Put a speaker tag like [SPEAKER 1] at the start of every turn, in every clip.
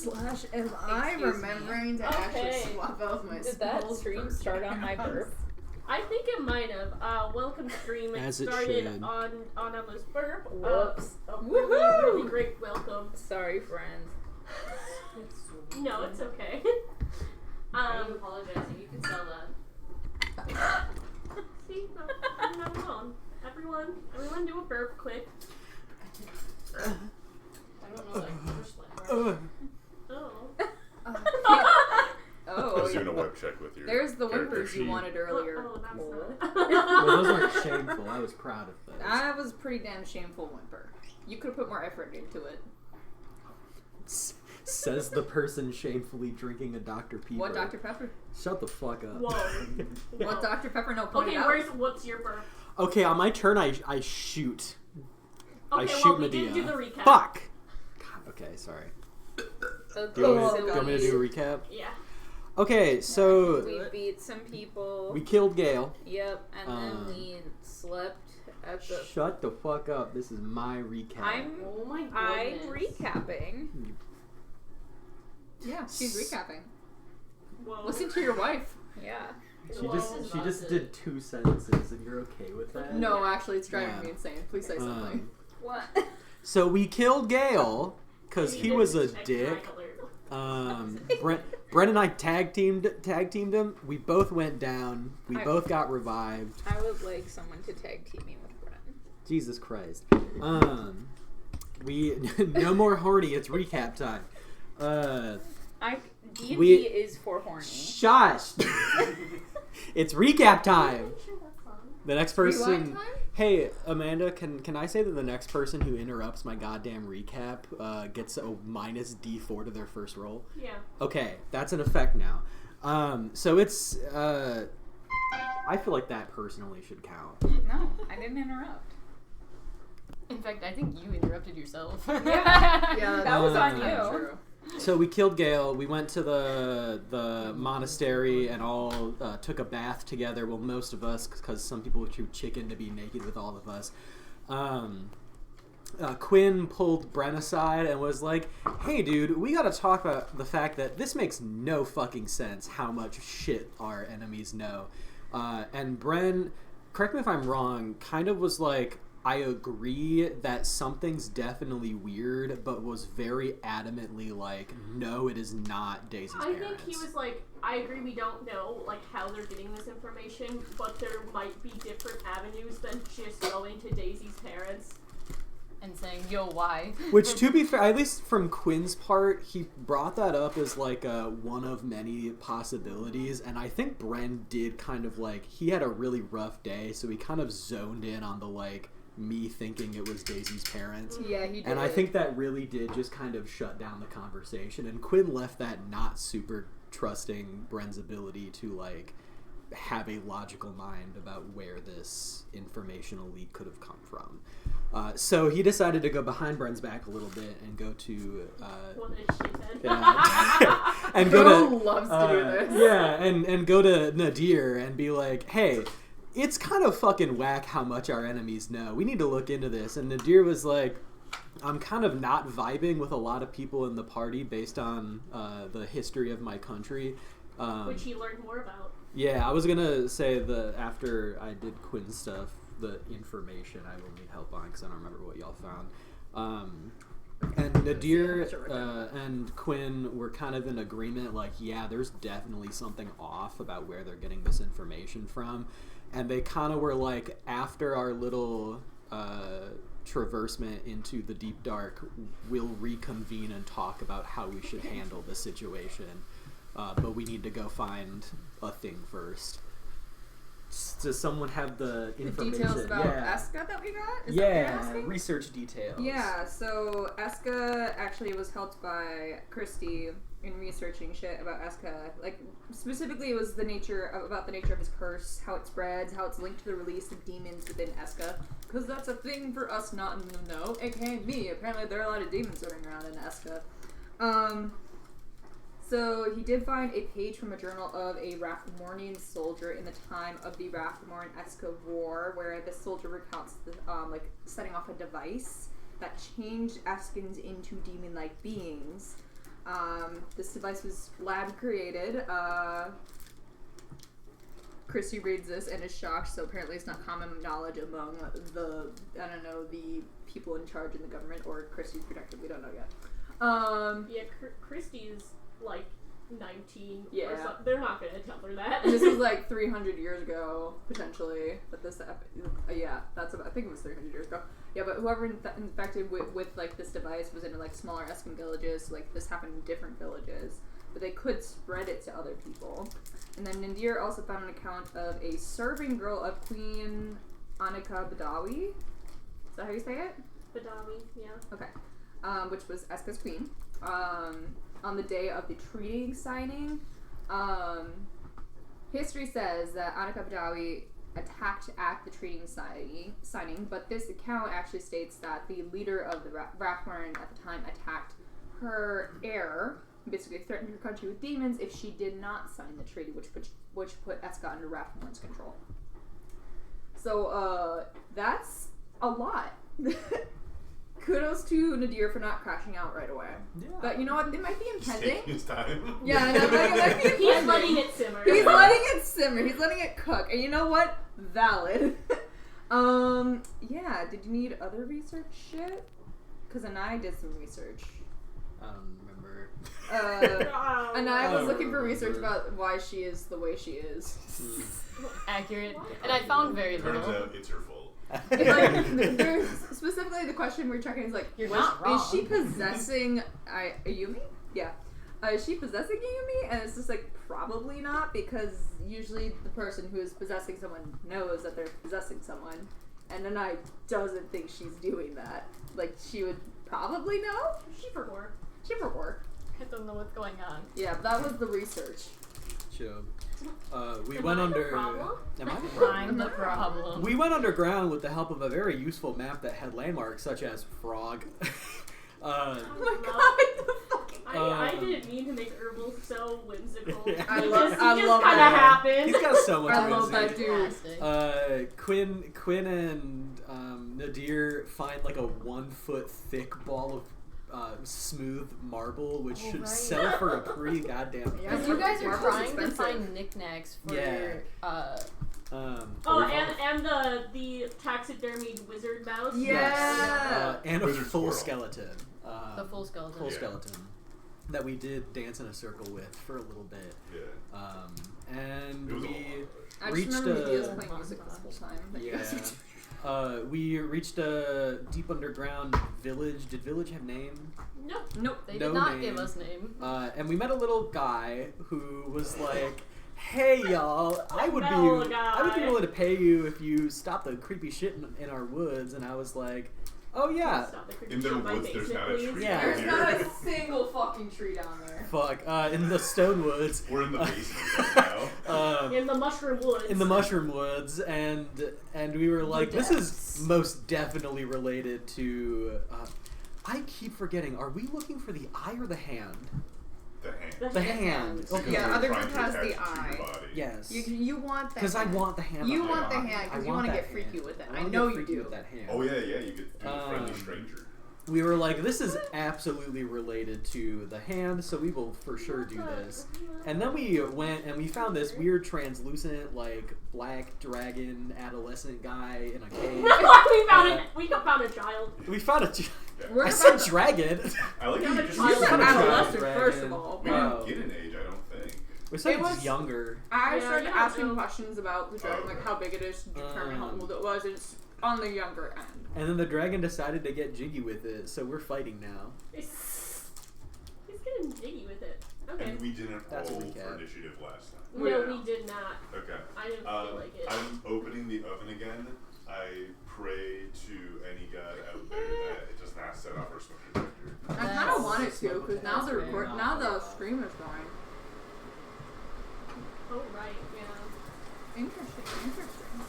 [SPEAKER 1] / am I remembering to actually swap out my
[SPEAKER 2] Did that stream start on my burp?
[SPEAKER 3] I think it might have. Welcome stream. It started on Emma's burp.
[SPEAKER 2] Whoops.
[SPEAKER 3] A really great welcome.
[SPEAKER 2] Sorry, friends.
[SPEAKER 3] No, it's okay.
[SPEAKER 4] Are you apologizing? You can sell that.
[SPEAKER 3] See, no, I'm not alone. Everyone do a burp quick.
[SPEAKER 4] I don't know, like, first one.
[SPEAKER 3] Oh.
[SPEAKER 1] Oh,
[SPEAKER 5] I was doing a web check with your
[SPEAKER 1] there's the
[SPEAKER 5] character
[SPEAKER 1] whimpers you
[SPEAKER 5] sheet.
[SPEAKER 1] wanted earlier.
[SPEAKER 3] Oh, that's
[SPEAKER 6] Well, those aren't shameful. I was proud of those.
[SPEAKER 1] That was a pretty damn shameful whimper. You could have put more effort into it.
[SPEAKER 6] Says the person shamefully drinking a Dr. Pepper.
[SPEAKER 1] What Dr. Pepper?
[SPEAKER 6] Shut the fuck up.
[SPEAKER 3] Whoa.
[SPEAKER 1] What Dr. Pepper? No, point
[SPEAKER 3] Okay,
[SPEAKER 1] it out.
[SPEAKER 3] what's your burp?
[SPEAKER 6] Okay, on my turn, I shoot.
[SPEAKER 3] Okay,
[SPEAKER 6] I shoot
[SPEAKER 3] well, we
[SPEAKER 6] Medea.
[SPEAKER 3] didn't do the recap.
[SPEAKER 6] Fuck! God, okay, sorry.
[SPEAKER 2] Okay,
[SPEAKER 6] Do you want
[SPEAKER 2] so
[SPEAKER 6] me to do a recap?
[SPEAKER 3] Yeah.
[SPEAKER 6] Okay, so
[SPEAKER 2] we beat some people.
[SPEAKER 6] we killed Gale.
[SPEAKER 2] Yep, and then we slept at the...
[SPEAKER 6] Shut the fuck up. This is my recap.
[SPEAKER 4] Oh my goodness.
[SPEAKER 2] I'm recapping.
[SPEAKER 1] Yeah, she's recapping.
[SPEAKER 3] Whoa.
[SPEAKER 1] Listen to your wife.
[SPEAKER 2] Yeah.
[SPEAKER 6] She just did 2 sentences, and you're okay with that?
[SPEAKER 1] No, actually, it's driving me insane. Please say something.
[SPEAKER 2] What?
[SPEAKER 6] So we killed Gale because he was a dick.
[SPEAKER 3] Alert.
[SPEAKER 6] Brent and I tag teamed him. We both went down. We both got revived.
[SPEAKER 2] I would like someone to tag team me with Brent.
[SPEAKER 6] Jesus Christ. We no more horny. It's recap time.
[SPEAKER 2] D&D is for horny.
[SPEAKER 6] Shush. It's recap time. The next person.
[SPEAKER 1] Rewind time?
[SPEAKER 6] Hey, Amanda, can I say that the next person who interrupts my goddamn recap gets a minus D4 to their first roll?
[SPEAKER 3] Yeah.
[SPEAKER 6] Okay, that's in effect now. So it's I feel like that personally should count.
[SPEAKER 2] No, I didn't interrupt.
[SPEAKER 4] In fact, I think you interrupted yourself.
[SPEAKER 1] Yeah,
[SPEAKER 2] That was on
[SPEAKER 1] kinda
[SPEAKER 2] you.
[SPEAKER 1] true.
[SPEAKER 6] So we killed Gale. We went to the monastery and all took a bath together. Well, most of us, because some people were too chicken to be naked with all of us. Quinn pulled Bren aside and was like, "Hey, dude, we gotta talk about the fact that this makes no fucking sense. How much shit our enemies know." And Bren, correct me if I'm wrong, kind of was like, I agree that something's definitely weird, but was very adamantly like, no, it is not Daisy's
[SPEAKER 3] I
[SPEAKER 6] parents.
[SPEAKER 3] think he was like, I agree we don't know like how they're getting this information, but there might be different avenues than just going to Daisy's parents.
[SPEAKER 4] And saying, yo, why?
[SPEAKER 6] Which, to be fair, at least from Quinn's part, he brought that up as like one of many possibilities, and I think Bren did kind of like, he had a really rough day, so he kind of zoned in on the like, me thinking it was Daisy's parents.
[SPEAKER 1] Yeah, he did.
[SPEAKER 6] And I think that really did just kind of shut down the conversation, and Quinn left that not super trusting Bren's ability to like have a logical mind about where this informational leak could have come from. So he decided to go behind Bren's back a little bit and go to
[SPEAKER 3] What a shithead.
[SPEAKER 6] and go
[SPEAKER 1] Bro
[SPEAKER 6] to
[SPEAKER 1] loves to do this.
[SPEAKER 6] Yeah, and go to Nadir and be like, hey, it's kind of fucking whack how much our enemies know. We need to look into this. And Nadir was like, I'm kind of not vibing with a lot of people in the party based on the history of my country.
[SPEAKER 3] Which he learned more about.
[SPEAKER 6] Yeah, I was going to say that after I did Quinn's stuff, the information I will need help on because I don't remember what y'all found. And Nadir and Quinn were kind of in agreement, like, yeah, there's definitely something off about where they're getting this information from. And they kind of were like, after our little traversement into the deep dark, we'll reconvene and talk about how we should handle the situation. But we need to go find a thing first. Does someone have the information?
[SPEAKER 1] The details about Eska that we got? Is that what you're asking?
[SPEAKER 6] Research details.
[SPEAKER 1] Yeah, so Eska actually was helped by Christy in researching shit about Eska. Like, specifically it was about the nature of his curse, how it spreads, how it's linked to the release of demons within Eska. Because that's a thing for us not to know, aka me. Apparently there are a lot of demons running around in Eska. So he did find a page from a journal of a Rathmornian soldier in the time of the Rathmorn-Eska War, where this soldier recounts setting off a device that changed Eskans into demon-like beings. This device was lab created. Christy reads this and is shocked, so apparently it's not common knowledge among the people in charge in the government, or Christy's protected, we don't know yet.
[SPEAKER 3] Christy's like 19
[SPEAKER 1] Yeah.
[SPEAKER 3] or something. They're not gonna tell her that.
[SPEAKER 1] And this was like 300 years ago, potentially, but this, I think it was 300 years ago. Yeah, but whoever infected with like this device was in like smaller Eskim villages, so, like this happened in different villages, but they could spread it to other people. And then Nadir also found an account of a serving girl of Queen Anika Badawi. Is that how you say it?
[SPEAKER 3] Badawi, yeah.
[SPEAKER 1] Okay. Which was Eska's queen. On the day of the treaty signing, history says that Anika Badawi attacked at the treaty signing, but this account actually states that the leader of the Rathmern at the time attacked her heir, basically threatened her country with demons if she did not sign the treaty, which put Eska under Rathmern's control. So, that's a lot. Kudos to Nadir for not crashing out right away. Yeah. But you know what? It might be impending.
[SPEAKER 5] Taking his time.
[SPEAKER 1] Yeah, I know. It might be impending.
[SPEAKER 3] He's letting it simmer.
[SPEAKER 1] He's letting it simmer. He's letting it cook. And you know what? Valid. Yeah. Did you need other research shit? Because Anai did some research.
[SPEAKER 6] I don't remember.
[SPEAKER 1] Anai was looking for research about why she is the way she is.
[SPEAKER 2] Accurate. And I found very little.
[SPEAKER 5] Turns out it's her fault.
[SPEAKER 1] Like, there's specifically the question we're checking is like,
[SPEAKER 2] You're not wrong.
[SPEAKER 1] is she possessing Ayumi? Yeah. Is she possessing Ayumi? And it's just like, probably not, because usually the person who is possessing someone knows that they're possessing someone. And then I doesn't think she's doing that. Like, she would probably know.
[SPEAKER 3] She forgot.
[SPEAKER 2] I don't know what's going on.
[SPEAKER 1] Yeah, but that was the research.
[SPEAKER 6] Sure. We
[SPEAKER 3] Am
[SPEAKER 6] went
[SPEAKER 3] I the
[SPEAKER 6] under.
[SPEAKER 3] problem?
[SPEAKER 6] Am I the problem?
[SPEAKER 2] I'm the problem.
[SPEAKER 6] We went underground with the help of a very useful map that had landmarks such as Frog.
[SPEAKER 1] Oh my god, the fucking...
[SPEAKER 3] I didn't mean to make herbal so whimsical.
[SPEAKER 6] Yeah.
[SPEAKER 1] I
[SPEAKER 3] It
[SPEAKER 1] love
[SPEAKER 3] just
[SPEAKER 1] that.
[SPEAKER 3] kind of happened.
[SPEAKER 6] He's got so much
[SPEAKER 1] I love
[SPEAKER 6] whimsy.
[SPEAKER 1] that dude.
[SPEAKER 6] Quinn and Nadir find like a 1 foot thick ball of smooth marble, which should
[SPEAKER 2] right.
[SPEAKER 6] sell for a pretty goddamn.
[SPEAKER 1] Yeah.
[SPEAKER 2] Because you guys are
[SPEAKER 1] Marble's
[SPEAKER 2] trying to
[SPEAKER 1] expensive.
[SPEAKER 2] find knickknacks for
[SPEAKER 3] And the taxidermied wizard mouse.
[SPEAKER 1] Yeah.
[SPEAKER 6] And a
[SPEAKER 5] Wizard
[SPEAKER 6] full
[SPEAKER 5] squirrel.
[SPEAKER 6] skeleton.
[SPEAKER 2] the full skeleton.
[SPEAKER 6] Full
[SPEAKER 5] Yeah.
[SPEAKER 6] skeleton that we did dance in a circle with for a little bit.
[SPEAKER 5] Yeah.
[SPEAKER 6] And
[SPEAKER 5] It was a
[SPEAKER 6] we
[SPEAKER 5] lot.
[SPEAKER 1] I just
[SPEAKER 6] reached
[SPEAKER 1] remember Nadir's
[SPEAKER 6] a
[SPEAKER 1] playing music this whole time. That you guys
[SPEAKER 6] yeah. We reached a deep underground village. Did village have name?
[SPEAKER 3] Nope.
[SPEAKER 1] Nope.
[SPEAKER 2] They
[SPEAKER 6] No
[SPEAKER 2] did not
[SPEAKER 6] name.
[SPEAKER 2] give us name.
[SPEAKER 6] And we met a little guy who was like, "Hey y'all, I would
[SPEAKER 3] Little
[SPEAKER 6] be
[SPEAKER 3] guy.
[SPEAKER 6] willing to pay you if you stop the creepy shit in our woods." And I was like, "Oh yeah,
[SPEAKER 3] Stop the creepy
[SPEAKER 5] In their
[SPEAKER 3] shit in my
[SPEAKER 5] woods, there's
[SPEAKER 3] basement,
[SPEAKER 5] not a
[SPEAKER 3] please.
[SPEAKER 5] tree.
[SPEAKER 6] Yeah.
[SPEAKER 1] There's
[SPEAKER 5] Here.
[SPEAKER 1] not a single fucking tree down there.
[SPEAKER 6] fuck." In the stone woods,
[SPEAKER 5] We're in the basement right now.
[SPEAKER 3] In the mushroom woods.
[SPEAKER 6] in the mushroom woods, and we were like, "This is
[SPEAKER 2] depths.
[SPEAKER 6] most definitely related to." I keep forgetting. Are we looking for the eye or the hand?
[SPEAKER 5] The hand.
[SPEAKER 6] The hand.
[SPEAKER 5] Because
[SPEAKER 6] Okay.
[SPEAKER 1] Yeah,
[SPEAKER 5] we're
[SPEAKER 1] other
[SPEAKER 5] trying
[SPEAKER 1] group
[SPEAKER 5] to
[SPEAKER 1] has
[SPEAKER 5] attach
[SPEAKER 1] the
[SPEAKER 5] it to
[SPEAKER 1] eye.
[SPEAKER 5] your body.
[SPEAKER 6] Yes.
[SPEAKER 1] You want that.
[SPEAKER 6] Because I want the hand.
[SPEAKER 1] You
[SPEAKER 6] on my
[SPEAKER 1] want the
[SPEAKER 6] body.
[SPEAKER 1] hand because
[SPEAKER 6] I
[SPEAKER 1] you want to
[SPEAKER 6] that
[SPEAKER 1] get freaky
[SPEAKER 6] hand.
[SPEAKER 1] with it.
[SPEAKER 6] I
[SPEAKER 1] I
[SPEAKER 6] wanna
[SPEAKER 1] know
[SPEAKER 6] get
[SPEAKER 1] you
[SPEAKER 6] freaky
[SPEAKER 1] do.
[SPEAKER 6] with that hand.
[SPEAKER 5] Oh yeah, yeah. You could do a friendly stranger.
[SPEAKER 6] We were like, this is absolutely related to the hand, so we will for sure do this. And then we went and we found this weird translucent, like, black dragon adolescent guy in a cave.
[SPEAKER 3] We found a child.
[SPEAKER 6] We found a.
[SPEAKER 1] We're
[SPEAKER 6] I
[SPEAKER 1] about
[SPEAKER 6] said dragon.
[SPEAKER 5] I like how you just
[SPEAKER 3] You
[SPEAKER 1] You
[SPEAKER 3] said
[SPEAKER 1] said
[SPEAKER 6] a
[SPEAKER 1] adolescent
[SPEAKER 6] dragon.
[SPEAKER 1] first of all.
[SPEAKER 5] We
[SPEAKER 6] Wow.
[SPEAKER 5] didn't get an age, I don't think.
[SPEAKER 6] We said
[SPEAKER 1] It
[SPEAKER 6] it's
[SPEAKER 1] was-
[SPEAKER 6] younger.
[SPEAKER 1] I
[SPEAKER 3] Yeah,
[SPEAKER 1] started
[SPEAKER 3] you don't
[SPEAKER 1] asking
[SPEAKER 3] know.
[SPEAKER 1] questions about the dragon, like how big it is to determine how old it was. It's on the younger end.
[SPEAKER 6] And then the dragon decided to get jiggy with it, so we're fighting now.
[SPEAKER 3] He's getting jiggy with it. Okay.
[SPEAKER 5] And we didn't
[SPEAKER 6] That's a
[SPEAKER 5] roll
[SPEAKER 6] recap.
[SPEAKER 5] for initiative last time.
[SPEAKER 3] No,
[SPEAKER 1] Yeah.
[SPEAKER 3] we did not.
[SPEAKER 5] Okay.
[SPEAKER 3] I didn't feel like it.
[SPEAKER 5] I'm opening the oven again. I pray to any god out there that it does not set off our smoke detector.
[SPEAKER 1] I kind
[SPEAKER 2] That's-
[SPEAKER 1] of wanted to because now the
[SPEAKER 2] that's
[SPEAKER 1] record,
[SPEAKER 2] fair.
[SPEAKER 1] now the stream is going.
[SPEAKER 3] Oh right, yeah.
[SPEAKER 1] Interesting.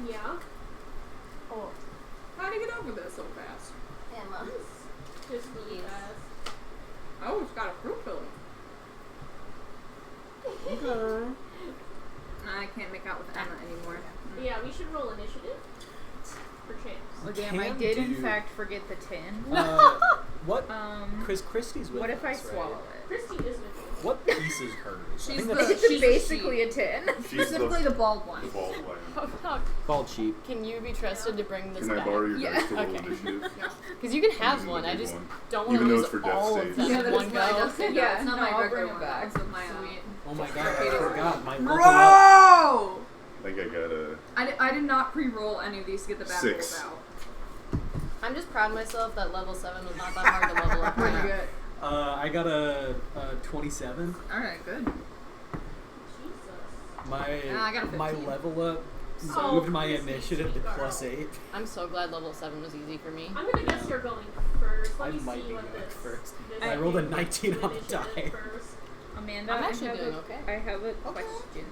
[SPEAKER 3] Yeah.
[SPEAKER 2] Oh,
[SPEAKER 1] How do you get over this so fast?
[SPEAKER 2] Emma.
[SPEAKER 3] Just really fast.
[SPEAKER 1] Oh, it's got a fruit filling. I can't make out with Emma anymore.
[SPEAKER 3] Yeah, we should roll initiative.
[SPEAKER 6] You
[SPEAKER 2] damn, I
[SPEAKER 6] can
[SPEAKER 2] did in
[SPEAKER 6] do-
[SPEAKER 2] fact forget the tin.
[SPEAKER 6] What? Chris
[SPEAKER 2] What
[SPEAKER 6] Christie's with
[SPEAKER 2] if I
[SPEAKER 6] us, right?
[SPEAKER 2] swallow it?
[SPEAKER 3] Christy is with you.
[SPEAKER 6] What piece is hers? I
[SPEAKER 1] She's
[SPEAKER 6] think
[SPEAKER 1] the-
[SPEAKER 6] that's
[SPEAKER 2] It's
[SPEAKER 1] she's
[SPEAKER 2] basically a tin.
[SPEAKER 5] She's
[SPEAKER 1] Specifically the bald one.
[SPEAKER 5] the bald one.
[SPEAKER 4] Oh, fuck.
[SPEAKER 6] bald sheep.
[SPEAKER 4] Can you be trusted to bring this
[SPEAKER 5] Can I
[SPEAKER 4] back?
[SPEAKER 5] borrow your
[SPEAKER 2] Yeah.
[SPEAKER 5] dice to roll
[SPEAKER 4] Okay.
[SPEAKER 5] initiative?
[SPEAKER 4] Because you can have
[SPEAKER 5] Using
[SPEAKER 4] one.
[SPEAKER 5] the
[SPEAKER 4] I
[SPEAKER 5] big
[SPEAKER 4] just
[SPEAKER 5] one.
[SPEAKER 4] don't want to
[SPEAKER 5] Even though
[SPEAKER 4] lose
[SPEAKER 5] it's for
[SPEAKER 4] all
[SPEAKER 5] death
[SPEAKER 4] of
[SPEAKER 5] saves.
[SPEAKER 4] them
[SPEAKER 1] Yeah,
[SPEAKER 4] in
[SPEAKER 1] that
[SPEAKER 4] one
[SPEAKER 1] is my
[SPEAKER 4] go.
[SPEAKER 1] destiny.
[SPEAKER 2] Yeah,
[SPEAKER 1] It's not
[SPEAKER 2] no,
[SPEAKER 1] my
[SPEAKER 2] I'll
[SPEAKER 1] regular
[SPEAKER 2] bring it
[SPEAKER 1] one.
[SPEAKER 2] back.
[SPEAKER 1] It's with my
[SPEAKER 4] Sweet.
[SPEAKER 6] Oh my god, I forgot. My level up.
[SPEAKER 1] Bro!
[SPEAKER 5] I think I got a
[SPEAKER 1] I did not pre-roll any of these to get the bad
[SPEAKER 5] 6.
[SPEAKER 1] rolls out.
[SPEAKER 4] I'm just proud of myself that level 7 was not that hard to level up.
[SPEAKER 1] Pretty
[SPEAKER 4] to.
[SPEAKER 1] good.
[SPEAKER 6] I got a 27.
[SPEAKER 1] Alright, good.
[SPEAKER 3] Jesus.
[SPEAKER 6] My
[SPEAKER 1] Yeah, I got a
[SPEAKER 6] my
[SPEAKER 1] 15.
[SPEAKER 6] level up
[SPEAKER 3] Oh,
[SPEAKER 6] moved my
[SPEAKER 3] this
[SPEAKER 6] initiative to
[SPEAKER 3] is
[SPEAKER 6] +8.
[SPEAKER 4] I'm so glad level 7 was easy for me.
[SPEAKER 3] I'm gonna guess you're going first. Let
[SPEAKER 6] I
[SPEAKER 3] me
[SPEAKER 6] might
[SPEAKER 3] see
[SPEAKER 6] be
[SPEAKER 3] what
[SPEAKER 6] going
[SPEAKER 3] this.
[SPEAKER 6] first.
[SPEAKER 3] this
[SPEAKER 6] I rolled a
[SPEAKER 3] is.
[SPEAKER 6] 19 on the
[SPEAKER 3] Initiative
[SPEAKER 6] die.
[SPEAKER 3] first.
[SPEAKER 2] Amanda,
[SPEAKER 4] I'm actually
[SPEAKER 2] I have
[SPEAKER 4] doing
[SPEAKER 2] a,
[SPEAKER 4] okay.
[SPEAKER 2] I have a question.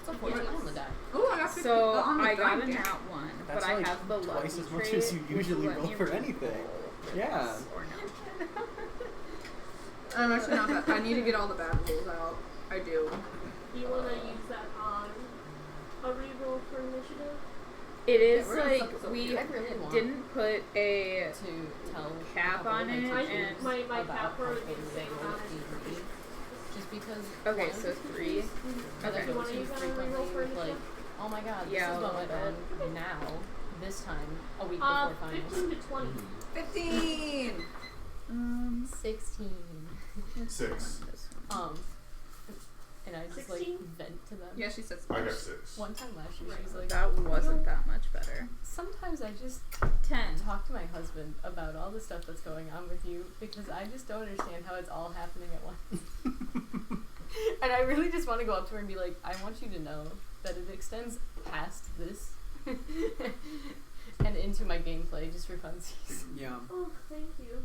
[SPEAKER 4] It's a 14 on the die.
[SPEAKER 1] Oh, I got 50
[SPEAKER 2] So
[SPEAKER 1] on the
[SPEAKER 2] I got a
[SPEAKER 1] die.
[SPEAKER 2] nat 1,
[SPEAKER 6] That's
[SPEAKER 2] but I
[SPEAKER 6] like
[SPEAKER 2] have the lucky
[SPEAKER 6] twice as much
[SPEAKER 2] trait,
[SPEAKER 6] as you
[SPEAKER 2] which
[SPEAKER 6] usually
[SPEAKER 2] let
[SPEAKER 6] roll
[SPEAKER 2] me
[SPEAKER 6] for
[SPEAKER 2] roll
[SPEAKER 6] anything.
[SPEAKER 2] for
[SPEAKER 6] Yeah.
[SPEAKER 2] this or no.
[SPEAKER 1] I'm actually not that. I need to get all the bad rolls out. I do.
[SPEAKER 3] Do you wanna use that on a reroll for initiative?
[SPEAKER 2] It is
[SPEAKER 1] we're gonna
[SPEAKER 2] like
[SPEAKER 1] suck this up
[SPEAKER 2] we
[SPEAKER 1] here.
[SPEAKER 4] I really want
[SPEAKER 2] didn't put a
[SPEAKER 4] to tell
[SPEAKER 2] cap
[SPEAKER 4] a couple
[SPEAKER 2] on
[SPEAKER 4] of my
[SPEAKER 2] it,
[SPEAKER 4] teachers
[SPEAKER 2] and-
[SPEAKER 3] my
[SPEAKER 4] about
[SPEAKER 3] cap were
[SPEAKER 4] how
[SPEAKER 3] the
[SPEAKER 4] things
[SPEAKER 3] same
[SPEAKER 4] they roll
[SPEAKER 3] amount as
[SPEAKER 4] D&D. Just because
[SPEAKER 2] Okay,
[SPEAKER 4] one of
[SPEAKER 2] so
[SPEAKER 4] the
[SPEAKER 2] 3.
[SPEAKER 4] teachers that I
[SPEAKER 2] Okay.
[SPEAKER 4] go
[SPEAKER 3] You wanna
[SPEAKER 4] to
[SPEAKER 3] use that on
[SPEAKER 4] frequently
[SPEAKER 3] reroll for
[SPEAKER 4] was like,
[SPEAKER 3] initiative?
[SPEAKER 4] oh my god,
[SPEAKER 2] Yeah,
[SPEAKER 4] this is
[SPEAKER 2] a
[SPEAKER 4] what
[SPEAKER 2] little
[SPEAKER 4] went on now, this time, a week
[SPEAKER 3] 15
[SPEAKER 4] before
[SPEAKER 3] to 20.
[SPEAKER 1] 15!
[SPEAKER 4] finals. 16.
[SPEAKER 5] 6.
[SPEAKER 4] And I just
[SPEAKER 3] 16?
[SPEAKER 4] like vent to them.
[SPEAKER 1] Yeah, she said
[SPEAKER 5] I got 6.
[SPEAKER 4] One time last year, she was like,
[SPEAKER 2] That wasn't that much better.
[SPEAKER 4] sometimes I just
[SPEAKER 2] 10.
[SPEAKER 4] talk to my husband about all the stuff that's going on with you because I just don't understand how it's all happening at once. And I really just want to go up to her and be like, I want you to know that it extends past this and into my gameplay just for funsies.
[SPEAKER 6] Yeah.
[SPEAKER 3] Oh, thank you.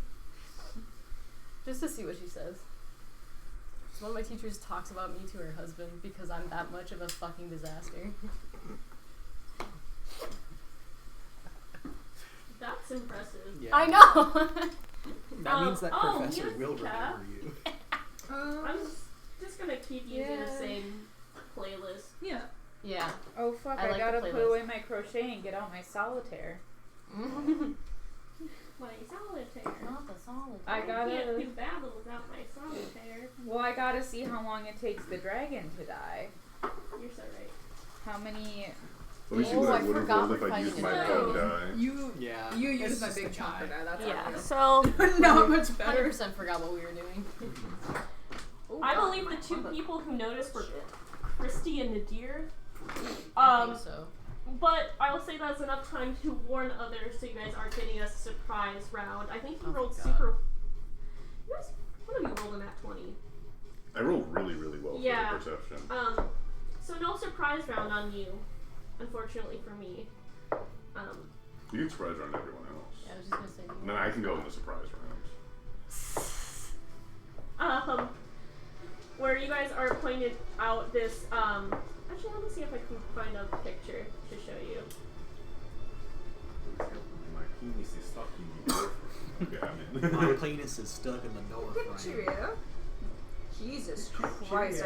[SPEAKER 4] Just to see what she says. So one of my teachers talks about me to her husband because I'm that much of a fucking disaster.
[SPEAKER 3] That's impressive.
[SPEAKER 6] Yeah.
[SPEAKER 4] I know!
[SPEAKER 6] That means that
[SPEAKER 3] oh,
[SPEAKER 6] professor
[SPEAKER 3] here's
[SPEAKER 6] will
[SPEAKER 3] the cap.
[SPEAKER 6] remember you.
[SPEAKER 3] I'm just gonna keep using the
[SPEAKER 2] Yeah.
[SPEAKER 3] same playlist.
[SPEAKER 1] Yeah.
[SPEAKER 4] Yeah.
[SPEAKER 2] Oh fuck,
[SPEAKER 4] I
[SPEAKER 2] I,
[SPEAKER 4] like the
[SPEAKER 2] gotta put
[SPEAKER 4] playlist.
[SPEAKER 2] away my crochet and get out my solitaire.
[SPEAKER 3] My solitaire.
[SPEAKER 4] Not the solid.
[SPEAKER 2] I
[SPEAKER 3] can't
[SPEAKER 2] gotta.
[SPEAKER 3] do battle without my solitaire.
[SPEAKER 2] Well, I gotta see how long it takes the dragon to die.
[SPEAKER 3] You're so right.
[SPEAKER 2] How many.
[SPEAKER 5] Let me see
[SPEAKER 4] Oh,
[SPEAKER 5] what
[SPEAKER 4] I
[SPEAKER 5] I would have
[SPEAKER 4] forgot
[SPEAKER 5] rolled
[SPEAKER 4] we're
[SPEAKER 5] if I
[SPEAKER 4] fighting
[SPEAKER 5] used
[SPEAKER 4] in
[SPEAKER 5] my
[SPEAKER 3] a
[SPEAKER 5] bug
[SPEAKER 3] dragon.
[SPEAKER 5] die.
[SPEAKER 1] You
[SPEAKER 6] Yeah.
[SPEAKER 1] you
[SPEAKER 6] It's
[SPEAKER 1] used my
[SPEAKER 6] just
[SPEAKER 1] big
[SPEAKER 6] a
[SPEAKER 1] chomper die. That's
[SPEAKER 3] Yeah,
[SPEAKER 1] all.
[SPEAKER 3] so
[SPEAKER 1] Not much better.
[SPEAKER 4] 100% forgot what we were doing.
[SPEAKER 3] I believe the two people who noticed were Christy and Nadir.
[SPEAKER 4] I think so.
[SPEAKER 3] But I'll say that's enough time to warn others so you guys aren't getting a surprise round. I think you
[SPEAKER 4] Oh,
[SPEAKER 3] rolled
[SPEAKER 4] God.
[SPEAKER 3] super. You guys, one of you rolled a nat 20.
[SPEAKER 5] I rolled really, really well
[SPEAKER 3] Yeah.
[SPEAKER 5] for the perception.
[SPEAKER 3] So no surprise round on you, unfortunately for me.
[SPEAKER 5] You can surprise around everyone else.
[SPEAKER 4] Yeah, I was just gonna say.
[SPEAKER 5] And then I can go in the surprise round.
[SPEAKER 3] Where you guys are pointed out this, actually let me see if I can find a picture to show you.
[SPEAKER 5] My penis is stuck in the door. Okay, I'm in.
[SPEAKER 6] My penis is stuck in the door frame.
[SPEAKER 1] Cheerio. Jesus Christ.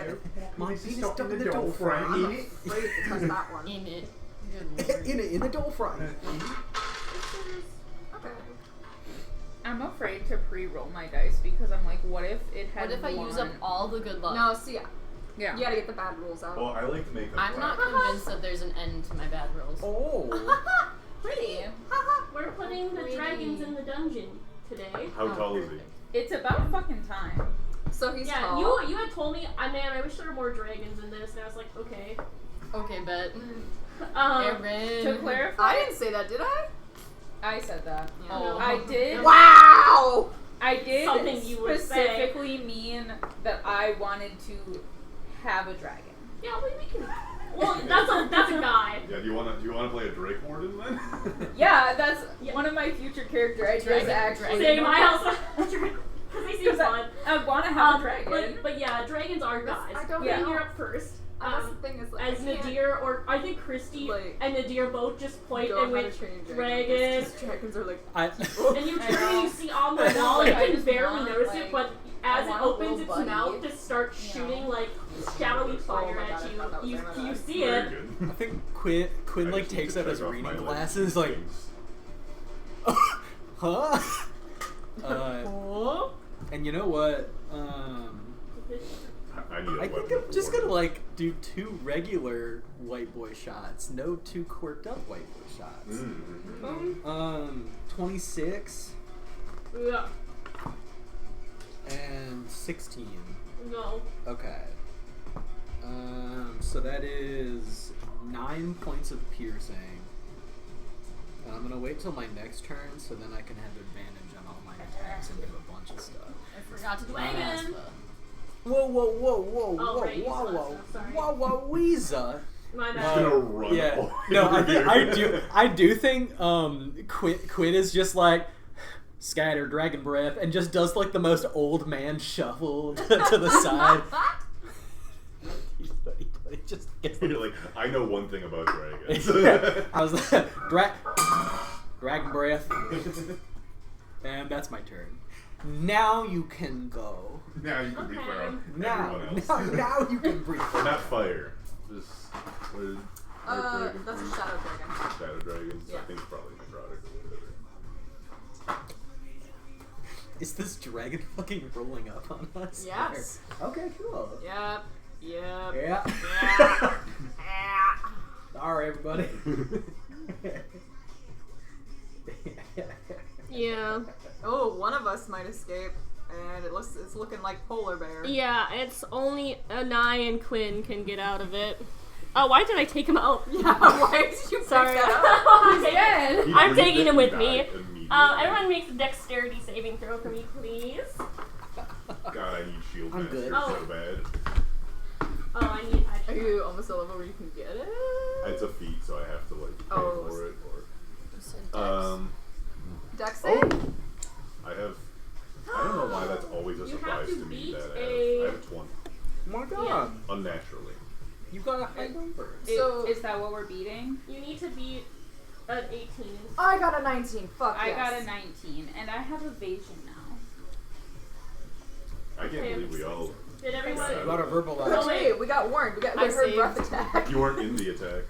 [SPEAKER 6] My penis is stuck in the door frame.
[SPEAKER 1] I'm afraid to touch that one.
[SPEAKER 4] In it. Good lord.
[SPEAKER 6] In the door frame.
[SPEAKER 1] Okay.
[SPEAKER 2] I'm afraid to pre-roll my dice because I'm like, what if it had
[SPEAKER 4] What if I use up
[SPEAKER 2] one-
[SPEAKER 4] all the good luck?
[SPEAKER 1] No, see,
[SPEAKER 2] Yeah.
[SPEAKER 1] you gotta get the bad rules out.
[SPEAKER 5] Well, I like to make them
[SPEAKER 4] I'm not convinced that there's an end to my bad rolls.
[SPEAKER 6] Oh.
[SPEAKER 1] Pretty.
[SPEAKER 3] We're putting the
[SPEAKER 4] Pretty.
[SPEAKER 3] dragons in the dungeon today.
[SPEAKER 5] How tall is he?
[SPEAKER 4] perfect.
[SPEAKER 2] It's about fucking time.
[SPEAKER 1] So he's
[SPEAKER 3] Yeah,
[SPEAKER 1] tall.
[SPEAKER 3] you had told me, man, I wish there were more dragons in this, and I was like, okay.
[SPEAKER 4] Okay, bet.
[SPEAKER 3] Um,
[SPEAKER 2] To clarify,
[SPEAKER 1] I didn't say that, did I?
[SPEAKER 2] I said that.
[SPEAKER 4] Yeah.
[SPEAKER 3] No.
[SPEAKER 2] I did.
[SPEAKER 1] Wow!
[SPEAKER 2] I did
[SPEAKER 3] Something you would say.
[SPEAKER 2] specifically mean that I wanted to have a dragon.
[SPEAKER 3] yeah, we can. Well, that's a guy.
[SPEAKER 5] Yeah, do you wanna play a Drake Warden then?
[SPEAKER 2] Yeah, that's
[SPEAKER 3] Yeah.
[SPEAKER 2] one of my future character ideas.
[SPEAKER 4] Dragon,
[SPEAKER 2] Actually,
[SPEAKER 3] Same, I also. Because they seem fun.
[SPEAKER 2] I want to have a dragon.
[SPEAKER 3] But yeah, dragons are guys.
[SPEAKER 1] I don't
[SPEAKER 2] Yeah.
[SPEAKER 3] Then you're up first.
[SPEAKER 1] That's the thing is, like,
[SPEAKER 3] As
[SPEAKER 1] I can't
[SPEAKER 3] Nadir, or I think Christy
[SPEAKER 1] like,
[SPEAKER 3] and Nadir both just point
[SPEAKER 1] know
[SPEAKER 3] and
[SPEAKER 1] how to
[SPEAKER 3] went
[SPEAKER 1] train
[SPEAKER 3] dragon.
[SPEAKER 1] dragons. 'Cause dragons are like
[SPEAKER 6] I.
[SPEAKER 3] And you
[SPEAKER 2] I
[SPEAKER 3] turn and
[SPEAKER 2] know.
[SPEAKER 3] you see on the
[SPEAKER 2] I know,
[SPEAKER 3] wall,
[SPEAKER 2] like,
[SPEAKER 3] you
[SPEAKER 2] I
[SPEAKER 3] can
[SPEAKER 2] just
[SPEAKER 3] barely
[SPEAKER 2] want,
[SPEAKER 3] notice
[SPEAKER 2] like,
[SPEAKER 3] it, but
[SPEAKER 2] I
[SPEAKER 3] as it
[SPEAKER 2] want a
[SPEAKER 3] opens
[SPEAKER 2] little
[SPEAKER 3] its
[SPEAKER 2] buddy.
[SPEAKER 3] mouth to start
[SPEAKER 2] You
[SPEAKER 3] shooting
[SPEAKER 2] know.
[SPEAKER 3] like shadowy
[SPEAKER 1] Oh
[SPEAKER 3] fire
[SPEAKER 1] my
[SPEAKER 3] at
[SPEAKER 1] God, I thought that was
[SPEAKER 3] you
[SPEAKER 1] my bad.
[SPEAKER 3] see
[SPEAKER 5] Very
[SPEAKER 3] it.
[SPEAKER 5] good.
[SPEAKER 6] I think Quinn
[SPEAKER 5] I
[SPEAKER 6] like
[SPEAKER 5] just need
[SPEAKER 6] takes
[SPEAKER 5] to
[SPEAKER 6] out his
[SPEAKER 5] check off
[SPEAKER 6] reading
[SPEAKER 5] my, like,
[SPEAKER 6] glasses like,
[SPEAKER 5] things.
[SPEAKER 6] Huh?
[SPEAKER 4] Oh.
[SPEAKER 6] And you know what?
[SPEAKER 5] I need a
[SPEAKER 6] I think
[SPEAKER 5] weapon
[SPEAKER 6] I'm just
[SPEAKER 5] for
[SPEAKER 6] gonna
[SPEAKER 5] it.
[SPEAKER 6] like do 2 regular white boy shots. No 2 quirked up white boy shots. 26
[SPEAKER 3] Yeah.
[SPEAKER 6] and 16.
[SPEAKER 3] No.
[SPEAKER 6] Okay. So that is 9 points of piercing. And I'm gonna wait till my next turn so then I can have advantage on all my attacks and do a bunch of stuff.
[SPEAKER 4] I forgot to do
[SPEAKER 3] Wagon.
[SPEAKER 6] Whoa, whoa, whoa, whoa,
[SPEAKER 3] Oh,
[SPEAKER 6] whoa,
[SPEAKER 3] right, you
[SPEAKER 6] whoa,
[SPEAKER 3] still have
[SPEAKER 6] whoa,
[SPEAKER 3] stuff, sorry.
[SPEAKER 6] whoa, whoa, Weeza.
[SPEAKER 3] My
[SPEAKER 5] He's
[SPEAKER 3] bad.
[SPEAKER 5] gonna run
[SPEAKER 6] Yeah.
[SPEAKER 5] all
[SPEAKER 6] No,
[SPEAKER 5] over here.
[SPEAKER 6] I do think Quinn is just like scatter dragon breath and just does like the most old man shuffle to the side. He just gets
[SPEAKER 5] You're like, I know one thing about dragons.
[SPEAKER 6] I was like, dragon breath, and that's my turn. Now you can go.
[SPEAKER 5] Now you can breathe
[SPEAKER 3] Okay.
[SPEAKER 5] fire on
[SPEAKER 6] Now
[SPEAKER 5] everyone else.
[SPEAKER 6] now you can breathe.
[SPEAKER 5] Or not fire. Just what is
[SPEAKER 1] That's a shadow dragon.
[SPEAKER 5] shadow dragons.
[SPEAKER 1] Yeah.
[SPEAKER 5] I think it's probably necrotic.
[SPEAKER 6] Is this dragon fucking rolling up on us?
[SPEAKER 1] Yes.
[SPEAKER 6] Okay, cool.
[SPEAKER 1] Yep. Yep.
[SPEAKER 6] Yeah.
[SPEAKER 1] Yeah.
[SPEAKER 6] Sorry, everybody.
[SPEAKER 3] Yeah.
[SPEAKER 1] Oh, one of us might escape, and it's looking like polar bear.
[SPEAKER 3] Yeah, it's only Anai and Quinn can get out of it. Oh, why did I take him out?
[SPEAKER 1] Yeah. Why did you pick
[SPEAKER 3] Sorry.
[SPEAKER 1] that up?
[SPEAKER 3] Again.
[SPEAKER 5] He
[SPEAKER 3] I'm
[SPEAKER 5] breathed
[SPEAKER 3] taking
[SPEAKER 5] it
[SPEAKER 3] him with
[SPEAKER 5] and
[SPEAKER 3] me.
[SPEAKER 5] died immediately.
[SPEAKER 3] Everyone makes a dexterity saving throw for me, please.
[SPEAKER 5] God, I need shield
[SPEAKER 6] I'm
[SPEAKER 5] master
[SPEAKER 6] good.
[SPEAKER 5] so bad.
[SPEAKER 3] Oh, I need.
[SPEAKER 1] Are you almost a level where you can get it?
[SPEAKER 5] It's a feat, so I have to like pay
[SPEAKER 1] Oh.
[SPEAKER 5] for it.
[SPEAKER 4] Dex.
[SPEAKER 5] Or
[SPEAKER 1] Dex save?
[SPEAKER 5] I have. I don't know why that's always a
[SPEAKER 3] You have
[SPEAKER 5] surprise
[SPEAKER 3] to
[SPEAKER 5] to me
[SPEAKER 3] beat
[SPEAKER 5] that
[SPEAKER 3] a-
[SPEAKER 5] I have 20
[SPEAKER 6] Oh my god.
[SPEAKER 5] unnaturally.
[SPEAKER 6] You got a high number.
[SPEAKER 1] So-
[SPEAKER 2] Is that what we're beating?
[SPEAKER 3] You need to beat an 18.
[SPEAKER 1] I got a 19. Fuck
[SPEAKER 2] I
[SPEAKER 1] yes.
[SPEAKER 2] got a 19, and I have evasion now.
[SPEAKER 5] I can't
[SPEAKER 3] Okay,
[SPEAKER 5] believe we all.
[SPEAKER 3] Did everyone?
[SPEAKER 6] You got a verbal
[SPEAKER 1] Oh
[SPEAKER 6] action.
[SPEAKER 1] wait, we got warned. We
[SPEAKER 4] I
[SPEAKER 1] heard
[SPEAKER 4] saved.
[SPEAKER 1] breath attack.
[SPEAKER 5] You weren't in the attack.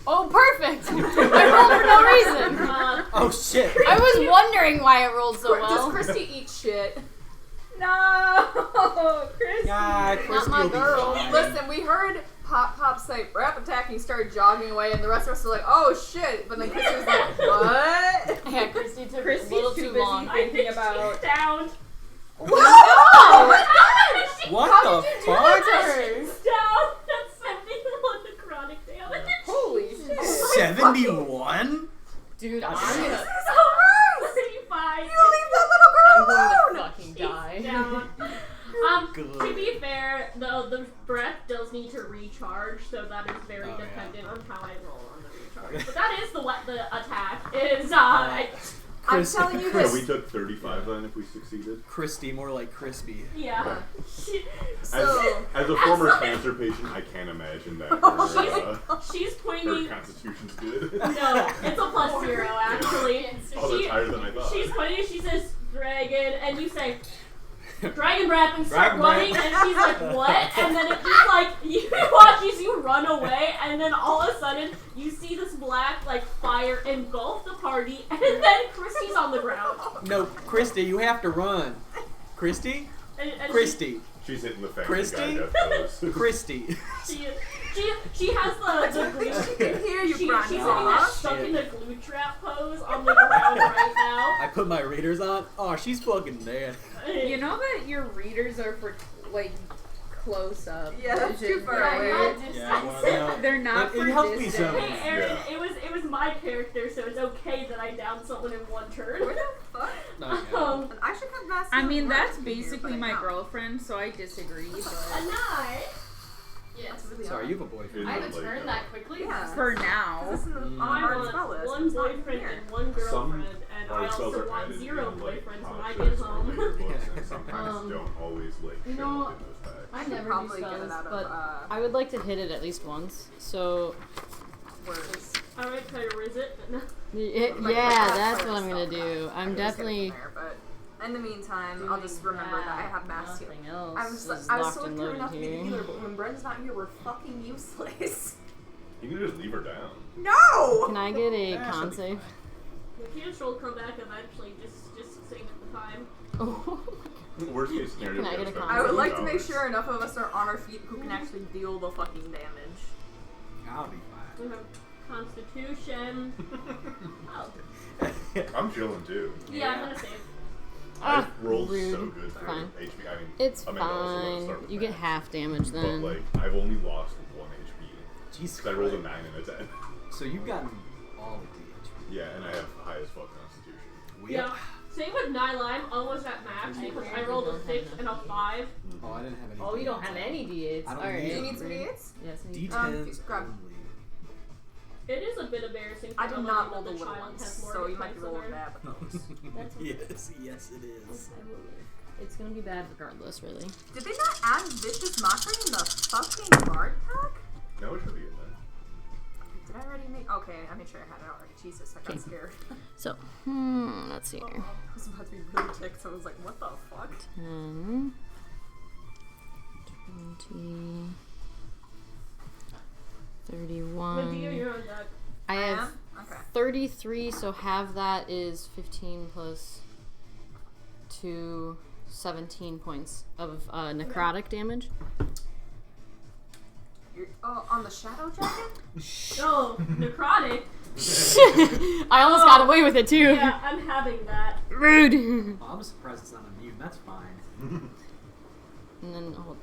[SPEAKER 4] Oh, perfect! I rolled for no reason.
[SPEAKER 6] Oh shit.
[SPEAKER 4] I was wondering why it rolled so
[SPEAKER 1] Does
[SPEAKER 4] well.
[SPEAKER 1] Christy eat shit?
[SPEAKER 2] No, Chris.
[SPEAKER 6] Yeah, Christy
[SPEAKER 4] my
[SPEAKER 6] will be
[SPEAKER 4] girl.
[SPEAKER 6] fine.
[SPEAKER 1] Listen, we heard Pop say breath attack and he started jogging away and the rest of us were like, oh shit. But then Christy was like, what?
[SPEAKER 4] Yeah, Christy took
[SPEAKER 2] Christy's
[SPEAKER 4] a little
[SPEAKER 2] too
[SPEAKER 4] too
[SPEAKER 2] busy
[SPEAKER 4] long.
[SPEAKER 2] thinking about.
[SPEAKER 3] down.
[SPEAKER 6] What
[SPEAKER 1] How
[SPEAKER 6] the
[SPEAKER 1] did you do
[SPEAKER 6] fuck?
[SPEAKER 1] that?
[SPEAKER 3] She's down. That's 71 necrotic damage.
[SPEAKER 1] Holy shit.
[SPEAKER 6] 71?
[SPEAKER 4] Dude, I'm
[SPEAKER 6] That's
[SPEAKER 4] gonna,
[SPEAKER 1] This is horrendous.
[SPEAKER 3] 35.
[SPEAKER 1] You leave that little
[SPEAKER 4] I'm
[SPEAKER 1] girl
[SPEAKER 4] going to
[SPEAKER 1] alone.
[SPEAKER 4] fucking
[SPEAKER 3] She's
[SPEAKER 4] die.
[SPEAKER 3] down.
[SPEAKER 6] Good.
[SPEAKER 3] To be fair, the breath does need to recharge, so that is very
[SPEAKER 6] Oh, yeah.
[SPEAKER 3] dependent on how I roll on the recharge. But that is the attack. Is
[SPEAKER 1] I'm telling you
[SPEAKER 5] So
[SPEAKER 1] this.
[SPEAKER 5] we took 35 then if we succeeded.
[SPEAKER 6] Christy, more like crispy.
[SPEAKER 3] yeah.
[SPEAKER 1] So,
[SPEAKER 5] As a former cancer patient, I can't imagine that
[SPEAKER 3] She's
[SPEAKER 5] her
[SPEAKER 3] pointing.
[SPEAKER 5] constitution's good.
[SPEAKER 3] No, it's a +0 actually.
[SPEAKER 5] Oh, that's higher than I thought.
[SPEAKER 3] She's pointing. She says dragon, and you say dragon breath and start
[SPEAKER 6] Dragon
[SPEAKER 3] running,
[SPEAKER 6] breath.
[SPEAKER 3] and she's like, what? And then it just like, you watches you run away, and then all of a sudden, you see this black, like, fire engulf the party, and then Christy's on the ground.
[SPEAKER 6] No, Christy, you have to run. Christy?
[SPEAKER 3] And
[SPEAKER 6] Christy.
[SPEAKER 5] She's hitting the family
[SPEAKER 6] Christy?
[SPEAKER 5] guy death pose.
[SPEAKER 6] Christy.
[SPEAKER 3] She has the glue.
[SPEAKER 1] she can hear you,
[SPEAKER 3] She's
[SPEAKER 1] Brian.
[SPEAKER 3] sitting there stuck in the glue trap pose on the ground right
[SPEAKER 6] I put my readers on. Oh, she's fucking dead.
[SPEAKER 3] now.
[SPEAKER 2] You know that your readers are for like close up.
[SPEAKER 1] Yeah, that's too far
[SPEAKER 3] Yeah,
[SPEAKER 1] away.
[SPEAKER 3] not
[SPEAKER 6] Yeah, well, no.
[SPEAKER 2] They're not
[SPEAKER 6] It
[SPEAKER 2] for
[SPEAKER 6] helped me
[SPEAKER 2] distance.
[SPEAKER 6] so.
[SPEAKER 3] Hey Aaron,
[SPEAKER 5] Yeah.
[SPEAKER 3] it was my character, so it's okay that I downed someone in one turn.
[SPEAKER 1] Where the fuck?
[SPEAKER 6] No, yeah.
[SPEAKER 1] I should have master.
[SPEAKER 2] I mean, that's
[SPEAKER 1] in here,
[SPEAKER 2] basically
[SPEAKER 1] but I
[SPEAKER 2] my
[SPEAKER 1] don't.
[SPEAKER 2] girlfriend, so I disagree. But
[SPEAKER 3] Anai.
[SPEAKER 4] Yes.
[SPEAKER 1] Really
[SPEAKER 6] Sorry,
[SPEAKER 1] odd.
[SPEAKER 6] you have a boyfriend.
[SPEAKER 4] I have a
[SPEAKER 5] Like,
[SPEAKER 4] turn that quickly.
[SPEAKER 1] Yeah.
[SPEAKER 2] for now,
[SPEAKER 1] This isn't on
[SPEAKER 6] Mm.
[SPEAKER 3] I
[SPEAKER 1] hard spell
[SPEAKER 3] want
[SPEAKER 1] list.
[SPEAKER 3] one
[SPEAKER 1] It's not
[SPEAKER 3] boyfriend
[SPEAKER 1] here.
[SPEAKER 3] and one girlfriend, and I
[SPEAKER 5] Hard spells
[SPEAKER 3] also
[SPEAKER 5] are
[SPEAKER 3] want
[SPEAKER 5] added
[SPEAKER 3] 0
[SPEAKER 5] in, like,
[SPEAKER 3] boyfriends when I
[SPEAKER 5] shirts
[SPEAKER 3] get
[SPEAKER 5] or
[SPEAKER 3] home.
[SPEAKER 5] later books, and sometimes
[SPEAKER 4] Um,
[SPEAKER 5] don't always like
[SPEAKER 4] you
[SPEAKER 5] fit
[SPEAKER 4] know,
[SPEAKER 5] into those packs.
[SPEAKER 4] I
[SPEAKER 1] should
[SPEAKER 4] never do
[SPEAKER 1] probably get it
[SPEAKER 4] spells,
[SPEAKER 1] out of,
[SPEAKER 4] but I would like to hit it at least once. So,
[SPEAKER 1] Words.
[SPEAKER 3] Alright, try to riz it, but no.
[SPEAKER 4] yeah, that's what I'm gonna do. I'm
[SPEAKER 1] just
[SPEAKER 4] definitely
[SPEAKER 1] getting there, but in the meantime, I'll just remember that I have mass healing.
[SPEAKER 4] Nothing else
[SPEAKER 1] I was
[SPEAKER 4] is
[SPEAKER 1] so
[SPEAKER 4] locked and
[SPEAKER 1] determined not to
[SPEAKER 4] loaded
[SPEAKER 1] be the
[SPEAKER 4] here.
[SPEAKER 1] healer, but when Bren's not here, we're fucking useless.
[SPEAKER 5] You can just leave her down.
[SPEAKER 1] No!
[SPEAKER 4] Can I get a
[SPEAKER 6] That
[SPEAKER 4] con
[SPEAKER 6] should be
[SPEAKER 4] save?
[SPEAKER 3] If you just roll comeback eventually, just save at the time.
[SPEAKER 4] Oh.
[SPEAKER 5] Worst case scenario.
[SPEAKER 4] Can I
[SPEAKER 5] we
[SPEAKER 4] get
[SPEAKER 5] gotta
[SPEAKER 4] a
[SPEAKER 5] spend
[SPEAKER 1] I would
[SPEAKER 5] 30
[SPEAKER 1] like to make
[SPEAKER 5] hours.
[SPEAKER 1] sure enough of us are on our feet who can actually deal the fucking damage.
[SPEAKER 6] I'll be
[SPEAKER 3] We have Constitution. Oh.
[SPEAKER 6] fine.
[SPEAKER 5] I'm chilling too.
[SPEAKER 3] Yeah, I'm gonna save.
[SPEAKER 5] I rolled
[SPEAKER 4] rude.
[SPEAKER 5] so good for
[SPEAKER 4] Fine.
[SPEAKER 5] HP. I mean,
[SPEAKER 4] It's
[SPEAKER 5] Amanda also let us
[SPEAKER 4] fine.
[SPEAKER 5] start with
[SPEAKER 4] You get
[SPEAKER 5] max.
[SPEAKER 4] half damage
[SPEAKER 5] But
[SPEAKER 4] then.
[SPEAKER 5] like, I've only lost 1 HP.
[SPEAKER 6] Jesus
[SPEAKER 5] Because I rolled a
[SPEAKER 6] Christ.
[SPEAKER 5] 9 and a 10.
[SPEAKER 6] So you've gotten all of the
[SPEAKER 5] Yeah, and I have high as fuck constitution.
[SPEAKER 6] HP.
[SPEAKER 3] Yeah. Same with Nyla, I'm almost at max because I rolled a 6 and a 5.
[SPEAKER 6] Oh, I didn't have any.
[SPEAKER 4] Oh, you don't have any D8s.
[SPEAKER 6] I don't
[SPEAKER 4] Alright.
[SPEAKER 6] need
[SPEAKER 1] Do you need some D8s?
[SPEAKER 4] Yes, I need
[SPEAKER 6] D10s
[SPEAKER 1] grab.
[SPEAKER 6] only.
[SPEAKER 3] It is a bit embarrassing.
[SPEAKER 1] I
[SPEAKER 3] for
[SPEAKER 1] did
[SPEAKER 3] a
[SPEAKER 1] not
[SPEAKER 3] lady
[SPEAKER 1] roll the
[SPEAKER 3] that
[SPEAKER 1] little
[SPEAKER 3] child
[SPEAKER 1] ones,
[SPEAKER 3] has more
[SPEAKER 1] so you
[SPEAKER 3] defense
[SPEAKER 1] might be
[SPEAKER 3] than
[SPEAKER 1] rolling
[SPEAKER 3] her.
[SPEAKER 1] bad with those.
[SPEAKER 4] That's okay.
[SPEAKER 6] yes, it is.
[SPEAKER 4] I will live. It's gonna be bad regardless, really.
[SPEAKER 1] Did they not add Vicious Mockery in the fucking bard pack?
[SPEAKER 5] No, it should be in there.
[SPEAKER 1] Did I already make? Okay, I made sure I had it already. Jesus, I got
[SPEAKER 4] Okay.
[SPEAKER 1] scared.
[SPEAKER 4] So, let's see here.
[SPEAKER 1] I was about to be really ticked, so I was like, what the fuck?
[SPEAKER 4] 10, 20, 31.
[SPEAKER 3] Medea, you're on deck.
[SPEAKER 4] I have
[SPEAKER 1] am? Okay.
[SPEAKER 4] 33, so half that is 15 plus 2, 17 points of necrotic damage.
[SPEAKER 1] You're on the Shadow Dragon?
[SPEAKER 3] Oh, necrotic.
[SPEAKER 4] I almost got away with it too.
[SPEAKER 3] Yeah, I'm having that.
[SPEAKER 4] Rude.
[SPEAKER 6] Well, I'm surprised it's not immune. That's fine.
[SPEAKER 4] And then, oh,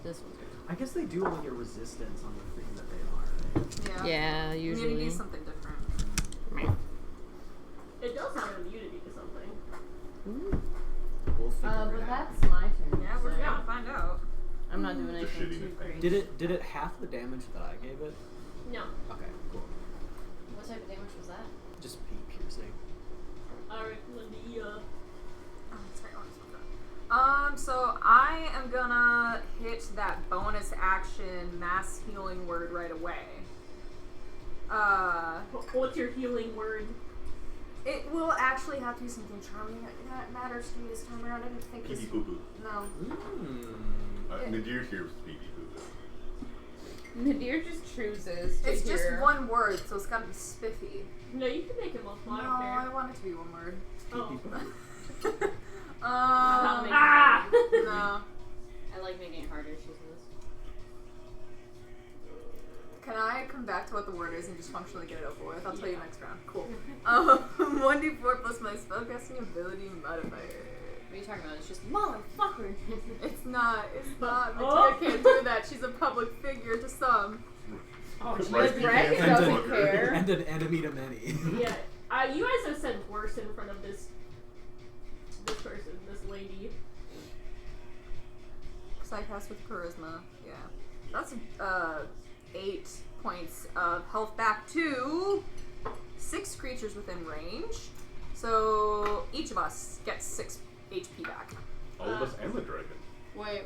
[SPEAKER 4] this one's
[SPEAKER 6] I guess they do only get resistance on the thing that they are. Right?
[SPEAKER 1] Yeah.
[SPEAKER 4] Yeah,
[SPEAKER 1] We need to
[SPEAKER 4] usually.
[SPEAKER 1] do something different.
[SPEAKER 3] It does have immunity to something.
[SPEAKER 4] Ooh.
[SPEAKER 6] We'll figure
[SPEAKER 4] But
[SPEAKER 6] it out.
[SPEAKER 4] that's my turn.
[SPEAKER 1] Yeah, we're
[SPEAKER 4] so
[SPEAKER 1] gonna find out.
[SPEAKER 4] I'm not doing
[SPEAKER 5] Just
[SPEAKER 4] anything
[SPEAKER 5] shitting
[SPEAKER 4] too
[SPEAKER 5] at
[SPEAKER 4] crazy.
[SPEAKER 6] Did it half the damage that I gave it?
[SPEAKER 3] No.
[SPEAKER 6] Okay, cool.
[SPEAKER 4] What type of damage was that?
[SPEAKER 6] Just piercing.
[SPEAKER 3] Alright, Medea.
[SPEAKER 1] Oh, that's right. Oh, that's not good. So I am gonna hit that bonus action mass healing word right away.
[SPEAKER 3] What's your healing word?
[SPEAKER 1] It will actually have to be something charming that matters to me this time around. I didn't think
[SPEAKER 5] Pee
[SPEAKER 1] this.
[SPEAKER 5] pee poo poo.
[SPEAKER 1] No.
[SPEAKER 5] Nadir hears pee pee poo poo.
[SPEAKER 2] Nadir just chooses to
[SPEAKER 1] It's just
[SPEAKER 2] hear.
[SPEAKER 1] one word, so it's gotta be spiffy.
[SPEAKER 3] No, you can make it multiple.
[SPEAKER 1] No,
[SPEAKER 3] I don't
[SPEAKER 1] I
[SPEAKER 3] care.
[SPEAKER 1] want it to be one word.
[SPEAKER 3] Oh.
[SPEAKER 1] Ah! No.
[SPEAKER 4] I like making it harder, she says.
[SPEAKER 1] Can I come back to what the word is and just functionally get it over with? I'll tell you next round. Cool. 1d4 plus my spellcasting ability modifier.
[SPEAKER 4] What are you talking about? It's just motherfucker.
[SPEAKER 1] It's not.
[SPEAKER 3] Oh.
[SPEAKER 1] Medea can't do that. She's a public figure to some.
[SPEAKER 2] Oh,
[SPEAKER 5] Right,
[SPEAKER 2] the
[SPEAKER 5] you
[SPEAKER 2] dragon
[SPEAKER 5] can't
[SPEAKER 2] doesn't
[SPEAKER 5] fuck her.
[SPEAKER 2] care.
[SPEAKER 6] And an enemy to many.
[SPEAKER 3] Yeah, you guys have said worse in front of this person, this lady.
[SPEAKER 1] Psycast with charisma. Yeah. That's 8 points of health back to 6 creatures within range. So each of us gets 6 HP back.
[SPEAKER 5] All of us and the dragon.
[SPEAKER 4] Wait,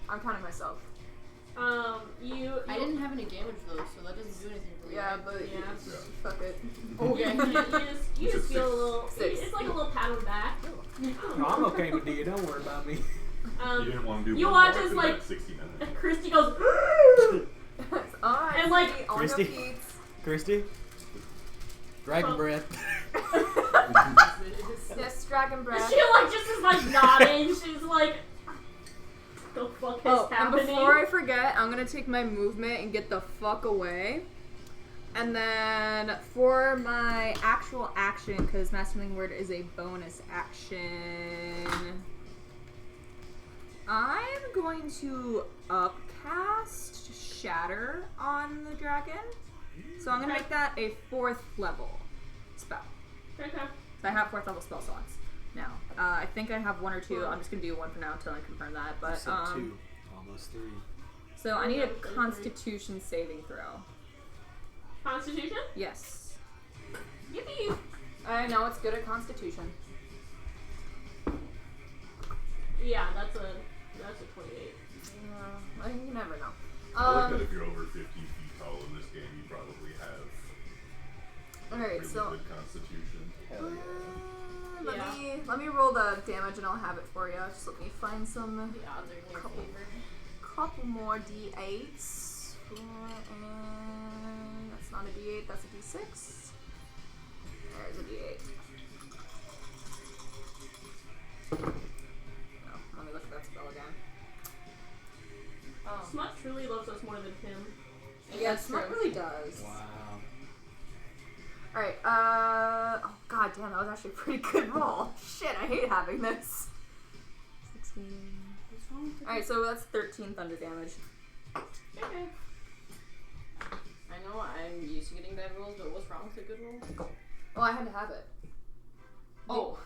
[SPEAKER 1] I'm counting myself.
[SPEAKER 3] You
[SPEAKER 4] I didn't have any damage though, so that doesn't do anything for me.
[SPEAKER 1] Yeah,
[SPEAKER 4] right?
[SPEAKER 1] but
[SPEAKER 3] Yeah.
[SPEAKER 1] fuck it.
[SPEAKER 4] Okay.
[SPEAKER 3] you just
[SPEAKER 5] It's
[SPEAKER 3] feel a
[SPEAKER 5] 6.
[SPEAKER 3] little.
[SPEAKER 1] 6.
[SPEAKER 3] It's like a little pat on the back.
[SPEAKER 6] No, I'm okay with you. Don't worry about me.
[SPEAKER 5] You didn't want to do
[SPEAKER 3] you
[SPEAKER 5] one
[SPEAKER 3] watch
[SPEAKER 5] more
[SPEAKER 3] as,
[SPEAKER 5] 'cause
[SPEAKER 3] like-
[SPEAKER 5] that's 60 minutes.
[SPEAKER 3] And Christy goes.
[SPEAKER 1] Alright,
[SPEAKER 3] And, like-
[SPEAKER 1] on
[SPEAKER 6] Christy.
[SPEAKER 1] your feet.
[SPEAKER 6] Christy? Dragon
[SPEAKER 3] Oh.
[SPEAKER 6] breath.
[SPEAKER 1] Yes, dragon breath.
[SPEAKER 3] She just is nodding. She's like, the fuck is
[SPEAKER 1] Oh, and
[SPEAKER 3] happening?
[SPEAKER 1] before I forget, I'm gonna take my movement and get the fuck away. And then for my actual action, because Master Healing Word is a bonus action, I'm going to upcast Shatter on the dragon. So I'm gonna make that a 4th level spell.
[SPEAKER 3] Okay.
[SPEAKER 1] So I have 4th level spell slots now. I think I have 1 or 2. I'm just gonna do 1 for now until I confirm that.
[SPEAKER 6] You
[SPEAKER 1] But
[SPEAKER 6] said 2. Almost 3.
[SPEAKER 1] so I need a Constitution saving throw.
[SPEAKER 3] Constitution?
[SPEAKER 1] Yes.
[SPEAKER 3] Yippee!
[SPEAKER 1] I know it's good at Constitution.
[SPEAKER 3] Yeah, that's a 28.
[SPEAKER 1] You never know.
[SPEAKER 5] I like that if you're over 15 feet tall in this game, you probably have
[SPEAKER 1] Alright,
[SPEAKER 5] really
[SPEAKER 1] so
[SPEAKER 5] good constitution.
[SPEAKER 1] let me roll the damage and I'll have it for you. Just let me find some
[SPEAKER 4] The odds are in your favor.
[SPEAKER 1] couple more d8s. 4 and that's not a d8, that's a d6.
[SPEAKER 3] him.
[SPEAKER 1] Yeah, smart really does.
[SPEAKER 6] Wow.
[SPEAKER 1] Alright, oh god damn, that was actually a pretty good roll. Shit, I hate having this. 16. Alright, so that's 13 thunder damage.
[SPEAKER 3] Okay.
[SPEAKER 4] I know I'm used to getting bad rolls, but what's wrong with a good roll?
[SPEAKER 1] Well, I had to have it. Oh.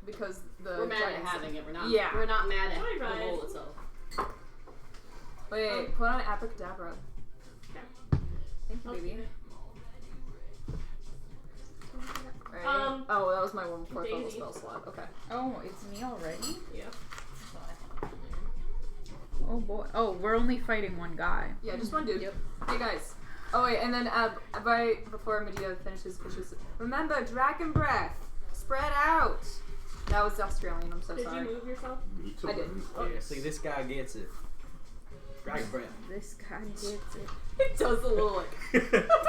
[SPEAKER 1] Because the
[SPEAKER 4] We're mad at
[SPEAKER 1] giants-
[SPEAKER 4] having it. We're not.
[SPEAKER 1] Yeah.
[SPEAKER 4] We're not mad at
[SPEAKER 3] Alright.
[SPEAKER 4] the roll itself.
[SPEAKER 1] Wait, put on Abracadabra.
[SPEAKER 3] Okay.
[SPEAKER 1] Thank you,
[SPEAKER 3] I'll
[SPEAKER 1] baby.
[SPEAKER 3] keep it.
[SPEAKER 1] Right. Oh, that was my 1/4 level
[SPEAKER 3] Daisy.
[SPEAKER 1] spell slot. Okay.
[SPEAKER 2] Oh, it's me already?
[SPEAKER 3] Yeah.
[SPEAKER 2] Oh boy. Oh, we're only fighting one guy.
[SPEAKER 1] Yeah, just one dude.
[SPEAKER 4] Yep.
[SPEAKER 1] Hey guys. Oh wait, and then before Medea finishes, remember dragon breath. Spread out. That was Australian. I'm so
[SPEAKER 3] Did
[SPEAKER 1] sorry.
[SPEAKER 3] you move yourself?
[SPEAKER 1] I did.
[SPEAKER 6] Yeah, see, this guy gets it. Dragon breath.
[SPEAKER 2] This guy gets it.
[SPEAKER 1] It does a little like.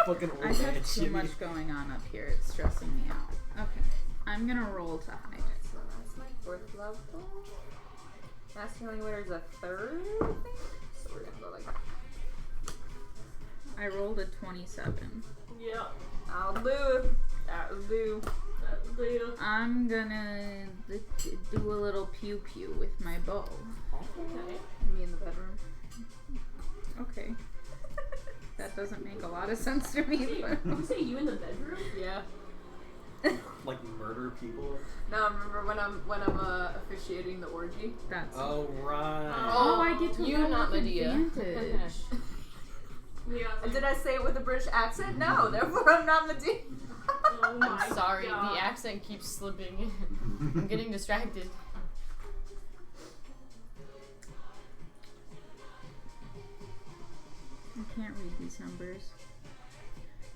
[SPEAKER 6] Fucking old
[SPEAKER 2] I
[SPEAKER 6] man
[SPEAKER 2] have too
[SPEAKER 6] shimmy.
[SPEAKER 2] much going on up here. It's stressing me out. Okay. I'm gonna roll to hide.
[SPEAKER 1] So that's my 4th level. Mass healing water is a 3rd, I think. So we're gonna go like that.
[SPEAKER 2] I rolled a 27.
[SPEAKER 3] Yeah.
[SPEAKER 1] I'll do. That'll do.
[SPEAKER 3] That'll do.
[SPEAKER 2] I'm gonna do a little pew pew with my bow.
[SPEAKER 3] Okay.
[SPEAKER 1] Me in the bedroom.
[SPEAKER 2] Okay. That doesn't make a lot of sense to me,
[SPEAKER 3] Did
[SPEAKER 2] but
[SPEAKER 3] you say you in the bedroom?
[SPEAKER 1] Yeah.
[SPEAKER 6] Like murder people.
[SPEAKER 1] No, remember when I'm officiating the orgy?
[SPEAKER 2] that's.
[SPEAKER 6] Oh right.
[SPEAKER 2] Oh, I get to
[SPEAKER 4] you,
[SPEAKER 2] roll
[SPEAKER 4] not
[SPEAKER 2] with
[SPEAKER 4] Medea.
[SPEAKER 2] advantage.
[SPEAKER 3] Yeah.
[SPEAKER 1] Did I say it with a British accent? No, therefore I'm not Medea.
[SPEAKER 3] Oh my
[SPEAKER 4] I'm sorry,
[SPEAKER 3] God.
[SPEAKER 4] the accent keeps slipping in. I'm getting distracted.
[SPEAKER 2] I can't read these numbers.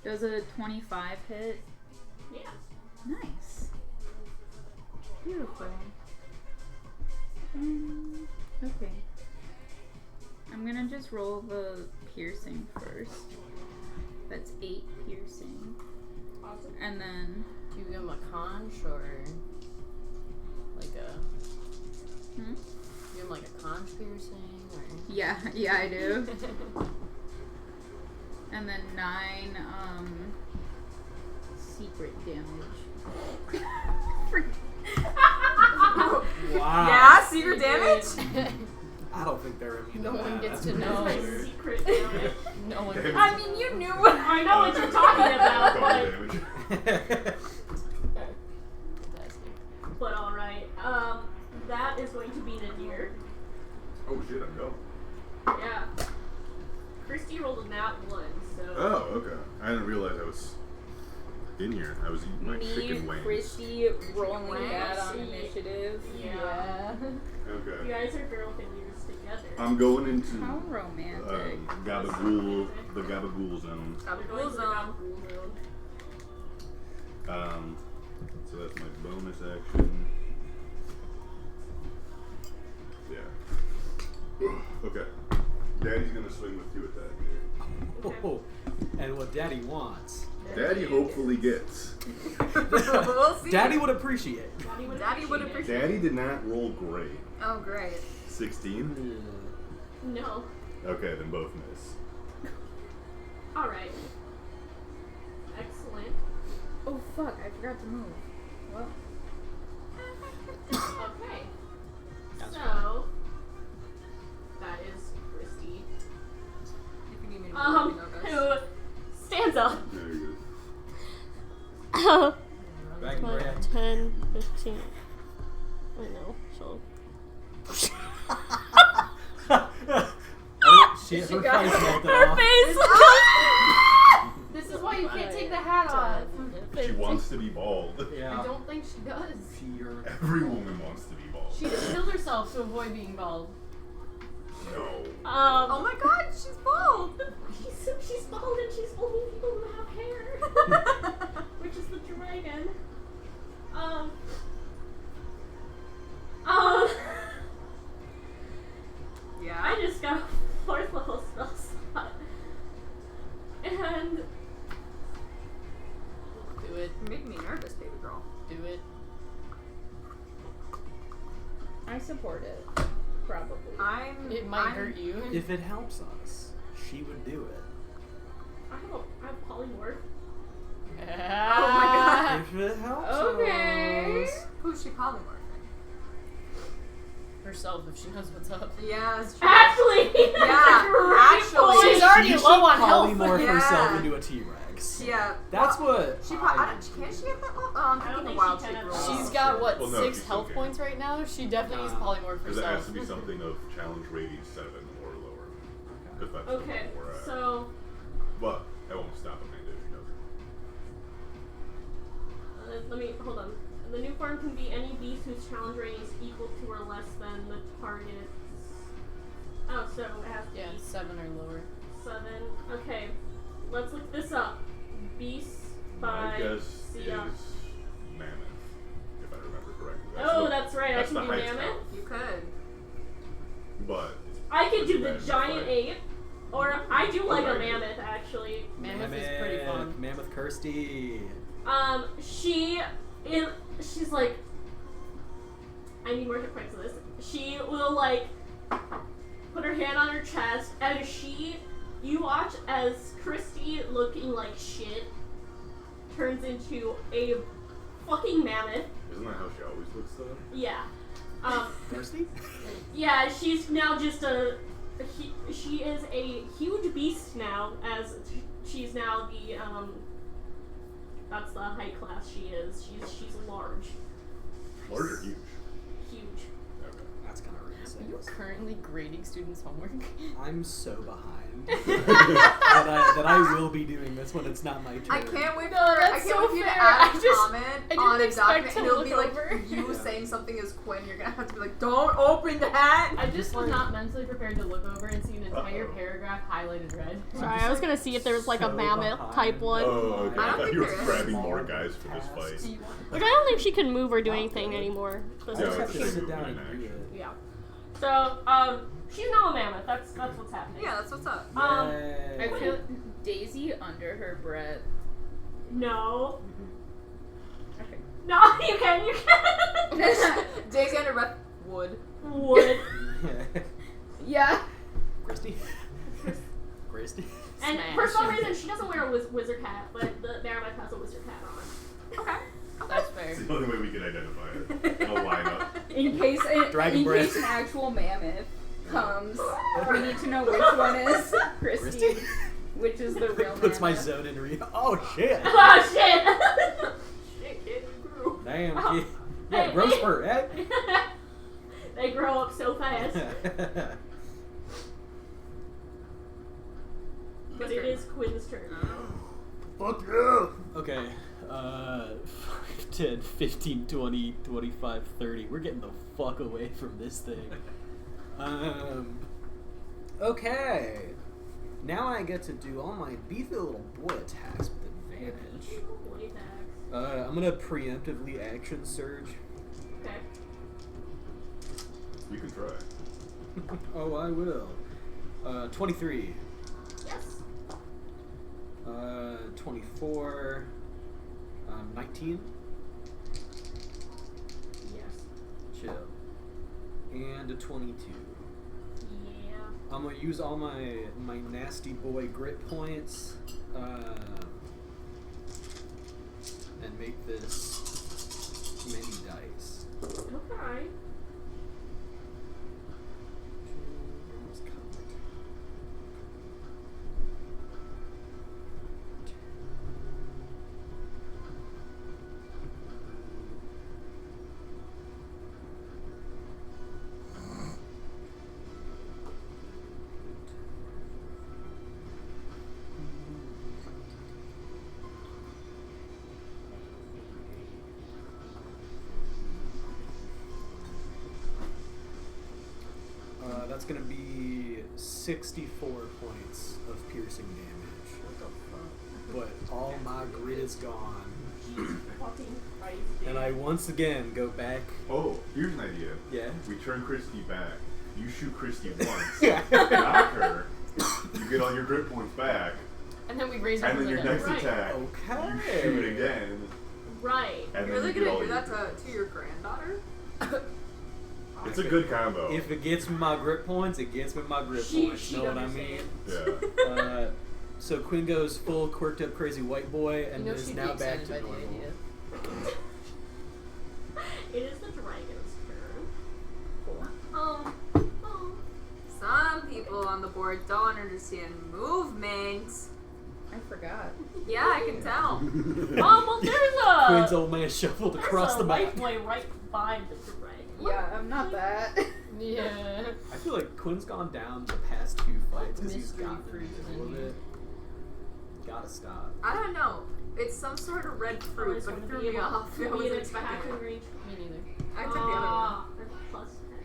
[SPEAKER 2] Does a 25 hit?
[SPEAKER 3] Yeah.
[SPEAKER 2] Nice. Beautiful. Okay. I'm gonna just roll the piercing first. That's 8 piercing.
[SPEAKER 3] Awesome.
[SPEAKER 2] And then,
[SPEAKER 4] Do you give him a conch or like a?
[SPEAKER 2] Hmm?
[SPEAKER 4] Give him like a conch piercing or?
[SPEAKER 2] yeah, I do. And then 9, secret damage.
[SPEAKER 6] Wow.
[SPEAKER 1] Yeah, secret damage?
[SPEAKER 6] I don't think they're immune
[SPEAKER 4] No
[SPEAKER 6] to
[SPEAKER 4] one
[SPEAKER 6] that.
[SPEAKER 4] gets
[SPEAKER 6] That's
[SPEAKER 4] to know.
[SPEAKER 3] That's
[SPEAKER 6] weird.
[SPEAKER 3] my secret damage.
[SPEAKER 4] No one.
[SPEAKER 1] I mean, you knew what
[SPEAKER 3] I know what you're talking about, but alright. That is going to be the deer.
[SPEAKER 5] Oh shit, I'm go.
[SPEAKER 3] Yeah. Christy rolled a nat 1, so.
[SPEAKER 5] Oh, okay. I didn't realize I was in here. I was eating my chicken wings.
[SPEAKER 2] Christy, rolling
[SPEAKER 1] Wings.
[SPEAKER 2] bad on initiative.
[SPEAKER 3] Yeah. You
[SPEAKER 5] Okay.
[SPEAKER 3] guys are girl fingers together.
[SPEAKER 5] I'm going into
[SPEAKER 2] How romantic.
[SPEAKER 5] Gabagool, the Gabagool zone.
[SPEAKER 3] You're going to the Gabagool zone.
[SPEAKER 5] So that's my bonus action. Yeah. Okay. Daddy's gonna swing with 2 attacks here.
[SPEAKER 6] Oh, and what Daddy wants.
[SPEAKER 5] Daddy hopefully gets.
[SPEAKER 1] We'll see.
[SPEAKER 6] Daddy would appreciate.
[SPEAKER 1] Daddy would appreciate
[SPEAKER 5] Daddy did not roll great.
[SPEAKER 1] Oh, great.
[SPEAKER 5] 16?
[SPEAKER 3] No.
[SPEAKER 5] Okay, then both miss.
[SPEAKER 3] Alright. Excellent.
[SPEAKER 2] Oh fuck, I forgot to move. Well,
[SPEAKER 3] Okay.
[SPEAKER 6] That's
[SPEAKER 3] So, that is Christy.
[SPEAKER 1] If you need me to
[SPEAKER 3] Who stands up.
[SPEAKER 5] Very good.
[SPEAKER 6] Dragon breath.
[SPEAKER 3] 10, 15. I know, so.
[SPEAKER 6] Shit,
[SPEAKER 1] She
[SPEAKER 6] her
[SPEAKER 1] got
[SPEAKER 6] face melted
[SPEAKER 3] Her
[SPEAKER 6] off.
[SPEAKER 3] face! This is why you can't take the hat off.
[SPEAKER 5] She wants to be bald.
[SPEAKER 6] Yeah.
[SPEAKER 4] I don't think she does.
[SPEAKER 6] Fear.
[SPEAKER 5] Every woman wants to be bald.
[SPEAKER 4] She just killed herself to avoid being bald.
[SPEAKER 5] No.
[SPEAKER 1] Oh my god, she's bald!
[SPEAKER 3] She's bald and she's only people who have hair. Which is the dragon.
[SPEAKER 1] Yeah.
[SPEAKER 3] I just got a 4th level spell slot. And
[SPEAKER 4] Do it.
[SPEAKER 1] You make me nervous, baby girl.
[SPEAKER 4] Do it.
[SPEAKER 2] I support it. Probably.
[SPEAKER 4] It might hurt you.
[SPEAKER 6] If it helps us. she would do it.
[SPEAKER 3] I have polymorph.
[SPEAKER 4] Oh my god.
[SPEAKER 6] If it helps
[SPEAKER 2] Okay.
[SPEAKER 6] us.
[SPEAKER 7] Who's she polymorphing?
[SPEAKER 4] Herself, if she knows what's up.
[SPEAKER 7] Yeah, that's true.
[SPEAKER 3] Actually,
[SPEAKER 7] actually.
[SPEAKER 4] She's already
[SPEAKER 6] She
[SPEAKER 4] low on health.
[SPEAKER 6] polymorph
[SPEAKER 7] Yeah.
[SPEAKER 6] herself into a T-Rex.
[SPEAKER 7] Yeah.
[SPEAKER 6] That's
[SPEAKER 7] well,
[SPEAKER 6] what.
[SPEAKER 7] She
[SPEAKER 6] I
[SPEAKER 7] can she get that low? Oh, I'm
[SPEAKER 3] I don't
[SPEAKER 7] thinking the
[SPEAKER 3] think
[SPEAKER 7] wild
[SPEAKER 3] she
[SPEAKER 7] shape
[SPEAKER 3] can.
[SPEAKER 7] roll.
[SPEAKER 4] She's got what,
[SPEAKER 5] Well, no,
[SPEAKER 4] 6
[SPEAKER 5] she's
[SPEAKER 4] health
[SPEAKER 5] okay.
[SPEAKER 4] points right now? She definitely needs polymorph
[SPEAKER 5] Because it has
[SPEAKER 4] herself.
[SPEAKER 5] to be something of challenge rating 7 or lower. If that's
[SPEAKER 3] Okay,
[SPEAKER 5] the we're at.
[SPEAKER 3] so
[SPEAKER 5] But that won't stop Amanda if she doesn't.
[SPEAKER 3] let me hold on. The new form can be any beast whose challenge rating is equal to or less than the target's. Oh, so it has to
[SPEAKER 4] Yeah,
[SPEAKER 3] be
[SPEAKER 4] 7 or lower.
[SPEAKER 3] 7. Okay, let's look this up. Beasts
[SPEAKER 5] My
[SPEAKER 3] by
[SPEAKER 5] guess
[SPEAKER 3] Sia.
[SPEAKER 5] is mammoth, if I remember correctly.
[SPEAKER 3] Oh, that's right. I
[SPEAKER 5] That's
[SPEAKER 3] can
[SPEAKER 5] the
[SPEAKER 3] do
[SPEAKER 5] highest
[SPEAKER 3] mammoth.
[SPEAKER 5] count.
[SPEAKER 7] You could.
[SPEAKER 5] But it's
[SPEAKER 3] I could do
[SPEAKER 5] pretty
[SPEAKER 3] the
[SPEAKER 5] bad
[SPEAKER 3] giant
[SPEAKER 5] fight.
[SPEAKER 3] ape, or I do like a
[SPEAKER 5] Okay.
[SPEAKER 3] mammoth actually.
[SPEAKER 4] Mammoth is pretty fun.
[SPEAKER 6] Mammoth Kirsty.
[SPEAKER 3] She's like, I need more hit points for this. She will like put her hand on her chest, and you watch as Christy, looking like shit, turns into a fucking mammoth.
[SPEAKER 5] Isn't that how she always looks though?
[SPEAKER 3] Yeah.
[SPEAKER 6] Kirsty?
[SPEAKER 3] Yeah, she's now just she is a huge beast now, as she's now the, that's the high class she is. She's large.
[SPEAKER 5] Large or huge?
[SPEAKER 3] Huge.
[SPEAKER 5] Okay.
[SPEAKER 6] That's kind of rude to say.
[SPEAKER 4] Are you currently grading students' homework?
[SPEAKER 6] I'm so behind that I will be doing this when it's not my turn.
[SPEAKER 7] I can't wait for
[SPEAKER 4] No, that's
[SPEAKER 7] I can't
[SPEAKER 4] so
[SPEAKER 7] wait for you to
[SPEAKER 4] fair.
[SPEAKER 7] add
[SPEAKER 4] I
[SPEAKER 7] a
[SPEAKER 4] just-
[SPEAKER 7] comment
[SPEAKER 4] I didn't
[SPEAKER 7] on a
[SPEAKER 4] expect
[SPEAKER 7] document
[SPEAKER 4] to
[SPEAKER 7] and it'll
[SPEAKER 4] look
[SPEAKER 7] be like
[SPEAKER 4] over.
[SPEAKER 7] you
[SPEAKER 6] Yeah.
[SPEAKER 7] saying something as Quinn. You're gonna have to be like, don't open that.
[SPEAKER 4] I just was not mentally prepared to look over and see an entire
[SPEAKER 5] Uh-oh.
[SPEAKER 4] paragraph highlighted red.
[SPEAKER 3] Sorry, I was gonna see if there was like a
[SPEAKER 6] So
[SPEAKER 3] mammoth
[SPEAKER 6] behind.
[SPEAKER 3] type one.
[SPEAKER 5] Oh, okay.
[SPEAKER 7] I
[SPEAKER 5] I
[SPEAKER 7] don't
[SPEAKER 5] thought
[SPEAKER 7] think
[SPEAKER 5] you were
[SPEAKER 7] there is.
[SPEAKER 5] grabbing more guys for this fight.
[SPEAKER 3] Like I don't think she can move or do anything anymore.
[SPEAKER 6] I
[SPEAKER 5] Yeah,
[SPEAKER 6] just have
[SPEAKER 5] it's
[SPEAKER 6] to
[SPEAKER 5] just
[SPEAKER 6] sit down
[SPEAKER 5] moving
[SPEAKER 6] and
[SPEAKER 5] in
[SPEAKER 6] do
[SPEAKER 5] action.
[SPEAKER 6] it.
[SPEAKER 3] Yeah. So, she's now a mammoth. That's what's happening.
[SPEAKER 7] Yeah, that's what's up.
[SPEAKER 2] I
[SPEAKER 6] Yay.
[SPEAKER 2] feel Daisy under her breath.
[SPEAKER 3] No.
[SPEAKER 2] Okay.
[SPEAKER 3] No, you can.
[SPEAKER 7] Daisy under breath. Wood.
[SPEAKER 3] Would.
[SPEAKER 2] Yeah.
[SPEAKER 6] Christy? Christy?
[SPEAKER 3] And
[SPEAKER 4] Smash.
[SPEAKER 3] for some reason, she doesn't wear a wizard hat, but the mammoth has a wizard hat on.
[SPEAKER 7] Okay.
[SPEAKER 4] That's fair.
[SPEAKER 5] It's the only way we can identify it. In a lineup.
[SPEAKER 2] In case
[SPEAKER 6] Dragon breath.
[SPEAKER 2] an actual mammoth comes, we need to know which one is Christy,
[SPEAKER 6] Christy?
[SPEAKER 2] which is the real
[SPEAKER 6] Puts my
[SPEAKER 2] mammoth.
[SPEAKER 6] zone in oh shit!
[SPEAKER 3] Oh shit! Shit, kid, you grew.
[SPEAKER 6] Damn,
[SPEAKER 3] Oh.
[SPEAKER 6] kid. Yeah,
[SPEAKER 3] Hey,
[SPEAKER 6] growth
[SPEAKER 3] hey.
[SPEAKER 6] spurt, eh?
[SPEAKER 3] They grow up so fast. But it is Quinn's turn.
[SPEAKER 6] Fuck yeah! Okay, 10, 15, 20, 25, 30. We're getting the fuck away from this thing. Okay. Now I get to do all my beefy little boy attacks with advantage.
[SPEAKER 3] Boy attacks.
[SPEAKER 6] I'm gonna preemptively action surge.
[SPEAKER 3] Okay.
[SPEAKER 5] You can try.
[SPEAKER 6] Oh, I will. 23.
[SPEAKER 3] Yes.
[SPEAKER 6] 24. 19.
[SPEAKER 3] Yes.
[SPEAKER 6] Chill. And a 22.
[SPEAKER 3] Yeah.
[SPEAKER 6] I'm gonna use all my nasty boy grit points, and make this many dice.
[SPEAKER 3] Okay.
[SPEAKER 6] Almost covered. That's gonna be 64 points of piercing damage. But all my grit is gone.
[SPEAKER 3] Fucking Christ.
[SPEAKER 6] And I once again go back.
[SPEAKER 5] Oh, here's an idea.
[SPEAKER 6] Yeah?
[SPEAKER 5] We turn Christy back. You shoot Christy once.
[SPEAKER 6] Yeah.
[SPEAKER 5] Knock her. You get all your grip points back.
[SPEAKER 4] And then we raise her
[SPEAKER 5] And
[SPEAKER 4] from
[SPEAKER 5] then
[SPEAKER 4] the
[SPEAKER 5] your
[SPEAKER 4] dead.
[SPEAKER 5] next
[SPEAKER 3] Right.
[SPEAKER 5] attack,
[SPEAKER 6] Okay.
[SPEAKER 5] you shoot again.
[SPEAKER 3] Right.
[SPEAKER 5] And
[SPEAKER 7] You're
[SPEAKER 5] then
[SPEAKER 7] really
[SPEAKER 5] you get
[SPEAKER 7] gonna
[SPEAKER 5] all
[SPEAKER 7] do
[SPEAKER 5] your
[SPEAKER 7] that
[SPEAKER 5] grip
[SPEAKER 7] to your granddaughter?
[SPEAKER 5] It's a good combo.
[SPEAKER 6] If it gets me my grip points, it gets me my grip points.
[SPEAKER 3] She
[SPEAKER 6] Know what I mean?
[SPEAKER 3] understands.
[SPEAKER 5] Yeah.
[SPEAKER 6] So Quinn goes full quirked up crazy white boy and
[SPEAKER 4] You know
[SPEAKER 6] is
[SPEAKER 4] she'd be
[SPEAKER 6] now back
[SPEAKER 4] excited
[SPEAKER 6] to
[SPEAKER 4] by the
[SPEAKER 6] normal.
[SPEAKER 4] idea.
[SPEAKER 3] It is the dragon's turn.
[SPEAKER 2] Cool.
[SPEAKER 3] Oh.
[SPEAKER 1] Some people on the board don't understand movement.
[SPEAKER 2] I forgot.
[SPEAKER 1] Yeah, I can tell.
[SPEAKER 3] Well, there's
[SPEAKER 6] Quinn's
[SPEAKER 3] a
[SPEAKER 6] old man shuffled across the
[SPEAKER 3] white
[SPEAKER 6] map.
[SPEAKER 3] boy right by the dragon.
[SPEAKER 2] Yeah, I'm not that.
[SPEAKER 4] Yeah.
[SPEAKER 6] I feel like Quinn's gone down the past 2 fights because he's
[SPEAKER 4] Mystery
[SPEAKER 6] gotten
[SPEAKER 4] fruit
[SPEAKER 6] a little
[SPEAKER 4] in
[SPEAKER 6] bit. Gotta stop.
[SPEAKER 1] I don't know. It's some sort of red fruit, but it threw me off. I
[SPEAKER 3] Me
[SPEAKER 1] wasn't
[SPEAKER 3] and it's back
[SPEAKER 1] expecting
[SPEAKER 3] in
[SPEAKER 1] it.
[SPEAKER 3] range.
[SPEAKER 4] Me neither.
[SPEAKER 1] I took the other one.
[SPEAKER 3] That's plus 10.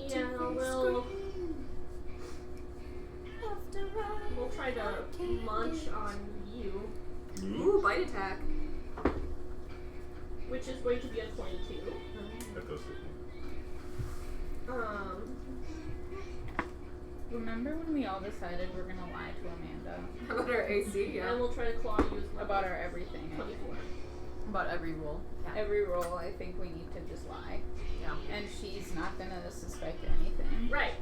[SPEAKER 3] Yeah, we'll try to munch on you,
[SPEAKER 1] Ooh, bite attack.
[SPEAKER 3] which is going to be a 22.
[SPEAKER 5] That does hit.
[SPEAKER 2] Remember when we all decided we're gonna lie to Amanda
[SPEAKER 1] About our AC, yeah.
[SPEAKER 3] And we'll try to claw you as well.
[SPEAKER 2] about our everything? I
[SPEAKER 3] 24.
[SPEAKER 2] think.
[SPEAKER 4] About every roll.
[SPEAKER 2] Every roll, I think we need to just lie,
[SPEAKER 4] Yeah.
[SPEAKER 2] and she's not gonna suspect anything.
[SPEAKER 3] Right.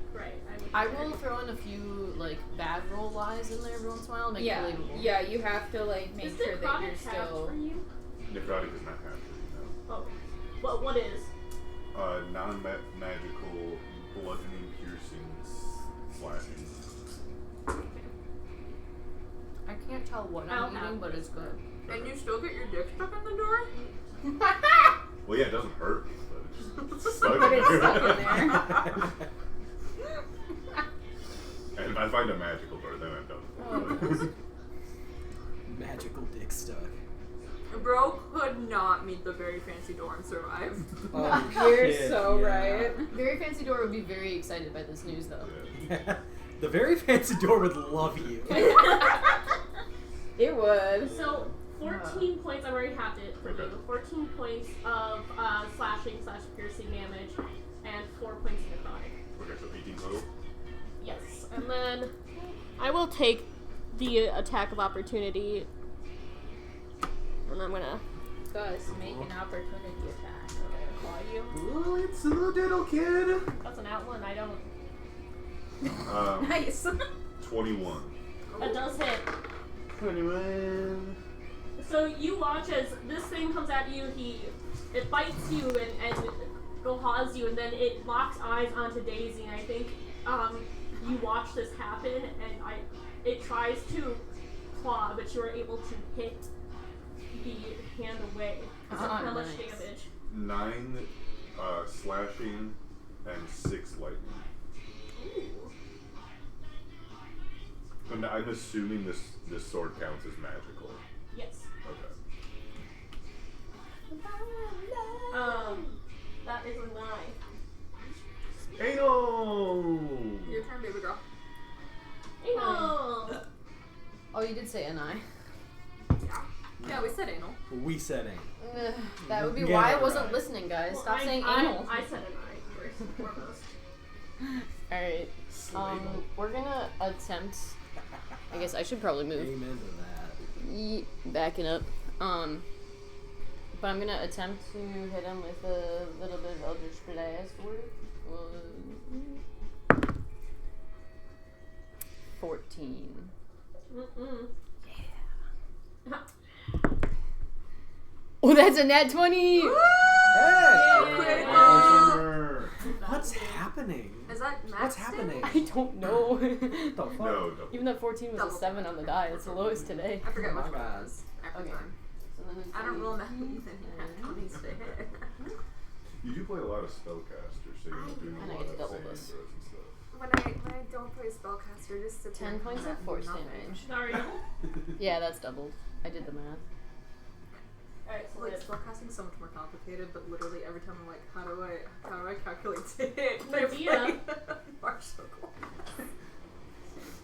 [SPEAKER 4] I will throw in a few like bad roll lies in there every once in a while, make it
[SPEAKER 2] Yeah,
[SPEAKER 4] believable.
[SPEAKER 2] yeah. You have to like make
[SPEAKER 3] Is
[SPEAKER 2] sure that you're
[SPEAKER 3] necrotic halved
[SPEAKER 2] still.
[SPEAKER 3] for you?
[SPEAKER 5] Necrotic is not half, you
[SPEAKER 3] Oh. What is?
[SPEAKER 5] know. Non-magical bludgeoning, piercing, slashing.
[SPEAKER 4] I can't tell what
[SPEAKER 3] I'll
[SPEAKER 4] I'm
[SPEAKER 3] have
[SPEAKER 4] eating, but it's good.
[SPEAKER 1] And you still get your dick stuck in the door?
[SPEAKER 5] Well, yeah, it doesn't hurt, but it's just stuck
[SPEAKER 2] But
[SPEAKER 5] in
[SPEAKER 2] it's
[SPEAKER 5] there.
[SPEAKER 2] stuck in there.
[SPEAKER 5] And if I find a magical door, then I'm done.
[SPEAKER 6] Magical dick stuck.
[SPEAKER 1] Bro could not meet the very fancy door and survive.
[SPEAKER 6] Oh,
[SPEAKER 2] You're
[SPEAKER 6] shit,
[SPEAKER 2] so
[SPEAKER 6] yeah.
[SPEAKER 2] right.
[SPEAKER 4] Very Fancy Door would be very excited by this news, though.
[SPEAKER 5] Yeah.
[SPEAKER 6] The very fancy door would love you.
[SPEAKER 2] It would.
[SPEAKER 3] So 14 points. I already have it for
[SPEAKER 5] Okay.
[SPEAKER 3] you. 14 points of slashing/piercing damage, and 4 points of necrotic.
[SPEAKER 5] Okay, so 18 total.
[SPEAKER 3] Yes, and then I will take the attack of opportunity, and I'm gonna.
[SPEAKER 2] Thus, make an opportunity attack. So they'll claw you.
[SPEAKER 5] Oh, it's a little diddle kid.
[SPEAKER 3] That's an outline. I don't.
[SPEAKER 2] Nice.
[SPEAKER 5] 21.
[SPEAKER 3] That does hit.
[SPEAKER 5] 21.
[SPEAKER 3] So you watch as this thing comes at you. It bites you and gohaws you, and then it locks eyes onto Daisy. And I think you watch this happen, and it tries to claw, but you are able to hit the hand away. So how much
[SPEAKER 4] nice.
[SPEAKER 3] damage?
[SPEAKER 5] 9 slashing and 6 lightning.
[SPEAKER 3] Ooh.
[SPEAKER 5] And I'm assuming this sword counts as magical.
[SPEAKER 3] Yes.
[SPEAKER 5] Okay.
[SPEAKER 3] That is a 9.
[SPEAKER 5] Anal!
[SPEAKER 1] Your turn, baby girl.
[SPEAKER 3] Anal!
[SPEAKER 4] Oh, you did say NI.
[SPEAKER 1] Yeah, we said anal.
[SPEAKER 6] We said ain't.
[SPEAKER 4] That would be
[SPEAKER 6] Get
[SPEAKER 4] why I
[SPEAKER 6] it
[SPEAKER 4] wasn't
[SPEAKER 6] right.
[SPEAKER 4] listening, guys.
[SPEAKER 3] Well,
[SPEAKER 4] Stop saying
[SPEAKER 3] I
[SPEAKER 4] anal.
[SPEAKER 3] said an I first and foremost.
[SPEAKER 4] Alright.
[SPEAKER 5] Slagle.
[SPEAKER 4] We're gonna attempt. I guess I should probably move.
[SPEAKER 6] Amen to that.
[SPEAKER 4] Backing up. But I'm gonna attempt to hit him with a little bit of Eldritch Blast for it. 14.
[SPEAKER 3] Mm-mm.
[SPEAKER 4] Oh, that's a nat 20!
[SPEAKER 6] Hey!
[SPEAKER 1] Critical.
[SPEAKER 6] What's happening?
[SPEAKER 1] Is that max
[SPEAKER 6] What's happening?
[SPEAKER 4] I don't know.
[SPEAKER 6] What the fuck?
[SPEAKER 5] No, no.
[SPEAKER 4] Even though 14 was a
[SPEAKER 1] Double.
[SPEAKER 4] 7 on the die, it's the lowest today.
[SPEAKER 1] I forget
[SPEAKER 6] Oh my
[SPEAKER 1] which one
[SPEAKER 6] God.
[SPEAKER 1] it was every
[SPEAKER 4] Okay.
[SPEAKER 1] time.
[SPEAKER 4] So then it's
[SPEAKER 1] I don't roll math
[SPEAKER 4] twenty.
[SPEAKER 1] even needs to hit.
[SPEAKER 5] You do play a lot of spellcasters, so you're doing
[SPEAKER 4] And
[SPEAKER 5] a
[SPEAKER 4] I
[SPEAKER 5] lot
[SPEAKER 4] get to
[SPEAKER 5] of
[SPEAKER 4] double
[SPEAKER 5] saving
[SPEAKER 4] this.
[SPEAKER 5] throws and stuff.
[SPEAKER 1] When I don't play spellcaster, just sit
[SPEAKER 4] 10
[SPEAKER 1] there
[SPEAKER 4] points
[SPEAKER 1] and
[SPEAKER 4] of
[SPEAKER 1] do
[SPEAKER 4] force
[SPEAKER 1] nothing.
[SPEAKER 4] damage.
[SPEAKER 3] Sorry.
[SPEAKER 4] Yeah, that's doubled. I did the math.
[SPEAKER 3] Alright, so
[SPEAKER 1] Like
[SPEAKER 3] it's
[SPEAKER 1] spellcasting is so much more complicated, but literally every time I'm like, how do I calculate it?
[SPEAKER 3] Medea.
[SPEAKER 1] Marshall.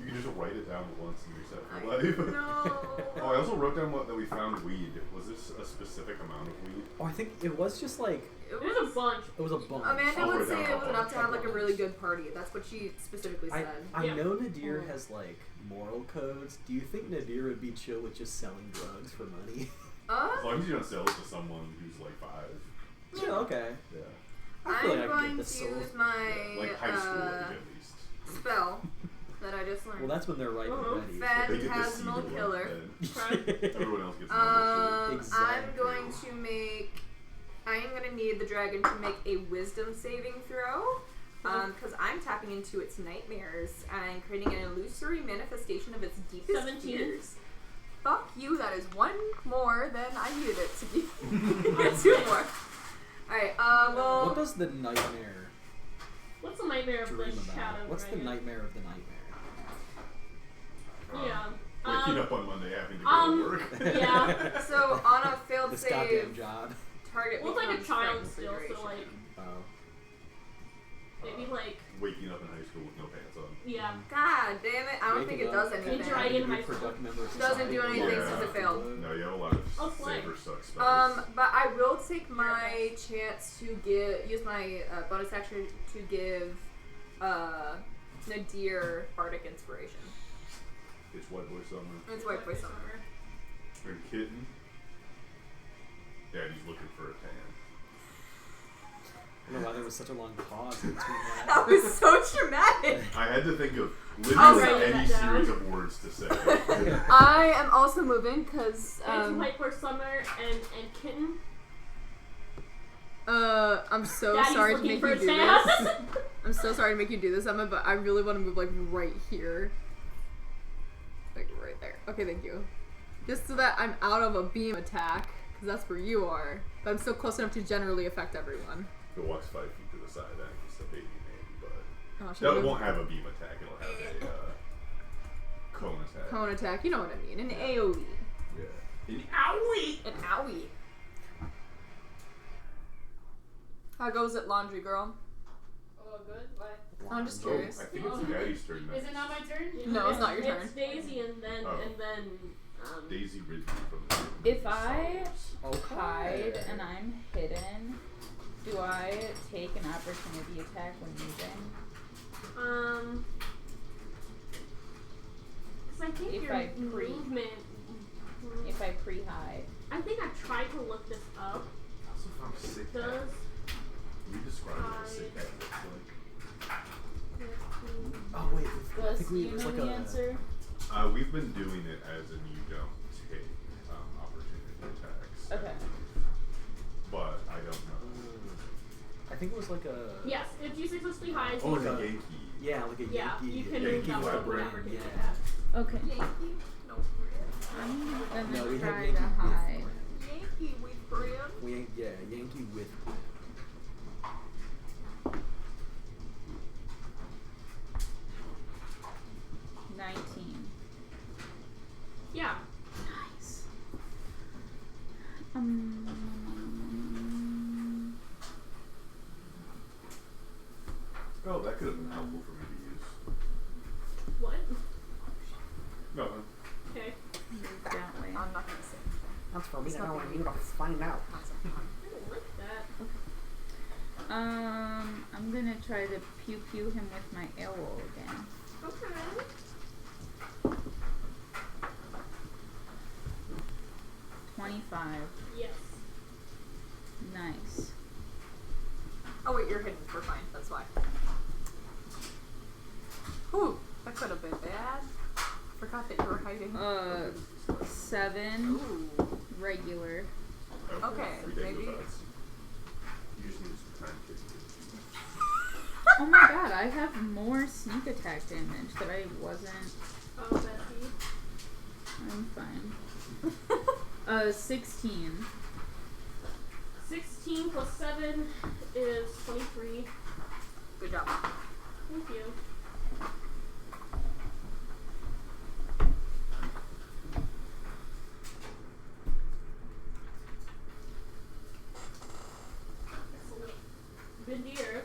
[SPEAKER 5] You can just write it down found once and reset for life.
[SPEAKER 1] No.
[SPEAKER 5] Oh, I also wrote down that we found weed. Was this a specific amount of weed?
[SPEAKER 6] Oh, I think it was just like
[SPEAKER 3] There's a bunch.
[SPEAKER 6] it was a bunch.
[SPEAKER 1] Amanda
[SPEAKER 5] I'll
[SPEAKER 1] would
[SPEAKER 5] write
[SPEAKER 1] say
[SPEAKER 5] down
[SPEAKER 1] it was
[SPEAKER 5] all
[SPEAKER 1] enough to have like a
[SPEAKER 6] bunch.
[SPEAKER 1] really good party. That's what she specifically said.
[SPEAKER 6] I
[SPEAKER 3] Yeah.
[SPEAKER 6] know Nadir has like moral codes. Do you think Nadir would be chill with just selling drugs for money?
[SPEAKER 5] As long as you don't sell it to someone who's like 5.
[SPEAKER 6] Yeah, okay.
[SPEAKER 5] Yeah.
[SPEAKER 6] I feel like I
[SPEAKER 1] I'm
[SPEAKER 6] can
[SPEAKER 1] going
[SPEAKER 6] get
[SPEAKER 1] to
[SPEAKER 6] this sold.
[SPEAKER 1] use my
[SPEAKER 5] Like high school age at least.
[SPEAKER 1] spell that I just learned.
[SPEAKER 6] Well, that's when they're ripe
[SPEAKER 3] Uh-huh.
[SPEAKER 6] and ready.
[SPEAKER 5] They get the
[SPEAKER 1] Phantasmal
[SPEAKER 5] seed
[SPEAKER 1] killer.
[SPEAKER 5] one, then everyone else gets normal shit.
[SPEAKER 6] Exactly.
[SPEAKER 1] I'm going to make. I am going to need the dragon to make a wisdom saving throw. Because I'm tapping into its nightmares and creating an illusory manifestation of its deepest
[SPEAKER 3] 17.
[SPEAKER 1] fears. Fuck you, that is one more than I needed it to be. 2 more. Alright, well.
[SPEAKER 6] What does the nightmare
[SPEAKER 3] What's the nightmare of the
[SPEAKER 6] dream
[SPEAKER 3] shadow
[SPEAKER 6] about? What's the
[SPEAKER 3] dragon?
[SPEAKER 6] nightmare of the nightmare?
[SPEAKER 3] Yeah.
[SPEAKER 5] Waking up on Monday having to go to work.
[SPEAKER 3] Yeah.
[SPEAKER 1] So on a failed
[SPEAKER 6] This
[SPEAKER 1] save,
[SPEAKER 6] goddamn job.
[SPEAKER 1] target
[SPEAKER 3] Well, it's like a
[SPEAKER 1] becomes
[SPEAKER 3] child
[SPEAKER 1] frightened
[SPEAKER 3] still, so
[SPEAKER 1] duration.
[SPEAKER 3] like
[SPEAKER 6] Oh.
[SPEAKER 3] maybe like
[SPEAKER 5] Waking up in high school with no pants on.
[SPEAKER 3] yeah.
[SPEAKER 1] God damn it, I don't think it does
[SPEAKER 3] up.
[SPEAKER 1] anything.
[SPEAKER 3] Good dragon.
[SPEAKER 6] Be a
[SPEAKER 3] high school.
[SPEAKER 6] productive member of
[SPEAKER 1] Doesn't do
[SPEAKER 6] society.
[SPEAKER 1] anything
[SPEAKER 5] Yeah.
[SPEAKER 1] since it failed.
[SPEAKER 5] No, you have a lot of
[SPEAKER 3] Oh, slay.
[SPEAKER 5] saber suck spells.
[SPEAKER 1] But I will take my chance to use my bonus action to give Nadir bardic inspiration.
[SPEAKER 5] It's White Boy Summer.
[SPEAKER 1] It's White Boy Summer.
[SPEAKER 5] And Kitten. Daddy's looking for a tan.
[SPEAKER 6] I don't know why there was such a long pause between that.
[SPEAKER 1] That was so traumatic.
[SPEAKER 5] I had to think of
[SPEAKER 1] I'll
[SPEAKER 5] literally
[SPEAKER 3] write
[SPEAKER 5] any
[SPEAKER 3] that down.
[SPEAKER 5] series of words to say.
[SPEAKER 1] I am also moving because
[SPEAKER 3] It's White Boy Summer and Kitten.
[SPEAKER 1] I'm so
[SPEAKER 3] Daddy's
[SPEAKER 1] sorry to
[SPEAKER 3] looking
[SPEAKER 1] make
[SPEAKER 3] for
[SPEAKER 1] you
[SPEAKER 3] a
[SPEAKER 1] do
[SPEAKER 3] tan.
[SPEAKER 1] this. I'm so sorry to make you do this, Emma, but I really want to move like right here. Like right there. Okay, thank you. Just so that I'm out of a beam attack, because that's where you are. But I'm still close enough to generally affect everyone.
[SPEAKER 5] If it walks 5 feet to the side, then it's a baby maybe, but
[SPEAKER 1] Oh, should
[SPEAKER 5] no,
[SPEAKER 1] I
[SPEAKER 5] it
[SPEAKER 1] move?
[SPEAKER 5] won't have a beam attack. It'll have a cone attack.
[SPEAKER 1] Cone attack, you know what I mean. An AoE.
[SPEAKER 5] Yeah. An owie.
[SPEAKER 1] An owie. How goes it, laundry girl?
[SPEAKER 4] Oh, good. What?
[SPEAKER 1] I'm just
[SPEAKER 5] Oh,
[SPEAKER 1] curious.
[SPEAKER 5] I think it's Daddy's turn next.
[SPEAKER 4] Is it not my turn?
[SPEAKER 1] No, it's not your turn.
[SPEAKER 3] It's Daisy and then
[SPEAKER 5] Oh. Daisy Ridley from the
[SPEAKER 2] If I
[SPEAKER 6] Okay.
[SPEAKER 2] hide and I'm hidden, do I take an opportunity attack when moving?
[SPEAKER 3] Cause I think
[SPEAKER 2] If
[SPEAKER 3] your
[SPEAKER 2] I pre-
[SPEAKER 3] movement.
[SPEAKER 2] If I pre-hide.
[SPEAKER 3] I think I tried to look this up.
[SPEAKER 5] I also found sick cat.
[SPEAKER 3] Does
[SPEAKER 5] Can you describe what a sick cat looks like?
[SPEAKER 6] Oh wait, I
[SPEAKER 2] Gus,
[SPEAKER 6] think
[SPEAKER 2] do
[SPEAKER 6] we
[SPEAKER 2] you
[SPEAKER 6] it's
[SPEAKER 2] know
[SPEAKER 6] like
[SPEAKER 2] the
[SPEAKER 6] a
[SPEAKER 2] answer?
[SPEAKER 5] We've been doing it as in you don't take opportunity attacks.
[SPEAKER 2] Okay.
[SPEAKER 5] But I don't know.
[SPEAKER 6] I think it was like a
[SPEAKER 3] yes, if you successfully hide,
[SPEAKER 5] Oh,
[SPEAKER 3] you
[SPEAKER 5] like a
[SPEAKER 3] can-
[SPEAKER 5] Yankee.
[SPEAKER 6] yeah, like a
[SPEAKER 3] yeah,
[SPEAKER 6] Yankee.
[SPEAKER 3] you can
[SPEAKER 5] Yankee
[SPEAKER 3] double
[SPEAKER 5] with a
[SPEAKER 3] up the
[SPEAKER 5] brain,
[SPEAKER 3] opportunity
[SPEAKER 6] yeah.
[SPEAKER 3] attack.
[SPEAKER 2] Okay.
[SPEAKER 1] Yankee? No,
[SPEAKER 2] I'm gonna
[SPEAKER 6] No, we have
[SPEAKER 2] try
[SPEAKER 6] Yankee
[SPEAKER 2] to
[SPEAKER 6] with
[SPEAKER 2] hide.
[SPEAKER 1] Yankee with friend.
[SPEAKER 6] We ain't Yankee with.
[SPEAKER 2] 19.
[SPEAKER 3] Yeah.
[SPEAKER 2] Nice.
[SPEAKER 5] Oh, that could have been helpful for me to use.
[SPEAKER 3] What?
[SPEAKER 5] Nothing.
[SPEAKER 3] Okay.
[SPEAKER 2] Move that way.
[SPEAKER 1] I'm not gonna say anything.
[SPEAKER 6] That's for
[SPEAKER 1] me to know and you to
[SPEAKER 6] find out.
[SPEAKER 3] I don't like that.
[SPEAKER 2] I'm gonna try to pew pew him with my arrow again.
[SPEAKER 3] Okay.
[SPEAKER 2] 25.
[SPEAKER 3] Yes.
[SPEAKER 2] Nice.
[SPEAKER 1] Oh wait, you're hidden. We're fine. That's why. Ooh, that could have been bad. Forgot that you were hiding.
[SPEAKER 2] 7
[SPEAKER 1] Ooh.
[SPEAKER 2] regular.
[SPEAKER 1] Okay,
[SPEAKER 5] Ridiculous
[SPEAKER 1] maybe-
[SPEAKER 5] odds. You just need some time to
[SPEAKER 2] Oh my god, I have more sneak attack damage that I wasn't.
[SPEAKER 3] Oh, Betsy.
[SPEAKER 2] I'm fine. 16.
[SPEAKER 3] 16 plus 7 is 23.
[SPEAKER 1] Good job.
[SPEAKER 3] Thank you. Excellent. Good year.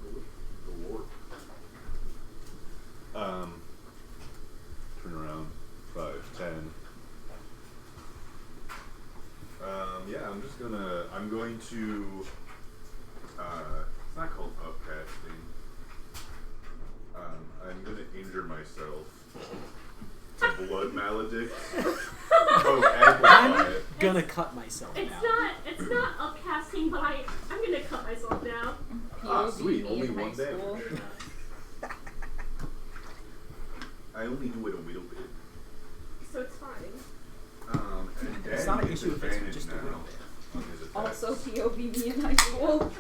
[SPEAKER 5] the war. I'm going to. It's not called upcasting. I'm gonna injure myself. To blood maledict.
[SPEAKER 6] I'm gonna cut myself now.
[SPEAKER 3] It's not upcasting, but I'm gonna cut myself now.
[SPEAKER 5] Ah,
[SPEAKER 2] POV
[SPEAKER 5] sweet.
[SPEAKER 2] me
[SPEAKER 5] Only
[SPEAKER 2] in high
[SPEAKER 5] one
[SPEAKER 2] school.
[SPEAKER 5] damage. I only do it a little bit.
[SPEAKER 3] So it's fine.
[SPEAKER 5] And
[SPEAKER 6] It's
[SPEAKER 5] Dan
[SPEAKER 6] not an
[SPEAKER 5] gets
[SPEAKER 6] issue if it's
[SPEAKER 5] advantage
[SPEAKER 6] just a
[SPEAKER 5] now
[SPEAKER 6] little bit.
[SPEAKER 5] on his attacks.
[SPEAKER 2] Also POV me in high school.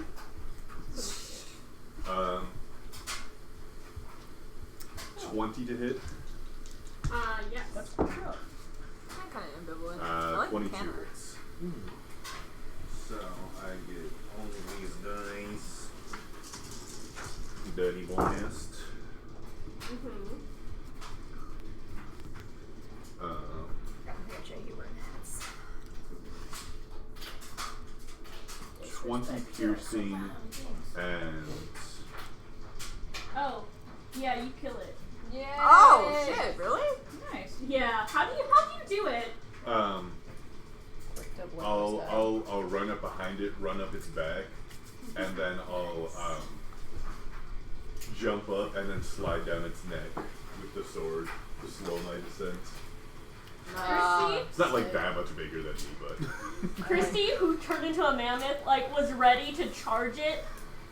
[SPEAKER 5] 20 to hit.
[SPEAKER 3] Yes.
[SPEAKER 7] I'm kind of ambivalent. I like
[SPEAKER 5] 22
[SPEAKER 7] mechanics.
[SPEAKER 5] hits. So I get all of these dice. Dirty bonus.
[SPEAKER 3] Mm-hmm.
[SPEAKER 7] Which are you wearing hats?
[SPEAKER 5] 20 piercing and
[SPEAKER 3] Oh, yeah, you kill it.
[SPEAKER 2] Yeah.
[SPEAKER 7] Oh shit! Really?
[SPEAKER 2] Nice.
[SPEAKER 3] Yeah. How do you do it?
[SPEAKER 5] I'll run up behind it, run up its back, and then I'll jump up and then slide down its neck with the sword. The slow night descent.
[SPEAKER 3] Christy,
[SPEAKER 5] It's not like that much bigger than me, but
[SPEAKER 3] Christy, who turned into a mammoth, like was ready to charge it,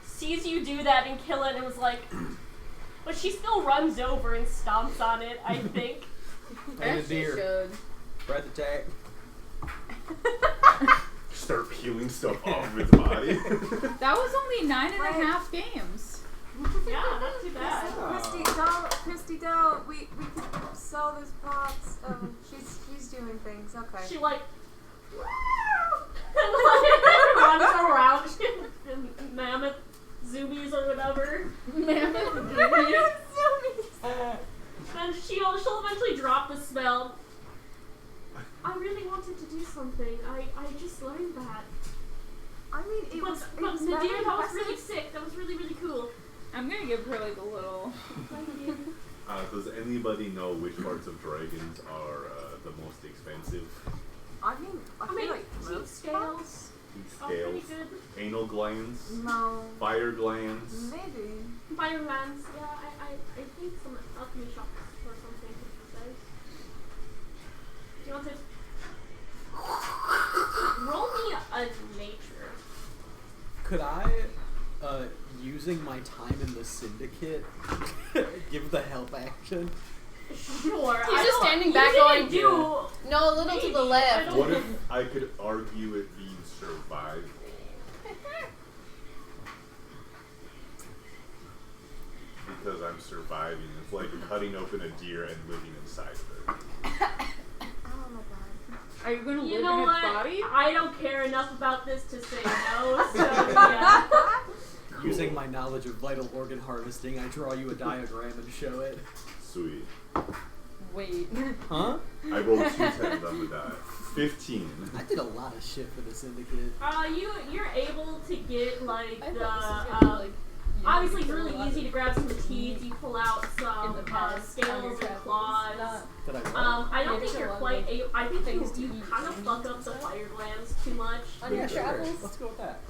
[SPEAKER 3] sees you do that and kill it, and was like, but she still runs over and stomps on it. I think.
[SPEAKER 6] And a
[SPEAKER 2] As she
[SPEAKER 6] deer.
[SPEAKER 2] should.
[SPEAKER 6] Breath attack.
[SPEAKER 5] start peeling stuff off of its body.
[SPEAKER 2] That was only 9.5 games.
[SPEAKER 3] Yeah, not too bad.
[SPEAKER 7] Christy, don't. We can sell those pots. She's doing things. Okay.
[SPEAKER 3] She like runs around mammoth zoomies or whatever. Then she'll eventually drop the spell. I really wanted to do something. I just learned that.
[SPEAKER 7] I mean, it was
[SPEAKER 3] Nadir,
[SPEAKER 7] very
[SPEAKER 3] that was really
[SPEAKER 7] impressive.
[SPEAKER 3] sick. That was really, really cool.
[SPEAKER 2] I'm gonna give her like a little.
[SPEAKER 3] Thank you.
[SPEAKER 5] Does anybody know which parts of dragons are the most expensive?
[SPEAKER 7] I mean, I feel like
[SPEAKER 3] teeth
[SPEAKER 7] most
[SPEAKER 3] scales.
[SPEAKER 5] Teeth
[SPEAKER 3] Oh, pretty
[SPEAKER 5] scales,
[SPEAKER 3] good.
[SPEAKER 5] anal glands,
[SPEAKER 7] No.
[SPEAKER 5] fire glands.
[SPEAKER 7] Maybe.
[SPEAKER 3] Fire glands. Yeah, I think some alchemy shops or something says. Do you want to roll me a nature?
[SPEAKER 6] Could I, using my time in the syndicate, give the help action?
[SPEAKER 3] Sure.
[SPEAKER 4] He's just standing
[SPEAKER 3] you
[SPEAKER 4] back
[SPEAKER 3] didn't
[SPEAKER 4] going,
[SPEAKER 3] do.
[SPEAKER 4] No, a little to the left.
[SPEAKER 5] What if I could argue it being survive? Because I'm surviving. It's like cutting open a deer and living inside of it.
[SPEAKER 7] Oh my god.
[SPEAKER 2] Are you gonna
[SPEAKER 3] You
[SPEAKER 2] live
[SPEAKER 3] know
[SPEAKER 2] in
[SPEAKER 3] what?
[SPEAKER 2] its body?
[SPEAKER 3] I don't care enough about this to say no. So yeah.
[SPEAKER 6] Using my knowledge of vital organ harvesting, I draw you a diagram and show it.
[SPEAKER 5] Sweet.
[SPEAKER 2] Wait.
[SPEAKER 6] Huh?
[SPEAKER 5] I rolled 2 tens on the die. 15.
[SPEAKER 6] I did a lot of shit for the syndicate.
[SPEAKER 3] You're able to get like
[SPEAKER 2] I
[SPEAKER 3] the
[SPEAKER 2] thought this was gonna be like.
[SPEAKER 3] obviously it's really easy to grab some teeth. You pull out some
[SPEAKER 2] In the past, on your
[SPEAKER 3] scales and
[SPEAKER 2] travels,
[SPEAKER 3] claws.
[SPEAKER 2] not-
[SPEAKER 6] Did I roll?
[SPEAKER 3] I don't
[SPEAKER 2] Maybe
[SPEAKER 3] think you're
[SPEAKER 2] a lot
[SPEAKER 3] quite
[SPEAKER 2] of
[SPEAKER 3] able. I think
[SPEAKER 2] things to
[SPEAKER 3] you
[SPEAKER 2] eat
[SPEAKER 3] kind of
[SPEAKER 2] and
[SPEAKER 3] fuck up the
[SPEAKER 2] stuff.
[SPEAKER 3] fire glands too much.
[SPEAKER 2] On your
[SPEAKER 6] Sure.
[SPEAKER 2] travels?
[SPEAKER 6] Let's go with that.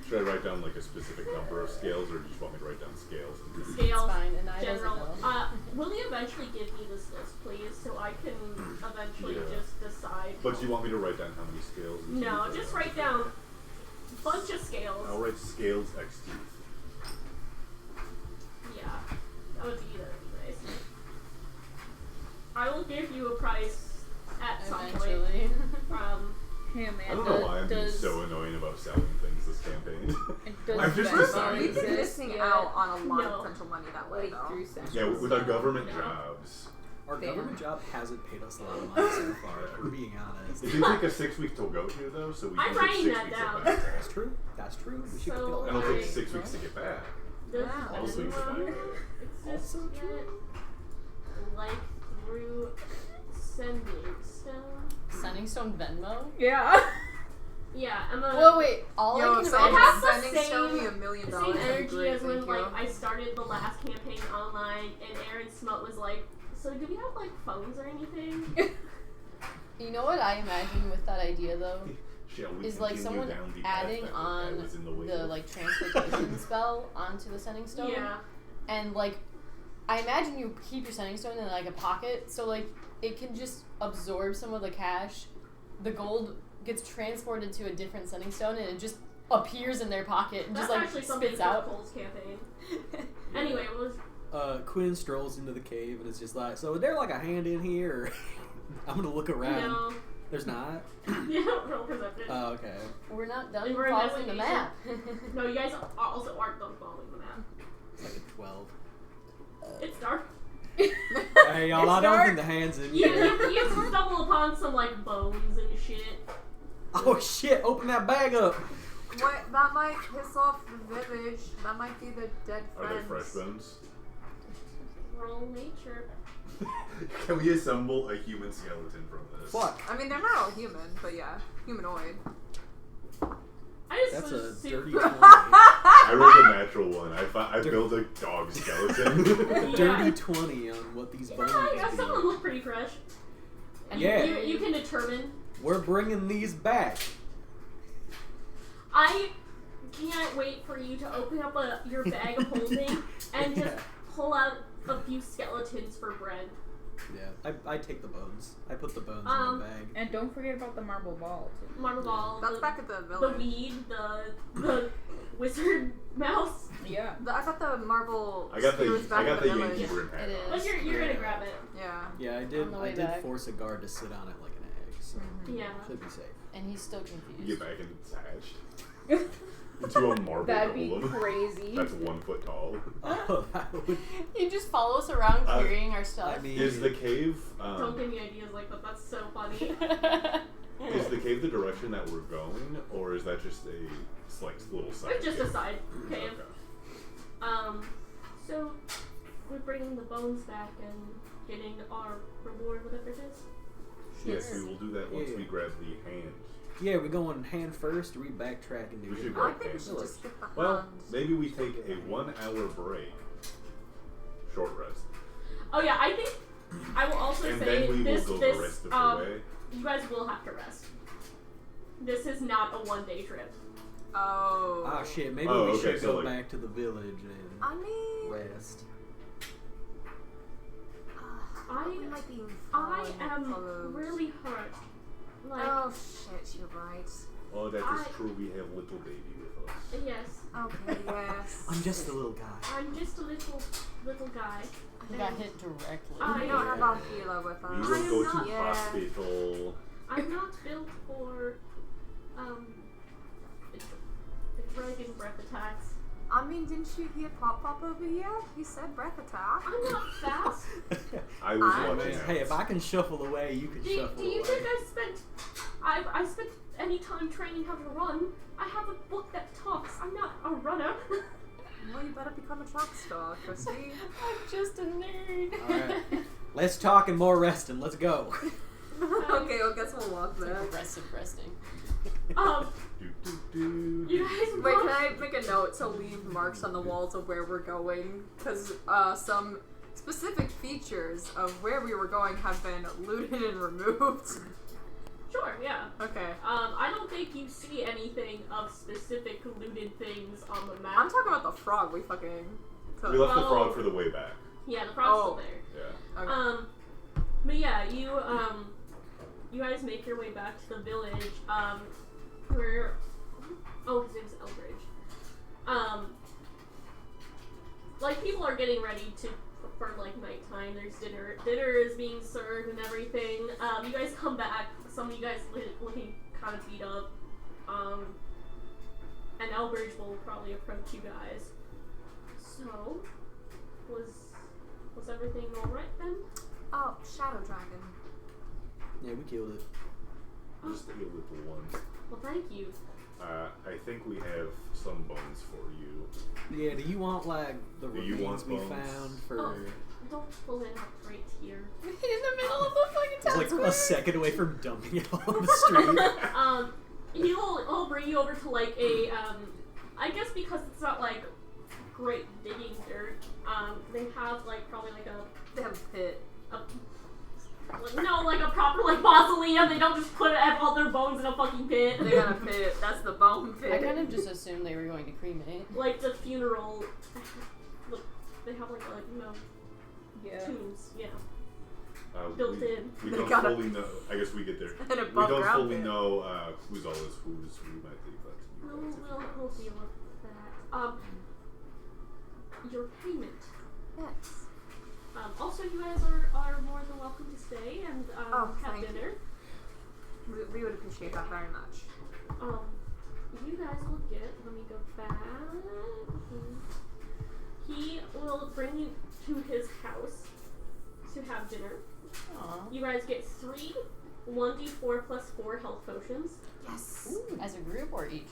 [SPEAKER 5] Should I write down like a specific number of scales, or do you just want me to write down scales?
[SPEAKER 4] It's
[SPEAKER 3] Scales.
[SPEAKER 4] fine, and I
[SPEAKER 3] General.
[SPEAKER 4] doesn't know.
[SPEAKER 3] Will you eventually give me this list, please, so I can eventually
[SPEAKER 5] Yeah.
[SPEAKER 3] just decide?
[SPEAKER 5] But you want me to write down how many scales? and
[SPEAKER 3] No,
[SPEAKER 5] teeth
[SPEAKER 3] just
[SPEAKER 5] there are?
[SPEAKER 3] write down a bunch of scales.
[SPEAKER 5] I'll write scales x teeth.
[SPEAKER 3] Yeah, that would be nice. I will give you a price at some point.
[SPEAKER 4] Eventually.
[SPEAKER 2] Hey Amanda,
[SPEAKER 5] I don't know why I'm being
[SPEAKER 2] does,
[SPEAKER 5] so annoying about selling things this campaign.
[SPEAKER 2] does
[SPEAKER 5] I've just
[SPEAKER 2] Venmo
[SPEAKER 5] decided.
[SPEAKER 7] We've been
[SPEAKER 2] exist
[SPEAKER 7] missing
[SPEAKER 2] yet?
[SPEAKER 7] out on a lot
[SPEAKER 3] No.
[SPEAKER 7] of potential money that way,
[SPEAKER 2] Like
[SPEAKER 7] though.
[SPEAKER 2] through sessions?
[SPEAKER 5] Yeah, with our government
[SPEAKER 3] No.
[SPEAKER 5] jobs.
[SPEAKER 6] Our
[SPEAKER 2] Damn.
[SPEAKER 6] government job hasn't paid us a lot of money so far, if we're being honest.
[SPEAKER 5] It did take us 6 weeks to go here though, so we
[SPEAKER 3] I'm
[SPEAKER 5] can take
[SPEAKER 3] writing
[SPEAKER 5] 6
[SPEAKER 3] that
[SPEAKER 5] weeks
[SPEAKER 3] down.
[SPEAKER 5] to back.
[SPEAKER 6] That's true. That's true. We should
[SPEAKER 3] So,
[SPEAKER 6] get all
[SPEAKER 5] It'll
[SPEAKER 6] that.
[SPEAKER 5] take 6 weeks to get back.
[SPEAKER 3] Does
[SPEAKER 7] Wow.
[SPEAKER 5] Also you should
[SPEAKER 3] anyone
[SPEAKER 5] buy
[SPEAKER 3] exist
[SPEAKER 6] Also
[SPEAKER 3] yet?
[SPEAKER 6] true.
[SPEAKER 3] Like through sending stone?
[SPEAKER 4] Sending Stone Venmo?
[SPEAKER 2] Yeah.
[SPEAKER 3] Yeah, I'm a.
[SPEAKER 4] Well, wait. All
[SPEAKER 7] Yo,
[SPEAKER 4] I can
[SPEAKER 7] if
[SPEAKER 3] I
[SPEAKER 4] imagine
[SPEAKER 3] have
[SPEAKER 7] someone's
[SPEAKER 3] the
[SPEAKER 7] sending
[SPEAKER 3] same-
[SPEAKER 7] Stony $1 million,
[SPEAKER 3] same
[SPEAKER 7] that'd be
[SPEAKER 3] energy
[SPEAKER 7] great,
[SPEAKER 3] as when
[SPEAKER 7] thank
[SPEAKER 3] like
[SPEAKER 7] you.
[SPEAKER 3] I started the last campaign online, and Aaron Smut was like, "So do we have like phones or anything?"
[SPEAKER 4] You know what I imagine with that idea though?
[SPEAKER 5] Shall we
[SPEAKER 4] is like
[SPEAKER 5] continue
[SPEAKER 4] someone
[SPEAKER 5] down the path
[SPEAKER 4] adding
[SPEAKER 5] that
[SPEAKER 4] on
[SPEAKER 5] was in the way
[SPEAKER 4] the
[SPEAKER 5] of-
[SPEAKER 4] like transportation spell onto the sending stone.
[SPEAKER 3] Yeah.
[SPEAKER 4] And like, I imagine you keep your sending stone in like a pocket, so like it can just absorb some of the cash. The gold gets transported to a different sending stone, and it just appears in their pocket and
[SPEAKER 3] That's
[SPEAKER 4] just like
[SPEAKER 3] actually something
[SPEAKER 4] spits
[SPEAKER 3] for
[SPEAKER 4] out.
[SPEAKER 3] Cole's campaign. Anyway, it was.
[SPEAKER 6] Quinn strolls into the cave and it's just like, so is there like a hand in here? Or I'm gonna look around.
[SPEAKER 3] No.
[SPEAKER 6] There's not.
[SPEAKER 3] Yeah, roll perception.
[SPEAKER 6] Oh, okay.
[SPEAKER 4] We're not done
[SPEAKER 3] And we're
[SPEAKER 4] following the
[SPEAKER 3] investigation.
[SPEAKER 4] map.
[SPEAKER 3] No, you guys also aren't done following the map.
[SPEAKER 6] It's like a 12.
[SPEAKER 3] It's dark.
[SPEAKER 6] Hey y'all, I don't
[SPEAKER 1] dark.
[SPEAKER 6] think the hand's in
[SPEAKER 3] You,
[SPEAKER 6] here.
[SPEAKER 3] you stumble upon some like bones and shit.
[SPEAKER 6] Oh shit! Open that bag up.
[SPEAKER 7] What? That might piss off the village. That might be the dead
[SPEAKER 5] Are
[SPEAKER 7] friends.
[SPEAKER 5] they fresh bones?
[SPEAKER 3] Roll nature.
[SPEAKER 5] Can we assemble a human skeleton from this?
[SPEAKER 6] Fuck.
[SPEAKER 7] I mean, they're not all human, but yeah, humanoid.
[SPEAKER 3] I just
[SPEAKER 6] That's
[SPEAKER 3] was
[SPEAKER 6] a
[SPEAKER 3] super.
[SPEAKER 6] dirty 20.
[SPEAKER 5] I rolled a natural one. I built a dog skeleton.
[SPEAKER 6] A
[SPEAKER 3] Yeah.
[SPEAKER 6] dirty 20 on what these bones
[SPEAKER 3] Yeah, some of them
[SPEAKER 6] be.
[SPEAKER 3] look pretty fresh. And
[SPEAKER 6] Yeah.
[SPEAKER 3] You can determine.
[SPEAKER 6] We're bringing these back.
[SPEAKER 3] I can't wait for you to open up your bag of holding and just
[SPEAKER 6] Yeah.
[SPEAKER 3] pull out a few skeletons for Brent.
[SPEAKER 6] Yeah, I take the bones. I put the bones in
[SPEAKER 3] Um,
[SPEAKER 6] the bag.
[SPEAKER 2] And don't forget about the marble ball, too.
[SPEAKER 3] Marble ball.
[SPEAKER 7] That's
[SPEAKER 3] the,
[SPEAKER 7] back at the
[SPEAKER 3] the
[SPEAKER 7] village.
[SPEAKER 3] weed, the wizard mouse.
[SPEAKER 2] Yeah.
[SPEAKER 7] I got the marble.
[SPEAKER 5] I got
[SPEAKER 7] spear was
[SPEAKER 5] the
[SPEAKER 7] back at the
[SPEAKER 5] Yankee
[SPEAKER 7] village.
[SPEAKER 5] brim hat
[SPEAKER 4] It
[SPEAKER 5] on.
[SPEAKER 3] But you're gonna grab it.
[SPEAKER 7] Yeah.
[SPEAKER 6] Yeah,
[SPEAKER 4] On the
[SPEAKER 6] I
[SPEAKER 4] way
[SPEAKER 6] did
[SPEAKER 4] back.
[SPEAKER 6] force a guard to sit on it like an egg, so
[SPEAKER 3] Yeah.
[SPEAKER 6] should be safe.
[SPEAKER 4] And he's still
[SPEAKER 5] You
[SPEAKER 4] confused.
[SPEAKER 5] get back and attached into a marble
[SPEAKER 2] That'd be
[SPEAKER 5] golem.
[SPEAKER 2] crazy.
[SPEAKER 5] That's 1 foot tall.
[SPEAKER 6] Oh, that would.
[SPEAKER 4] He just follows us around carrying our stuff.
[SPEAKER 6] I mean,
[SPEAKER 5] Is the cave?
[SPEAKER 3] Don't give me ideas like that. That's so funny.
[SPEAKER 5] Is the cave the direction that we're going, or is that just a like little side?
[SPEAKER 3] It's just a
[SPEAKER 5] cave?
[SPEAKER 3] side cave.
[SPEAKER 5] Okay.
[SPEAKER 3] So we're bringing the bones back and getting our reward, whatever it is.
[SPEAKER 5] Yes, we will do that once
[SPEAKER 6] Yeah.
[SPEAKER 5] we grab the hand.
[SPEAKER 6] yeah, we going hand first, or we backtrack and do
[SPEAKER 5] We should
[SPEAKER 6] it?
[SPEAKER 5] go.
[SPEAKER 7] I think we should just get the
[SPEAKER 5] Well,
[SPEAKER 7] hand.
[SPEAKER 5] maybe we take a 1 hour break, short rest,
[SPEAKER 3] Oh yeah, I think I will also
[SPEAKER 5] and
[SPEAKER 3] say
[SPEAKER 5] then we
[SPEAKER 3] this
[SPEAKER 5] will go the rest of the way.
[SPEAKER 3] you guys will have to rest. This is not a 1-day trip.
[SPEAKER 7] Oh.
[SPEAKER 6] Ah shit, maybe
[SPEAKER 5] Oh,
[SPEAKER 6] we
[SPEAKER 5] okay,
[SPEAKER 6] should
[SPEAKER 5] so,
[SPEAKER 6] go
[SPEAKER 5] like-
[SPEAKER 6] back to the village and
[SPEAKER 7] I mean,
[SPEAKER 6] rest.
[SPEAKER 7] we might be
[SPEAKER 3] I
[SPEAKER 7] following
[SPEAKER 3] am
[SPEAKER 7] followed.
[SPEAKER 3] really hurt. Like
[SPEAKER 7] Oh shit, you're right.
[SPEAKER 5] Oh, that is
[SPEAKER 3] I-
[SPEAKER 5] true. We have little baby with us.
[SPEAKER 3] yes,
[SPEAKER 7] Okay, yes.
[SPEAKER 6] I'm just a little guy.
[SPEAKER 3] I'm just a little guy.
[SPEAKER 4] He got hit directly.
[SPEAKER 3] I
[SPEAKER 7] We don't have our healer with
[SPEAKER 5] We
[SPEAKER 7] us.
[SPEAKER 5] will
[SPEAKER 3] am
[SPEAKER 5] go
[SPEAKER 3] not-
[SPEAKER 5] to
[SPEAKER 7] Yeah.
[SPEAKER 5] hospital.
[SPEAKER 3] I'm not built for dragon breath attacks.
[SPEAKER 7] I mean, didn't you hear Pop Pop over here? He said breath attack.
[SPEAKER 3] I'm not fast.
[SPEAKER 5] I was
[SPEAKER 7] I
[SPEAKER 5] watching.
[SPEAKER 7] mean,
[SPEAKER 5] out.
[SPEAKER 6] Hey, if I can shuffle away, you can
[SPEAKER 3] Do
[SPEAKER 6] shuffle
[SPEAKER 3] you
[SPEAKER 6] away.
[SPEAKER 3] think I spent any time training how to run? I have a book that talks. I'm not a runner.
[SPEAKER 7] Well, you better become a track star, Christy.
[SPEAKER 4] I'm just a nerd.
[SPEAKER 6] Alright. Less talking, more resting. Let's go.
[SPEAKER 7] Okay, well, guess we'll walk there.
[SPEAKER 4] Aggressive resting.
[SPEAKER 5] Do, do, do.
[SPEAKER 3] You guys
[SPEAKER 7] Wait,
[SPEAKER 3] walk-
[SPEAKER 7] can I make a note to leave marks on the walls of where we're going? Because some specific features of where we were going have been looted and removed.
[SPEAKER 3] Sure, yeah.
[SPEAKER 7] Okay.
[SPEAKER 3] I don't think you see anything of specific looted things on the map.
[SPEAKER 7] I'm talking about the frog we fucking took.
[SPEAKER 5] We left the
[SPEAKER 3] Well-
[SPEAKER 5] frog for the way back.
[SPEAKER 3] Yeah, the frog's
[SPEAKER 7] Oh.
[SPEAKER 3] still there.
[SPEAKER 5] Yeah.
[SPEAKER 7] Okay.
[SPEAKER 3] But yeah, you guys make your way back to the village. Where, oh, his name's Eldridge. Like people are getting ready for like nighttime. There's dinner. Dinner is being served and everything. You guys come back. Some of you guys looking kind of beat up. And Eldridge will probably approach you guys. So, was everything alright then?
[SPEAKER 7] Oh, Shadow Dragon.
[SPEAKER 6] Yeah, we killed it.
[SPEAKER 5] Just a little one.
[SPEAKER 3] Well, thank you.
[SPEAKER 5] I think we have some bones for you.
[SPEAKER 6] Yeah, do you want like the
[SPEAKER 5] Do you
[SPEAKER 6] remains
[SPEAKER 5] want
[SPEAKER 6] we
[SPEAKER 5] bones?
[SPEAKER 6] found for?
[SPEAKER 3] Oh. Don't pull it up right here.
[SPEAKER 4] In the middle of the fucking
[SPEAKER 6] It's
[SPEAKER 4] town
[SPEAKER 6] like
[SPEAKER 4] square.
[SPEAKER 6] a second away from dumping it all on the street.
[SPEAKER 3] He'll bring you over to like a I guess because it's not like great digging dirt. They have like probably like
[SPEAKER 7] They have a pit.
[SPEAKER 3] a No, like a proper like mausoleum. They don't just put all their bones in a fucking pit.
[SPEAKER 7] They got a pit. That's the bone pit.
[SPEAKER 4] I kind of just assumed they were going to cremate.
[SPEAKER 3] Like the funeral. Look, they have like
[SPEAKER 2] Yeah.
[SPEAKER 3] tombs. Yeah.
[SPEAKER 5] Built
[SPEAKER 3] in.
[SPEAKER 5] We
[SPEAKER 7] They
[SPEAKER 5] don't
[SPEAKER 7] got a-
[SPEAKER 5] fully know. I guess we get there.
[SPEAKER 7] An
[SPEAKER 5] We
[SPEAKER 7] above
[SPEAKER 5] don't
[SPEAKER 7] ground
[SPEAKER 5] fully
[SPEAKER 7] pit.
[SPEAKER 5] know who's all this who's who might be, but
[SPEAKER 3] We'll deal with that. Your payment.
[SPEAKER 7] Yes.
[SPEAKER 3] Also, you guys are more than welcome to stay and have
[SPEAKER 7] thank
[SPEAKER 3] dinner.
[SPEAKER 7] We would appreciate that very much.
[SPEAKER 3] You guys will get. Let me go back. He will bring you to his house to have dinner.
[SPEAKER 4] Aww.
[SPEAKER 3] You guys get 3 1d4 plus 4 health potions.
[SPEAKER 7] Yes.
[SPEAKER 4] As a group or each?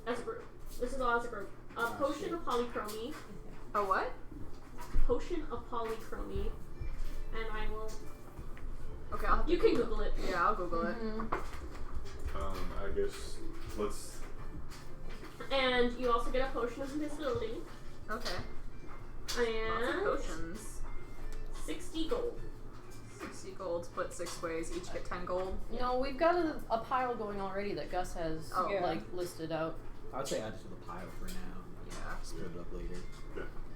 [SPEAKER 3] As a group. This is all as a group. A potion
[SPEAKER 4] shit.
[SPEAKER 3] of polychromy.
[SPEAKER 7] A what?
[SPEAKER 3] Potion of polychromy. And I will.
[SPEAKER 7] Okay, I'll have to
[SPEAKER 3] You can Google it.
[SPEAKER 7] Yeah, I'll Google it.
[SPEAKER 5] I guess let's.
[SPEAKER 3] And you also get a potion of invisibility.
[SPEAKER 7] Okay. Lots of
[SPEAKER 3] And
[SPEAKER 7] potions.
[SPEAKER 3] 60 gold.
[SPEAKER 7] 60 gold, split 6 ways, each get 10 gold.
[SPEAKER 4] No, we've got a pile going already that Gus has
[SPEAKER 7] Oh.
[SPEAKER 2] Yeah.
[SPEAKER 4] listed out.
[SPEAKER 6] I would say add it to the pile for now.
[SPEAKER 7] Yeah.
[SPEAKER 6] Split it up later.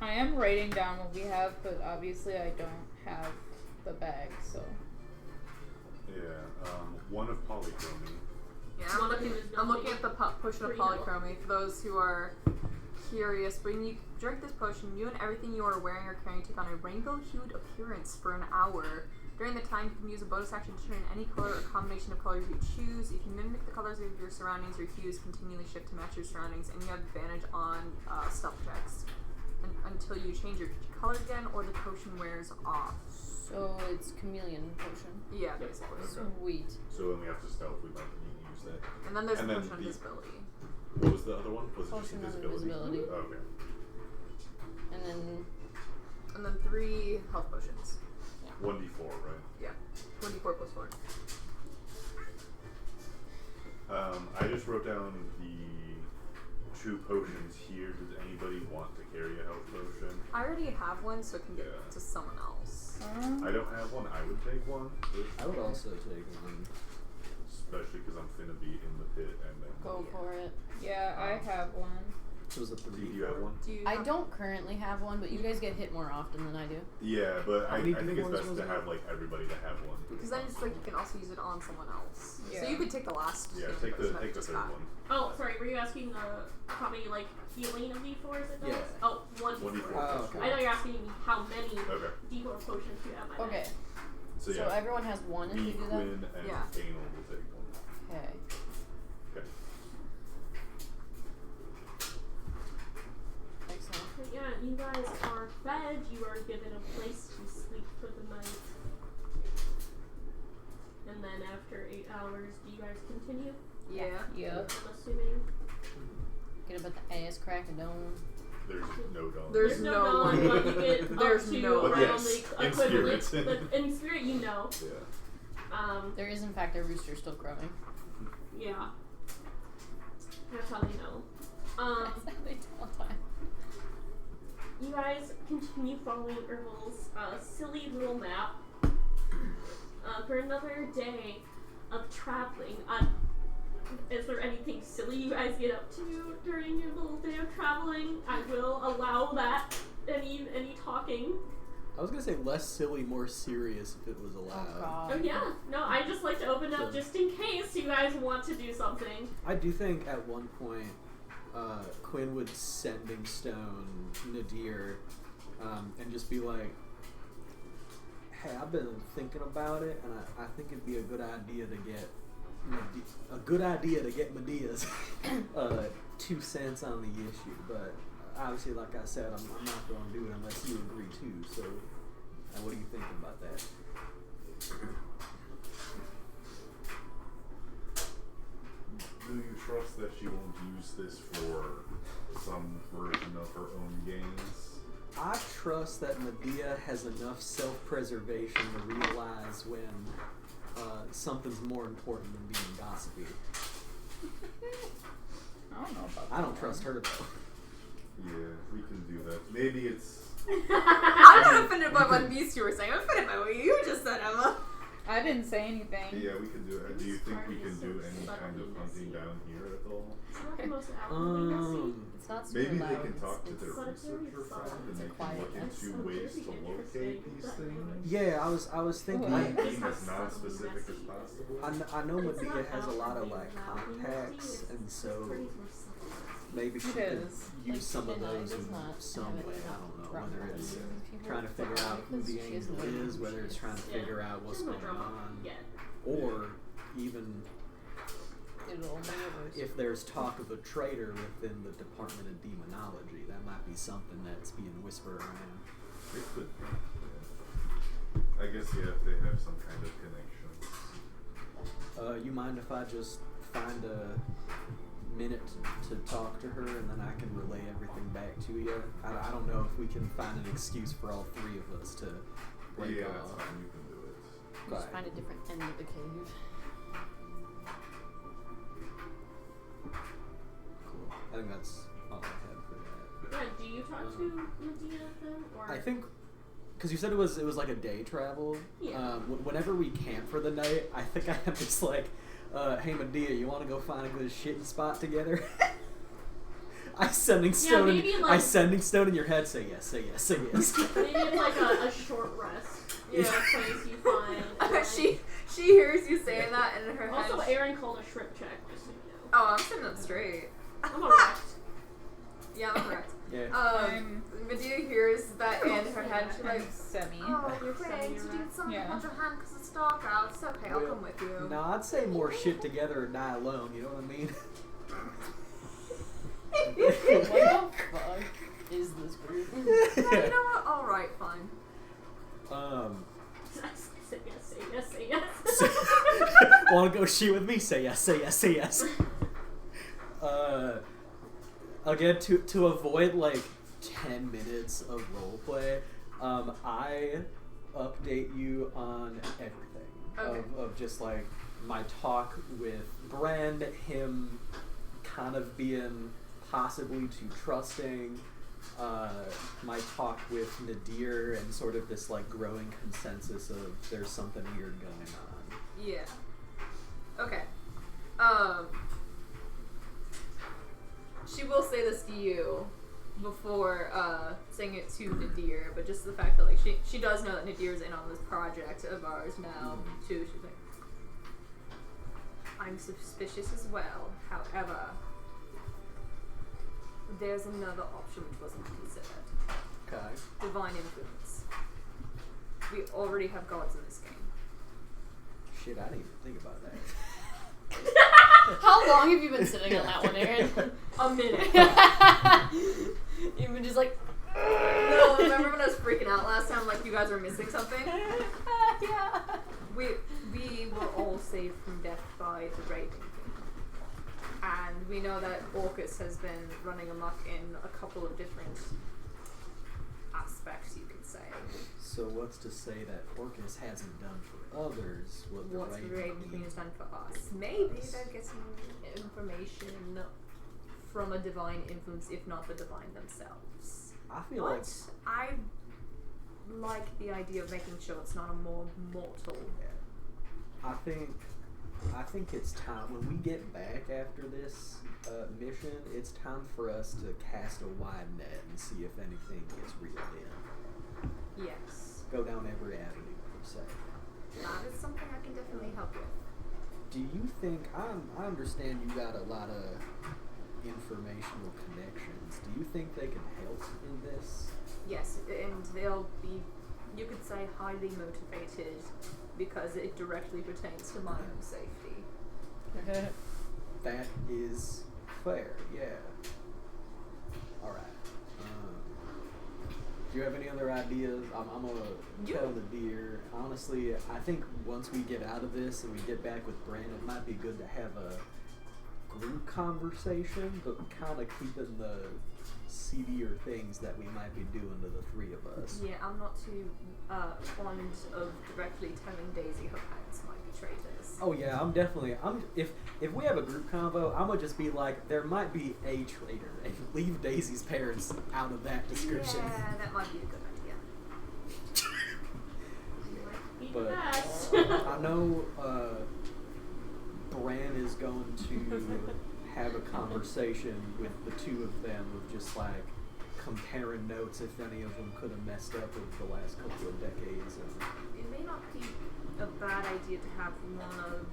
[SPEAKER 2] I am writing down what we have, but obviously I don't have the bag, so.
[SPEAKER 5] Yeah. One of polychromy.
[SPEAKER 7] Yeah,
[SPEAKER 3] One
[SPEAKER 7] I'm
[SPEAKER 3] of
[SPEAKER 7] looking,
[SPEAKER 3] them is
[SPEAKER 7] I'm
[SPEAKER 3] building
[SPEAKER 7] looking at the potion of
[SPEAKER 3] Pretty yellow.
[SPEAKER 7] polychromy. For those who are curious, when you drink this potion, you and everything you are wearing or carrying take on a rainbow-hued appearance for an hour. During the time, you can use a bonus action to turn any color or combination of colors you choose. If you mimic the colors of your surroundings, your hues continually shift to match your surroundings, and you have advantage on stealth checks until you change your color again or the potion wears off.
[SPEAKER 4] So it's chameleon potion.
[SPEAKER 7] Yeah, basically.
[SPEAKER 4] Sweet.
[SPEAKER 5] So when we have to stealth, we might need to use that.
[SPEAKER 7] And then there's
[SPEAKER 5] And
[SPEAKER 7] the
[SPEAKER 5] then
[SPEAKER 7] potion of
[SPEAKER 5] the-
[SPEAKER 7] invisibility.
[SPEAKER 5] What was the other one? Was it just
[SPEAKER 4] Potion of
[SPEAKER 5] invisibility?
[SPEAKER 4] invisibility.
[SPEAKER 5] Oh, okay.
[SPEAKER 4] And then
[SPEAKER 7] And then 3 health potions.
[SPEAKER 5] 1d4, right?
[SPEAKER 7] Yeah. 24 plus 4.
[SPEAKER 5] I just wrote down the 2 potions here. Does anybody want to carry a health potion?
[SPEAKER 7] I already have one, so it can get
[SPEAKER 5] Yeah.
[SPEAKER 7] to someone else.
[SPEAKER 5] I don't have one. I would take one.
[SPEAKER 6] I would also take one.
[SPEAKER 5] Especially because I'm finna be in the pit and then.
[SPEAKER 4] go for it.
[SPEAKER 2] Yeah, I have one.
[SPEAKER 6] So it was a
[SPEAKER 5] Do
[SPEAKER 6] 3.
[SPEAKER 5] you have one?
[SPEAKER 7] Do you
[SPEAKER 4] I
[SPEAKER 7] have-
[SPEAKER 4] don't currently have one, but you guys get hit more often than I do.
[SPEAKER 5] Yeah, but I
[SPEAKER 6] many
[SPEAKER 5] think it's
[SPEAKER 6] D4s
[SPEAKER 5] best
[SPEAKER 6] was
[SPEAKER 5] to
[SPEAKER 6] it?
[SPEAKER 5] have like everybody to have one.
[SPEAKER 7] Because then it's like you can also use it on someone else. So
[SPEAKER 2] Yeah.
[SPEAKER 7] you could take the last.
[SPEAKER 5] Yeah,
[SPEAKER 7] healing
[SPEAKER 5] take the
[SPEAKER 7] potion that we
[SPEAKER 5] take the
[SPEAKER 7] just
[SPEAKER 5] third
[SPEAKER 7] got.
[SPEAKER 5] one.
[SPEAKER 3] Oh, sorry. Were you asking how many like healing of D4s it does?
[SPEAKER 6] Yeah.
[SPEAKER 3] Oh, 1
[SPEAKER 5] 1d4.
[SPEAKER 3] D4.
[SPEAKER 6] Oh, okay.
[SPEAKER 3] I know you're asking me how many
[SPEAKER 5] Okay.
[SPEAKER 3] D4 potions you have. My bad.
[SPEAKER 4] Okay.
[SPEAKER 5] So
[SPEAKER 4] So
[SPEAKER 5] yeah,
[SPEAKER 4] everyone has one if
[SPEAKER 5] me,
[SPEAKER 4] you do that?
[SPEAKER 5] Quinn, and
[SPEAKER 7] Yeah.
[SPEAKER 5] Anal will take one.
[SPEAKER 4] Okay.
[SPEAKER 5] Okay.
[SPEAKER 4] Excellent.
[SPEAKER 3] But yeah, you guys are fed. You are given a place to sleep for the night. And then after 8 hours, do you guys continue?
[SPEAKER 7] Yeah.
[SPEAKER 2] Yeah.
[SPEAKER 3] I'm assuming.
[SPEAKER 4] Get about the ass crack of dawn.
[SPEAKER 5] There's no dawn.
[SPEAKER 7] There's
[SPEAKER 3] no
[SPEAKER 7] no
[SPEAKER 3] dawn,
[SPEAKER 7] one.
[SPEAKER 3] but you get
[SPEAKER 7] There's
[SPEAKER 3] up to
[SPEAKER 7] no one.
[SPEAKER 5] But
[SPEAKER 3] around
[SPEAKER 5] yes,
[SPEAKER 3] the
[SPEAKER 5] in
[SPEAKER 3] equivalent.
[SPEAKER 5] spirit.
[SPEAKER 3] But in spirit, you know.
[SPEAKER 5] Yeah.
[SPEAKER 4] There is in fact a rooster still crowing.
[SPEAKER 3] Yeah. That's how they know.
[SPEAKER 4] That's how they tell time.
[SPEAKER 3] You guys continue following Ervil's silly little map for another day of traveling. Is there anything silly you guys get up to during your little day of traveling? I will allow that. Any talking.
[SPEAKER 6] I was gonna say less silly, more serious if it was allowed.
[SPEAKER 4] Oh god.
[SPEAKER 3] Oh yeah. No, I just like to open up just in case you guys want to do something.
[SPEAKER 6] I do think at one point Quinn would sending stone Nadir and just be like, hey, I've been thinking about it, and I think it'd be a good idea to get Medea's 2 cents on the issue, but obviously, like I said, I'm not going to do it unless you agree too. So, what do you think about that?
[SPEAKER 5] Do you trust that she won't use this for some version of her own gains?
[SPEAKER 6] I trust that Medea has enough self-preservation to realize when something's more important than being gossipy.
[SPEAKER 2] I don't know about
[SPEAKER 6] I
[SPEAKER 2] that.
[SPEAKER 6] don't trust her though.
[SPEAKER 5] Yeah, we can do that. Maybe it's.
[SPEAKER 7] I don't know if an offended by what these two were saying. I'm offended by what you just said, Emma.
[SPEAKER 2] I didn't say anything.
[SPEAKER 5] Yeah, we can do it. Do you think we can do any kind of hunting down here at all?
[SPEAKER 3] It's not the most outwardly
[SPEAKER 4] It's not super
[SPEAKER 5] Maybe
[SPEAKER 4] loud.
[SPEAKER 5] they can talk to
[SPEAKER 4] It's-
[SPEAKER 5] their
[SPEAKER 3] But it's very
[SPEAKER 5] researcher friend
[SPEAKER 3] solid.
[SPEAKER 5] and
[SPEAKER 4] It's
[SPEAKER 5] they
[SPEAKER 4] a
[SPEAKER 5] can
[SPEAKER 4] quiet
[SPEAKER 5] look
[SPEAKER 4] mess.
[SPEAKER 5] into ways to locate these things.
[SPEAKER 6] Yeah, I was thinking.
[SPEAKER 2] What?
[SPEAKER 5] Being as non-specific as possible.
[SPEAKER 6] I know Medea has a lot of like contacts, and so maybe she
[SPEAKER 2] It
[SPEAKER 6] could
[SPEAKER 2] is.
[SPEAKER 6] use
[SPEAKER 4] Like,
[SPEAKER 6] some of
[SPEAKER 4] Chennai
[SPEAKER 6] those
[SPEAKER 4] does
[SPEAKER 6] in
[SPEAKER 4] not
[SPEAKER 6] some
[SPEAKER 4] have
[SPEAKER 6] way.
[SPEAKER 4] any
[SPEAKER 6] I don't know
[SPEAKER 4] problem
[SPEAKER 6] whether it's
[SPEAKER 4] using people
[SPEAKER 6] trying to figure out who
[SPEAKER 4] because
[SPEAKER 6] the
[SPEAKER 4] she
[SPEAKER 6] angel
[SPEAKER 4] doesn't know
[SPEAKER 6] is, whether it's trying to
[SPEAKER 3] Yeah.
[SPEAKER 6] figure out what's
[SPEAKER 3] She
[SPEAKER 6] going
[SPEAKER 3] doesn't know drama
[SPEAKER 6] on,
[SPEAKER 3] yet.
[SPEAKER 6] or even
[SPEAKER 4] It'll only get worse.
[SPEAKER 6] if there's talk of a traitor within the Department of Demonology, that might be something that's being whispered around.
[SPEAKER 5] They could. Yeah. I guess yeah, if they have some kind of connection.
[SPEAKER 6] You mind if I just find a minute to talk to her, and then I can relay everything back to you? I don't know if we can find an excuse for all three of us to break
[SPEAKER 5] Yeah, that's
[SPEAKER 6] off.
[SPEAKER 5] fine. You can do it.
[SPEAKER 4] Just find a different end of the cave.
[SPEAKER 6] Cool. I think that's all I had for that.
[SPEAKER 3] Yeah, do you talk to Medea then? Or
[SPEAKER 6] I think, because you said it was like a day travel.
[SPEAKER 3] Yeah.
[SPEAKER 6] Whenever we camp for the night, I think I am just like, hey Medea, you want to go find a good shitting spot together? I sending stone.
[SPEAKER 3] maybe, like-
[SPEAKER 6] I sending stone in your head. Say yes. Say yes. Say yes.
[SPEAKER 3] maybe it's like a short rest.
[SPEAKER 7] Yeah.
[SPEAKER 3] A place you find. and, like-
[SPEAKER 7] she hears you saying that, and in her
[SPEAKER 3] Also,
[SPEAKER 7] head.
[SPEAKER 3] Aaron called a shrimp check, just so you know.
[SPEAKER 7] Oh, I'm sitting up straight.
[SPEAKER 3] I'm erect.
[SPEAKER 7] Yeah, I'm correct.
[SPEAKER 6] Yeah.
[SPEAKER 7] Medea hears that in her head. She's like,
[SPEAKER 2] Semi.
[SPEAKER 7] "Oh,
[SPEAKER 3] You're
[SPEAKER 7] Craig,
[SPEAKER 3] saying
[SPEAKER 7] did
[SPEAKER 3] you're
[SPEAKER 7] you
[SPEAKER 3] right.
[SPEAKER 7] get something
[SPEAKER 2] Yeah.
[SPEAKER 7] on your hand because it's dark out? It's okay, I'll
[SPEAKER 6] Well,
[SPEAKER 7] come with you."
[SPEAKER 6] No, I'd say more shit together and die alone. You know what I mean?
[SPEAKER 4] What the fuck is this group?
[SPEAKER 7] Yeah, you know what? All right, fine.
[SPEAKER 3] Say yes, say yes, say yes.
[SPEAKER 6] Want to go shoot with me? Say yes. Say yes. Say yes. Again, to avoid like 10 minutes of roleplay, I update you on everything
[SPEAKER 7] Okay.
[SPEAKER 6] of just like my talk with Brand, him kind of being possibly too trusting, my talk with Nadir, and sort of this like growing consensus of there's something weird going on.
[SPEAKER 7] Yeah. Okay. She will say this to you before saying it to Nadir, but just the fact that like she does know that Nadir's in on this project of ours now too. She's like, I'm suspicious as well. However, there's another option which wasn't considered.
[SPEAKER 6] Okay.
[SPEAKER 7] Divine influence. We already have gods in this game.
[SPEAKER 6] Shit, I didn't even think about that.
[SPEAKER 4] How long have you been sitting on that one, Aaron?
[SPEAKER 7] A minute.
[SPEAKER 4] You've been just like.
[SPEAKER 7] No, remember when I was freaking out last time, like you guys were missing something?
[SPEAKER 4] Yeah.
[SPEAKER 7] We were all saved from death by the Raven King. And we know that Orcus has been running amok in a couple of different aspects, you could say.
[SPEAKER 6] So what's to say that Orcus hasn't done for others what the
[SPEAKER 7] What the
[SPEAKER 6] Raven
[SPEAKER 7] Raven King
[SPEAKER 6] Queen
[SPEAKER 7] has done for us. Maybe they're getting information from a divine influence, if not the divine themselves.
[SPEAKER 6] I feel like
[SPEAKER 7] But I like the idea of making sure it's not a more mortal.
[SPEAKER 6] I think it's time when we get back after this mission. It's time for us to cast a wide net and see if anything gets reeled in.
[SPEAKER 7] Yes.
[SPEAKER 6] Go down every avenue per se.
[SPEAKER 7] That is something I can definitely help with.
[SPEAKER 6] Do you think I understand you got a lot of informational connections? Do you think they can help in this?
[SPEAKER 7] Yes, and they'll be, you could say, highly motivated because it directly pertains to my own safety.
[SPEAKER 6] That is fair, yeah. Alright. Do you have any other ideas? I'm gonna tell the deer. Honestly, I think once we get out of this and we get back with Brand, it might be good to have a group conversation, but kind of keeping the seedier things that we might be doing to the three of us.
[SPEAKER 7] Yeah, I'm not too fond of directly telling Daisy her parents might be traitors.
[SPEAKER 6] Oh yeah, if we have a group convo, I'm gonna just be like, there might be a traitor, and leave Daisy's parents out of that description.
[SPEAKER 7] Yeah, that might be a good idea.
[SPEAKER 6] I know Bran is going to have a conversation with the two of them of just like comparing notes if any of them could have messed up over the last couple of decades. And
[SPEAKER 7] It may not be a bad idea to have one of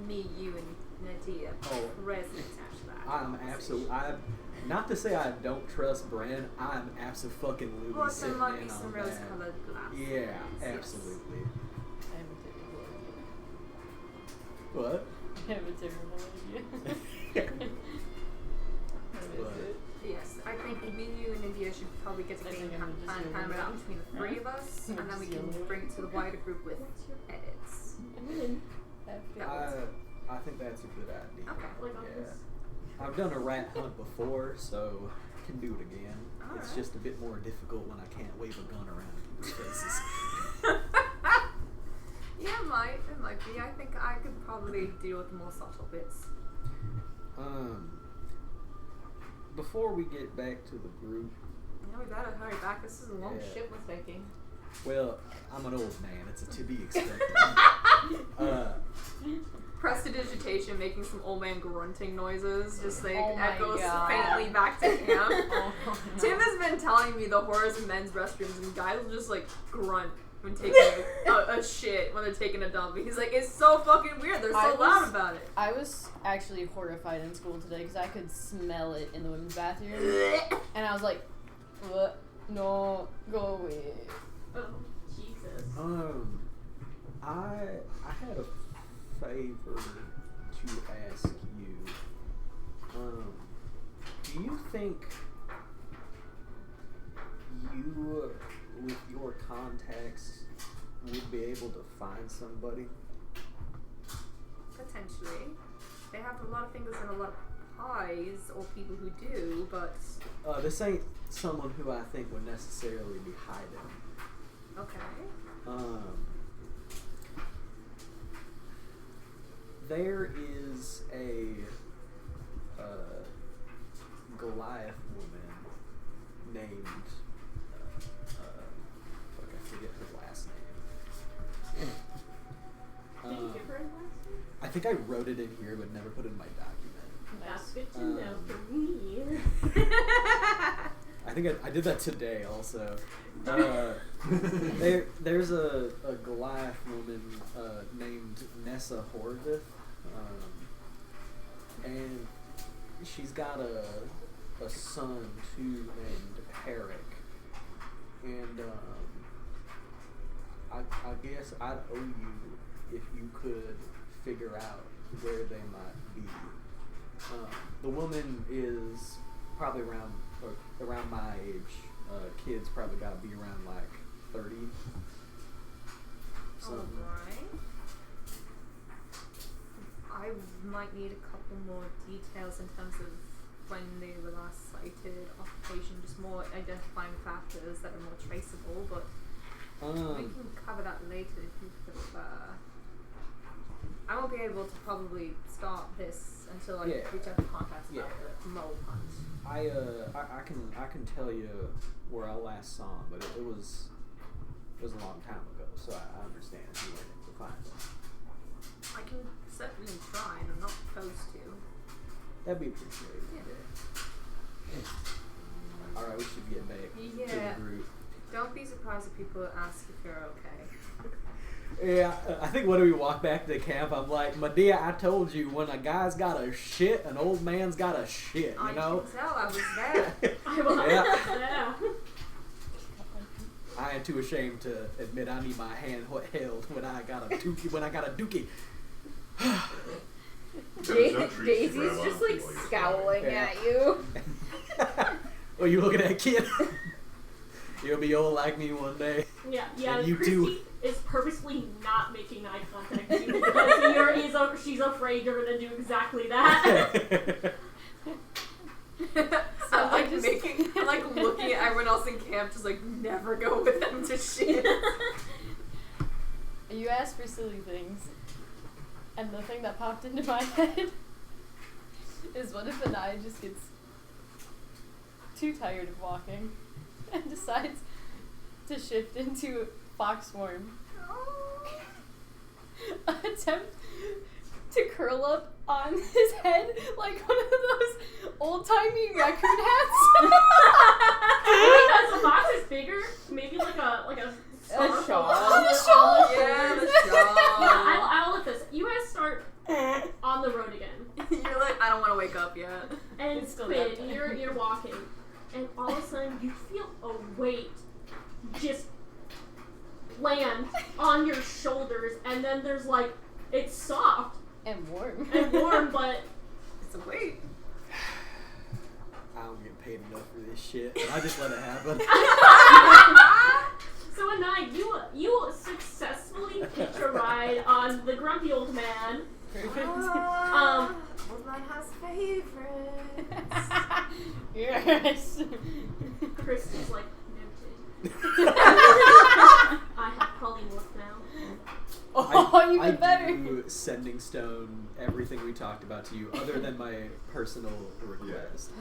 [SPEAKER 7] me, you, and Nadia present at that.
[SPEAKER 6] I'm absolutely. Not to say I don't trust Bran. I'm absolutely
[SPEAKER 7] Well,
[SPEAKER 6] sitting
[SPEAKER 7] there might
[SPEAKER 6] in
[SPEAKER 7] be some
[SPEAKER 6] on that.
[SPEAKER 7] rose-colored glasses.
[SPEAKER 6] Yeah,
[SPEAKER 7] Yes.
[SPEAKER 6] absolutely.
[SPEAKER 4] I have a terrible idea.
[SPEAKER 6] What?
[SPEAKER 4] I have a terrible idea. What is it?
[SPEAKER 7] Yes, I think me, you, and India should probably get
[SPEAKER 4] I
[SPEAKER 7] something
[SPEAKER 4] think I'm just
[SPEAKER 7] kind
[SPEAKER 4] yelling
[SPEAKER 7] of out
[SPEAKER 4] it.
[SPEAKER 7] between the three of us,
[SPEAKER 4] I'm
[SPEAKER 7] and then we
[SPEAKER 4] just
[SPEAKER 7] can
[SPEAKER 4] yelling it.
[SPEAKER 7] bring it to the wider group with edits.
[SPEAKER 6] I think that's a good idea.
[SPEAKER 7] Okay.
[SPEAKER 3] Like on
[SPEAKER 6] Yeah.
[SPEAKER 3] this.
[SPEAKER 6] I've done a rat hunt before, so I can do it again. It's
[SPEAKER 7] Alright.
[SPEAKER 6] just a bit more difficult when I can't wave a gun around people's faces.
[SPEAKER 7] Yeah, it might be. I think I could probably deal with the more subtle bits.
[SPEAKER 6] Before we get back to the group,
[SPEAKER 7] Yeah, we better hurry back. This is a long
[SPEAKER 6] Yeah.
[SPEAKER 7] ship we're taking.
[SPEAKER 6] well, I'm an old man. It's to be expected.
[SPEAKER 7] Prestidigitation making some old man grunting noises, just like
[SPEAKER 4] Oh my
[SPEAKER 7] echoes
[SPEAKER 4] God.
[SPEAKER 7] faintly back to camp.
[SPEAKER 4] Oh, no.
[SPEAKER 7] Tim has been telling me the horrors of men's restrooms, and guys will just like grunt when taking a shit when they're taking a dump. He's like, it's so fucking weird. They're so loud about it.
[SPEAKER 4] I was actually horrified in school today because I could smell it in the women's bathroom, and I was like, "What? No, go away."
[SPEAKER 3] Oh, Jesus.
[SPEAKER 6] I had a favor to ask you. Do you think you, with your contacts, would be able to find somebody?
[SPEAKER 7] Potentially. They have a lot of fingers and a lot of pies, or people who do, but
[SPEAKER 6] This ain't someone who I think would necessarily be hiding.
[SPEAKER 7] okay.
[SPEAKER 6] There is a Goliath woman named fuck, I forget her last name.
[SPEAKER 3] Did you give her a last name?
[SPEAKER 6] I think I wrote it in here but never put it in my document.
[SPEAKER 3] That's good to know for me.
[SPEAKER 6] I think I did that today also. There's a Goliath woman named Nessa Horvath, and she's got a son too named Herrick, and I guess I'd owe you if you could figure out where they might be. The woman is probably around my age. Kids probably got to be around like 30. Something.
[SPEAKER 7] Alright. I might need a couple more details in terms of when they were last sighted, occupation, just more identifying factors that are more traceable, but we can cover that later if you prefer. I won't be able to probably start this until I reach out to contacts about the mole hunt.
[SPEAKER 6] I can tell you where I last saw him, but it was a long time ago, so I understand if you weren't able to find him.
[SPEAKER 7] I can certainly try, and I'm not opposed to.
[SPEAKER 6] That'd be appreciated.
[SPEAKER 7] Yeah.
[SPEAKER 6] Alright, we should get back to
[SPEAKER 7] Yeah.
[SPEAKER 6] the group.
[SPEAKER 7] Don't be surprised if people ask if you're okay.
[SPEAKER 6] Yeah, I think when we walk back to the camp, I'm like, Medea, I told you, when a guy's got a shit, an old man's got a shit, you know?
[SPEAKER 7] I can tell, I was there.
[SPEAKER 3] I will.
[SPEAKER 6] Yeah.
[SPEAKER 3] Yeah.
[SPEAKER 6] I ain't too ashamed to admit I need my hand held when I got a dookie.
[SPEAKER 5] There's no treats to
[SPEAKER 2] Daisy's
[SPEAKER 5] grab on
[SPEAKER 2] just
[SPEAKER 5] to
[SPEAKER 2] like
[SPEAKER 5] while you're
[SPEAKER 2] scowling
[SPEAKER 6] Yeah.
[SPEAKER 2] at you.
[SPEAKER 6] Oh, you looking at kid? You'll be old like me one day.
[SPEAKER 3] Yeah,
[SPEAKER 6] And you
[SPEAKER 3] Christy
[SPEAKER 6] too.
[SPEAKER 3] is purposely not making eye contact with you because she's afraid you're gonna do exactly that.
[SPEAKER 7] I'm like I'm like looking at everyone else in camp, just like never go with them to shit.
[SPEAKER 4] You asked for silly things, and the thing that popped into my head is what if Anaya just gets too tired of walking and decides to shift into fox form attempt to curl up on his head like one of those old-timey raccoon hats.
[SPEAKER 3] Because the box is bigger, maybe like a
[SPEAKER 2] shawl.
[SPEAKER 3] on the
[SPEAKER 4] shawl.
[SPEAKER 7] Yeah, the
[SPEAKER 3] Yeah,
[SPEAKER 7] shawl.
[SPEAKER 3] I'll let this. You guys start on the road again.
[SPEAKER 7] You're like, I don't want to wake up yet.
[SPEAKER 3] And
[SPEAKER 4] It's still
[SPEAKER 3] Quinn,
[SPEAKER 4] nighttime.
[SPEAKER 3] you're walking, and all of a sudden you feel a weight just land on your shoulders, and then there's like, it's soft
[SPEAKER 4] And warm.
[SPEAKER 3] and warm, but
[SPEAKER 7] It's a wait.
[SPEAKER 6] I don't get paid enough for this shit. I just let it happen.
[SPEAKER 3] so at night you successfully hitch a ride on the grumpy old man.
[SPEAKER 7] Old man has favorites.
[SPEAKER 4] Yes.
[SPEAKER 3] Christy's like, noted. I have polymorph now.
[SPEAKER 4] Oh, even
[SPEAKER 6] I
[SPEAKER 4] better.
[SPEAKER 6] do sending stone everything we talked about to you, other than my personal request.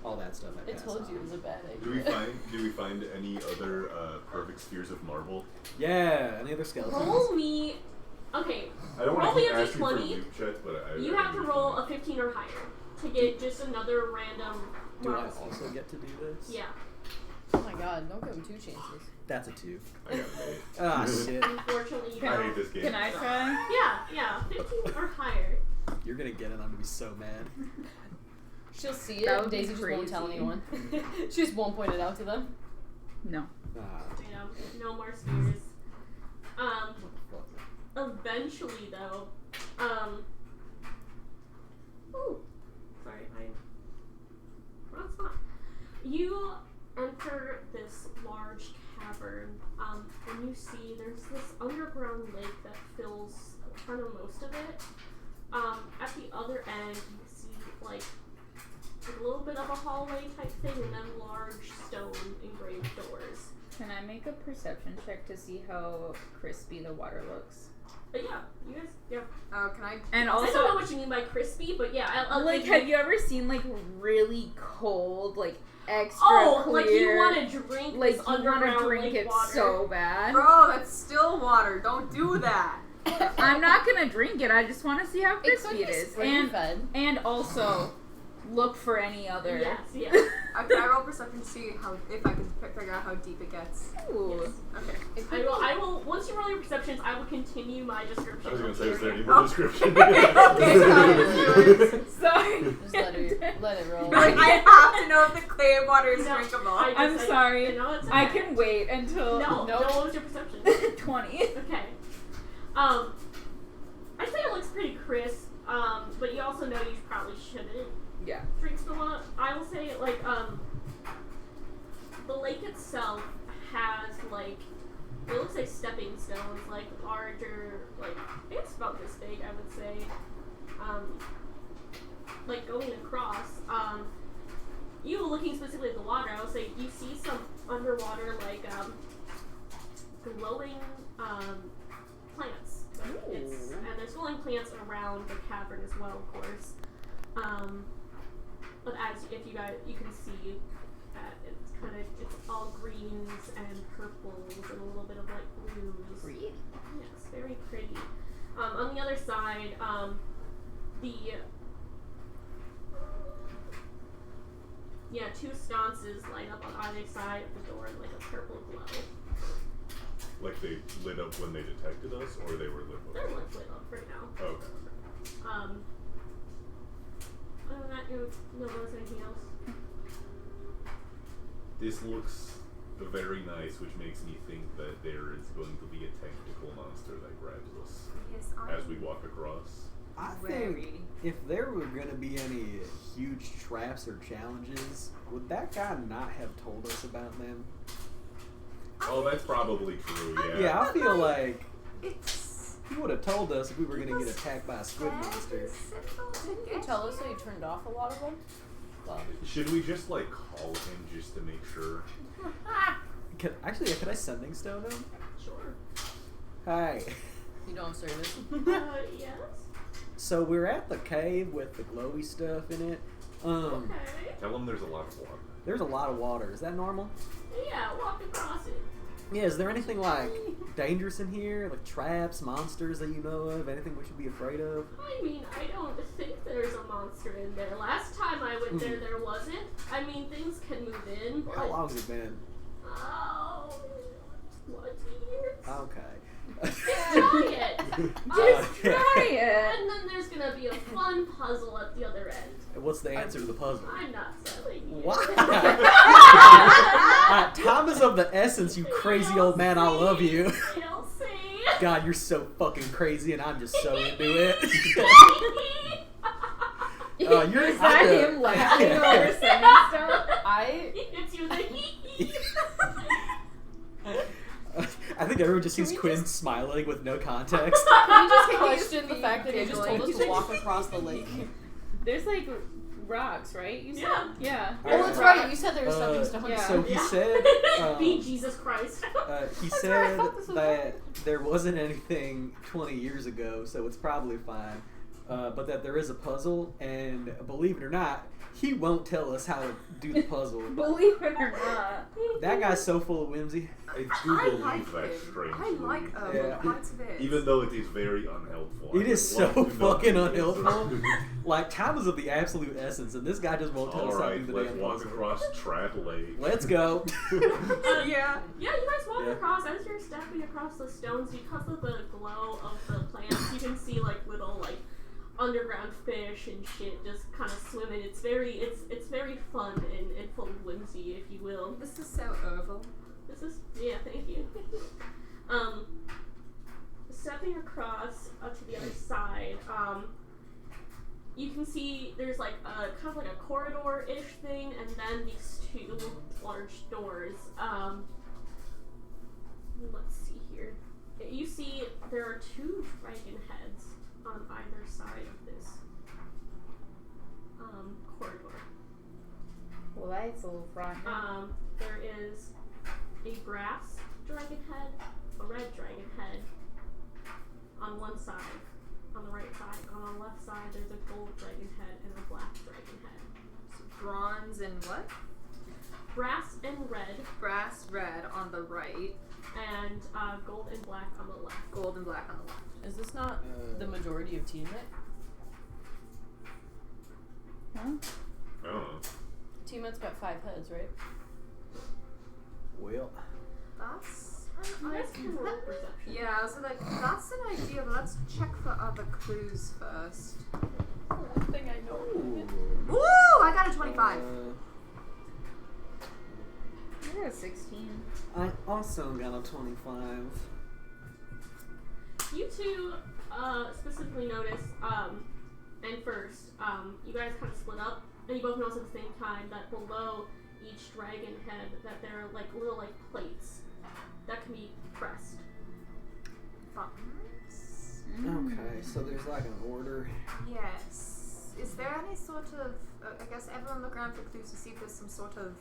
[SPEAKER 6] All that stuff I
[SPEAKER 4] I
[SPEAKER 6] passed
[SPEAKER 4] told
[SPEAKER 6] on.
[SPEAKER 4] you it was a bad
[SPEAKER 5] Do
[SPEAKER 4] idea.
[SPEAKER 5] we find any other perfect spheres of marble?
[SPEAKER 6] Yeah, any other skeletons?
[SPEAKER 3] Roll me. Okay,
[SPEAKER 5] I don't
[SPEAKER 3] Roll
[SPEAKER 5] want to
[SPEAKER 3] me
[SPEAKER 5] keep
[SPEAKER 3] a
[SPEAKER 5] asking for
[SPEAKER 3] D20.
[SPEAKER 5] loot checks, but
[SPEAKER 3] you have to roll a 15 or higher to get just another random.
[SPEAKER 6] Do I
[SPEAKER 3] marble sphere.
[SPEAKER 6] also get to do this?
[SPEAKER 3] Yeah.
[SPEAKER 4] Oh my god, don't give him 2 chances.
[SPEAKER 6] That's a 2.
[SPEAKER 5] I got an 8.
[SPEAKER 6] Ah, shit.
[SPEAKER 3] Unfortunately, you
[SPEAKER 5] I
[SPEAKER 3] don't.
[SPEAKER 5] hate this game.
[SPEAKER 2] Can I try?
[SPEAKER 3] Yeah, 15 or higher.
[SPEAKER 6] You're gonna get it. I'm gonna be so mad.
[SPEAKER 4] She'll see it,
[SPEAKER 2] That
[SPEAKER 4] and
[SPEAKER 2] would be
[SPEAKER 4] Daisy just won't tell
[SPEAKER 2] crazy.
[SPEAKER 4] anyone. She just won't point it out to them.
[SPEAKER 2] No.
[SPEAKER 6] Ah,
[SPEAKER 3] You know, no more spheres. Eventually though, ooh, sorry, wrong spot. You enter this large cavern, and you see there's this underground lake that fills kind of most of it. At the other end, you see like a little bit of a hallway type thing, and then large stone engraved doors.
[SPEAKER 2] Can I make a perception check to see how crispy the water looks?
[SPEAKER 3] But yeah, you guys, yeah.
[SPEAKER 7] Can I?
[SPEAKER 2] And
[SPEAKER 3] I don't know
[SPEAKER 2] also,
[SPEAKER 3] what you mean by crispy, but yeah, I'll
[SPEAKER 2] like,
[SPEAKER 3] give
[SPEAKER 2] have you ever seen like really cold, like extra clear?
[SPEAKER 3] like you want to drink
[SPEAKER 2] like
[SPEAKER 3] this
[SPEAKER 2] you want
[SPEAKER 3] underground
[SPEAKER 2] to drink
[SPEAKER 3] lake
[SPEAKER 2] it
[SPEAKER 3] water.
[SPEAKER 2] so bad.
[SPEAKER 7] Bro, that's still water. Don't do that.
[SPEAKER 2] I'm not gonna drink it. I just want to see how
[SPEAKER 4] It could
[SPEAKER 2] crispy
[SPEAKER 4] be
[SPEAKER 2] it is,
[SPEAKER 4] spring fed.
[SPEAKER 2] and also look for any other.
[SPEAKER 3] Yes, yes.
[SPEAKER 7] Can I roll perception to see if I can figure out how deep it gets?
[SPEAKER 2] Ooh.
[SPEAKER 3] Yes.
[SPEAKER 7] Okay.
[SPEAKER 4] It could
[SPEAKER 3] I will. Once you roll your perceptions, I will continue my description.
[SPEAKER 5] I was gonna
[SPEAKER 3] of
[SPEAKER 5] say,
[SPEAKER 3] the
[SPEAKER 5] is there
[SPEAKER 3] area.
[SPEAKER 5] any more description?
[SPEAKER 7] Okay,
[SPEAKER 2] Sorry.
[SPEAKER 4] Just let it roll.
[SPEAKER 7] Like, I have to know if the clay water is
[SPEAKER 3] No,
[SPEAKER 7] drinkable.
[SPEAKER 2] I'm sorry.
[SPEAKER 3] No, it's
[SPEAKER 2] I
[SPEAKER 3] okay.
[SPEAKER 2] can wait until
[SPEAKER 3] No,
[SPEAKER 4] Nope.
[SPEAKER 3] what was your perception?
[SPEAKER 2] 20.
[SPEAKER 3] Okay. I'd say it looks pretty crisp. But you also know you probably shouldn't
[SPEAKER 2] Yeah.
[SPEAKER 3] drink the water. I will say, like, the lake itself has, like, it looks like stepping stones, like, larger, like, it's about this big, I would say. Like, going across. You looking specifically at the water, I would say you see some underwater, like, glowing, plants. Like, and there's glowing plants around the cavern as well, of course. But if you guys, you can see that it's all greens and purples and a little bit of like blues.
[SPEAKER 4] Green.
[SPEAKER 3] Yes, very pretty. On the other side, two sconces light up on either side of the door in like a purple glow.
[SPEAKER 5] Like they lit up when they detected us, or they were lit up?
[SPEAKER 3] They're like lit up right now.
[SPEAKER 5] Okay.
[SPEAKER 3] Other than that, you don't notice anything else?
[SPEAKER 5] This looks very nice, which makes me think that there is going to be a tentacle monster that grabs us
[SPEAKER 7] Yes,
[SPEAKER 5] as we walk across.
[SPEAKER 6] I think
[SPEAKER 2] Very.
[SPEAKER 6] if there were gonna be any huge traps or challenges, would that guy not have told us about them?
[SPEAKER 5] Oh, that's probably true, yeah.
[SPEAKER 6] Yeah, I feel like
[SPEAKER 7] It's.
[SPEAKER 6] he would have told us if we were gonna get attacked by a squid monster.
[SPEAKER 4] Didn't you tell us that you turned off a lot of them? Well,
[SPEAKER 5] Should we just, like, call him just to make sure?
[SPEAKER 6] Could I sending stone him?
[SPEAKER 3] Sure.
[SPEAKER 6] Hi.
[SPEAKER 4] you don't have service.
[SPEAKER 3] Yes.
[SPEAKER 6] So we're at the cave with the glowy stuff in it.
[SPEAKER 3] Okay.
[SPEAKER 5] Tell him there's a lot of water.
[SPEAKER 6] There's a lot of water. Is that normal?
[SPEAKER 3] Yeah, walk across it.
[SPEAKER 6] Yeah, is there anything like dangerous in here? Like traps, monsters that you know of? Anything we should be afraid of?
[SPEAKER 3] I mean, I don't think there's a monster in there. Last time I went there wasn't. I mean, things can move in. But,
[SPEAKER 6] How long's it been?
[SPEAKER 3] oh, 20 years?
[SPEAKER 6] Okay.
[SPEAKER 3] Just try it.
[SPEAKER 1] Just try it.
[SPEAKER 3] And then there's gonna be a fun puzzle at the other end.
[SPEAKER 6] What's the answer to the puzzle?
[SPEAKER 3] I'm not telling you.
[SPEAKER 6] Why? Time is of the essence, you crazy old man. I love you.
[SPEAKER 3] You'll see.
[SPEAKER 6] God, you're so fucking crazy, and I'm just so into it. You're
[SPEAKER 2] Is that him laughing over saying stuff?
[SPEAKER 3] It's you the
[SPEAKER 6] I think everyone just sees Quinn smiling with no context.
[SPEAKER 4] Can you just question the fact that he just told us to walk across the lake?
[SPEAKER 2] There's like rocks, right? You said?
[SPEAKER 3] Yeah.
[SPEAKER 4] Oh, that's right. You said there were stepping stones.
[SPEAKER 2] yeah.
[SPEAKER 6] So he said,
[SPEAKER 3] Be Jesus Christ.
[SPEAKER 6] he said that there wasn't anything 20 years ago, so it's probably fine. But that there is a puzzle, and believe it or not, he won't tell us how to do the puzzle.
[SPEAKER 2] Believe it or not.
[SPEAKER 6] That guy's so full of whimsy.
[SPEAKER 5] I do
[SPEAKER 7] I
[SPEAKER 5] believe
[SPEAKER 7] like
[SPEAKER 5] that
[SPEAKER 7] him.
[SPEAKER 5] strangely.
[SPEAKER 7] I like
[SPEAKER 6] Yeah.
[SPEAKER 7] parts of it.
[SPEAKER 5] Even though it is very unhelpful.
[SPEAKER 6] It is so
[SPEAKER 5] I would love to know
[SPEAKER 6] fucking
[SPEAKER 5] the
[SPEAKER 6] unhelpful.
[SPEAKER 5] answer.
[SPEAKER 6] Like, time is of the absolute essence, and this guy just won't tell us how to
[SPEAKER 5] Alright,
[SPEAKER 6] do the
[SPEAKER 5] let's
[SPEAKER 6] damn
[SPEAKER 5] walk
[SPEAKER 6] puzzle.
[SPEAKER 5] across Trap Lake.
[SPEAKER 6] Let's go.
[SPEAKER 7] Yeah.
[SPEAKER 3] Yeah, you guys walk
[SPEAKER 6] Yeah.
[SPEAKER 3] across. As you're stepping across the stones, because of the glow of the plants, you can see like little like underground fish and shit just kind of swimming. It's very fun and full of whimsy, if you will.
[SPEAKER 7] This is so oval.
[SPEAKER 3] This is thank you. Stepping across to the other side, you can see there's like a kind of like a corridor-ish thing, and then these two large doors. Let's see here. You see there are two dragon heads on either side of this corridor.
[SPEAKER 2] Well, that's a little frightening.
[SPEAKER 3] There is a brass dragon head, a red dragon head on one side, on the right side. On the left side, there's a gold dragon head and a black dragon head.
[SPEAKER 7] Bronze and what?
[SPEAKER 3] Brass and red,
[SPEAKER 7] Brass, red on the right.
[SPEAKER 3] and gold and black on the left.
[SPEAKER 7] Gold and black on the left.
[SPEAKER 4] Is this not the majority of Tiamat?
[SPEAKER 2] Huh?
[SPEAKER 5] Oh.
[SPEAKER 4] Tiamat's got 5 heads, right?
[SPEAKER 6] Well,
[SPEAKER 7] That's
[SPEAKER 3] You guys can roll perception.
[SPEAKER 7] yeah, so like that's an idea, but let's check for other clues first.
[SPEAKER 4] One thing I know.
[SPEAKER 7] Ooh, I got a 25.
[SPEAKER 2] You're a 16.
[SPEAKER 6] I also got a 25.
[SPEAKER 3] You two specifically notice, and first, you guys kind of split up, and you both notice at the same time that below each dragon head that there are like little like plates that can be pressed.
[SPEAKER 7] Buttons?
[SPEAKER 6] Okay, so there's like an order.
[SPEAKER 7] Yes. Is there any sort of, I guess everyone look around for clues to see if there's some sort of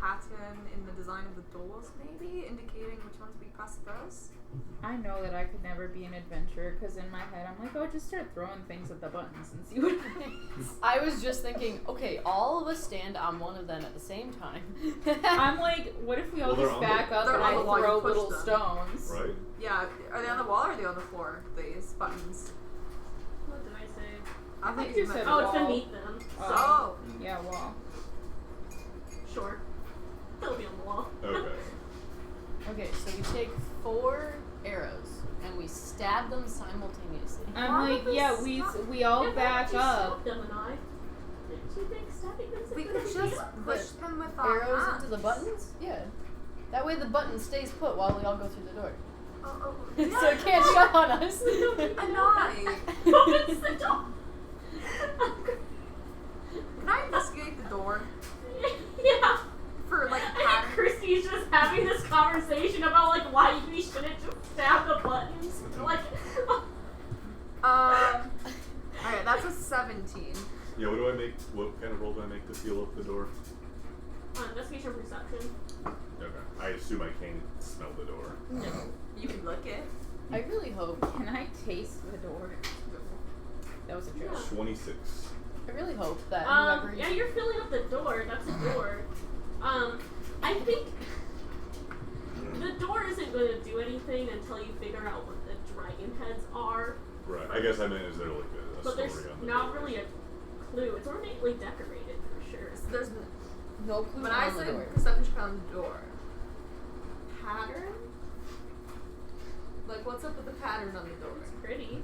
[SPEAKER 7] pattern in the design of the doors, maybe, indicating which ones we pass first?
[SPEAKER 2] I know that I could never be an adventurer because in my head I'm like, oh, just start throwing things at the buttons and see what happens.
[SPEAKER 4] I was just thinking, okay, all of us stand on one of them at the same time.
[SPEAKER 2] I'm like, what if we all
[SPEAKER 5] Well, they're
[SPEAKER 2] just
[SPEAKER 5] on the-
[SPEAKER 2] back up
[SPEAKER 7] they're
[SPEAKER 2] and
[SPEAKER 7] on
[SPEAKER 2] I
[SPEAKER 7] the wall, you
[SPEAKER 2] throw
[SPEAKER 7] push
[SPEAKER 2] little
[SPEAKER 7] them.
[SPEAKER 2] stones?
[SPEAKER 5] Right?
[SPEAKER 7] Yeah, are they on the wall or are they on the floor, these buttons?
[SPEAKER 3] What did I say?
[SPEAKER 7] I
[SPEAKER 2] think
[SPEAKER 7] thought
[SPEAKER 2] you
[SPEAKER 7] meant
[SPEAKER 2] said
[SPEAKER 3] Oh, it's
[SPEAKER 2] wall.
[SPEAKER 3] beneath them. So,
[SPEAKER 7] Oh.
[SPEAKER 2] Yeah, wall.
[SPEAKER 3] sure. They'll be on the wall.
[SPEAKER 5] Okay.
[SPEAKER 4] Okay, so we take 4 arrows and we stab them simultaneously.
[SPEAKER 2] I'm
[SPEAKER 7] Why
[SPEAKER 2] like,
[SPEAKER 7] would
[SPEAKER 2] yeah,
[SPEAKER 7] we stop?
[SPEAKER 2] we all
[SPEAKER 3] Yeah, why
[SPEAKER 2] back
[SPEAKER 3] would you
[SPEAKER 2] up.
[SPEAKER 3] stop them and I? Didn't you think stabbing them is a
[SPEAKER 7] We
[SPEAKER 3] good
[SPEAKER 7] could
[SPEAKER 3] idea?
[SPEAKER 7] just push them with our
[SPEAKER 4] Arrows
[SPEAKER 7] hands.
[SPEAKER 4] into the buttons? Yeah. That way the button stays put while we all go through the door.
[SPEAKER 7] Oh,
[SPEAKER 4] So it can't shut on us.
[SPEAKER 7] A knife.
[SPEAKER 3] Opens the door.
[SPEAKER 7] Can I investigate the door
[SPEAKER 3] Yeah.
[SPEAKER 7] for like
[SPEAKER 3] I think
[SPEAKER 7] pattern?
[SPEAKER 3] Christy's just having this conversation about like why we shouldn't just stab the buttons. Like,
[SPEAKER 7] Alright, that's a 17.
[SPEAKER 5] Yeah, what do I make? What kind of roll do I make to feel up the door?
[SPEAKER 3] investigation perception.
[SPEAKER 5] Okay. I assume I can't smell the door.
[SPEAKER 7] No. You can look it.
[SPEAKER 4] I really hope.
[SPEAKER 2] Can I taste the door? That was a joke.
[SPEAKER 5] 26.
[SPEAKER 4] I really hope that whoever.
[SPEAKER 3] Yeah, you're filling up the door. That's a door. I think the door isn't gonna do anything until you figure out what the dragon heads are.
[SPEAKER 5] Right. I guess I meant is there like a
[SPEAKER 3] But
[SPEAKER 5] story
[SPEAKER 3] there's
[SPEAKER 5] on the
[SPEAKER 3] not
[SPEAKER 5] door?
[SPEAKER 3] really a clue. It's ornately decorated for sure.
[SPEAKER 7] There's
[SPEAKER 4] No clue
[SPEAKER 7] when I
[SPEAKER 4] on the
[SPEAKER 7] said
[SPEAKER 4] door.
[SPEAKER 7] perception check on the door. Pattern? Like, what's up with the pattern on the door?
[SPEAKER 3] It's pretty.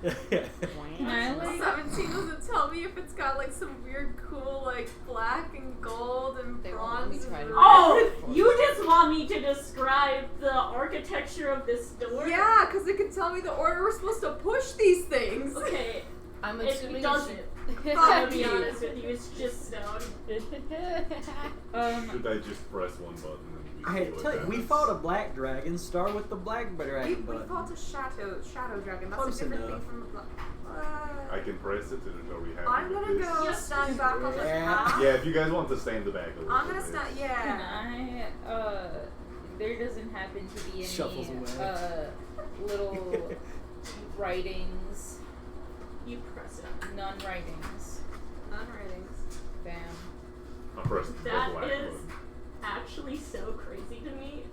[SPEAKER 2] Can I like?
[SPEAKER 7] 17 doesn't tell me if it's got like some weird cool like black and gold and
[SPEAKER 4] They won't let me
[SPEAKER 7] bronze
[SPEAKER 4] try
[SPEAKER 7] and
[SPEAKER 4] to-
[SPEAKER 7] red.
[SPEAKER 3] Oh, you just want me to describe the architecture of this door?
[SPEAKER 7] Yeah, because it could tell me the order we're supposed to push these things.
[SPEAKER 3] Okay,
[SPEAKER 4] I'm
[SPEAKER 3] it
[SPEAKER 4] assuming
[SPEAKER 3] doesn't.
[SPEAKER 4] it's
[SPEAKER 3] I'll be
[SPEAKER 7] you.
[SPEAKER 3] honest with you, it's just stone.
[SPEAKER 5] Should I just press one button and
[SPEAKER 6] Hey,
[SPEAKER 5] see what
[SPEAKER 6] tell you, we
[SPEAKER 5] happens?
[SPEAKER 6] fought a black dragon. Start with the black
[SPEAKER 7] We
[SPEAKER 6] dragon button.
[SPEAKER 7] fought a shadow dragon. That's
[SPEAKER 6] Close
[SPEAKER 7] a different
[SPEAKER 6] enough.
[SPEAKER 7] thing from the black.
[SPEAKER 5] I can press it and are we happy
[SPEAKER 7] I'm
[SPEAKER 5] with
[SPEAKER 7] gonna
[SPEAKER 5] this?
[SPEAKER 7] go
[SPEAKER 3] Yes.
[SPEAKER 7] stand back on the
[SPEAKER 6] Yeah.
[SPEAKER 7] path.
[SPEAKER 5] Yeah, if you guys want to stand the back a little
[SPEAKER 7] I'm gonna
[SPEAKER 5] bit.
[SPEAKER 7] stand.
[SPEAKER 2] Can
[SPEAKER 7] Yeah.
[SPEAKER 2] I? There doesn't happen to be any
[SPEAKER 6] Shuffles away.
[SPEAKER 2] little writings,
[SPEAKER 3] You press it.
[SPEAKER 2] none writings.
[SPEAKER 7] Non-ratings.
[SPEAKER 2] Bam.
[SPEAKER 5] I'll press the
[SPEAKER 3] That
[SPEAKER 5] black
[SPEAKER 3] is
[SPEAKER 5] button.
[SPEAKER 3] actually so crazy to me.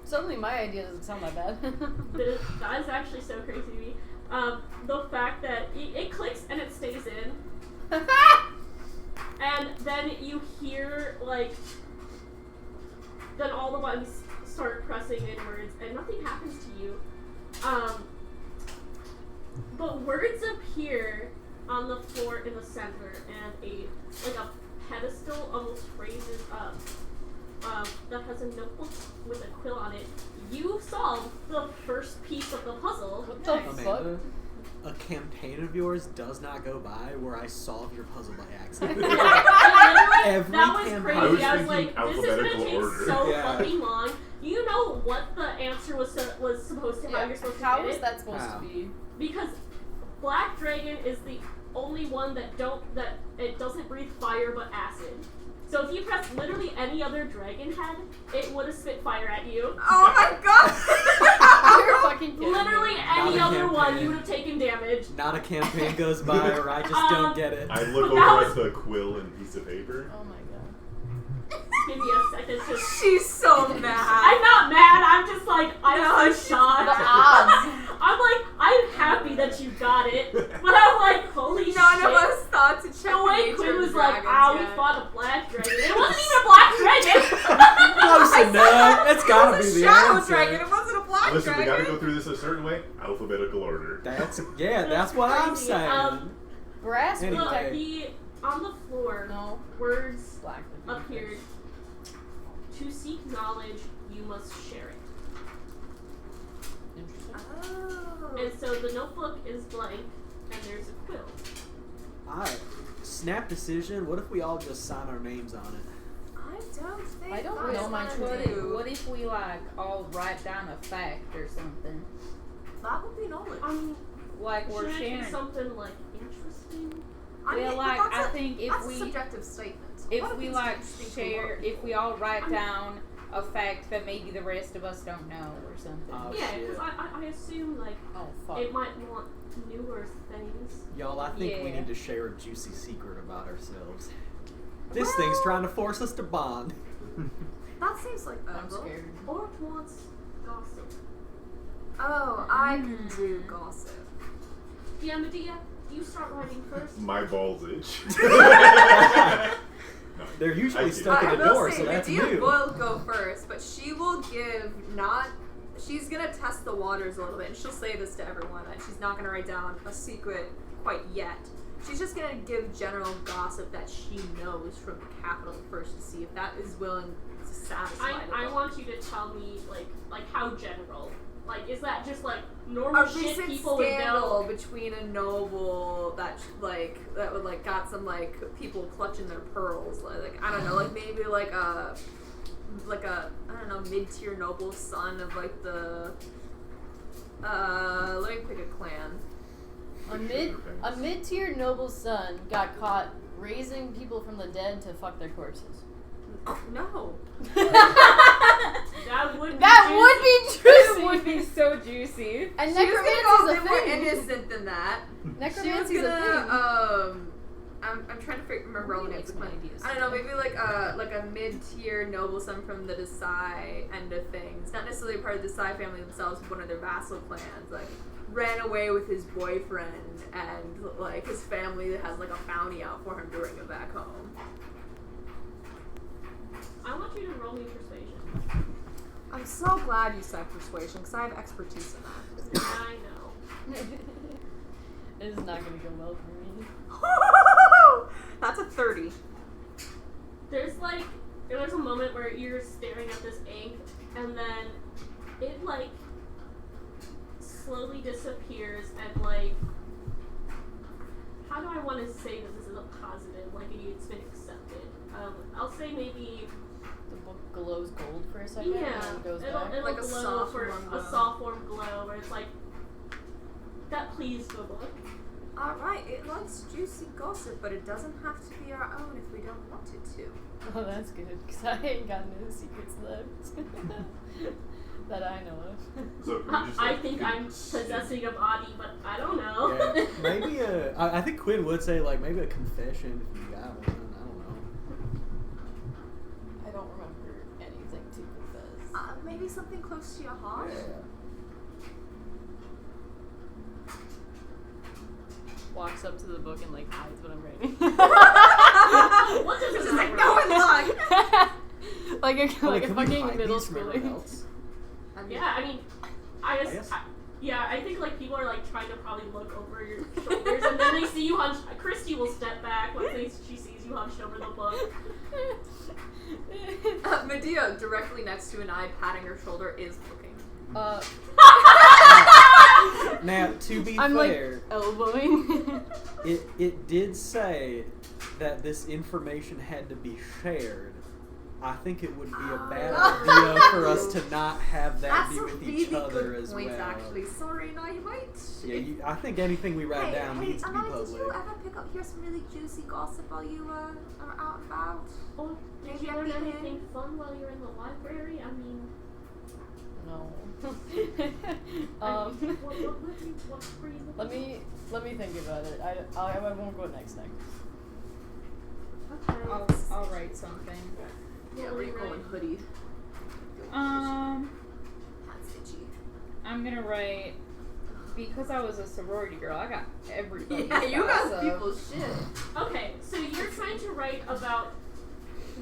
[SPEAKER 4] Suddenly my idea doesn't sound that bad.
[SPEAKER 3] That is actually so crazy to me. The fact that it clicks and it stays in, and then you hear like, then all the buttons start pressing inwards, and nothing happens to you. But words appear on the floor in the center, and a pedestal almost raises up. That has a notebook with a quill on it. You solved the first piece of the puzzle.
[SPEAKER 4] What the fuck?
[SPEAKER 6] Amanda, a campaign of yours does not go by where I solve your puzzle by accident.
[SPEAKER 3] Literally,
[SPEAKER 6] Every
[SPEAKER 3] that was
[SPEAKER 6] campaign.
[SPEAKER 3] crazy.
[SPEAKER 5] I was
[SPEAKER 3] I was
[SPEAKER 5] thinking
[SPEAKER 3] like, this is gonna
[SPEAKER 5] alphabetical
[SPEAKER 3] take
[SPEAKER 5] order.
[SPEAKER 3] so
[SPEAKER 6] Yeah.
[SPEAKER 3] fucking long. You know what the answer was supposed to how you're supposed to
[SPEAKER 4] How
[SPEAKER 3] get
[SPEAKER 4] is
[SPEAKER 3] it?
[SPEAKER 4] that supposed
[SPEAKER 6] How?
[SPEAKER 4] to be?
[SPEAKER 3] Because Black Dragon is the only one that it doesn't breathe fire but acid. So if you press literally any other dragon head, it would have spit fire at you.
[SPEAKER 7] Oh my god!
[SPEAKER 4] You're fucking kidding
[SPEAKER 3] Literally
[SPEAKER 4] me.
[SPEAKER 3] any
[SPEAKER 6] Not a
[SPEAKER 3] other one,
[SPEAKER 6] campaign.
[SPEAKER 3] you would have taken damage.
[SPEAKER 6] Not a campaign goes by where I just don't get it.
[SPEAKER 5] I look
[SPEAKER 3] But that
[SPEAKER 5] over
[SPEAKER 3] was-
[SPEAKER 5] at the quill and piece of paper.
[SPEAKER 4] Oh my god.
[SPEAKER 3] Give me a second to.
[SPEAKER 7] She's so mad.
[SPEAKER 3] I'm not mad. I'm just like I'm
[SPEAKER 7] No,
[SPEAKER 3] so
[SPEAKER 7] she's
[SPEAKER 3] shocked.
[SPEAKER 4] The odds.
[SPEAKER 3] I'm like I'm happy that you got it, but I'm like holy shit.
[SPEAKER 7] None of us thought to check
[SPEAKER 3] The way
[SPEAKER 7] the
[SPEAKER 3] Quinn
[SPEAKER 7] nature
[SPEAKER 3] was
[SPEAKER 7] of
[SPEAKER 3] like,
[SPEAKER 7] dragons
[SPEAKER 3] we
[SPEAKER 7] yet.
[SPEAKER 3] fought a black dragon. It wasn't even a black dragon.
[SPEAKER 6] Close enough. It's gotta
[SPEAKER 7] It
[SPEAKER 6] be
[SPEAKER 7] was a
[SPEAKER 6] the
[SPEAKER 7] shadow
[SPEAKER 6] answer.
[SPEAKER 7] dragon. It wasn't a black
[SPEAKER 5] Listen, we
[SPEAKER 7] dragon.
[SPEAKER 5] gotta go through this a certain way. Alphabetical order.
[SPEAKER 6] That's what I'm
[SPEAKER 3] Crazy.
[SPEAKER 6] saying.
[SPEAKER 4] Brass
[SPEAKER 6] Anyway.
[SPEAKER 3] Look,
[SPEAKER 4] protect.
[SPEAKER 3] on the floor,
[SPEAKER 4] No.
[SPEAKER 3] words
[SPEAKER 4] Black would be
[SPEAKER 3] appeared. To seek knowledge, you must share it.
[SPEAKER 4] Interesting.
[SPEAKER 7] Oh.
[SPEAKER 3] And so the notebook is blank, and there's a quill.
[SPEAKER 6] Alright. Snap decision. What if we all just sign our names on it?
[SPEAKER 7] I don't think
[SPEAKER 4] I don't
[SPEAKER 7] that's
[SPEAKER 4] know my
[SPEAKER 7] what
[SPEAKER 4] choice.
[SPEAKER 7] I do.
[SPEAKER 2] What if we like all write down a fact or something?
[SPEAKER 7] That would be knowledge.
[SPEAKER 3] I mean,
[SPEAKER 2] Like
[SPEAKER 3] should
[SPEAKER 2] we're
[SPEAKER 3] it be
[SPEAKER 2] sharing.
[SPEAKER 3] something like interesting?
[SPEAKER 7] I mean,
[SPEAKER 2] Well,
[SPEAKER 7] but
[SPEAKER 2] like
[SPEAKER 7] that's
[SPEAKER 2] I
[SPEAKER 7] a-
[SPEAKER 2] think if
[SPEAKER 7] that's a
[SPEAKER 2] we
[SPEAKER 7] subjective statement. A
[SPEAKER 2] if
[SPEAKER 7] lot of
[SPEAKER 2] we
[SPEAKER 7] things
[SPEAKER 2] like
[SPEAKER 7] are interesting to a lot
[SPEAKER 2] share
[SPEAKER 7] of
[SPEAKER 2] if we all write
[SPEAKER 3] I'm-
[SPEAKER 2] down a fact that maybe the rest of us don't know or something.
[SPEAKER 6] Oh,
[SPEAKER 3] Yeah,
[SPEAKER 6] shit.
[SPEAKER 3] because I assume like
[SPEAKER 4] Oh fuck.
[SPEAKER 3] it might want newer things.
[SPEAKER 6] Y'all, I think we
[SPEAKER 2] Yeah.
[SPEAKER 6] need to share a juicy secret about ourselves. This thing's trying to force us to bond.
[SPEAKER 7] That seems like
[SPEAKER 2] I'm
[SPEAKER 7] Bevel.
[SPEAKER 2] scared.
[SPEAKER 3] Or it wants gossip.
[SPEAKER 7] Oh, I can do gossip.
[SPEAKER 3] Yeah, Medea, you start writing first.
[SPEAKER 5] My balls itch. No,
[SPEAKER 6] They're
[SPEAKER 5] I
[SPEAKER 6] usually
[SPEAKER 5] get
[SPEAKER 6] stuck
[SPEAKER 5] it.
[SPEAKER 6] in
[SPEAKER 7] I
[SPEAKER 6] the
[SPEAKER 7] will
[SPEAKER 6] door,
[SPEAKER 7] say,
[SPEAKER 6] so that's
[SPEAKER 7] Medea
[SPEAKER 6] new.
[SPEAKER 7] will go first, but she will give not. She's gonna test the waters a little bit, and she'll say this to everyone. And she's not gonna write down a secret quite yet. She's just gonna give general gossip that she knows from the capital first to see if that is willing to satisfy the
[SPEAKER 3] I
[SPEAKER 7] book.
[SPEAKER 3] want you to tell me like how general. Like, is that just like normal
[SPEAKER 7] A
[SPEAKER 3] shit
[SPEAKER 7] recent
[SPEAKER 3] people would
[SPEAKER 7] scandal
[SPEAKER 3] know?
[SPEAKER 7] between a noble that would like got some like people clutching their pearls, like I don't know, like maybe like a I don't know, mid-tier noble son of like the let me pick a clan.
[SPEAKER 4] A mid-tier noble's son got caught raising people from the dead to fuck their corpses.
[SPEAKER 7] No.
[SPEAKER 3] That would be
[SPEAKER 4] That
[SPEAKER 3] juicy.
[SPEAKER 4] would be juicy.
[SPEAKER 2] It would be so juicy.
[SPEAKER 4] And
[SPEAKER 7] She was gonna go a
[SPEAKER 4] necromancy's
[SPEAKER 7] bit more
[SPEAKER 4] a thing.
[SPEAKER 7] innocent than that. She was
[SPEAKER 4] Necromancy's a thing.
[SPEAKER 7] gonna I'm trying to remember all the names.
[SPEAKER 4] Some ideas.
[SPEAKER 7] I don't know, maybe like a mid-tier noblesome from the Desai end of things. Not necessarily part of the Desai family themselves, but one of their vassal clans. Like, ran away with his boyfriend, and like his family has like a bounty out for him to bring him back home.
[SPEAKER 3] I want you to roll me persuasion.
[SPEAKER 7] I'm so glad you said persuasion, because I have expertise in that.
[SPEAKER 3] Yeah, I know.
[SPEAKER 4] This is not gonna go well for me.
[SPEAKER 7] That's a 30.
[SPEAKER 3] There's a moment where you're staring at this ink, and then it like slowly disappears, and like, how do I want to say that this is a positive, like it's been accepted? I'll say maybe
[SPEAKER 4] The book glows gold for a second and
[SPEAKER 3] yeah,
[SPEAKER 4] then goes
[SPEAKER 3] it'll
[SPEAKER 4] back.
[SPEAKER 7] Like a
[SPEAKER 3] glow
[SPEAKER 7] soft
[SPEAKER 3] for
[SPEAKER 7] warm
[SPEAKER 3] a
[SPEAKER 7] glow.
[SPEAKER 3] soft warm glow where it's like that pleased the book.
[SPEAKER 7] Alright, it likes juicy gossip, but it doesn't have to be our own if we don't want it to.
[SPEAKER 4] Oh, that's good, because I ain't got no secrets left. That I know of.
[SPEAKER 5] So can we just,
[SPEAKER 3] I
[SPEAKER 5] like,
[SPEAKER 3] think I'm possessing a body, but I don't know.
[SPEAKER 6] Yeah, maybe I think Quinn would say like maybe a confession if you got one. I don't know.
[SPEAKER 4] I don't remember anything to confess.
[SPEAKER 7] Maybe something close to your heart?
[SPEAKER 4] Walks up to the book and like hides what I'm writing.
[SPEAKER 3] What does
[SPEAKER 7] It's
[SPEAKER 3] this
[SPEAKER 7] just like, no one look!
[SPEAKER 4] like a
[SPEAKER 6] Can we
[SPEAKER 4] fucking
[SPEAKER 6] hide
[SPEAKER 4] middle
[SPEAKER 6] these from everyone
[SPEAKER 4] schooler.
[SPEAKER 6] else?
[SPEAKER 3] Yeah, I mean, I
[SPEAKER 6] guess.
[SPEAKER 3] guess. I think like people are like trying to probably look over your shoulders, and then they see you hunched. Christy will step back once she sees you hunched over the book.
[SPEAKER 7] Medea, directly next to an eye, patting her shoulder, is looking.
[SPEAKER 6] Now, to be
[SPEAKER 4] I'm
[SPEAKER 6] fair,
[SPEAKER 4] like elbowing.
[SPEAKER 6] it did say that this information had to be shared. I think it would be a bad idea for us to not have that
[SPEAKER 7] That's
[SPEAKER 6] be
[SPEAKER 7] a
[SPEAKER 6] with
[SPEAKER 7] really
[SPEAKER 6] each other
[SPEAKER 7] good
[SPEAKER 6] as
[SPEAKER 7] point,
[SPEAKER 6] well.
[SPEAKER 7] actually. Sorry, no, you might.
[SPEAKER 6] Yeah, I think anything we write
[SPEAKER 7] Hey,
[SPEAKER 6] down needs to be
[SPEAKER 7] Anai, did
[SPEAKER 6] public.
[SPEAKER 7] you ever hear some really juicy gossip while you are out and about?
[SPEAKER 3] Or did
[SPEAKER 7] Maybe
[SPEAKER 3] you
[SPEAKER 7] at
[SPEAKER 3] learn
[SPEAKER 7] the end?
[SPEAKER 3] anything fun while you're in the library? I mean,
[SPEAKER 4] No.
[SPEAKER 3] what were you looking
[SPEAKER 4] Let me think about it. I won't go next time.
[SPEAKER 3] Okay.
[SPEAKER 2] I'll write something.
[SPEAKER 7] Yeah,
[SPEAKER 3] What were
[SPEAKER 7] we're
[SPEAKER 3] you
[SPEAKER 7] going
[SPEAKER 3] writing?
[SPEAKER 7] hoodie. That's itchy.
[SPEAKER 2] I'm gonna write, because I was a sorority girl, I got everybody.
[SPEAKER 7] Yeah, you got people's shit.
[SPEAKER 3] Okay, so you're trying to write about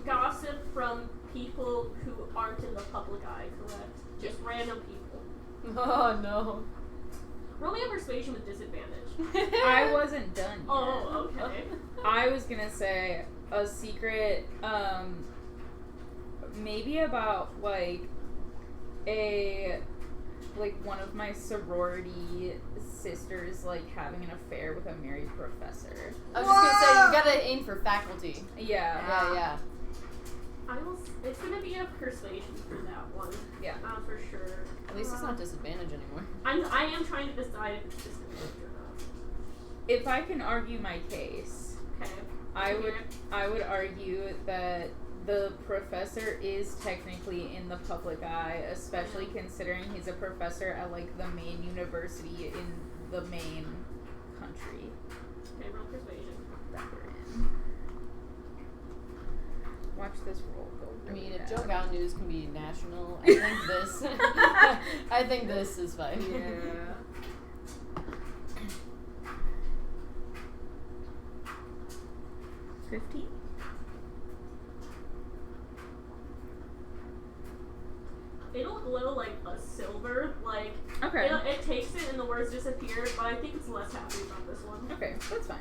[SPEAKER 3] gossip from people who aren't in the public eye, correct? Just random people.
[SPEAKER 4] Oh no.
[SPEAKER 3] Roll me a persuasion with disadvantage.
[SPEAKER 2] I wasn't done yet.
[SPEAKER 3] Oh, okay.
[SPEAKER 2] I was gonna say a secret, maybe about one of my sorority sisters having an affair with a married professor.
[SPEAKER 4] I was just gonna say you gotta aim for faculty.
[SPEAKER 2] Yeah.
[SPEAKER 4] Yeah.
[SPEAKER 3] It's gonna be a persuasion for that one.
[SPEAKER 2] Yeah.
[SPEAKER 3] For sure.
[SPEAKER 4] At least it's not disadvantage anymore.
[SPEAKER 3] I am trying to decide if it's disadvantage or not.
[SPEAKER 2] If I can argue my case,
[SPEAKER 3] Okay.
[SPEAKER 2] I would argue that the professor is technically in the public eye, especially considering he's a professor at the main university in the main country
[SPEAKER 3] Okay, roll persuasion.
[SPEAKER 2] that we're in. Watch this roll go.
[SPEAKER 4] I mean,
[SPEAKER 2] really
[SPEAKER 4] if
[SPEAKER 2] bad.
[SPEAKER 4] Joe Gal News can be national, I think this is fine.
[SPEAKER 7] Yeah.
[SPEAKER 3] It'll glow like a silver,
[SPEAKER 2] Okay.
[SPEAKER 3] it takes it and the words disappear, but I think it's less happy about this one.
[SPEAKER 2] Okay, that's fine.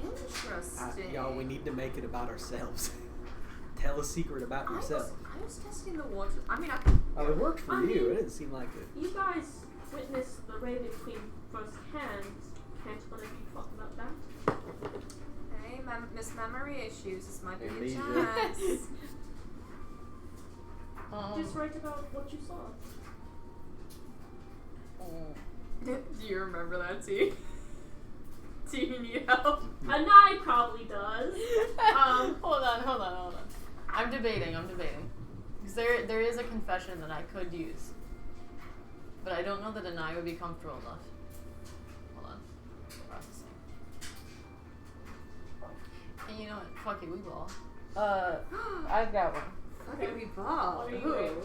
[SPEAKER 7] Interesting.
[SPEAKER 6] Y'all, we need to make it about ourselves. Tell a secret about yourself.
[SPEAKER 7] I was testing the waters. I mean, I can.
[SPEAKER 6] Oh, it worked for
[SPEAKER 3] I
[SPEAKER 6] you.
[SPEAKER 3] mean-
[SPEAKER 6] It didn't seem like it.
[SPEAKER 3] You guys witnessed the Raven Queen firsthand. Can't one of you talk about that?
[SPEAKER 7] Hey, Miss Memory Issues. This might be a
[SPEAKER 6] Amnesia.
[SPEAKER 7] chance.
[SPEAKER 3] Just write about what you saw.
[SPEAKER 7] Do you remember that scene? Do you need help?
[SPEAKER 3] Anai probably does.
[SPEAKER 4] Hold on. I'm debating. Because there is a confession that I could use. But I don't know that Anai would be comfortable enough. Hold on. Processing. And you know what? Fuck it, we ball.
[SPEAKER 2] I've got one.
[SPEAKER 1] Okay, we ball.
[SPEAKER 3] What are you
[SPEAKER 1] Ooh.
[SPEAKER 3] doing?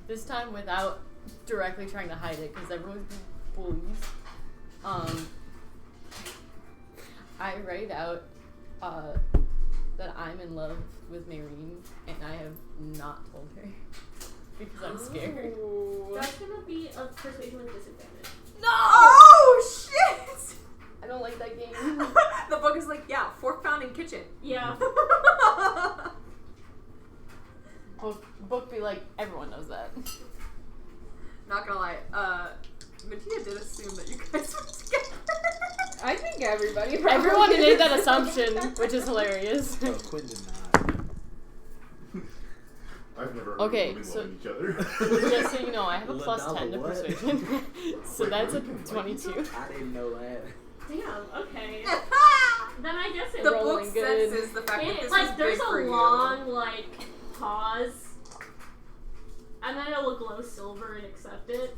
[SPEAKER 4] This time without directly trying to hide it, because everyone's being bullies. I write out that I'm in love with Maureen, and I have not told her because I'm scared.
[SPEAKER 3] That's gonna be a persuasion with disadvantage.
[SPEAKER 7] No! Oh shit!
[SPEAKER 4] I don't like that game.
[SPEAKER 7] The book is like, yeah, fork found in kitchen.
[SPEAKER 3] Yeah.
[SPEAKER 4] Book be like, everyone knows that.
[SPEAKER 7] Not gonna lie, Mattia did assume that you guys were together.
[SPEAKER 2] I think everybody. Probably
[SPEAKER 4] Everyone
[SPEAKER 2] did.
[SPEAKER 4] made that assumption, which is hilarious.
[SPEAKER 6] Oh, Quinn did not.
[SPEAKER 5] I've never heard
[SPEAKER 4] Okay,
[SPEAKER 5] of women
[SPEAKER 4] so-
[SPEAKER 5] loving each other.
[SPEAKER 4] Just so you know, I have a plus
[SPEAKER 6] Ladala
[SPEAKER 4] 10 to
[SPEAKER 6] what?
[SPEAKER 4] persuasion. So
[SPEAKER 5] Wait,
[SPEAKER 4] that's a
[SPEAKER 5] what?
[SPEAKER 4] 22.
[SPEAKER 6] I didn't know that.
[SPEAKER 3] Damn. Okay. Then I guess it
[SPEAKER 7] The
[SPEAKER 4] Rolling
[SPEAKER 7] book
[SPEAKER 4] good.
[SPEAKER 7] senses the fact that
[SPEAKER 3] It,
[SPEAKER 7] this
[SPEAKER 3] like
[SPEAKER 7] was
[SPEAKER 3] there's
[SPEAKER 7] big for
[SPEAKER 3] a
[SPEAKER 7] you.
[SPEAKER 3] long like pause, and then it will glow silver and accept it.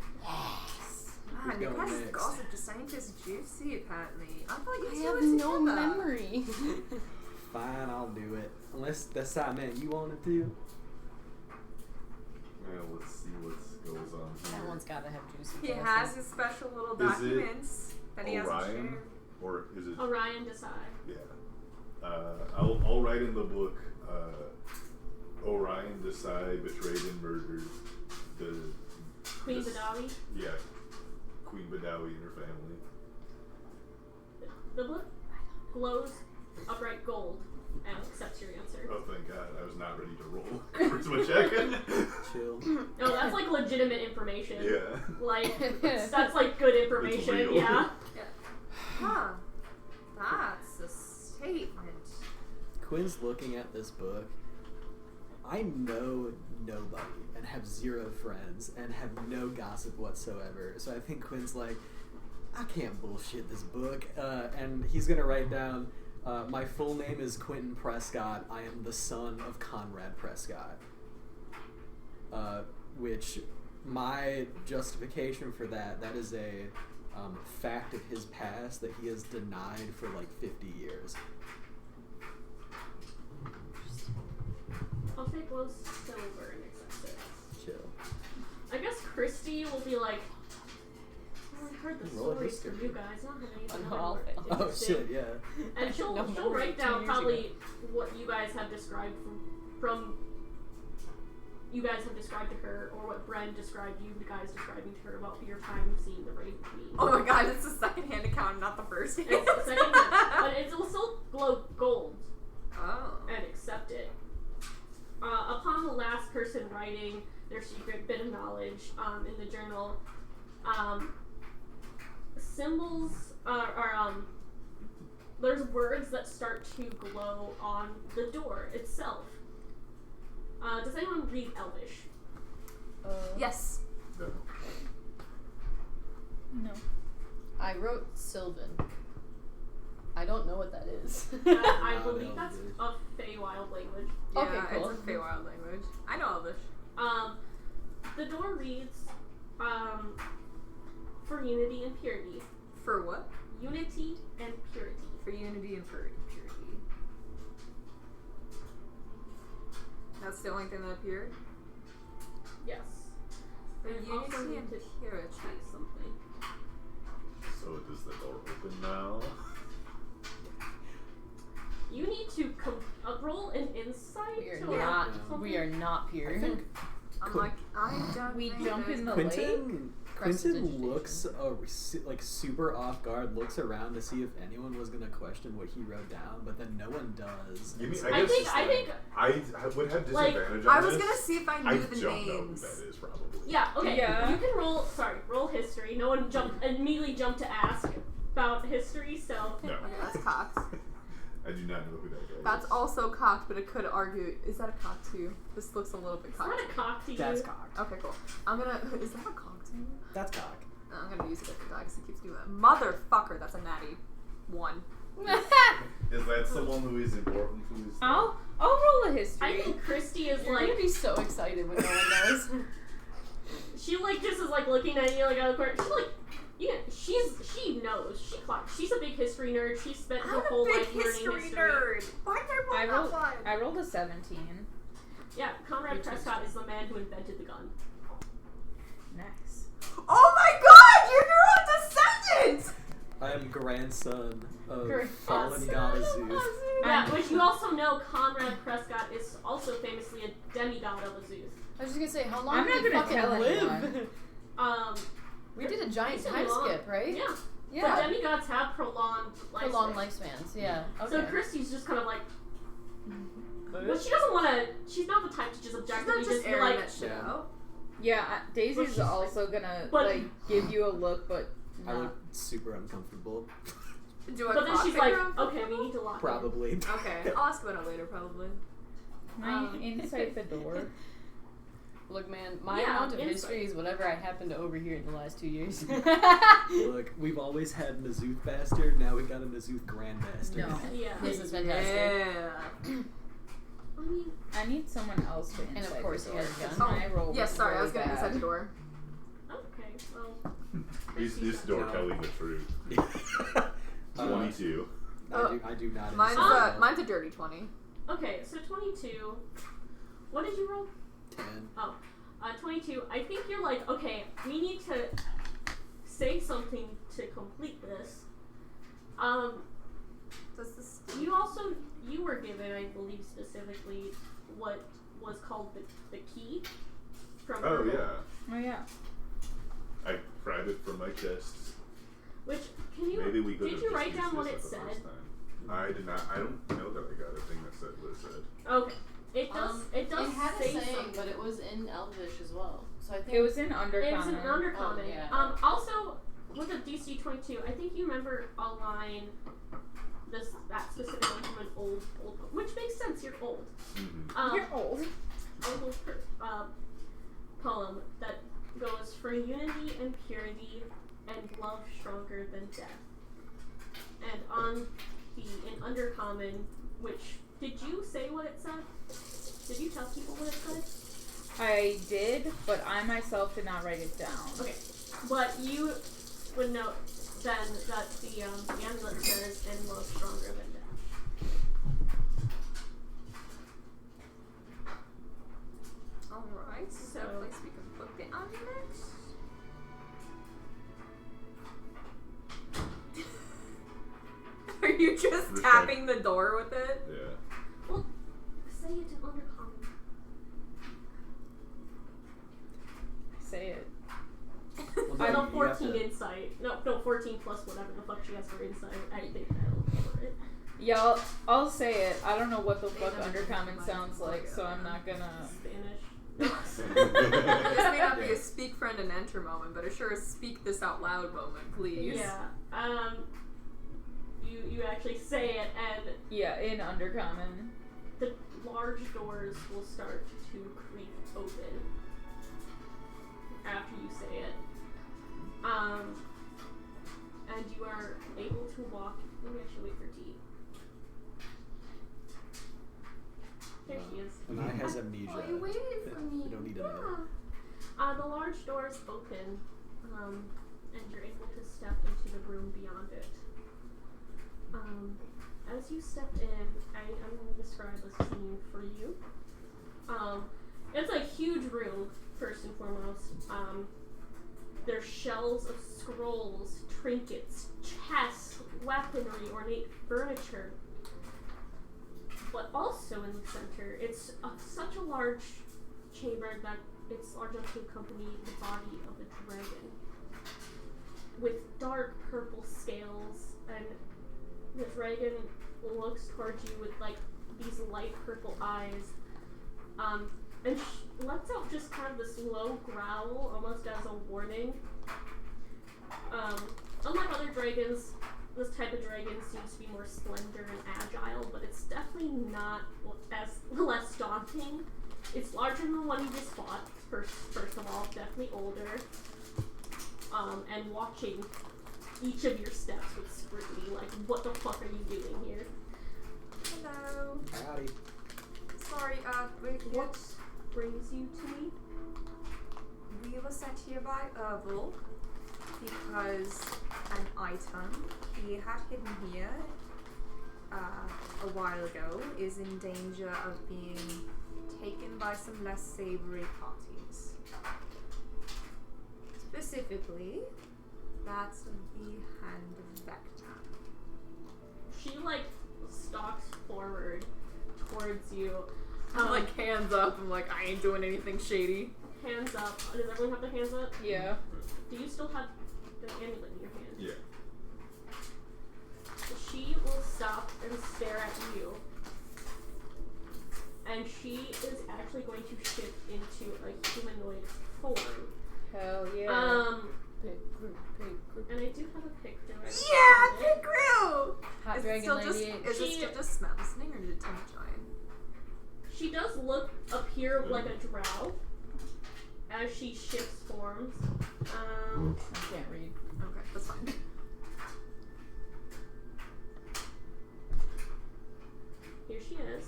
[SPEAKER 7] Man, you
[SPEAKER 6] Go
[SPEAKER 7] guys'
[SPEAKER 6] next.
[SPEAKER 7] gossip to scientist juicy apparently. I thought you
[SPEAKER 4] I
[SPEAKER 7] two
[SPEAKER 4] have
[SPEAKER 7] were
[SPEAKER 4] no
[SPEAKER 7] together.
[SPEAKER 4] memory.
[SPEAKER 6] Fine, I'll do it. Unless that's how man you wanted to.
[SPEAKER 5] Well, let's see what goes on here.
[SPEAKER 4] Everyone's gotta have juicy
[SPEAKER 7] He
[SPEAKER 4] guesses.
[SPEAKER 7] has his special little
[SPEAKER 5] Is it
[SPEAKER 7] documents that he hasn't
[SPEAKER 5] Orion?
[SPEAKER 7] shared.
[SPEAKER 5] Or is it?
[SPEAKER 3] Orion decide.
[SPEAKER 5] Yeah. I'll write in the book. Orion Desai betrayed and murdered the
[SPEAKER 3] Queen
[SPEAKER 5] this-
[SPEAKER 3] Badawi.
[SPEAKER 5] Yeah, Queen Badawi and her family.
[SPEAKER 3] The book glows upright gold and accepts your answer.
[SPEAKER 5] Oh, thank God! I was not ready to roll charisma check.
[SPEAKER 6] Chill.
[SPEAKER 3] No, that's like legitimate information.
[SPEAKER 5] Yeah.
[SPEAKER 3] Like that's like good information.
[SPEAKER 5] real.
[SPEAKER 3] Yeah.
[SPEAKER 7] Huh. That's a statement.
[SPEAKER 6] Quinn's looking at this book. I know nobody and have zero friends and have no gossip whatsoever. So I think Quinn's like, I can't bullshit this book. And he's going to write down, my full name is Quentin Prescott. I am the son of Conrad Prescott. Which, my justification for that is a fact of his past that he has denied for like 50 years.
[SPEAKER 3] I'll say glows silver and accept it.
[SPEAKER 6] Chill.
[SPEAKER 3] I guess Christy will be like, "Oh, I heard the
[SPEAKER 6] Roll a
[SPEAKER 3] stories from
[SPEAKER 6] history.
[SPEAKER 3] you guys. Not have anything
[SPEAKER 4] Oh, I'll
[SPEAKER 3] more
[SPEAKER 4] fail.
[SPEAKER 6] Oh
[SPEAKER 3] interesting."
[SPEAKER 6] shit, yeah.
[SPEAKER 3] And she'll
[SPEAKER 4] No
[SPEAKER 3] she'll
[SPEAKER 4] memory
[SPEAKER 3] write
[SPEAKER 4] 2
[SPEAKER 3] down
[SPEAKER 4] years
[SPEAKER 3] probably
[SPEAKER 4] ago.
[SPEAKER 3] what you guys have described from you guys have described to her, or what Bren described you guys describing to her about your time seeing the Brave Queen.
[SPEAKER 7] Oh my god, it's the second-hand account, not the first hand.
[SPEAKER 3] It's the second one, but it will still glow gold
[SPEAKER 7] Oh.
[SPEAKER 3] and accept it. Upon the last person writing their secret bit of knowledge in the journal, symbols are there's words that start to glow on the door itself. Does anyone read Elvish?
[SPEAKER 7] Yes.
[SPEAKER 5] No.
[SPEAKER 2] No.
[SPEAKER 4] I wrote Sylvan. I don't know what that is.
[SPEAKER 3] I
[SPEAKER 6] No,
[SPEAKER 3] believe
[SPEAKER 6] no,
[SPEAKER 3] that's
[SPEAKER 6] dude.
[SPEAKER 3] a Feywild language.
[SPEAKER 7] Yeah,
[SPEAKER 4] Okay, cool.
[SPEAKER 7] it's a Feywild language. I know Elvish.
[SPEAKER 3] The door reads, for unity and purity.
[SPEAKER 7] For what?
[SPEAKER 3] Unity and purity.
[SPEAKER 7] For unity and purity. That's the only thing that appeared?
[SPEAKER 3] Yes.
[SPEAKER 7] For
[SPEAKER 3] And also
[SPEAKER 7] unity
[SPEAKER 3] need
[SPEAKER 7] and
[SPEAKER 3] to
[SPEAKER 7] purity.
[SPEAKER 3] check something.
[SPEAKER 5] So does the door open now?
[SPEAKER 3] You need to roll an insight.
[SPEAKER 4] We are
[SPEAKER 3] to
[SPEAKER 4] not.
[SPEAKER 3] something.
[SPEAKER 4] We are not pure.
[SPEAKER 6] I think
[SPEAKER 7] I'm
[SPEAKER 6] Qu-
[SPEAKER 7] like, I don't
[SPEAKER 2] We
[SPEAKER 7] think
[SPEAKER 2] jump
[SPEAKER 7] there's-
[SPEAKER 2] in the
[SPEAKER 6] Quentin
[SPEAKER 4] Prestidigitation.
[SPEAKER 6] looks like super off guard, looks around to see if anyone was gonna question what he wrote down, but then no one does.
[SPEAKER 5] You mean,
[SPEAKER 6] So-
[SPEAKER 3] I
[SPEAKER 5] guess
[SPEAKER 3] think-
[SPEAKER 5] it's
[SPEAKER 3] I
[SPEAKER 5] like-
[SPEAKER 3] think-
[SPEAKER 5] I would have
[SPEAKER 3] like,
[SPEAKER 5] disadvantage
[SPEAKER 7] I
[SPEAKER 5] on
[SPEAKER 7] was
[SPEAKER 5] this.
[SPEAKER 7] gonna see if I knew
[SPEAKER 5] I
[SPEAKER 7] the
[SPEAKER 5] don't know who
[SPEAKER 7] names.
[SPEAKER 5] that is, probably.
[SPEAKER 3] Yeah, okay.
[SPEAKER 2] Yeah.
[SPEAKER 3] You can roll history. No one immediately jumped to ask about history, so
[SPEAKER 5] No.
[SPEAKER 7] Okay, that's cocked.
[SPEAKER 5] I do not know who that guy is.
[SPEAKER 7] That's also cocked, but it could argue. Is that a cock too? This looks a little bit
[SPEAKER 3] it's
[SPEAKER 7] cocked.
[SPEAKER 3] not a cock to you.
[SPEAKER 6] That's cocked.
[SPEAKER 7] Okay, cool. I'm gonna. Is that a cock too?
[SPEAKER 6] That's cock.
[SPEAKER 7] No, I'm gonna use a different die because it keeps doing that. Motherfucker, that's a natty. 1.
[SPEAKER 5] Is that someone who is important? Who is?
[SPEAKER 2] I'll roll a history.
[SPEAKER 3] I think Christy is
[SPEAKER 4] You're
[SPEAKER 3] like
[SPEAKER 4] gonna be so excited when no one knows.
[SPEAKER 3] she like just is like looking at you like out of the corner. She's like, Yeah, she knows. She's a big history nerd. She spent her
[SPEAKER 7] I'm
[SPEAKER 3] whole
[SPEAKER 7] a big
[SPEAKER 3] life learning
[SPEAKER 7] history
[SPEAKER 3] history.
[SPEAKER 7] nerd. Why did I roll that one?
[SPEAKER 2] I rolled a 17.
[SPEAKER 3] Yeah, Comrade Prescott is the man who invented the gun.
[SPEAKER 2] Nice.
[SPEAKER 7] Oh my god, you're your own descendant!
[SPEAKER 6] I am grandson of fallen
[SPEAKER 3] Grandson
[SPEAKER 6] god
[SPEAKER 3] of
[SPEAKER 6] Azuth.
[SPEAKER 3] Yeah, which you also know Comrade Prescott is also famously a demigod of Azuth.
[SPEAKER 4] I was just gonna say, how long
[SPEAKER 2] I'm
[SPEAKER 4] did
[SPEAKER 2] not
[SPEAKER 4] he
[SPEAKER 2] gonna
[SPEAKER 4] fucking
[SPEAKER 2] tell
[SPEAKER 4] live?
[SPEAKER 2] anyone.
[SPEAKER 4] We did a giant
[SPEAKER 3] Decently
[SPEAKER 4] time
[SPEAKER 3] long.
[SPEAKER 4] skip, right?
[SPEAKER 3] Yeah.
[SPEAKER 4] Yeah.
[SPEAKER 3] But demigods have prolonged lifespans.
[SPEAKER 4] Prolonged lifespans, yeah. Okay.
[SPEAKER 3] So Christy's just kind of like, but she doesn't want to. She's not the type to just
[SPEAKER 7] She's
[SPEAKER 3] objectively
[SPEAKER 7] not just
[SPEAKER 3] just be
[SPEAKER 7] airing
[SPEAKER 3] like,
[SPEAKER 7] that shit
[SPEAKER 6] Yeah.
[SPEAKER 7] out.
[SPEAKER 2] Yeah,
[SPEAKER 3] But
[SPEAKER 2] Daisy's
[SPEAKER 3] she's
[SPEAKER 2] also gonna
[SPEAKER 3] but-
[SPEAKER 2] like give you a look, but
[SPEAKER 6] I
[SPEAKER 2] not.
[SPEAKER 6] look super uncomfortable.
[SPEAKER 7] Do I
[SPEAKER 3] but then
[SPEAKER 7] clock
[SPEAKER 3] she's
[SPEAKER 7] that
[SPEAKER 3] like,
[SPEAKER 7] you're on
[SPEAKER 3] okay,
[SPEAKER 7] purple?
[SPEAKER 3] we need to lock in.
[SPEAKER 6] Probably.
[SPEAKER 7] Okay, I'll ask about it later, probably.
[SPEAKER 2] Inside the door.
[SPEAKER 4] Look, man, my
[SPEAKER 3] Yeah,
[SPEAKER 4] amount of
[SPEAKER 3] insight.
[SPEAKER 4] history is whatever I happened to overhear in the last 2 years.
[SPEAKER 6] Look, we've always had an Azuth bastard, now we got an Azuth grand bastard.
[SPEAKER 2] No.
[SPEAKER 3] Yeah.
[SPEAKER 4] This is fantastic.
[SPEAKER 7] Yeah.
[SPEAKER 3] I mean,
[SPEAKER 2] I need someone else to
[SPEAKER 4] And of
[SPEAKER 2] inside
[SPEAKER 4] course
[SPEAKER 2] the
[SPEAKER 4] he
[SPEAKER 2] door,
[SPEAKER 4] has a gun.
[SPEAKER 2] 'cause my roll
[SPEAKER 7] Yes, sorry, I was
[SPEAKER 2] really
[SPEAKER 7] gonna inside
[SPEAKER 2] bad.
[SPEAKER 7] the door.
[SPEAKER 3] okay, well.
[SPEAKER 5] This door
[SPEAKER 6] No.
[SPEAKER 5] telling the truth. 22.
[SPEAKER 6] I do not.
[SPEAKER 7] Mine's
[SPEAKER 6] insult
[SPEAKER 7] mine's a dirty 20.
[SPEAKER 3] Okay, so 22. What did you roll?
[SPEAKER 6] 10.
[SPEAKER 3] 22. I think you're like, okay, we need to say something to complete this.
[SPEAKER 7] Does this
[SPEAKER 3] You were given, I believe specifically, what was called the key from
[SPEAKER 5] Oh,
[SPEAKER 3] her
[SPEAKER 5] yeah.
[SPEAKER 2] Oh yeah.
[SPEAKER 5] I grabbed it from my chest.
[SPEAKER 3] Which, can you,
[SPEAKER 5] Maybe we could
[SPEAKER 3] did
[SPEAKER 5] have
[SPEAKER 3] you
[SPEAKER 5] just
[SPEAKER 3] write
[SPEAKER 5] used
[SPEAKER 3] down what
[SPEAKER 5] this
[SPEAKER 3] it
[SPEAKER 5] at the
[SPEAKER 3] said?
[SPEAKER 5] first time. I did not. I don't know that I got a thing that said what it said.
[SPEAKER 3] Okay. It does
[SPEAKER 4] It had
[SPEAKER 3] say
[SPEAKER 4] a saying,
[SPEAKER 3] something.
[SPEAKER 4] but it was in Elvish as well. So I think
[SPEAKER 2] It was in Undercommon.
[SPEAKER 3] It's an undercommon.
[SPEAKER 4] Oh, yeah.
[SPEAKER 3] Also, with a DC 22, I think you remember a line, that specific one from an old book, which makes sense, you're old.
[SPEAKER 5] Mm-hmm.
[SPEAKER 2] You're old.
[SPEAKER 3] Poem that goes, for unity and purity and love stronger than death. And on in Undercommon, which, did you say what it said? Did you tell people what it said?
[SPEAKER 2] I did, but I myself did not write it down.
[SPEAKER 3] Okay, but you would note then that the amulet says, and love stronger than death.
[SPEAKER 7] Alright, so
[SPEAKER 3] So-
[SPEAKER 7] place we can put the amulet. Are you just
[SPEAKER 5] Respect.
[SPEAKER 7] tapping the door with it?
[SPEAKER 5] Yeah.
[SPEAKER 3] Well, say it in Undercommon.
[SPEAKER 2] Say it.
[SPEAKER 6] Well,
[SPEAKER 3] I
[SPEAKER 6] then
[SPEAKER 3] know
[SPEAKER 6] you
[SPEAKER 3] 14
[SPEAKER 6] have to-
[SPEAKER 3] insight. No, 14 plus whatever the fuck she has for insight. I think that'll cover it.
[SPEAKER 2] Yeah, I'll say it. I don't know what the
[SPEAKER 7] They
[SPEAKER 2] fuck
[SPEAKER 7] never
[SPEAKER 2] Undercommon
[SPEAKER 7] mind.
[SPEAKER 2] sounds like, so I'm not gonna.
[SPEAKER 3] Spanish.
[SPEAKER 7] This may not be a speak friend and enter moment, but a sure speak this out loud moment, please.
[SPEAKER 3] Yeah. You actually say it, and
[SPEAKER 2] Yeah, in Undercommon.
[SPEAKER 3] the large doors will start to creak open after you say it. And you are able to walk. Let me actually wait for tea. There she is.
[SPEAKER 6] And I has amnesia.
[SPEAKER 7] Oh, you waited for me.
[SPEAKER 6] We don't need to know.
[SPEAKER 3] The large doors open, and you're able to step into the room beyond it. As you stepped in, I'm going to describe a scene for you. It's a huge room, first and foremost. There's shelves of scrolls, trinkets, chests, weaponry, ornate furniture. But also in the center, it's such a large chamber that it's large enough to accompany the body of a dragon. With dark purple scales, and the dragon looks towards you with like these light purple eyes. And lets out just kind of this low growl, almost as a warning. Unlike other dragons, this type of dragon seems to be more slender and agile, but it's definitely not as less daunting. It's larger than the one you just fought, first of all, definitely older. And watching each of your steps with scrutiny, like, what the fuck are you doing here?
[SPEAKER 7] Hello.
[SPEAKER 6] Howdy.
[SPEAKER 7] Sorry, wait,
[SPEAKER 3] What brings you to me?
[SPEAKER 7] we were sent here by Ervil. because an item he had hidden here a while ago is in danger of being taken by some less savory parties. Specifically, that's the Hand of Vector.
[SPEAKER 3] She like stalks forward towards you.
[SPEAKER 7] I'm like hands up. I'm like, I ain't doing anything shady.
[SPEAKER 3] Hands up. Does everyone have their hands up?
[SPEAKER 2] Yeah.
[SPEAKER 3] Do you still have the amulet in your hand?
[SPEAKER 5] Yeah.
[SPEAKER 3] She will stop and stare at you. And she is actually going to shift into a humanoid form.
[SPEAKER 2] Hell yeah.
[SPEAKER 4] Big group.
[SPEAKER 3] And I do have a picture.
[SPEAKER 7] Yeah, Big Crew!
[SPEAKER 2] Hot
[SPEAKER 7] Is it
[SPEAKER 2] Dragon
[SPEAKER 7] still
[SPEAKER 2] Lady.
[SPEAKER 7] is it still just smell listening, or did it tell me join?
[SPEAKER 3] She does appear like a drow as she shifts forms.
[SPEAKER 2] I can't read.
[SPEAKER 7] Okay, that's fine.
[SPEAKER 3] Here she is.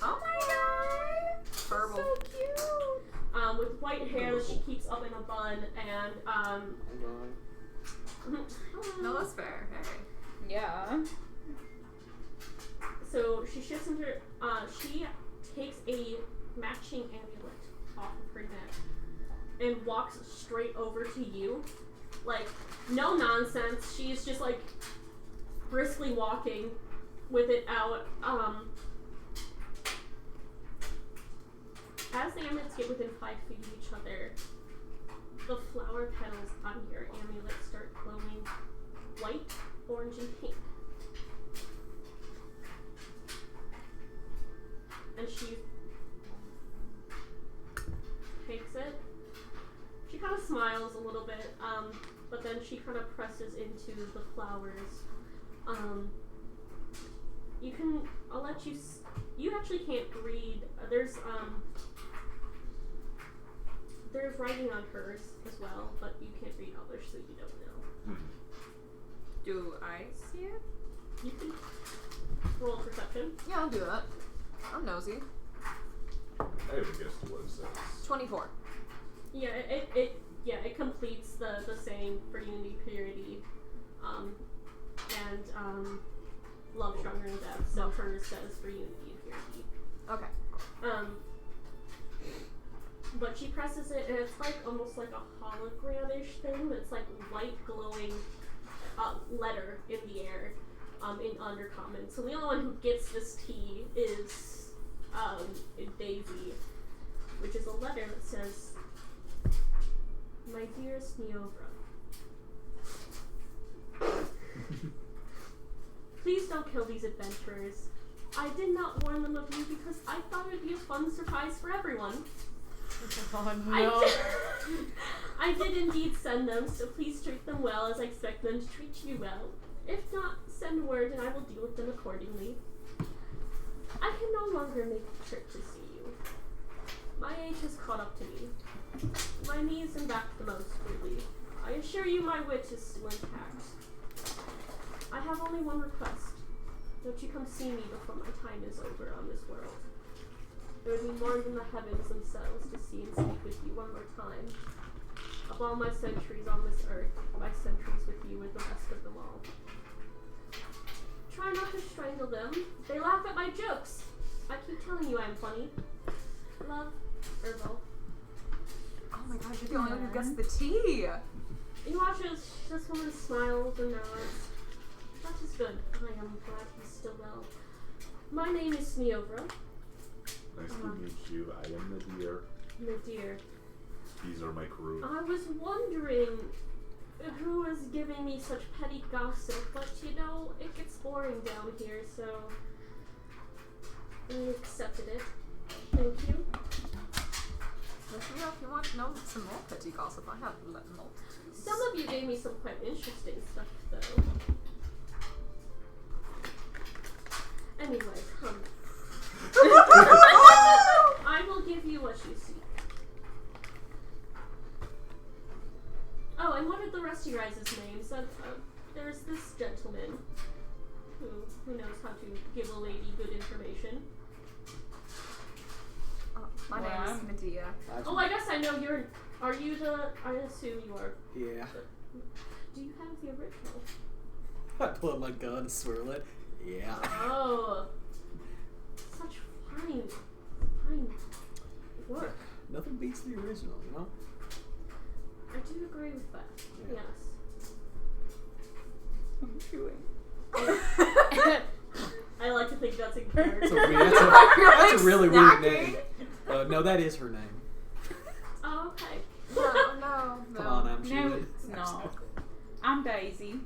[SPEAKER 7] Oh my god! Purple.
[SPEAKER 2] So cute.
[SPEAKER 3] With white hair that she keeps up in a bun, and
[SPEAKER 7] No, that's fair. Hey.
[SPEAKER 2] Yeah.
[SPEAKER 3] So she shifts into. She takes a matching amulet off of her neck and walks straight over to you. Like, no nonsense. She's just like briskly walking with it out. As the amulets get within 5 feet of each other, the flower petals on your amulet start glowing white, orange, and pink. And she takes it. She kind of smiles a little bit, but then she kind of presses into the flowers. I'll let you, you actually can't read. There's writing on hers as well, but you can't read others, so you don't know.
[SPEAKER 7] Do I see it?
[SPEAKER 3] You can roll perception.
[SPEAKER 7] Yeah, I'll do that. I'm nosy.
[SPEAKER 5] I haven't guessed what it says.
[SPEAKER 7] 24.
[SPEAKER 3] Yeah, it completes the saying for unity, purity, and love stronger than death. So hers says for unity and purity.
[SPEAKER 7] Okay.
[SPEAKER 3] But she presses it, and it's like almost like a hologram-ish thing. That's like light glowing letter in the air, in Undercommon. So the only one who gets this tea is Daisy, which is a letter that says, "My dearest Neovra, please don't kill these adventurers. I did not warn them of you because I thought it would be a fun surprise for everyone.
[SPEAKER 4] Oh no.
[SPEAKER 3] I did indeed send them, so please treat them well as I expect them to treat you well. If not, send word and I will deal with them accordingly. I can no longer make the trip to see you. My age has caught up to me. My knees and back the most, really. I assure you my wit is still intact. I have only one request. Don't you come see me before my time is over on this world. It would be more than the heavens themselves to see and speak with you one more time. Of all my centuries on this earth, my centuries with you are the best of them all. Try not to strangle them. They laugh at my jokes. I keep telling you I'm funny. Love, Herbal."
[SPEAKER 7] Oh my god, you're the only one who gets the tea!
[SPEAKER 3] You watch as this woman smiles and nods. That is good. I am glad he's still well. My name is Neovra.
[SPEAKER 5] Nice to meet you. I am Nadir.
[SPEAKER 3] Nadir.
[SPEAKER 5] These are my crew.
[SPEAKER 3] I was wondering who is giving me such petty gossip, but you know, it gets boring down here, so I accepted it. Thank you.
[SPEAKER 7] If you want to know some more petty gossip, I have multitudes.
[SPEAKER 3] Some of you gave me some quite interesting stuff, though. Anyway, come. I will give you what you seek. Oh, and what are the rest of your guys' names? There's this gentleman who knows how to give a lady good information.
[SPEAKER 7] My name is Medea.
[SPEAKER 3] Oh, I guess I know you're. Are you the? I assume you are.
[SPEAKER 6] Yeah.
[SPEAKER 3] Do you have the original?
[SPEAKER 6] I pull out my gun, swirl it. Yeah.
[SPEAKER 3] Oh. Such fine work.
[SPEAKER 6] Nothing beats the original, you know?
[SPEAKER 3] I do agree with that.
[SPEAKER 6] Yeah.
[SPEAKER 3] Yes.
[SPEAKER 2] I'm chewing.
[SPEAKER 3] I like to think that's in character.
[SPEAKER 6] That's a really weird name. No, that is her name.
[SPEAKER 3] Oh, okay.
[SPEAKER 7] No.
[SPEAKER 6] Come on, I'm
[SPEAKER 2] No,
[SPEAKER 6] chewing.
[SPEAKER 2] it's not. I'm Daisy.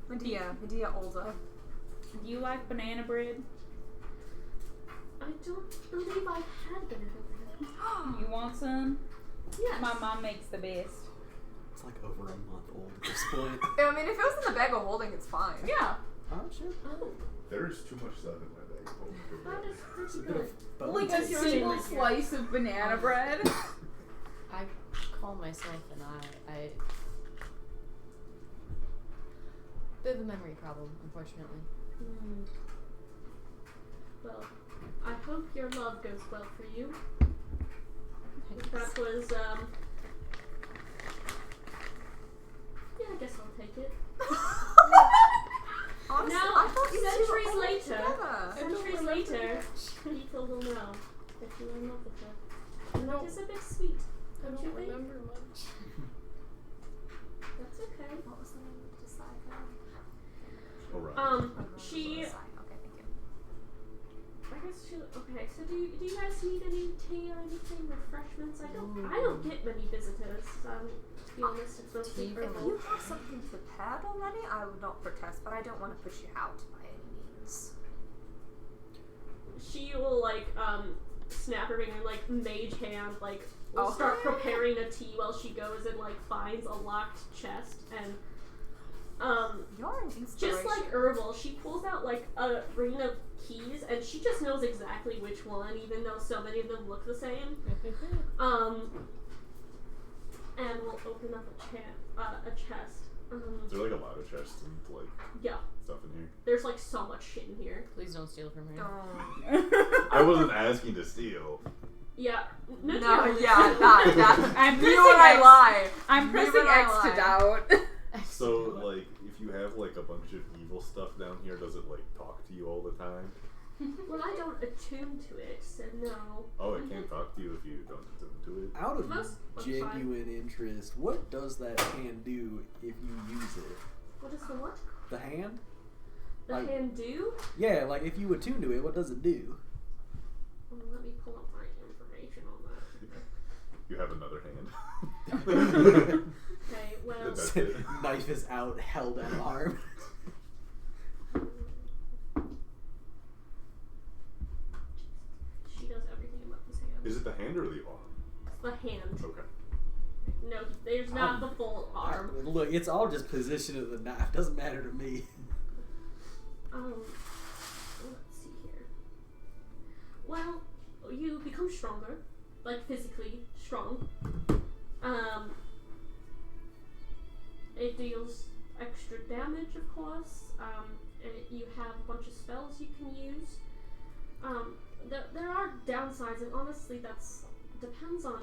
[SPEAKER 7] Medea Olda.
[SPEAKER 2] Do you like banana bread?
[SPEAKER 3] I don't believe I had banana bread.
[SPEAKER 2] You want some?
[SPEAKER 3] Yes.
[SPEAKER 2] My mom makes the best.
[SPEAKER 6] It's like over a month old at this point.
[SPEAKER 7] I mean, if it was in the bag of holding, it's fine.
[SPEAKER 2] Yeah.
[SPEAKER 6] Oh, shit.
[SPEAKER 3] Oh,
[SPEAKER 5] There's too much stuff in my bag.
[SPEAKER 3] that is
[SPEAKER 6] It's a
[SPEAKER 3] pretty
[SPEAKER 6] bit of
[SPEAKER 3] good.
[SPEAKER 6] bone
[SPEAKER 2] Like a
[SPEAKER 6] taste.
[SPEAKER 2] single slice of banana bread.
[SPEAKER 4] I call myself I bit of a memory problem, unfortunately.
[SPEAKER 3] Hmm. Well, I hope your love goes well for you. That was, yeah, I guess I'll take it.
[SPEAKER 7] Honestly,
[SPEAKER 3] Now,
[SPEAKER 7] I thought you two were
[SPEAKER 3] centuries
[SPEAKER 7] only
[SPEAKER 3] later,
[SPEAKER 7] together.
[SPEAKER 3] people will know that you are in love with her. And that is a bit sweet,
[SPEAKER 4] I
[SPEAKER 3] don't
[SPEAKER 4] don't
[SPEAKER 3] you think?
[SPEAKER 4] remember much.
[SPEAKER 3] That's okay.
[SPEAKER 7] What was the name of the side
[SPEAKER 5] Alright.
[SPEAKER 3] She,
[SPEAKER 7] Okay, thank you.
[SPEAKER 3] I guess she, okay, so do you guys need any tea or anything, refreshments? I don't get many visitors, to be honest, it's mostly
[SPEAKER 4] Tea.
[SPEAKER 7] If
[SPEAKER 3] herbal.
[SPEAKER 7] you have something prepared already, I would not protest, but I don't want to push you out by any means.
[SPEAKER 3] She will snap her finger and mage hand will
[SPEAKER 7] Oh.
[SPEAKER 3] start preparing a tea while she goes and finds a locked chest and
[SPEAKER 7] You're an inspiration.
[SPEAKER 3] just like Herbal, she pulls out a ring of keys and she just knows exactly which one, even though so many of them look the same. And we'll open up a chest.
[SPEAKER 5] Is there a lot of chests and
[SPEAKER 3] Yeah,
[SPEAKER 5] stuff in here?
[SPEAKER 3] there's so much shit in here.
[SPEAKER 4] Please don't steal from her.
[SPEAKER 7] Don't.
[SPEAKER 5] I wasn't asking to steal.
[SPEAKER 3] Yeah,
[SPEAKER 7] No,
[SPEAKER 3] Medea-
[SPEAKER 7] yeah, that.
[SPEAKER 2] I'm
[SPEAKER 7] You
[SPEAKER 2] pressing
[SPEAKER 7] and I
[SPEAKER 2] X.
[SPEAKER 7] lie.
[SPEAKER 2] I'm
[SPEAKER 7] You
[SPEAKER 2] pressing
[SPEAKER 7] and I
[SPEAKER 2] X to
[SPEAKER 7] lie.
[SPEAKER 2] doubt.
[SPEAKER 5] So, if you have, a bunch of evil stuff down here, does it, talk to you all the time?
[SPEAKER 3] Well, I don't attune to it, so no.
[SPEAKER 5] Oh, it can't talk to you if you don't attune to it?
[SPEAKER 6] Out of
[SPEAKER 3] Most of the
[SPEAKER 6] genuine interest, what does that hand do if you use it?
[SPEAKER 3] What is the what?
[SPEAKER 6] The hand?
[SPEAKER 3] The
[SPEAKER 6] Like-
[SPEAKER 3] hand do?
[SPEAKER 6] Yeah, if you attune to it, what does it do?
[SPEAKER 3] Well, let me pull up my information on that.
[SPEAKER 5] You have another hand.
[SPEAKER 3] Okay, well,
[SPEAKER 5] That's it.
[SPEAKER 6] Knife is out, held at arm.
[SPEAKER 3] she does everything about this hand.
[SPEAKER 5] Is it the hand or the arm?
[SPEAKER 3] It's the hand.
[SPEAKER 5] Okay.
[SPEAKER 3] No, there's not the full arm.
[SPEAKER 6] Look, it's all just position of the knife. Doesn't matter to me.
[SPEAKER 3] Let's see here. Well, you become stronger, physically strong. It deals extra damage, of course. You have a bunch of spells you can use. There are downsides, and honestly, that's depends on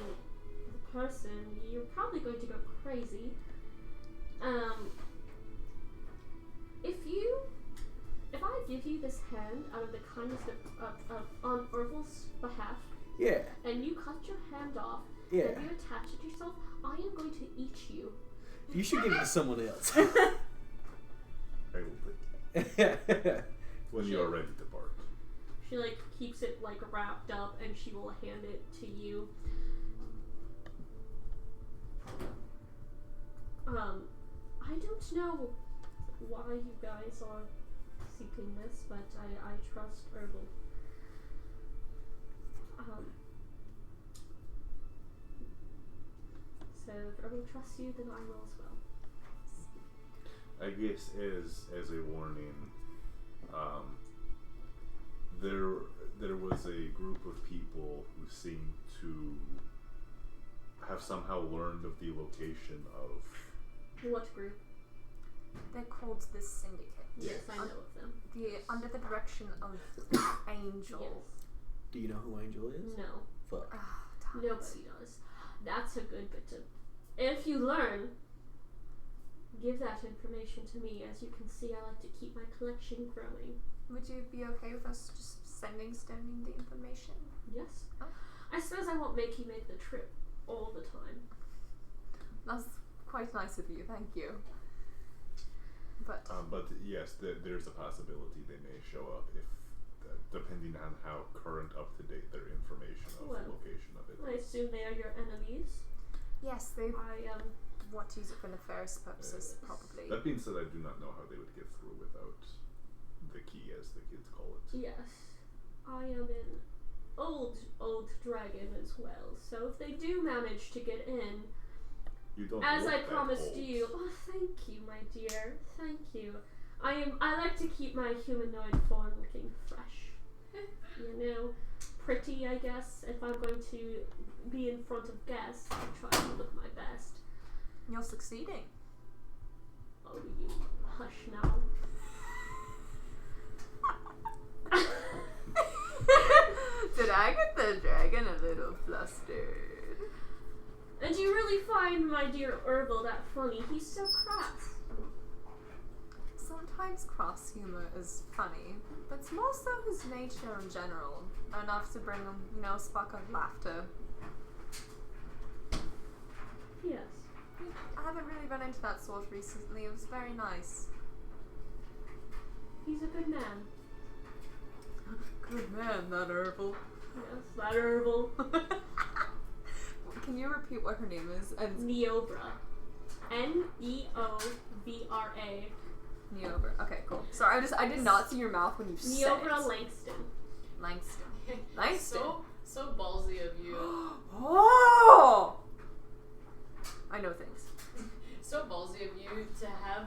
[SPEAKER 3] the person. You're probably going to go crazy. If I give you this hand out of the kindness of on Orville's behalf,
[SPEAKER 6] Yeah,
[SPEAKER 3] and you cut your hand off,
[SPEAKER 6] yeah.
[SPEAKER 3] and you attach it yourself, I am going to eat you.
[SPEAKER 6] You should give it to someone else.
[SPEAKER 5] I will take when you are ready to part.
[SPEAKER 3] She keeps it wrapped up, and she will hand it to you. I don't know why you guys are seeking this, but I trust Herbal. So if Herbal trusts you, then I will as well.
[SPEAKER 5] I guess as a warning, there was a group of people who seemed to have somehow learned of the location of.
[SPEAKER 3] What group?
[SPEAKER 7] They're called the Syndicate.
[SPEAKER 3] Yes, I know of them.
[SPEAKER 7] Under the direction of Angel.
[SPEAKER 3] Yes.
[SPEAKER 6] Do you know who Angel is?
[SPEAKER 3] No.
[SPEAKER 6] Fuck.
[SPEAKER 7] Ah, damn it.
[SPEAKER 3] Nobody does. That's a good bit to. If you learn give that information to me. As you can see, I like to keep my collection growing.
[SPEAKER 7] Would you be okay with us just sending the information?
[SPEAKER 3] Yes.
[SPEAKER 7] Oh.
[SPEAKER 3] I suppose I won't make you make the trip all the time.
[SPEAKER 7] That's quite nice of you, thank you. But
[SPEAKER 5] But yes, there's a possibility they may show up if, depending on how current, up to date their information of
[SPEAKER 3] Well,
[SPEAKER 5] the location of it.
[SPEAKER 3] I assume they are your enemies.
[SPEAKER 7] yes, they
[SPEAKER 3] I
[SPEAKER 7] want to use it for nefarious purposes, probably.
[SPEAKER 5] That being said, I do not know how they would get through without the key, as the kids call it.
[SPEAKER 3] yes, I am an old dragon as well. So if they do manage to get in,
[SPEAKER 5] You don't
[SPEAKER 3] as
[SPEAKER 5] look
[SPEAKER 3] I
[SPEAKER 5] that
[SPEAKER 3] promised
[SPEAKER 5] old.
[SPEAKER 3] you, oh thank you, my dear, thank you. I like to keep my humanoid form looking fresh. You know, pretty, I guess. If I'm going to be in front of guests, I try to look my best.
[SPEAKER 7] You're succeeding.
[SPEAKER 3] Oh, you hush now.
[SPEAKER 7] Did I get the dragon a little flustered?
[SPEAKER 3] And you really find my dear Herbal that funny? He's so crass.
[SPEAKER 7] Sometimes cross humor is funny, but it's more so his nature in general. Enough to bring him, a spark of laughter.
[SPEAKER 3] Yes.
[SPEAKER 7] I haven't really run into that sort recently. It was very nice.
[SPEAKER 3] He's a good man.
[SPEAKER 7] Good man, that Herbal.
[SPEAKER 3] Yes, that Herbal.
[SPEAKER 7] Can you repeat what her name is? And
[SPEAKER 3] Neobra. Neovra.
[SPEAKER 7] Neobra. Okay, cool. Sorry, I did not see your mouth when you said
[SPEAKER 3] Neobra
[SPEAKER 7] it.
[SPEAKER 3] Langston.
[SPEAKER 7] Langston. Langston.
[SPEAKER 4] So ballsy of you.
[SPEAKER 7] Oh! I know things.
[SPEAKER 4] So ballsy of you to have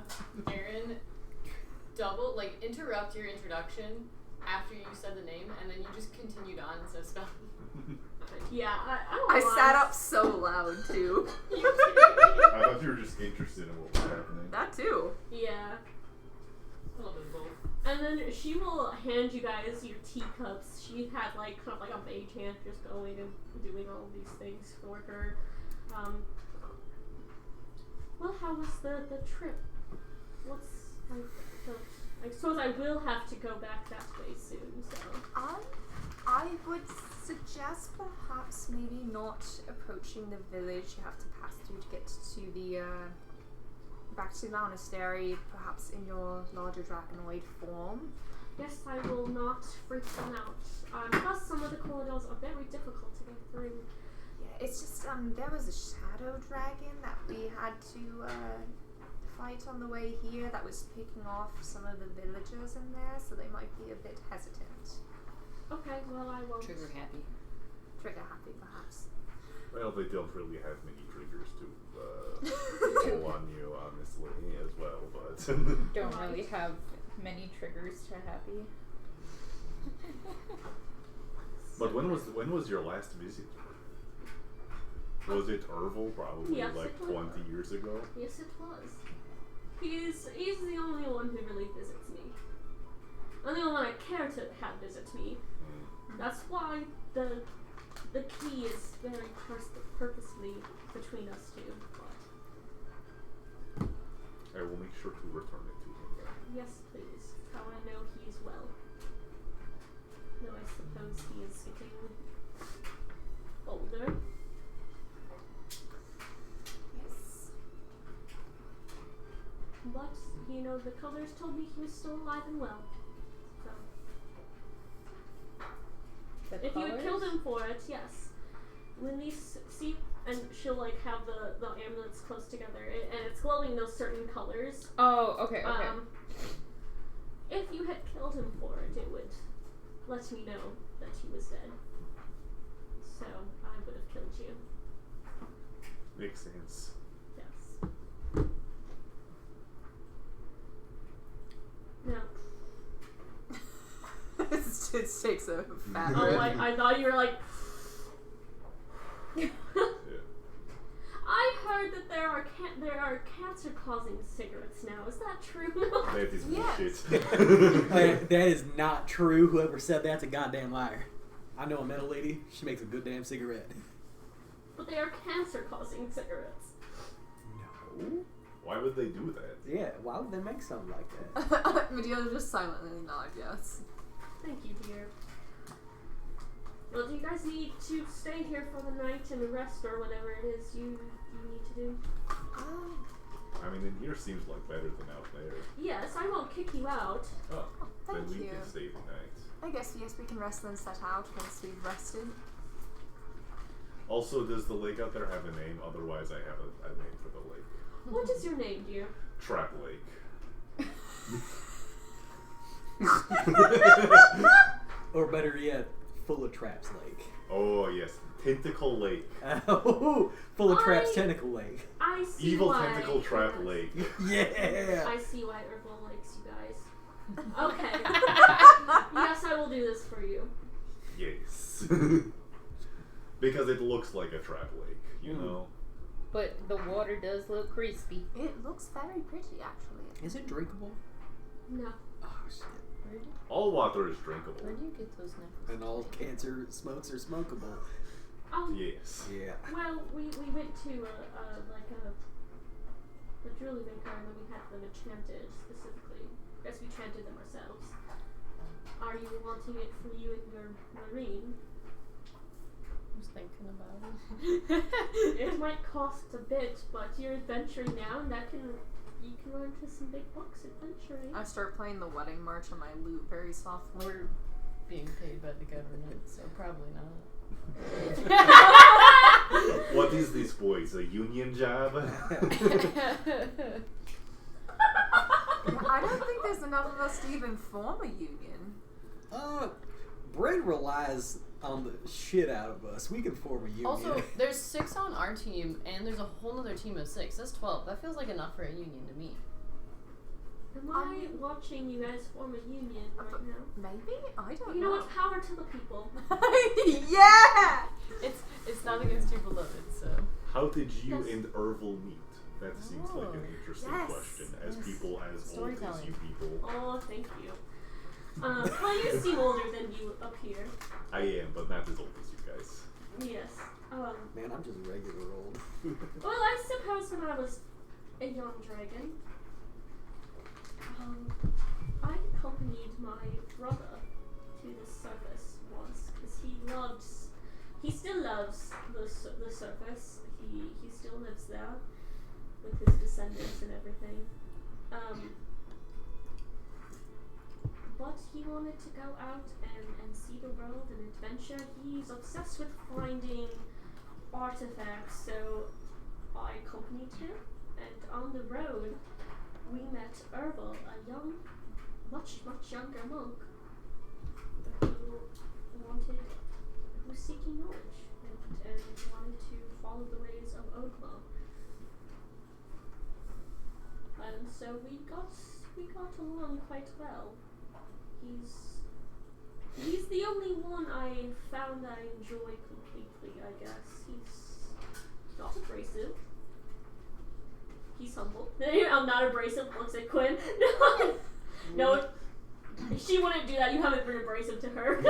[SPEAKER 4] Aaron interrupt your introduction after you said the name, and then you just continued on and said spell.
[SPEAKER 3] Yeah, I
[SPEAKER 7] I sat up so loud too.
[SPEAKER 5] I thought you were just interested in what was happening.
[SPEAKER 7] That too.
[SPEAKER 3] Yeah.
[SPEAKER 4] A little bit of both.
[SPEAKER 3] And then she will hand you guys your teacups. She had kind of like a mage hand just going and doing all these things for her. Well, how was the trip? I suppose I will have to go back that way soon, so.
[SPEAKER 7] I would suggest perhaps maybe not approaching the village you have to pass through to get to the back to the monastery, perhaps in your larger draganoid form.
[SPEAKER 3] Yes, I will not freak them out. Plus, some of the corridors are very difficult to get through.
[SPEAKER 7] Yeah, it's just there was a shadow dragon that we had to fight on the way here that was picking off some of the villagers in there, so they might be a bit hesitant.
[SPEAKER 3] Okay, well, I won't.
[SPEAKER 2] Trigger happy.
[SPEAKER 7] Trigger happy, perhaps.
[SPEAKER 5] Well, they don't really have many triggers to pull on you, honestly, as well, but...
[SPEAKER 2] Don't really have many triggers to happy.
[SPEAKER 5] But when was your last visit? Was it Ervil? Probably
[SPEAKER 3] Yes,
[SPEAKER 5] like
[SPEAKER 3] it was.
[SPEAKER 5] 20 years ago.
[SPEAKER 3] Yes, it was. He's the only one who really visits me. The only one I care to have visit me. That's why the key is very purposely between us two. But
[SPEAKER 5] I will make sure to return it to him then.
[SPEAKER 3] yes, please. How I know he is well. Though I suppose he is getting older.
[SPEAKER 7] Yes.
[SPEAKER 3] But, the colors told me he was still alive and well. So,
[SPEAKER 2] The
[SPEAKER 3] if you had
[SPEAKER 2] colors?
[SPEAKER 3] killed him for it, yes. When these, see, and she'll have the amulets close together, and it's glowing those certain colors.
[SPEAKER 2] Oh, okay.
[SPEAKER 3] If you had killed him for it, it would let me know that he was dead. So, I would have killed you.
[SPEAKER 5] Makes sense.
[SPEAKER 3] Yes. No.
[SPEAKER 7] It takes a fat
[SPEAKER 3] Oh,
[SPEAKER 7] rip.
[SPEAKER 3] I thought you were like...
[SPEAKER 5] Yeah.
[SPEAKER 3] I heard that there are cancer-causing cigarettes now. Is that true?
[SPEAKER 5] That is
[SPEAKER 7] Yes.
[SPEAKER 5] bullshit.
[SPEAKER 6] That is not true. Whoever said that's a goddamn liar. I know a metal lady. She makes a good damn cigarette.
[SPEAKER 3] But they are cancer-causing cigarettes.
[SPEAKER 6] No.
[SPEAKER 5] Why would they do that?
[SPEAKER 6] Yeah, why would they make something like that?
[SPEAKER 7] Medea just silently nod yes.
[SPEAKER 3] Thank you, dear. Well, do you guys need to stay here for the night and rest or whatever it is you need to do?
[SPEAKER 5] I mean, in here seems like better than out there.
[SPEAKER 3] Yes, I won't kick you out.
[SPEAKER 5] Oh, then
[SPEAKER 7] Thank
[SPEAKER 5] we
[SPEAKER 7] you.
[SPEAKER 5] can stay the night.
[SPEAKER 7] I guess yes, we can rest and set out once we've rested.
[SPEAKER 5] Also, does the lake out there have a name? Otherwise, I have a name for the lake.
[SPEAKER 3] What is your name, dear?
[SPEAKER 5] Trap Lake.
[SPEAKER 6] Or better yet, Full of Traps Lake.
[SPEAKER 5] Oh yes, Tentacle Lake.
[SPEAKER 6] Oh, Full of Traps Tentacle Lake.
[SPEAKER 3] I see
[SPEAKER 5] Evil
[SPEAKER 3] why.
[SPEAKER 5] Tentacle Trap Lake.
[SPEAKER 6] Yeah.
[SPEAKER 3] I see why Herbal likes you guys. Okay. Yes, I will do this for you.
[SPEAKER 5] Yes. Because it looks like a trap lake, you know?
[SPEAKER 2] But the water does look crispy.
[SPEAKER 7] It looks very pretty, actually.
[SPEAKER 6] Is it drinkable?
[SPEAKER 3] No.
[SPEAKER 6] Oh shit.
[SPEAKER 5] All water is drinkable.
[SPEAKER 2] Where do you get those necklaces?
[SPEAKER 6] And all cancer smokes are smokable.
[SPEAKER 5] Yes.
[SPEAKER 6] Yeah.
[SPEAKER 3] Well, we went to a jewelry maker and then we had them enchanted specifically. I guess we enchanted them ourselves. Are you wanting it for you and your marine?
[SPEAKER 4] I was thinking about it.
[SPEAKER 3] It might cost a bit, but you're adventuring now, and you can run into some big bucks adventuring.
[SPEAKER 7] I start playing the wedding march on my lute very softly.
[SPEAKER 4] We're being paid by the government, so probably not.
[SPEAKER 5] What is this, boys? A union job?
[SPEAKER 7] I don't think there's enough of us to even form a union.
[SPEAKER 6] Brent relies on the shit out of us. We can form a union.
[SPEAKER 4] Also, there's 6 on our team, and there's a whole other team of 6. That's 12. That feels like enough for a union to me.
[SPEAKER 3] Am I watching you guys form a union right now?
[SPEAKER 7] Maybe? I don't
[SPEAKER 3] You know what? Power to the people.
[SPEAKER 7] Yeah!
[SPEAKER 4] It's not against your beloved, so.
[SPEAKER 5] How did you
[SPEAKER 3] Yes.
[SPEAKER 5] and Ervil meet? That seems like an interesting
[SPEAKER 7] Yes.
[SPEAKER 5] question. As
[SPEAKER 4] Yes.
[SPEAKER 5] people as old as
[SPEAKER 4] Storytelling.
[SPEAKER 5] you people.
[SPEAKER 3] Oh, thank you. Well, you seem older than you appear.
[SPEAKER 5] I am, but not as old as you guys.
[SPEAKER 3] Yes.
[SPEAKER 6] Man, I'm just regular old.
[SPEAKER 3] Well, I suppose when I was a young dragon, I accompanied my brother to the surface once because he still loves the surface. He still lives there with his descendants and everything. But he wanted to go out and see the world and adventure. He's obsessed with finding artifacts, so I accompanied him, and on the road we met Erbil, a young, much younger monk who was seeking knowledge and wanted to follow the ways of Ogma. And so we got along quite well. He's the only one I found that I enjoy completely, I guess. He's not abrasive. He's humble. I'm not abrasive, looks at Quinn. No, she wouldn't do that. You haven't been abrasive to her.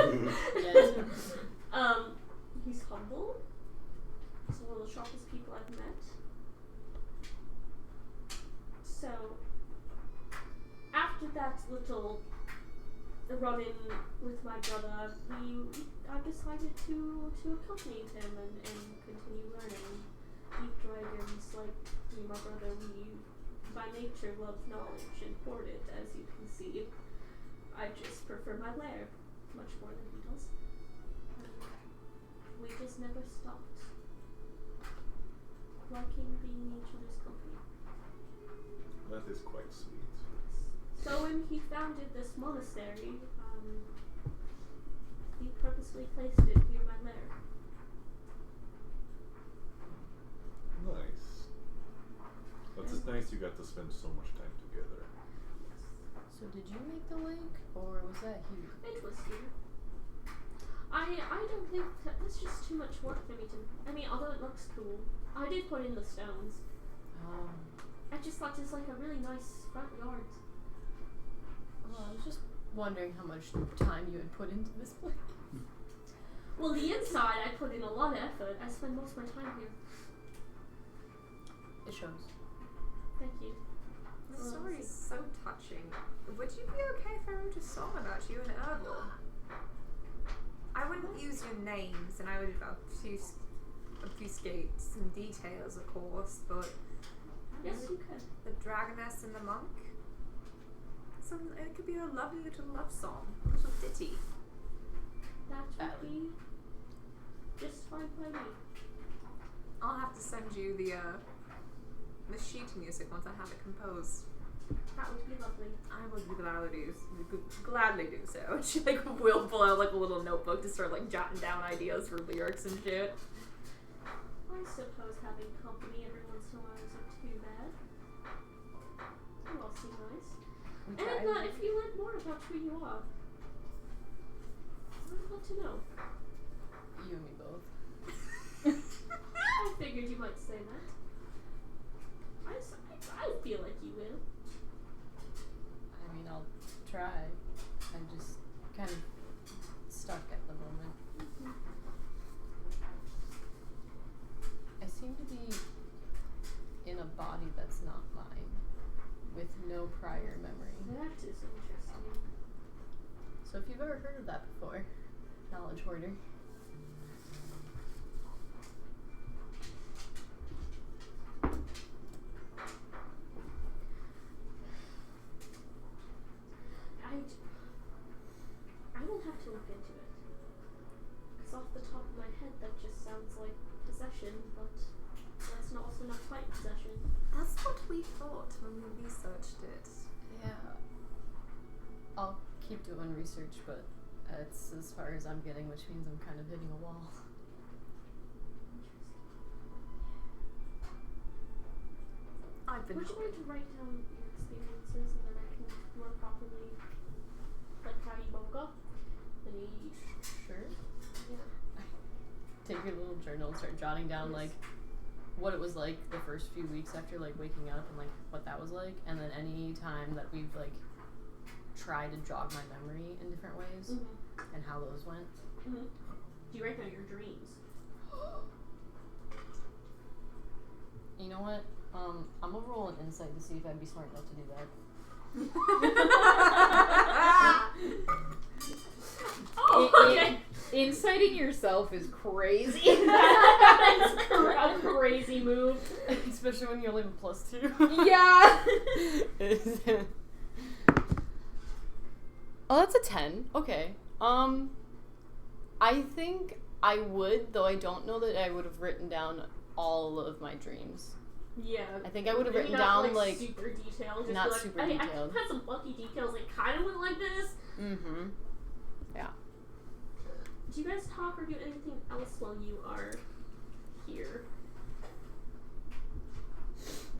[SPEAKER 3] He's humble. He's one of the sharpest people I've met. So, after that little run-in with my brother, I decided to accompany him and continue learning. Deep dragons, like me and my brother, we by nature love knowledge and hoard it, as you can see. I just prefer my lair much more than he does. We just never stopped liking being in each other's company.
[SPEAKER 5] That is quite sweet.
[SPEAKER 3] So when he founded this monastery, he purposely placed it near my lair.
[SPEAKER 5] Nice. But it's nice you got to spend so much time together.
[SPEAKER 4] So did you make the lake, or was that here?
[SPEAKER 3] It was here. I don't think that's just too much work for me to. I mean, although it looks cool, I did put in the stones. I just thought it's like a really nice front yard.
[SPEAKER 4] Well, I was just wondering how much time you had put into this place.
[SPEAKER 3] Well, the inside I put in a lot of effort. I spend most of my time here.
[SPEAKER 4] It shows.
[SPEAKER 3] Thank you.
[SPEAKER 7] The story is so touching. Would you be okay if I wrote a song about you and Erdl? I wouldn't use your names, and I would obfuscate some details, of course, but
[SPEAKER 3] Yes, you could.
[SPEAKER 7] the dragoness and the monk. It could be a lovely little love song, a little ditty.
[SPEAKER 3] That would be just fine by me.
[SPEAKER 7] I'll have to send you the sheet music once I have it composed.
[SPEAKER 3] That would be lovely.
[SPEAKER 7] I would gladly do so. And she will pull out a little notebook to start jotting down ideas for lyrics and shit.
[SPEAKER 3] I suppose having company every once in a while isn't too bad. You all seem nice.
[SPEAKER 4] We
[SPEAKER 3] And
[SPEAKER 4] tried.
[SPEAKER 3] if you learn more about who you are, I'd love to know.
[SPEAKER 4] You and me both.
[SPEAKER 3] I figured you might say that. I feel like you will.
[SPEAKER 4] I mean, I'll try. I'm just kind of stuck at the moment. I seem to be in a body that's not mine, with no prior memory.
[SPEAKER 3] That is interesting.
[SPEAKER 4] So if you've ever heard of that before, knowledge hoarder.
[SPEAKER 3] I will have to look into it. Because off the top of my head, that just sounds like possession, but that's also not quite possession.
[SPEAKER 7] That's what we thought when we researched it.
[SPEAKER 4] Yeah. I'll keep doing research, but it's as far as I'm getting, which means I'm kind of hitting a wall.
[SPEAKER 7] I've been
[SPEAKER 3] Would you like to write down your experiences and then I can more properly, like how you woke up? And you,
[SPEAKER 4] Sure.
[SPEAKER 3] yeah.
[SPEAKER 4] Take your little journal and start jotting down
[SPEAKER 3] Yes.
[SPEAKER 4] what it was like the first few weeks after waking up and what that was like, and then any time that we've tried to jog my memory in different ways
[SPEAKER 3] Mm-hmm.
[SPEAKER 4] and how those went.
[SPEAKER 3] Mm-hmm. Do you write down your dreams?
[SPEAKER 4] You know what? I'm gonna roll an insight to see if I'd be smart enough to do that.
[SPEAKER 3] Oh, okay.
[SPEAKER 2] Inciting yourself is crazy.
[SPEAKER 3] That's a crazy move.
[SPEAKER 4] Especially when you only have a +2.
[SPEAKER 2] Yeah.
[SPEAKER 4] Oh, that's a 10. Okay. I think I would, though I don't know that I would have written down all of my dreams.
[SPEAKER 3] Yeah.
[SPEAKER 4] I think I would have
[SPEAKER 3] Maybe
[SPEAKER 4] written
[SPEAKER 3] not,
[SPEAKER 4] down
[SPEAKER 3] super detailed. Just
[SPEAKER 4] not
[SPEAKER 3] be like,
[SPEAKER 4] super
[SPEAKER 3] I
[SPEAKER 4] detailed.
[SPEAKER 3] had some funky details. Like kind of went like this.
[SPEAKER 4] Mm-hmm. Yeah.
[SPEAKER 3] Do you guys talk or do anything else while you are here?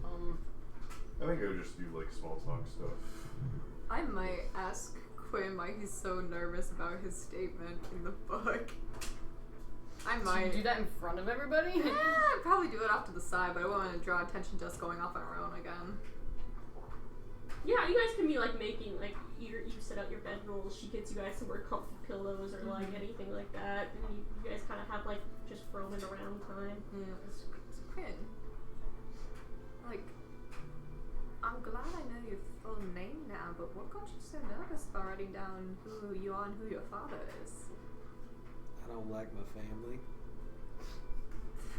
[SPEAKER 5] I think I would just do small talk stuff.
[SPEAKER 7] I might ask Quinn why he's so nervous about his statement in the book. I
[SPEAKER 4] Should
[SPEAKER 7] might.
[SPEAKER 4] you do that in front of everybody?
[SPEAKER 7] Yeah, I'd probably do it off to the side, but I wouldn't want to draw attention to us going off on our own again.
[SPEAKER 3] Yeah, you guys can be making you set out your bed rolls. She gets you guys some more comfy pillows or anything like that, and you guys kind of have just roaming around time.
[SPEAKER 7] Yeah, it's Quinn. I'm glad I know your full name now, but what got you so nervous about writing down who you are and who your father is?
[SPEAKER 6] I don't like my family.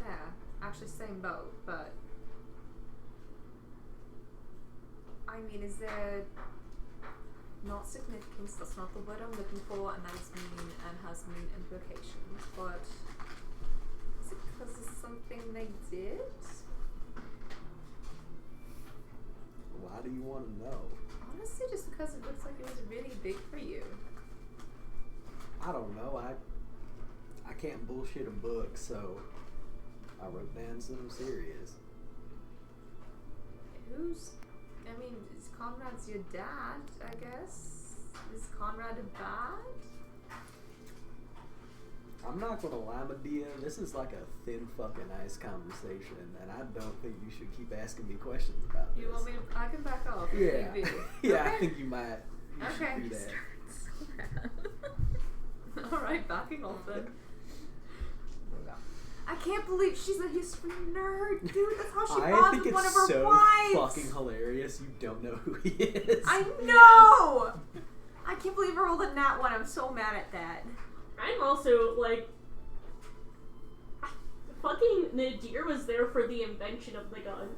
[SPEAKER 7] Fair. Actually, same boat, but I mean, is there not significance? That's not the word I'm looking for, and that is mean and has mean implications. But is it because of something they did?
[SPEAKER 6] Why do you want to know?
[SPEAKER 7] Honestly, just because it looks like it was really big for you.
[SPEAKER 6] I don't know. I can't bullshit a book, so I wrote down something serious.
[SPEAKER 7] I mean, Conrad's your dad, I guess. Is Conrad bad?
[SPEAKER 6] I'm not gonna lie, Medea, this is like a thin fucking ice conversation, and I don't think you should keep asking me questions about this.
[SPEAKER 7] You want me to? I can back off. if
[SPEAKER 6] Yeah.
[SPEAKER 7] need be.
[SPEAKER 6] Yeah, I
[SPEAKER 7] Okay.
[SPEAKER 6] think you might. You
[SPEAKER 7] Okay.
[SPEAKER 6] should do that.
[SPEAKER 7] Alright, backing off then. I can't believe she's a history nerd, dude. That's how she
[SPEAKER 6] I
[SPEAKER 7] bonds
[SPEAKER 6] think
[SPEAKER 7] with one of
[SPEAKER 6] it's
[SPEAKER 7] her
[SPEAKER 6] so
[SPEAKER 7] wives.
[SPEAKER 6] fucking hilarious. You don't know who he is.
[SPEAKER 7] I know. I can't believe I rolled a nat one. I'm so mad at that.
[SPEAKER 3] I'm also like, fucking Nadir was there for the invention of the gun.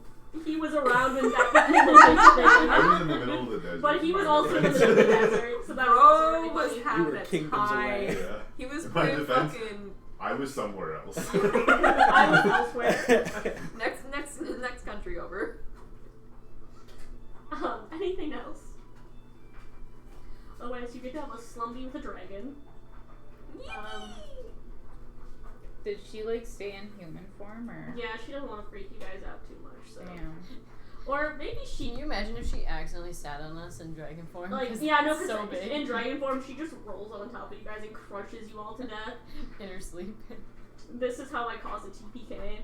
[SPEAKER 3] He was around when that gun was invented.
[SPEAKER 5] I was in the middle of the desert.
[SPEAKER 3] But he was also in the middle of the desert, so that was also really
[SPEAKER 7] was
[SPEAKER 3] funny.
[SPEAKER 7] having
[SPEAKER 6] You were
[SPEAKER 7] a
[SPEAKER 6] kingdoms
[SPEAKER 7] time.
[SPEAKER 6] away.
[SPEAKER 5] Yeah.
[SPEAKER 7] He was
[SPEAKER 5] In my
[SPEAKER 7] pretty
[SPEAKER 5] defense,
[SPEAKER 7] fucking
[SPEAKER 5] I was somewhere else.
[SPEAKER 3] I was elsewhere.
[SPEAKER 7] next country over.
[SPEAKER 3] Anything else? Otherwise, you get to have a slumby with a dragon.
[SPEAKER 2] Did she like stay in human form or?
[SPEAKER 3] Yeah, she doesn't want to freak you guys out too much, so.
[SPEAKER 2] Damn.
[SPEAKER 3] Or maybe she.
[SPEAKER 4] Can you imagine if she accidentally sat on us in dragon form?
[SPEAKER 3] Like,
[SPEAKER 4] 'Cause
[SPEAKER 3] yeah, no,
[SPEAKER 4] it's
[SPEAKER 3] because
[SPEAKER 4] so big.
[SPEAKER 3] in dragon form, she just rolls on top of you guys and crushes you all to death.
[SPEAKER 4] in her sleep.
[SPEAKER 3] This is how I cause a TPK.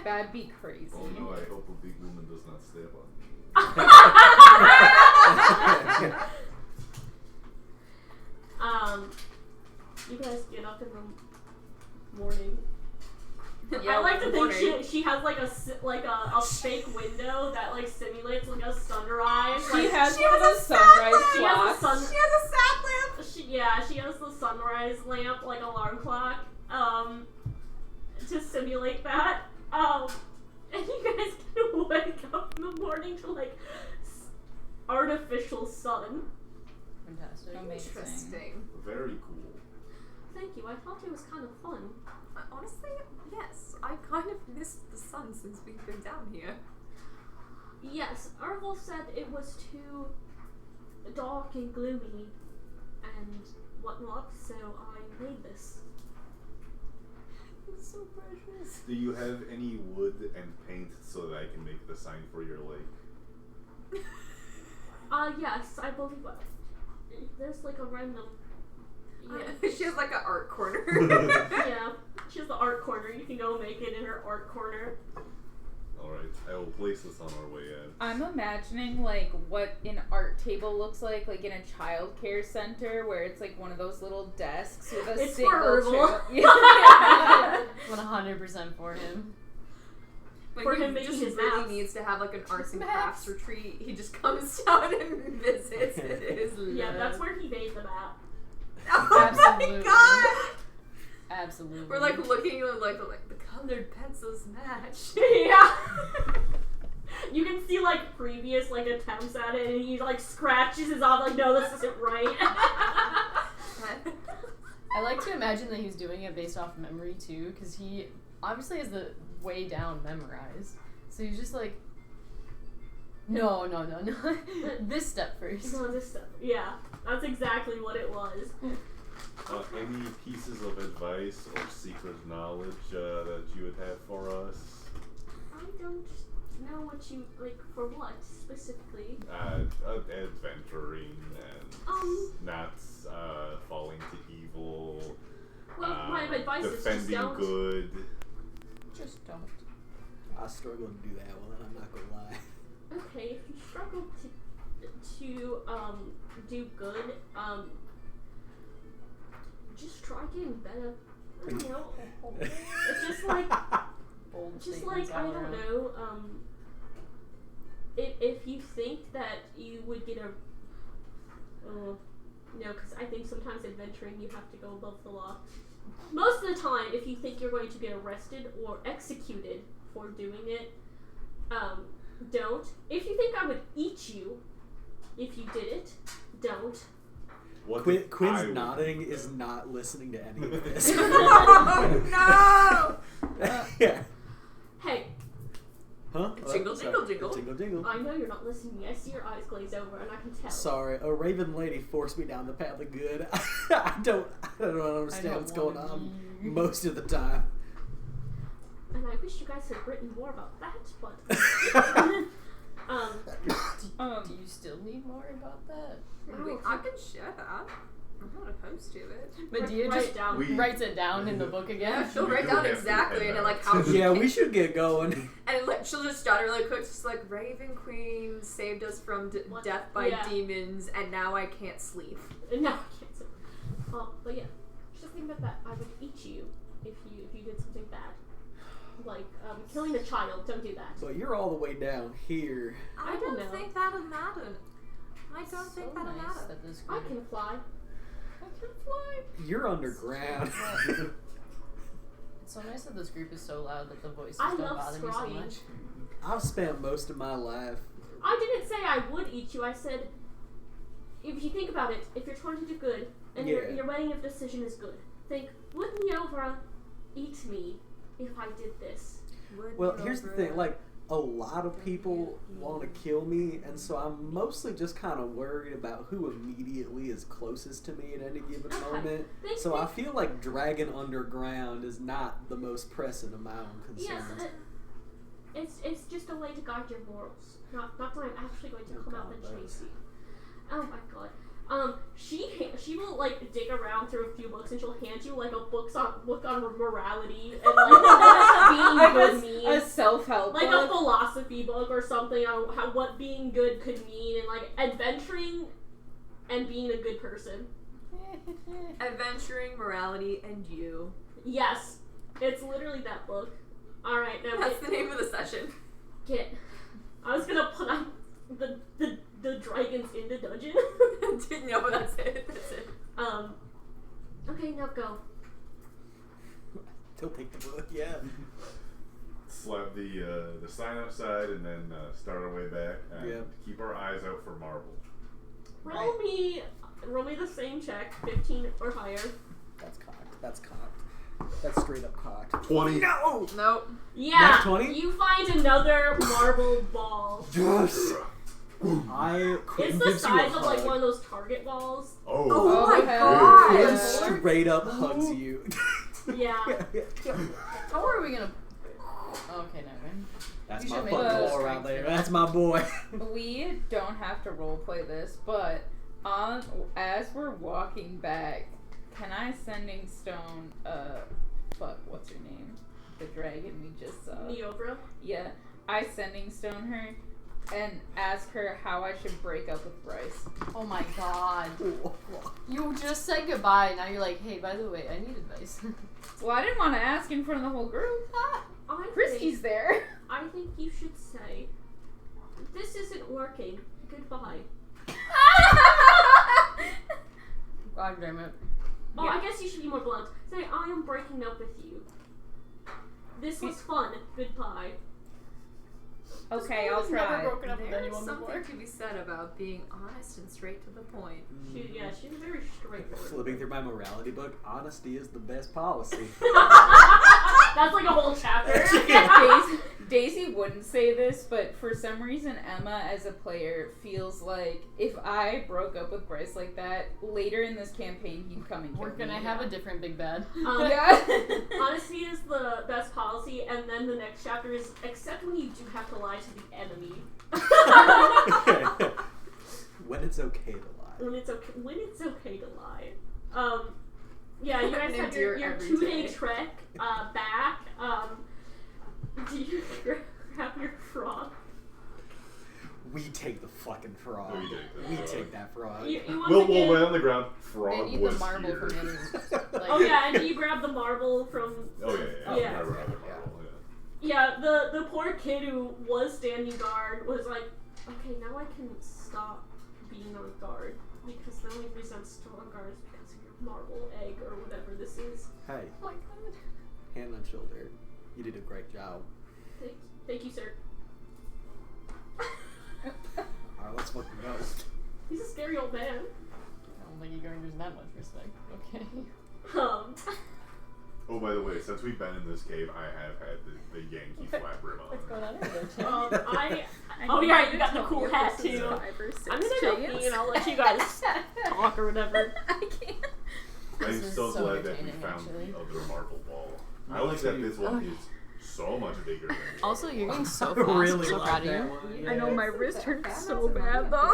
[SPEAKER 2] That'd be crazy.
[SPEAKER 5] Oh no, I hope a big woman does not step on me.
[SPEAKER 3] You guys get up in the morning.
[SPEAKER 7] Yeah,
[SPEAKER 3] I like to think
[SPEAKER 7] morning.
[SPEAKER 3] she has like a fake window that like simulates like a sunrise.
[SPEAKER 2] She
[SPEAKER 3] like,
[SPEAKER 2] has
[SPEAKER 7] She
[SPEAKER 2] one of
[SPEAKER 7] has a
[SPEAKER 2] those
[SPEAKER 7] sad
[SPEAKER 2] sunrise
[SPEAKER 7] lamp.
[SPEAKER 3] She has a
[SPEAKER 2] clocks.
[SPEAKER 3] sun.
[SPEAKER 7] She has a sad lamp.
[SPEAKER 3] She has the sunrise lamp like alarm clock. To simulate that. And you guys can wake up in the morning to like artificial sun.
[SPEAKER 4] Fantastic.
[SPEAKER 2] Amazing.
[SPEAKER 7] Interesting.
[SPEAKER 5] Very cool.
[SPEAKER 3] Thank you. I thought it was kind of fun.
[SPEAKER 7] Honestly, yes. I kind of missed the sun since we've been down here.
[SPEAKER 3] Yes, Ervil said it was too dark and gloomy and whatnot, so I made this.
[SPEAKER 7] It's so precious.
[SPEAKER 5] Do you have any wood and paint so that I can make the sign for your lake?
[SPEAKER 3] Yes, I believe there's like a random. Yeah,
[SPEAKER 7] She has like an art corner.
[SPEAKER 3] yeah, she has the art corner. You can go make it in her art corner.
[SPEAKER 5] Alright, I will place this on our way in.
[SPEAKER 2] I'm imagining like what an art table looks like in a child care center where it's like one of those little desks with a
[SPEAKER 3] It's for
[SPEAKER 2] single
[SPEAKER 3] Herbal.
[SPEAKER 2] chair. Yeah.
[SPEAKER 4] 100% for him.
[SPEAKER 7] When
[SPEAKER 3] For
[SPEAKER 7] he
[SPEAKER 3] him making
[SPEAKER 7] just
[SPEAKER 3] his
[SPEAKER 7] really
[SPEAKER 3] maps.
[SPEAKER 7] needs to have like an arts and
[SPEAKER 4] Maps.
[SPEAKER 7] crafts retreat, he just comes down and visits his
[SPEAKER 3] Yeah,
[SPEAKER 7] lab.
[SPEAKER 3] that's where he made the map.
[SPEAKER 7] Oh
[SPEAKER 4] Absolutely.
[SPEAKER 7] my god!
[SPEAKER 4] Absolutely.
[SPEAKER 7] We're like looking at like the colored pencils match.
[SPEAKER 3] Yeah. You can see like previous like attempts at it, and he like scratches his off like, no, this isn't right.
[SPEAKER 4] I like to imagine that he's doing it based off memory too, because he obviously has the way down memorized. So he's just like, no. This step first.
[SPEAKER 3] No, this stuff. Yeah, that's exactly what it was.
[SPEAKER 5] Any pieces of advice or secret knowledge that you would have for us?
[SPEAKER 3] I don't know what you like for what specifically.
[SPEAKER 5] Adventuring and not falling to evil.
[SPEAKER 3] Well, my advice is just
[SPEAKER 5] defending
[SPEAKER 3] don't.
[SPEAKER 5] good.
[SPEAKER 2] Just don't.
[SPEAKER 6] I struggle to do that one, I'm not gonna lie.
[SPEAKER 3] Okay, if you struggle to do good, just try getting better. I don't know. It's just like
[SPEAKER 4] Bold
[SPEAKER 3] just
[SPEAKER 4] statements
[SPEAKER 3] like I
[SPEAKER 4] all
[SPEAKER 3] don't
[SPEAKER 4] around.
[SPEAKER 3] know. If you think that you would get a no, because I think sometimes adventuring you have to go above the law. Most of the time, if you think you're going to get arrested or executed for doing it, don't. If you think I would eat you if you did it, don't.
[SPEAKER 5] What if I
[SPEAKER 6] Quinn's
[SPEAKER 5] would
[SPEAKER 6] nodding
[SPEAKER 5] do
[SPEAKER 6] is
[SPEAKER 5] that?
[SPEAKER 6] not listening to any of this.
[SPEAKER 7] Oh
[SPEAKER 6] Yeah.
[SPEAKER 3] Hey,
[SPEAKER 6] Huh?
[SPEAKER 7] Jingle,
[SPEAKER 6] Sorry.
[SPEAKER 7] jingle, jingle.
[SPEAKER 6] Jingle, jingle.
[SPEAKER 3] I know you're not listening. I see your eyes glaze over, and I can tell.
[SPEAKER 6] Sorry, a raven lady forced me down the path of good. I don't understand
[SPEAKER 4] don't
[SPEAKER 6] what's going
[SPEAKER 4] wanna
[SPEAKER 6] on
[SPEAKER 4] be-
[SPEAKER 6] most of the time.
[SPEAKER 3] And I wish you guys had written more about that, but
[SPEAKER 4] Do you still need more about that?
[SPEAKER 7] I can share that. I'm not opposed to it.
[SPEAKER 4] Medea
[SPEAKER 3] write
[SPEAKER 4] just
[SPEAKER 3] it down.
[SPEAKER 5] We-
[SPEAKER 4] writes it down in the book
[SPEAKER 7] Yeah,
[SPEAKER 4] again.
[SPEAKER 7] she'll
[SPEAKER 5] We
[SPEAKER 7] write
[SPEAKER 5] do
[SPEAKER 7] down
[SPEAKER 5] have to
[SPEAKER 7] exactly
[SPEAKER 5] head
[SPEAKER 7] and like
[SPEAKER 5] out.
[SPEAKER 7] how she
[SPEAKER 6] Yeah, we should get going.
[SPEAKER 7] and like she'll just jot it really quick, just like Raven Queen saved us from
[SPEAKER 3] What?
[SPEAKER 7] death by
[SPEAKER 3] Yeah.
[SPEAKER 7] demons, and now I can't sleep.
[SPEAKER 3] No, I can't say. But yeah, just think about that. I would eat you if you did something bad. Like, killing a child, don't do that.
[SPEAKER 6] But you're all the way down here.
[SPEAKER 3] I
[SPEAKER 7] I
[SPEAKER 3] don't
[SPEAKER 7] don't
[SPEAKER 3] know.
[SPEAKER 7] think that'll matter. I don't think that'll
[SPEAKER 4] nice
[SPEAKER 7] matter.
[SPEAKER 4] that this
[SPEAKER 3] I
[SPEAKER 4] group-
[SPEAKER 3] can fly.
[SPEAKER 4] I can fly.
[SPEAKER 6] You're underground.
[SPEAKER 4] It's so nice that this group is so loud that the voices
[SPEAKER 3] I
[SPEAKER 4] don't
[SPEAKER 3] love
[SPEAKER 4] bother me so
[SPEAKER 3] scrying.
[SPEAKER 4] much.
[SPEAKER 6] I've spent most of my life.
[SPEAKER 3] I didn't say I would eat you. I said, if you think about it, if you're trying to do good and
[SPEAKER 6] Yeah.
[SPEAKER 3] your weighing of decision is good, think, would Neovra eat me if I did this?
[SPEAKER 6] Well, here's the thing. Like, a lot of people want to kill me, and so I'm mostly just kind of worried about who immediately is closest to me at any given
[SPEAKER 3] Okay.
[SPEAKER 6] moment.
[SPEAKER 3] Think-
[SPEAKER 6] So I feel like Dragon Underground is not the most pressing of my own
[SPEAKER 3] Yes,
[SPEAKER 6] concerns.
[SPEAKER 3] it's just a way to guard your morals. Not that I'm actually going to
[SPEAKER 6] Oh,
[SPEAKER 3] come out
[SPEAKER 6] God,
[SPEAKER 3] and
[SPEAKER 6] no.
[SPEAKER 3] chase you. Oh my god. She will like dig around through a few books and she'll hand you like a book on morality and like being good
[SPEAKER 2] a
[SPEAKER 3] means.
[SPEAKER 2] self-help
[SPEAKER 3] Like a
[SPEAKER 2] book.
[SPEAKER 3] philosophy book or something on what being good could mean and like adventuring and being a good person.
[SPEAKER 7] Adventuring, morality, and you.
[SPEAKER 3] Yes, it's literally that book. All right, now
[SPEAKER 7] That's the name of the session.
[SPEAKER 3] get. I was gonna put on the dragons in the dungeon.
[SPEAKER 7] Didn't know, but that's it. That's it.
[SPEAKER 3] Okay, now go.
[SPEAKER 6] He'll take the book, yeah.
[SPEAKER 5] Slap the sign outside and then start our way back and
[SPEAKER 6] Yeah.
[SPEAKER 5] keep our eyes out for marble.
[SPEAKER 3] Roll me the same check, 15 or higher.
[SPEAKER 6] That's cocked. That's cocked. That's straight up cocked.
[SPEAKER 5] 20.
[SPEAKER 6] No!
[SPEAKER 7] Nope.
[SPEAKER 3] Yeah,
[SPEAKER 6] Nat 20?
[SPEAKER 3] you find another marble ball.
[SPEAKER 6] Yes! I
[SPEAKER 3] It's the size of like one of those Target balls.
[SPEAKER 5] Oh.
[SPEAKER 7] Oh my
[SPEAKER 2] hell
[SPEAKER 7] god!
[SPEAKER 6] Quinn
[SPEAKER 2] yeah.
[SPEAKER 6] straight up hugs you.
[SPEAKER 3] Yeah.
[SPEAKER 4] How are we gonna? Okay, never mind.
[SPEAKER 6] That's
[SPEAKER 4] You
[SPEAKER 6] my
[SPEAKER 4] should
[SPEAKER 6] fucking
[SPEAKER 4] make a
[SPEAKER 6] boy right
[SPEAKER 4] strength
[SPEAKER 6] there.
[SPEAKER 4] for that.
[SPEAKER 6] That's my boy.
[SPEAKER 2] We don't have to roleplay this, but as we're walking back, can I sending stone what's her name? The dragon we just saw.
[SPEAKER 3] Neovra.
[SPEAKER 2] Yeah. I sending stone her and ask her how I should break up with Bryce.
[SPEAKER 4] Oh my god. You just said goodbye. Now you're like, hey, by the way, I need advice.
[SPEAKER 2] Well, I didn't want to ask in front of the whole group. Christy's there.
[SPEAKER 3] I think you should say, this isn't working. Goodbye.
[SPEAKER 4] God damn it.
[SPEAKER 3] Oh,
[SPEAKER 2] Yeah.
[SPEAKER 3] I guess you should be more blunt. Say, I am breaking up with you. This was fun. Goodbye.
[SPEAKER 2] Okay, I'll
[SPEAKER 4] I've never
[SPEAKER 2] try.
[SPEAKER 4] broken up with
[SPEAKER 7] There's
[SPEAKER 4] anyone
[SPEAKER 7] something
[SPEAKER 4] before.
[SPEAKER 7] to be said about being honest and straight to the point.
[SPEAKER 3] She's very straightforward.
[SPEAKER 6] Flipping through my morality book, honesty is the best policy.
[SPEAKER 3] That's like a whole chapter.
[SPEAKER 2] Daisy wouldn't say this, but for some reason Emma as a player feels like if I broke up with Bryce like that, later in this campaign he'd come and kill
[SPEAKER 4] We're
[SPEAKER 2] me.
[SPEAKER 4] gonna have a different big bad.
[SPEAKER 2] Yeah.
[SPEAKER 3] Honesty is the best policy, and then the next chapter is except when you do have to lie to the enemy.
[SPEAKER 6] When it's okay to lie.
[SPEAKER 3] When it's okay to lie. Yeah, you guys have
[SPEAKER 7] Endure
[SPEAKER 3] your
[SPEAKER 7] every
[SPEAKER 3] 2-day
[SPEAKER 7] day.
[SPEAKER 3] trek back. Do you grab your frog?
[SPEAKER 6] We take the fucking frog.
[SPEAKER 5] No, you take that
[SPEAKER 6] We
[SPEAKER 5] frog.
[SPEAKER 6] take that frog.
[SPEAKER 3] You once
[SPEAKER 5] We'll
[SPEAKER 3] again,
[SPEAKER 5] lay on the ground.
[SPEAKER 4] They
[SPEAKER 5] Frog
[SPEAKER 4] need the
[SPEAKER 5] was
[SPEAKER 4] marble
[SPEAKER 5] here.
[SPEAKER 4] from any. Like,
[SPEAKER 3] oh yeah, and you grab the marble from.
[SPEAKER 5] Oh yeah.
[SPEAKER 3] Yeah.
[SPEAKER 5] Yeah, right, right,
[SPEAKER 3] Yeah, the poor kid who was standing guard was like, okay, now I can stop being on guard because the only reason I'm still on guard is because of your marble egg or whatever this is.
[SPEAKER 6] Hey,
[SPEAKER 4] Oh my god.
[SPEAKER 6] hand on shoulder. You did a great job.
[SPEAKER 3] Thank you, sir.
[SPEAKER 6] Alright, let's fucking go.
[SPEAKER 3] He's a scary old man.
[SPEAKER 4] I don't think you're going to lose that much respect. Okay.
[SPEAKER 5] Oh, by the way, since we've been in this cave, I have had the Yankee flat brim on.
[SPEAKER 4] What's going on over there, Chad?
[SPEAKER 3] Oh yeah, you got the cool hat too. I'm gonna go pee and I'll let you guys talk or whatever.
[SPEAKER 2] I can't.
[SPEAKER 5] I'm
[SPEAKER 4] This is
[SPEAKER 5] so
[SPEAKER 4] so
[SPEAKER 5] glad that we
[SPEAKER 4] entertaining,
[SPEAKER 5] found
[SPEAKER 4] actually.
[SPEAKER 5] the other marble ball. I like that this one is so much bigger than the
[SPEAKER 4] Also, you're getting so
[SPEAKER 6] I
[SPEAKER 4] fast.
[SPEAKER 6] really
[SPEAKER 4] I'm so
[SPEAKER 6] like
[SPEAKER 4] proud of
[SPEAKER 6] that
[SPEAKER 4] you.
[SPEAKER 6] one.
[SPEAKER 2] I know
[SPEAKER 6] Yeah.
[SPEAKER 2] my wrist hurts so bad though.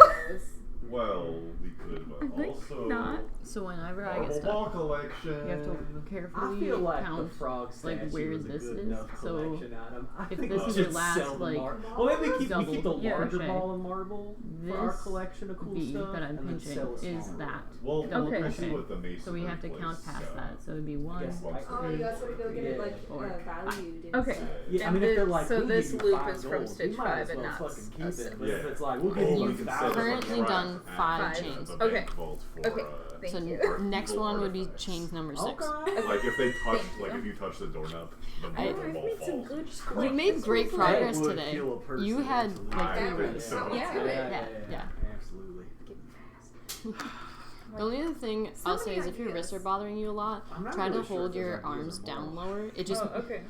[SPEAKER 5] Well, we could, but also
[SPEAKER 2] not.
[SPEAKER 4] So whenever I
[SPEAKER 5] our
[SPEAKER 4] get
[SPEAKER 5] ball
[SPEAKER 4] stuck,
[SPEAKER 5] collection.
[SPEAKER 4] you have to
[SPEAKER 6] I
[SPEAKER 4] carefully
[SPEAKER 6] feel like
[SPEAKER 4] count
[SPEAKER 6] the frog statue
[SPEAKER 4] like where
[SPEAKER 6] is a
[SPEAKER 4] this
[SPEAKER 6] good
[SPEAKER 4] is.
[SPEAKER 6] enough
[SPEAKER 4] So
[SPEAKER 6] collection, Adam. I
[SPEAKER 4] if
[SPEAKER 6] think
[SPEAKER 4] this
[SPEAKER 6] we
[SPEAKER 4] is
[SPEAKER 6] should
[SPEAKER 4] your last,
[SPEAKER 6] sell the
[SPEAKER 4] like,
[SPEAKER 6] well, maybe we keep the
[SPEAKER 4] double
[SPEAKER 6] larger
[SPEAKER 4] crochet,
[SPEAKER 6] ball and marble for our
[SPEAKER 4] this
[SPEAKER 6] collection of cool
[SPEAKER 4] V
[SPEAKER 6] stuff,
[SPEAKER 4] that I'm
[SPEAKER 6] and then
[SPEAKER 4] pinching
[SPEAKER 6] sell a
[SPEAKER 4] is
[SPEAKER 6] smaller
[SPEAKER 4] that.
[SPEAKER 5] Well,
[SPEAKER 4] double
[SPEAKER 2] Okay.
[SPEAKER 5] we'll see
[SPEAKER 4] crochet.
[SPEAKER 5] what the Mason
[SPEAKER 4] So we have to count past that. So it'd be one.
[SPEAKER 6] Yes.
[SPEAKER 1] Oh, you guys want to go get it like
[SPEAKER 4] Or-
[SPEAKER 1] valued. And
[SPEAKER 2] Okay.
[SPEAKER 1] stuff.
[SPEAKER 6] Yeah, I
[SPEAKER 2] And
[SPEAKER 6] mean, if they're
[SPEAKER 2] this-
[SPEAKER 6] like,
[SPEAKER 2] so
[SPEAKER 6] we'll
[SPEAKER 2] this
[SPEAKER 6] give you
[SPEAKER 2] loop
[SPEAKER 6] 5
[SPEAKER 2] is from
[SPEAKER 6] gold,
[SPEAKER 2] Stitch
[SPEAKER 6] we might
[SPEAKER 2] 5
[SPEAKER 6] as
[SPEAKER 2] and
[SPEAKER 6] well
[SPEAKER 2] not
[SPEAKER 6] fucking keep
[SPEAKER 2] us.
[SPEAKER 6] it. But
[SPEAKER 5] Yeah.
[SPEAKER 6] if it's like, we'll give
[SPEAKER 5] Oh,
[SPEAKER 6] you
[SPEAKER 5] we can
[SPEAKER 6] 1,000.
[SPEAKER 5] set up a
[SPEAKER 4] Currently
[SPEAKER 5] trap
[SPEAKER 4] done
[SPEAKER 5] at
[SPEAKER 4] 5
[SPEAKER 5] the
[SPEAKER 4] chains.
[SPEAKER 5] bank
[SPEAKER 2] Okay.
[SPEAKER 5] vault for,
[SPEAKER 2] Okay. Thank
[SPEAKER 4] So
[SPEAKER 2] you.
[SPEAKER 4] next
[SPEAKER 5] evil
[SPEAKER 4] one would be
[SPEAKER 5] artifacts.
[SPEAKER 4] chains number 6.
[SPEAKER 6] Okay.
[SPEAKER 5] Like if they touch,
[SPEAKER 2] Thank
[SPEAKER 5] like
[SPEAKER 2] you.
[SPEAKER 5] if you touch the doorknob, the
[SPEAKER 4] I-
[SPEAKER 5] ball
[SPEAKER 2] I've made some
[SPEAKER 5] falls.
[SPEAKER 2] good
[SPEAKER 5] Just
[SPEAKER 4] You
[SPEAKER 5] crushes
[SPEAKER 4] made
[SPEAKER 5] it.
[SPEAKER 4] great
[SPEAKER 6] That
[SPEAKER 4] progress
[SPEAKER 6] would
[SPEAKER 4] today.
[SPEAKER 6] kill a person,
[SPEAKER 4] You had
[SPEAKER 6] absolutely.
[SPEAKER 4] like
[SPEAKER 5] I
[SPEAKER 4] 3
[SPEAKER 5] think
[SPEAKER 4] rounds.
[SPEAKER 5] so.
[SPEAKER 2] Yeah.
[SPEAKER 6] Absolutely.
[SPEAKER 4] The only other thing
[SPEAKER 1] So
[SPEAKER 4] I'll say
[SPEAKER 1] many
[SPEAKER 4] is if your wrists are
[SPEAKER 1] ideas.
[SPEAKER 4] bothering you a lot,
[SPEAKER 6] I'm not
[SPEAKER 4] try
[SPEAKER 6] really
[SPEAKER 4] to
[SPEAKER 6] sure
[SPEAKER 4] hold
[SPEAKER 6] if those
[SPEAKER 4] your
[SPEAKER 6] ideas
[SPEAKER 4] arms
[SPEAKER 6] are
[SPEAKER 4] down
[SPEAKER 6] moral.
[SPEAKER 4] lower. It just
[SPEAKER 2] Oh, okay.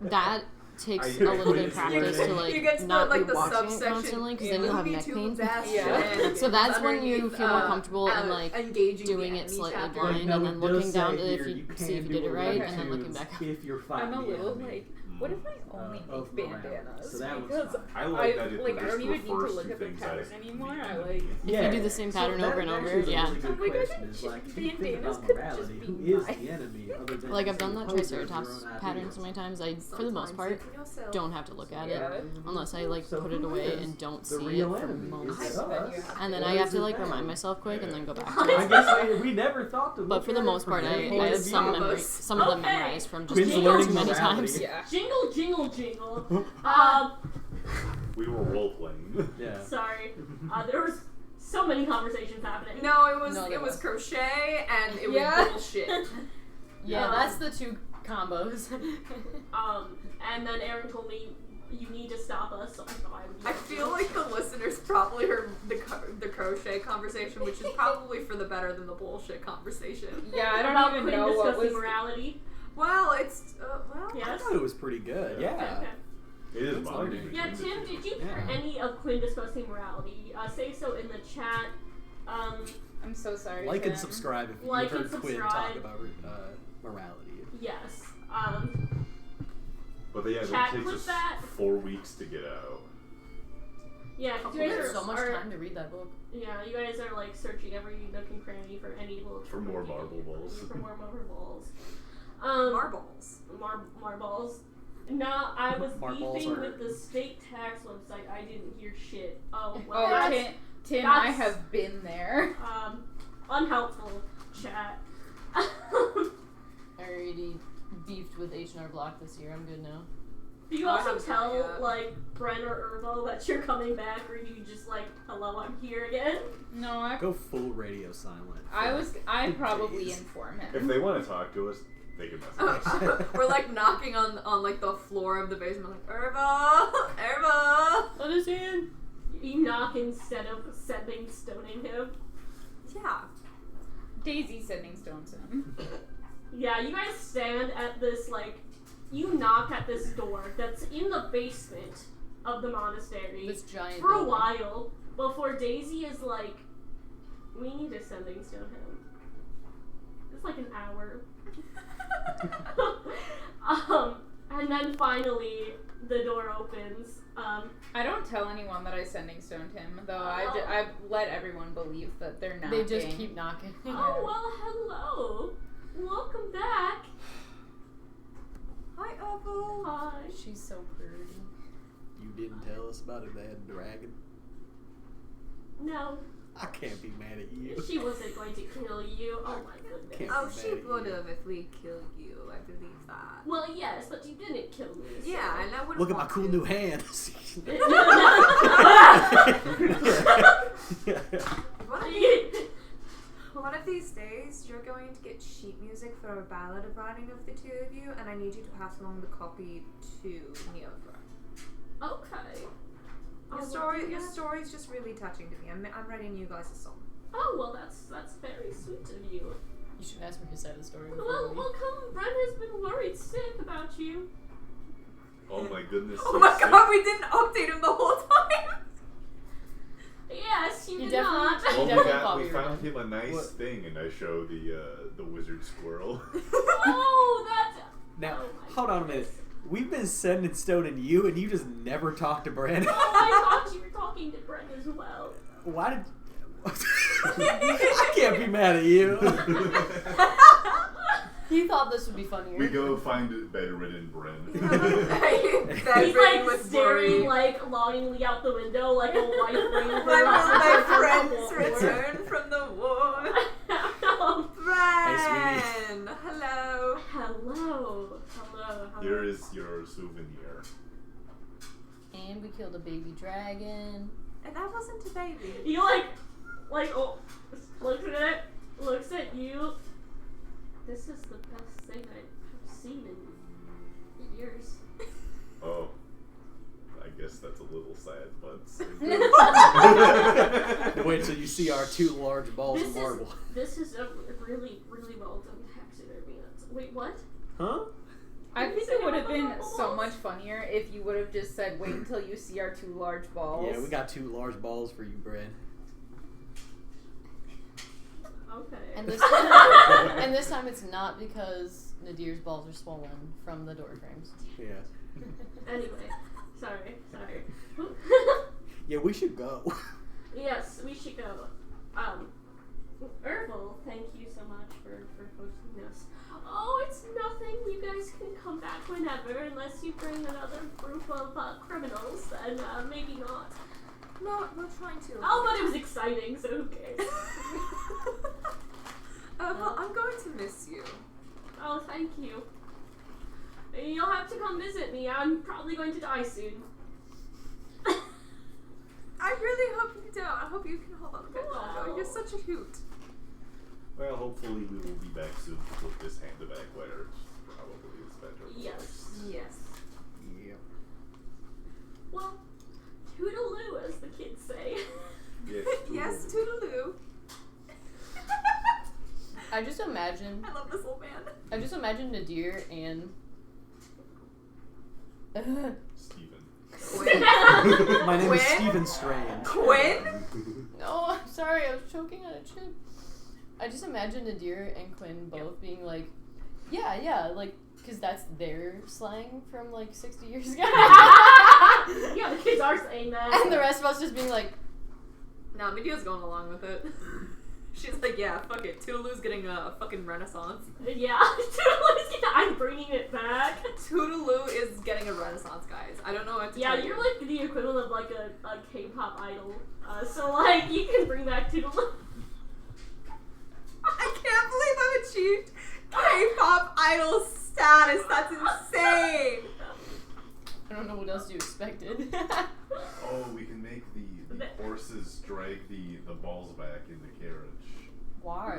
[SPEAKER 4] that takes
[SPEAKER 5] I-
[SPEAKER 4] a little bit
[SPEAKER 5] you
[SPEAKER 4] of practice to
[SPEAKER 1] you
[SPEAKER 4] like
[SPEAKER 1] get to
[SPEAKER 4] not
[SPEAKER 1] like
[SPEAKER 4] be
[SPEAKER 1] the
[SPEAKER 4] watching it
[SPEAKER 1] subsection.
[SPEAKER 4] constantly because then you'll have neck pain.
[SPEAKER 2] Yeah.
[SPEAKER 4] So that's when you feel more comfortable and like
[SPEAKER 1] engaging
[SPEAKER 4] doing
[SPEAKER 1] the
[SPEAKER 4] it
[SPEAKER 1] enemy
[SPEAKER 4] slightly
[SPEAKER 1] chapter.
[SPEAKER 4] blind
[SPEAKER 6] no,
[SPEAKER 4] and
[SPEAKER 6] it
[SPEAKER 4] then
[SPEAKER 6] does
[SPEAKER 4] looking down
[SPEAKER 6] say
[SPEAKER 4] to if
[SPEAKER 6] here
[SPEAKER 4] you
[SPEAKER 6] can
[SPEAKER 4] see if you
[SPEAKER 6] do
[SPEAKER 4] did it right and then
[SPEAKER 6] tunes
[SPEAKER 4] looking back up.
[SPEAKER 6] if you're
[SPEAKER 2] I'm
[SPEAKER 6] fighting
[SPEAKER 2] a
[SPEAKER 6] the
[SPEAKER 2] little
[SPEAKER 6] enemy.
[SPEAKER 2] like, what if I only
[SPEAKER 6] of
[SPEAKER 2] make
[SPEAKER 6] morale.
[SPEAKER 2] bandanas?
[SPEAKER 6] So that was
[SPEAKER 2] Because
[SPEAKER 6] fine.
[SPEAKER 5] I like that it
[SPEAKER 2] I
[SPEAKER 5] just
[SPEAKER 2] don't even need to
[SPEAKER 5] refers
[SPEAKER 2] look
[SPEAKER 5] to
[SPEAKER 2] at the
[SPEAKER 5] things
[SPEAKER 2] pattern
[SPEAKER 5] as
[SPEAKER 2] anymore.
[SPEAKER 5] the
[SPEAKER 2] I
[SPEAKER 5] enemy.
[SPEAKER 2] like.
[SPEAKER 4] If you do the same pattern over and over, yeah.
[SPEAKER 6] Really good
[SPEAKER 2] Oh my God,
[SPEAKER 6] question is like, if you think
[SPEAKER 2] bandanas
[SPEAKER 6] about
[SPEAKER 2] could
[SPEAKER 6] morality,
[SPEAKER 2] just
[SPEAKER 6] who
[SPEAKER 2] be
[SPEAKER 6] is
[SPEAKER 2] mine.
[SPEAKER 6] the enemy other than
[SPEAKER 4] Like I've done
[SPEAKER 6] the
[SPEAKER 4] that
[SPEAKER 6] opposers of
[SPEAKER 4] Triceratops
[SPEAKER 6] your own
[SPEAKER 4] pattern
[SPEAKER 6] ideas?
[SPEAKER 4] so many times. I, for the most part, don't have to look at it
[SPEAKER 2] Yeah.
[SPEAKER 4] unless I like
[SPEAKER 6] So
[SPEAKER 4] put it
[SPEAKER 6] who
[SPEAKER 4] away
[SPEAKER 6] is
[SPEAKER 4] and don't
[SPEAKER 6] the
[SPEAKER 4] see it
[SPEAKER 6] real
[SPEAKER 4] for
[SPEAKER 6] enemy?
[SPEAKER 4] months.
[SPEAKER 6] Is it
[SPEAKER 2] Then you
[SPEAKER 6] us?
[SPEAKER 2] have
[SPEAKER 4] And then
[SPEAKER 6] Or
[SPEAKER 4] I
[SPEAKER 6] is
[SPEAKER 4] have to
[SPEAKER 6] it
[SPEAKER 4] like
[SPEAKER 6] them?
[SPEAKER 4] remind myself quick and then go back to
[SPEAKER 6] I
[SPEAKER 4] it.
[SPEAKER 6] guess we never thought to
[SPEAKER 4] But
[SPEAKER 6] look
[SPEAKER 4] for the
[SPEAKER 6] at it
[SPEAKER 4] most
[SPEAKER 6] from
[SPEAKER 4] part,
[SPEAKER 6] their
[SPEAKER 4] I
[SPEAKER 6] point
[SPEAKER 4] have
[SPEAKER 6] of
[SPEAKER 4] some
[SPEAKER 6] view.
[SPEAKER 4] memory, some of them
[SPEAKER 3] Okay.
[SPEAKER 4] memorized from just
[SPEAKER 6] Quinn's
[SPEAKER 4] doing it
[SPEAKER 6] learning
[SPEAKER 4] too many
[SPEAKER 6] morality.
[SPEAKER 4] times.
[SPEAKER 2] Yeah.
[SPEAKER 3] Jingle, jingle, jingle.
[SPEAKER 5] We were role playing.
[SPEAKER 6] Yeah.
[SPEAKER 3] Sorry. There was so many conversations happening.
[SPEAKER 1] No, it was
[SPEAKER 4] No, there
[SPEAKER 1] it was
[SPEAKER 4] was.
[SPEAKER 1] crochet and it was
[SPEAKER 2] Yeah.
[SPEAKER 1] bullshit.
[SPEAKER 4] Yeah, that's the 2 combos.
[SPEAKER 3] And then Aaron told me you need to stop us, so I thought I would.
[SPEAKER 1] I feel like the listeners probably heard the crochet conversation, which is probably for the better than the bullshit conversation.
[SPEAKER 2] Yeah, I
[SPEAKER 3] about
[SPEAKER 2] don't even
[SPEAKER 3] Quinn
[SPEAKER 2] know what
[SPEAKER 3] discussing
[SPEAKER 2] was.
[SPEAKER 3] morality.
[SPEAKER 1] Well, it's well.
[SPEAKER 6] I
[SPEAKER 3] Yes.
[SPEAKER 6] thought it was pretty good. Yeah.
[SPEAKER 3] Okay.
[SPEAKER 5] It is
[SPEAKER 6] That's
[SPEAKER 5] bonding
[SPEAKER 6] learning.
[SPEAKER 3] Yeah,
[SPEAKER 5] between the
[SPEAKER 3] Tim,
[SPEAKER 5] two.
[SPEAKER 3] did you hear
[SPEAKER 6] Yeah.
[SPEAKER 3] any of Quinn discussing morality? Say so in the chat.
[SPEAKER 2] I'm so sorry.
[SPEAKER 6] Like and
[SPEAKER 2] Tim.
[SPEAKER 6] subscribe if you
[SPEAKER 3] Like
[SPEAKER 6] heard
[SPEAKER 3] and
[SPEAKER 6] Quinn talk
[SPEAKER 3] subscribe.
[SPEAKER 6] about morality.
[SPEAKER 3] Yes.
[SPEAKER 5] But yeah,
[SPEAKER 3] Chat
[SPEAKER 5] it takes
[SPEAKER 3] with
[SPEAKER 5] us
[SPEAKER 3] that.
[SPEAKER 5] 4 weeks to get out.
[SPEAKER 3] Yeah, 'cause you
[SPEAKER 4] We
[SPEAKER 3] guys
[SPEAKER 4] had
[SPEAKER 3] are
[SPEAKER 4] so much
[SPEAKER 3] are-
[SPEAKER 4] time to read that book.
[SPEAKER 3] Yeah, you guys are like searching every nook and cranny for any little
[SPEAKER 5] For more marble balls.
[SPEAKER 3] For more marble balls.
[SPEAKER 1] Marbles.
[SPEAKER 3] Marbles. No, I was
[SPEAKER 6] Marbles
[SPEAKER 3] beefing
[SPEAKER 6] are-
[SPEAKER 3] with the state tax website. I didn't hear shit. Oh, well,
[SPEAKER 2] Oh,
[SPEAKER 3] that's
[SPEAKER 2] Tim, I
[SPEAKER 3] that's-
[SPEAKER 2] have been there.
[SPEAKER 3] unhelpful chat.
[SPEAKER 4] I already beefed with H&R Block this year. I'm good now.
[SPEAKER 3] Do you
[SPEAKER 1] Oh, I
[SPEAKER 3] also
[SPEAKER 1] haven't tried
[SPEAKER 3] tell
[SPEAKER 1] yet.
[SPEAKER 3] like Bren or Irvo that you're coming back, or do you just like, hello, I'm here again?
[SPEAKER 2] No, I
[SPEAKER 6] Go full radio silent.
[SPEAKER 2] I probably
[SPEAKER 6] Days.
[SPEAKER 2] inform
[SPEAKER 5] If
[SPEAKER 2] him.
[SPEAKER 5] they want to talk to us, they can message us.
[SPEAKER 1] We're like knocking on like the floor of the basement, like Erva.
[SPEAKER 4] Let us in.
[SPEAKER 3] You knock instead of stoning him.
[SPEAKER 1] Yeah.
[SPEAKER 2] Daisy sending stones him.
[SPEAKER 3] Yeah, you guys stand at this, like, you knock at this door that's in the basement of the monastery
[SPEAKER 4] This giant
[SPEAKER 3] for a
[SPEAKER 4] building.
[SPEAKER 3] while before Daisy is like, we need to sending stone him. It's like an hour. And then finally the door opens.
[SPEAKER 2] I don't tell anyone that I sending stoned him, though. I've let everyone believe that they're not.
[SPEAKER 4] They just keep knocking.
[SPEAKER 3] Oh, well, hello. Welcome back.
[SPEAKER 1] Hi, Apple.
[SPEAKER 3] Hi.
[SPEAKER 4] She's so pretty.
[SPEAKER 6] You didn't tell us about a bad dragon.
[SPEAKER 3] No,
[SPEAKER 6] I can't be mad at you.
[SPEAKER 3] she wasn't going to kill you. Oh my goodness.
[SPEAKER 6] Can't
[SPEAKER 1] Oh,
[SPEAKER 6] be
[SPEAKER 1] she
[SPEAKER 6] mad at
[SPEAKER 1] would
[SPEAKER 6] you.
[SPEAKER 1] have if we killed you. I believe that.
[SPEAKER 3] Well, yes, but you didn't kill me. So.
[SPEAKER 1] Yeah, and I would.
[SPEAKER 6] Look at my cool new hands.
[SPEAKER 1] One of these days, you're going to get sheet music for a ballad of writing of the two of you, and I need you to pass along the copy to Neothra.
[SPEAKER 3] Okay.
[SPEAKER 1] Your story's just really touching to me. I'm writing you guys a song.
[SPEAKER 3] Oh well, that's very sweet of you.
[SPEAKER 4] You should ask for his side of the story.
[SPEAKER 3] Well, come. Brent has been worried sick about you.
[SPEAKER 5] Oh my goodness.
[SPEAKER 1] Oh
[SPEAKER 5] so
[SPEAKER 1] my
[SPEAKER 5] sick.
[SPEAKER 1] god, we didn't update him the whole time!
[SPEAKER 3] Yes, you
[SPEAKER 4] You
[SPEAKER 3] did not.
[SPEAKER 4] definitely-
[SPEAKER 5] Well,
[SPEAKER 4] definitely thought
[SPEAKER 5] we
[SPEAKER 4] we were
[SPEAKER 5] found
[SPEAKER 4] done.
[SPEAKER 5] him a nice
[SPEAKER 6] What?
[SPEAKER 5] thing, and I show the wizard squirrel.
[SPEAKER 3] Oh, that's.
[SPEAKER 6] Now,
[SPEAKER 3] Oh my
[SPEAKER 6] hold on a minute.
[SPEAKER 3] goodness.
[SPEAKER 6] We've been sending stoning you, and you just never talk to Brandon.
[SPEAKER 3] Oh, I thought you were talking to Brent as well.
[SPEAKER 6] Why did? I can't be mad at you.
[SPEAKER 4] He thought this would be funnier.
[SPEAKER 5] We go find bedridden Bren.
[SPEAKER 3] He's
[SPEAKER 7] Bedridden
[SPEAKER 3] like
[SPEAKER 7] with
[SPEAKER 3] staring
[SPEAKER 7] worry.
[SPEAKER 3] like longingly out the window like a white wing bird.
[SPEAKER 7] My friends return from the war. Bren! Hello.
[SPEAKER 3] Hello.
[SPEAKER 5] Here is your souvenir.
[SPEAKER 4] And we killed a baby dragon.
[SPEAKER 7] And that wasn't a baby.
[SPEAKER 3] You oh, looks at it, looks at you. This is the best thing I've seen in years.
[SPEAKER 5] Oh. I guess that's a little sad, but
[SPEAKER 6] Wait till you see our 2 large balls of marble.
[SPEAKER 3] This is a really, really well done taxidermy. Wait, what?
[SPEAKER 6] Huh?
[SPEAKER 2] I think it would have been so much funnier if you would have just said, wait until you see our 2 large balls.
[SPEAKER 6] Yeah, we got 2 large balls for you, Brad.
[SPEAKER 3] Okay.
[SPEAKER 4] And this time it's not because Nadir's balls are swollen from the door frames.
[SPEAKER 6] Yeah.
[SPEAKER 3] Anyway, sorry.
[SPEAKER 6] Yeah, we should go.
[SPEAKER 3] Yes, we should go. Ervil, thank you so much for hosting us. Oh, it's nothing. You guys can come back whenever, unless you bring another group of criminals, and maybe not.
[SPEAKER 7] No, we're trying to.
[SPEAKER 3] Oh, but it was exciting, so who cares?
[SPEAKER 7] Well, I'm going to miss you.
[SPEAKER 3] Oh, thank you. You'll have to come visit me. I'm probably going to die soon.
[SPEAKER 7] I really hope you don't. I hope you can hold on a bit longer. You're such a hoot.
[SPEAKER 5] well, hopefully we will be back soon to put this hand back where it probably is better.
[SPEAKER 3] Yes.
[SPEAKER 7] Yes.
[SPEAKER 6] Yeah.
[SPEAKER 3] Well, toodaloo, as the kids say.
[SPEAKER 5] Yes,
[SPEAKER 7] Yes, toodaloo.
[SPEAKER 4] I just imagine
[SPEAKER 7] I love this old man.
[SPEAKER 4] Nadir and
[SPEAKER 5] Steven.
[SPEAKER 7] Quinn?
[SPEAKER 6] My name is
[SPEAKER 7] Quinn?
[SPEAKER 6] Stephen Strange.
[SPEAKER 7] Quinn?
[SPEAKER 4] no, I'm sorry, I was choking on a chip. I just imagine Nadir and Quinn both being like, yeah, like, because that's their slang from like 60 years ago.
[SPEAKER 3] Yeah, the kids are saying that.
[SPEAKER 4] And the rest of us just being like,
[SPEAKER 7] No, Medea's going along with it. She's like, yeah, fuck it. Toodaloo's getting a fucking renaissance.
[SPEAKER 3] Yeah, Toodaloo's I'm bringing it back.
[SPEAKER 7] Toodaloo is getting a renaissance, guys. I don't know what to
[SPEAKER 3] Yeah,
[SPEAKER 7] tell
[SPEAKER 3] you're
[SPEAKER 7] you.
[SPEAKER 3] like the equivalent of like a K-pop idol. So like you can bring back Toodaloo.
[SPEAKER 7] I can't believe I've achieved K-pop idol status. That's insane.
[SPEAKER 4] I don't know what else you expected.
[SPEAKER 5] Oh, we can make the horses drag the balls back in the carriage.
[SPEAKER 4] Why?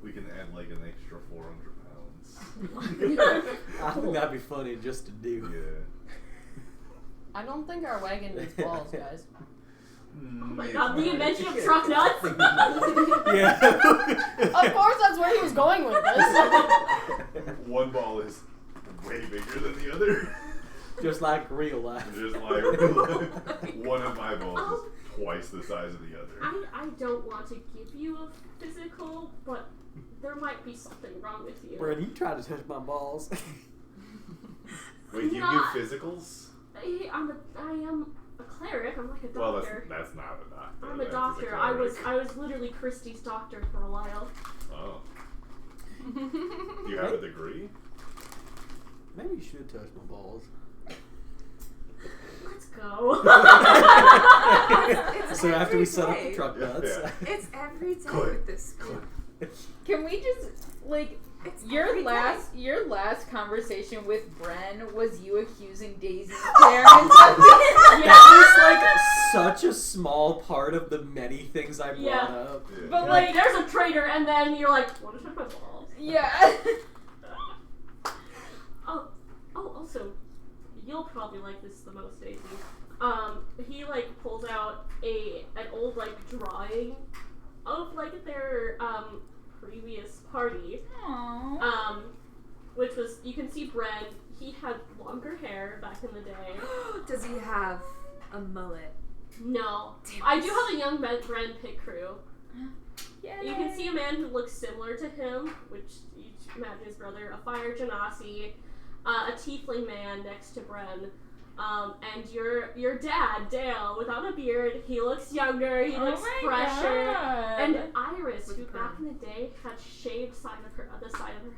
[SPEAKER 5] We can add like an extra 400 pounds.
[SPEAKER 6] I think that'd be funny just to do.
[SPEAKER 5] Yeah.
[SPEAKER 4] I don't think our wagon needs balls, guys.
[SPEAKER 3] Oh my god, the invention of truck nuts!
[SPEAKER 6] Yeah.
[SPEAKER 4] Of course, that's where he was going with this.
[SPEAKER 5] One ball is way bigger than the other.
[SPEAKER 6] Just like real life.
[SPEAKER 5] Just like one of my balls is twice the size of the other.
[SPEAKER 3] I don't want to give you a physical, but there might be something wrong with you.
[SPEAKER 6] Brandon, you tried to touch my balls.
[SPEAKER 5] Wait, do you
[SPEAKER 3] Not-
[SPEAKER 5] give physicals?
[SPEAKER 3] I am a cleric. I'm like a
[SPEAKER 5] Well,
[SPEAKER 3] doctor.
[SPEAKER 5] that's not a doctor.
[SPEAKER 3] I'm a
[SPEAKER 5] That is
[SPEAKER 3] doctor.
[SPEAKER 5] cleric.
[SPEAKER 3] I was literally Christie's doctor for a while.
[SPEAKER 5] Oh. Do you have a degree?
[SPEAKER 6] Maybe you should touch my balls.
[SPEAKER 3] Let's go.
[SPEAKER 7] It's
[SPEAKER 6] So after we
[SPEAKER 7] every
[SPEAKER 6] set up
[SPEAKER 7] day.
[SPEAKER 6] the truck nuts.
[SPEAKER 5] Yeah.
[SPEAKER 7] It's every day
[SPEAKER 5] Good.
[SPEAKER 7] with this school.
[SPEAKER 2] Can we just, like,
[SPEAKER 7] It's
[SPEAKER 2] your
[SPEAKER 7] every
[SPEAKER 2] last conversation with Bren was you accusing Daisy's parents of
[SPEAKER 6] That was like such a small part of the many things I brought
[SPEAKER 3] Yeah.
[SPEAKER 6] up.
[SPEAKER 5] Yeah.
[SPEAKER 2] But,
[SPEAKER 3] You're
[SPEAKER 2] like,
[SPEAKER 3] there's a traitor, and then you're like, what is my balls?
[SPEAKER 2] yeah.
[SPEAKER 3] Also, you'll probably like this the most, Daisy. He like pulls out an old like drawing of like their previous party.
[SPEAKER 2] Aww.
[SPEAKER 3] Which was, you can see Bren, he had longer hair back in the day.
[SPEAKER 7] Does he have a mullet?
[SPEAKER 3] No.
[SPEAKER 7] Damn
[SPEAKER 3] I
[SPEAKER 7] it.
[SPEAKER 3] do have a young Bren pit crew.
[SPEAKER 2] Yay.
[SPEAKER 3] You can see a man who looks similar to him, which you imagine his brother, a fire genasi, a tiefling man next to Bren, And your dad, Dale, without a beard, he looks younger, he looks fresher.
[SPEAKER 2] God.
[SPEAKER 3] And Iris,
[SPEAKER 7] With
[SPEAKER 3] who
[SPEAKER 7] perm.
[SPEAKER 3] back in the day had shaved the side of her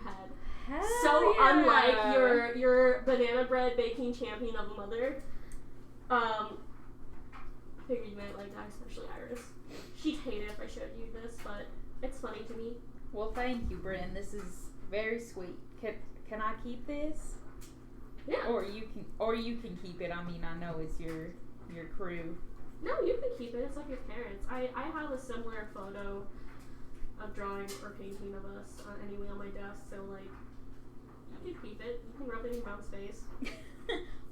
[SPEAKER 3] head.
[SPEAKER 2] Hell
[SPEAKER 3] So
[SPEAKER 2] yeah.
[SPEAKER 3] unlike your banana bread baking champion of a mother. Figured you might like that, especially Iris. She'd hate it if I showed you this, but it's funny to me.
[SPEAKER 2] Well, thank you, Bryn. This is very sweet. Can I keep this?
[SPEAKER 3] Yeah.
[SPEAKER 2] Or you can keep it. I mean, I know it's your crew.
[SPEAKER 3] No, you can keep it. It's like your parents. I have a similar photo of drawing or painting of us anyway on my desk, so like, you can keep it. You can rub it in your mom's face.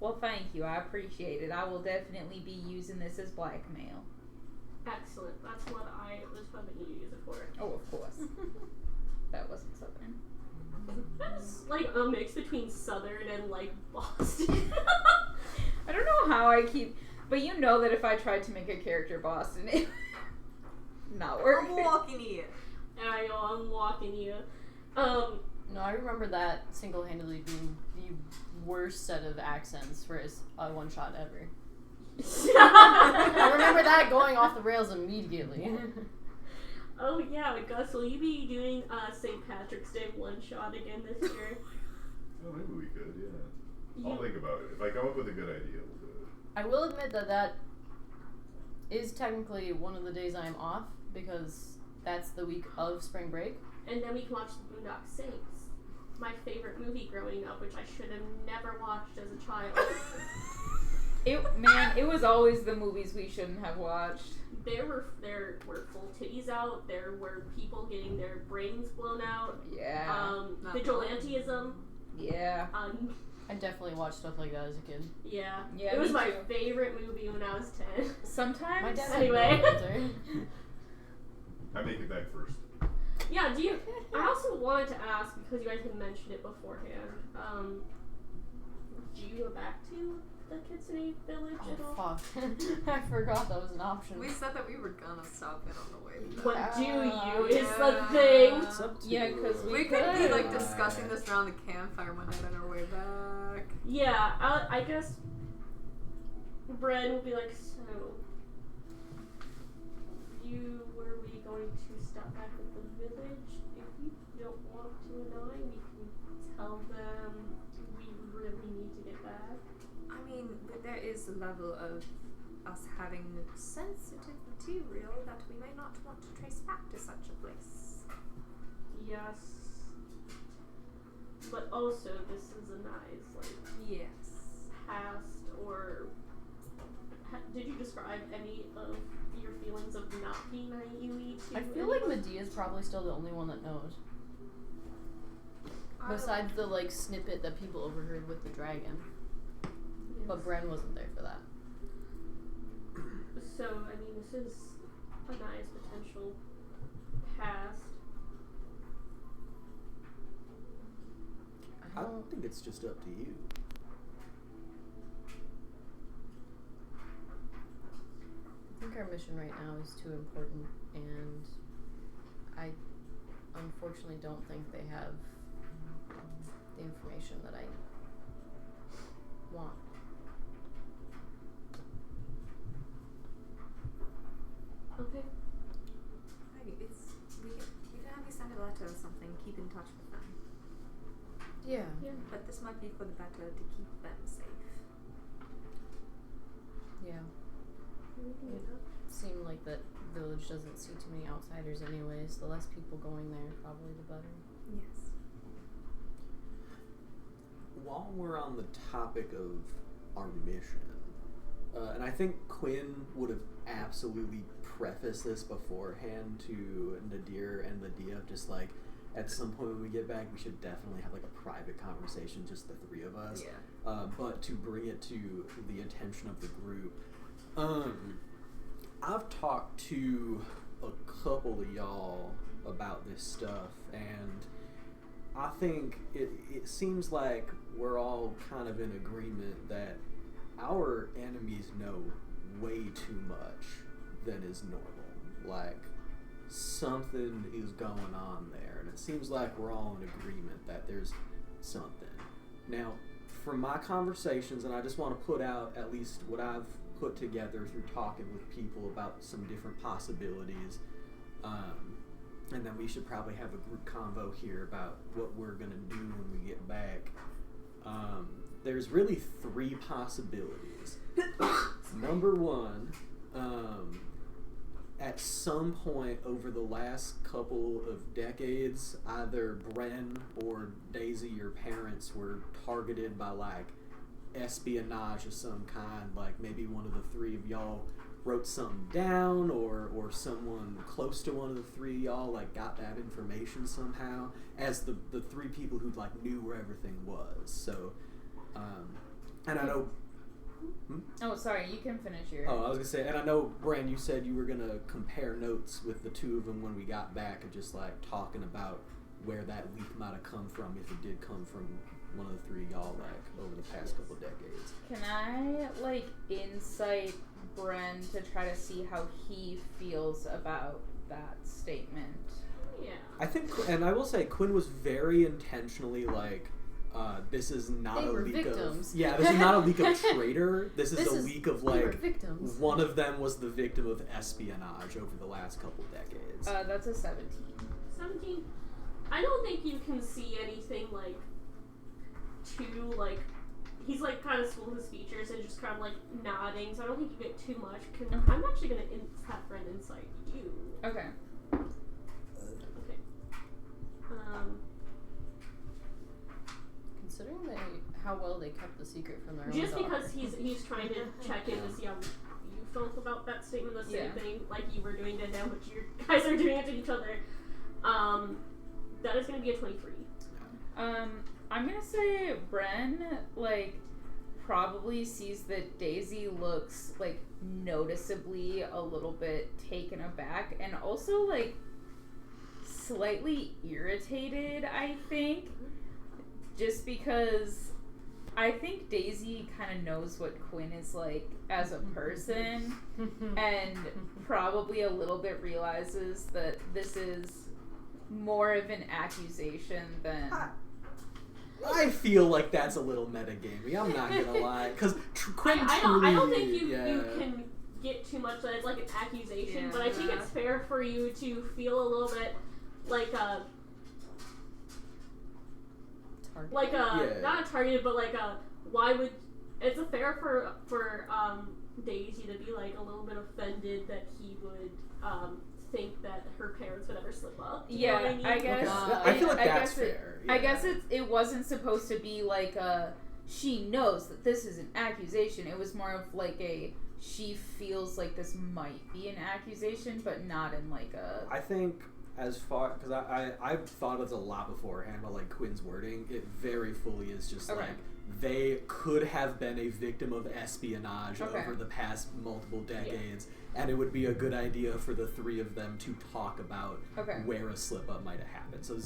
[SPEAKER 2] Well, thank you. I appreciate it. I will definitely be using this as blackmail.
[SPEAKER 3] Excellent. That's what I was hoping you use it for.
[SPEAKER 2] Oh, of course. That wasn't Southern.
[SPEAKER 3] It's like a mix between Southern and like Boston.
[SPEAKER 2] I don't know how I keep, but you know that if I tried to make a character Boston, it would not work.
[SPEAKER 7] I'm walking here.
[SPEAKER 3] I know, I'm walking you.
[SPEAKER 4] No, I remember that single-handedly being the worst set of accents for a one-shot ever. I remember that going off the rails immediately.
[SPEAKER 3] Oh yeah, Gus, will you be doing St. Patrick's Day one shot again this year?
[SPEAKER 5] Oh, maybe we could, yeah. I'll think about it. If I come up with a good idea, we'll do it.
[SPEAKER 4] I will admit that is technically one of the days I am off because that's the week of spring break.
[SPEAKER 3] And then we can watch The Boondock Saints, my favorite movie growing up, which I should have never watched as a child.
[SPEAKER 2] It was always the movies we shouldn't have watched.
[SPEAKER 3] There were full titties out. There were people getting their brains blown out.
[SPEAKER 2] Yeah.
[SPEAKER 3] Vigilantism.
[SPEAKER 2] Yeah.
[SPEAKER 4] I definitely watched stuff like that as a kid.
[SPEAKER 3] Yeah.
[SPEAKER 2] Yeah,
[SPEAKER 3] It was
[SPEAKER 2] me
[SPEAKER 3] my
[SPEAKER 2] too.
[SPEAKER 3] favorite movie when I was 10.
[SPEAKER 2] Sometimes.
[SPEAKER 4] My dad
[SPEAKER 3] Anyway.
[SPEAKER 5] I make it back first.
[SPEAKER 3] Yeah, I also wanted to ask, because you guys had mentioned it beforehand, do you go back to the Kitsune Village at all?
[SPEAKER 4] Oh, fuck. I forgot that was an option.
[SPEAKER 7] We said that we were gonna stop in on the way back.
[SPEAKER 3] What do you is
[SPEAKER 7] yeah.
[SPEAKER 3] the thing.
[SPEAKER 6] It's up to
[SPEAKER 2] Yeah,
[SPEAKER 6] you.
[SPEAKER 2] 'cause
[SPEAKER 7] We could be like discussing this around the campfire one night on our way back.
[SPEAKER 3] Yeah, I guess Bren will be like, so, were we going to stop back at the village? If you don't want to and we can tell them we really need to get back.
[SPEAKER 7] I mean, but there is a level of us having sensitive material that we may not want to trace back to such a place.
[SPEAKER 3] Yes. But also, this is a nice, like,
[SPEAKER 7] Yes.
[SPEAKER 3] past or... Did you describe any of your feelings of not being naive to
[SPEAKER 4] I feel like
[SPEAKER 3] anyone?
[SPEAKER 4] Medea's probably still the only one that knows. Besides the like snippet that people overheard with the dragon.
[SPEAKER 3] Yes.
[SPEAKER 4] But Bren wasn't there for that.
[SPEAKER 3] So, I mean, this is a nice potential past.
[SPEAKER 6] I don't think it's just up to you.
[SPEAKER 4] I think our mission right now is too important, and I unfortunately don't think they have the information that I want.
[SPEAKER 3] Okay.
[SPEAKER 7] Maybe we can have you send a letter or something, keep in touch with them.
[SPEAKER 4] Yeah.
[SPEAKER 3] Yeah.
[SPEAKER 7] But this might be for the better to keep them safe.
[SPEAKER 4] Yeah.
[SPEAKER 3] We can do
[SPEAKER 4] It seemed like that village doesn't see too many outsiders anyways. The less people going there, probably the better.
[SPEAKER 7] Yes.
[SPEAKER 6] While we're on the topic of our mission, and I think Quinn would have absolutely prefaced this beforehand to Nadir and Lydia, just like, at some point when we get back, we should definitely have like a private conversation, just the three of us.
[SPEAKER 7] Yeah.
[SPEAKER 6] But to bring it to the attention of the group, I've talked to a couple of y'all about this stuff, and I think it seems like we're all kind of in agreement that our enemies know way too much than is normal. Like, something is going on there, and it seems like we're all in agreement that there's something. Now, from my conversations, and I just want to put out at least what I've put together through talking with people about some different possibilities, and then we should probably have a group convo here about what we're going to do when we get back. There's really 3 possibilities. Number 1, at some point over the last couple of decades, either Bren or Daisy, your parents, were targeted by like espionage of some kind. Like maybe one of the 3 of y'all wrote something down, or someone close to one of the 3 of y'all like got that information somehow, as the 3 people who like knew where everything was. So, and I know.
[SPEAKER 2] Oh, sorry, you can finish your...
[SPEAKER 6] Oh, I was gonna say, and I know, Bran, you said you were gonna compare notes with the 2 of them when we got back, and just like talking about where that leak might have come from, if it did come from one of the 3 of y'all, like over the past couple decades.
[SPEAKER 2] Can I like insight Bren to try to see how he feels about that statement?
[SPEAKER 3] Yeah.
[SPEAKER 6] I think, and I will say, Quinn was very intentionally like, this is not
[SPEAKER 4] They
[SPEAKER 6] a
[SPEAKER 4] were
[SPEAKER 6] leak
[SPEAKER 4] victims.
[SPEAKER 6] of... Yeah, this is not a leak of traitor. This is a leak of,
[SPEAKER 4] we were
[SPEAKER 6] like,
[SPEAKER 4] victims.
[SPEAKER 6] one of them was the victim of espionage over the last couple decades.
[SPEAKER 2] That's a 17.
[SPEAKER 3] 17. I don't think you can see anything like too like. He's like kind of schooling his features and just kind of like nodding. So I don't think you get too much. I'm actually gonna have Bren insight you.
[SPEAKER 2] Okay.
[SPEAKER 3] Okay.
[SPEAKER 4] Considering how well they kept the secret from their own
[SPEAKER 3] Just
[SPEAKER 4] daughter.
[SPEAKER 3] because he's trying to check in to see how you felt about that statement, the same
[SPEAKER 2] Yeah.
[SPEAKER 3] thing like you were doing to him, which you guys are doing it to each other. That is going to be a 23.
[SPEAKER 2] I'm gonna say Bren, like, probably sees that Daisy looks, like, noticeably a little bit taken aback, and also, like, slightly irritated, I think. Just because I think Daisy kind of knows what Quinn is like as a person, and probably a little bit realizes that this is more of an accusation than...
[SPEAKER 6] I feel like that's a little metagamey. I'm not gonna lie, because Quinn
[SPEAKER 3] I don't think you can get too much that it's like an accusation,
[SPEAKER 1] Yeah.
[SPEAKER 3] but I think it's fair for you to feel a little bit like
[SPEAKER 6] Yeah.
[SPEAKER 3] not a targeted, but like why would it's a fair for Daisy to be like a little bit offended that he would think that her parents would ever slip up. Do you know what I mean?
[SPEAKER 2] I guess.
[SPEAKER 6] I feel like that's
[SPEAKER 2] guess it,
[SPEAKER 6] fair.
[SPEAKER 2] I guess it wasn't supposed to be like she knows that this is an accusation. It was more of like she feels like this might be an accusation, but not in like a...
[SPEAKER 6] I think as far, because I've thought of this a lot beforehand about like Quinn's wording, it very fully is just
[SPEAKER 2] Okay.
[SPEAKER 6] like they could have been a victim of espionage over the past multiple decades, and it would be a good idea for the 3 of them to talk about where a slip up might have happened. So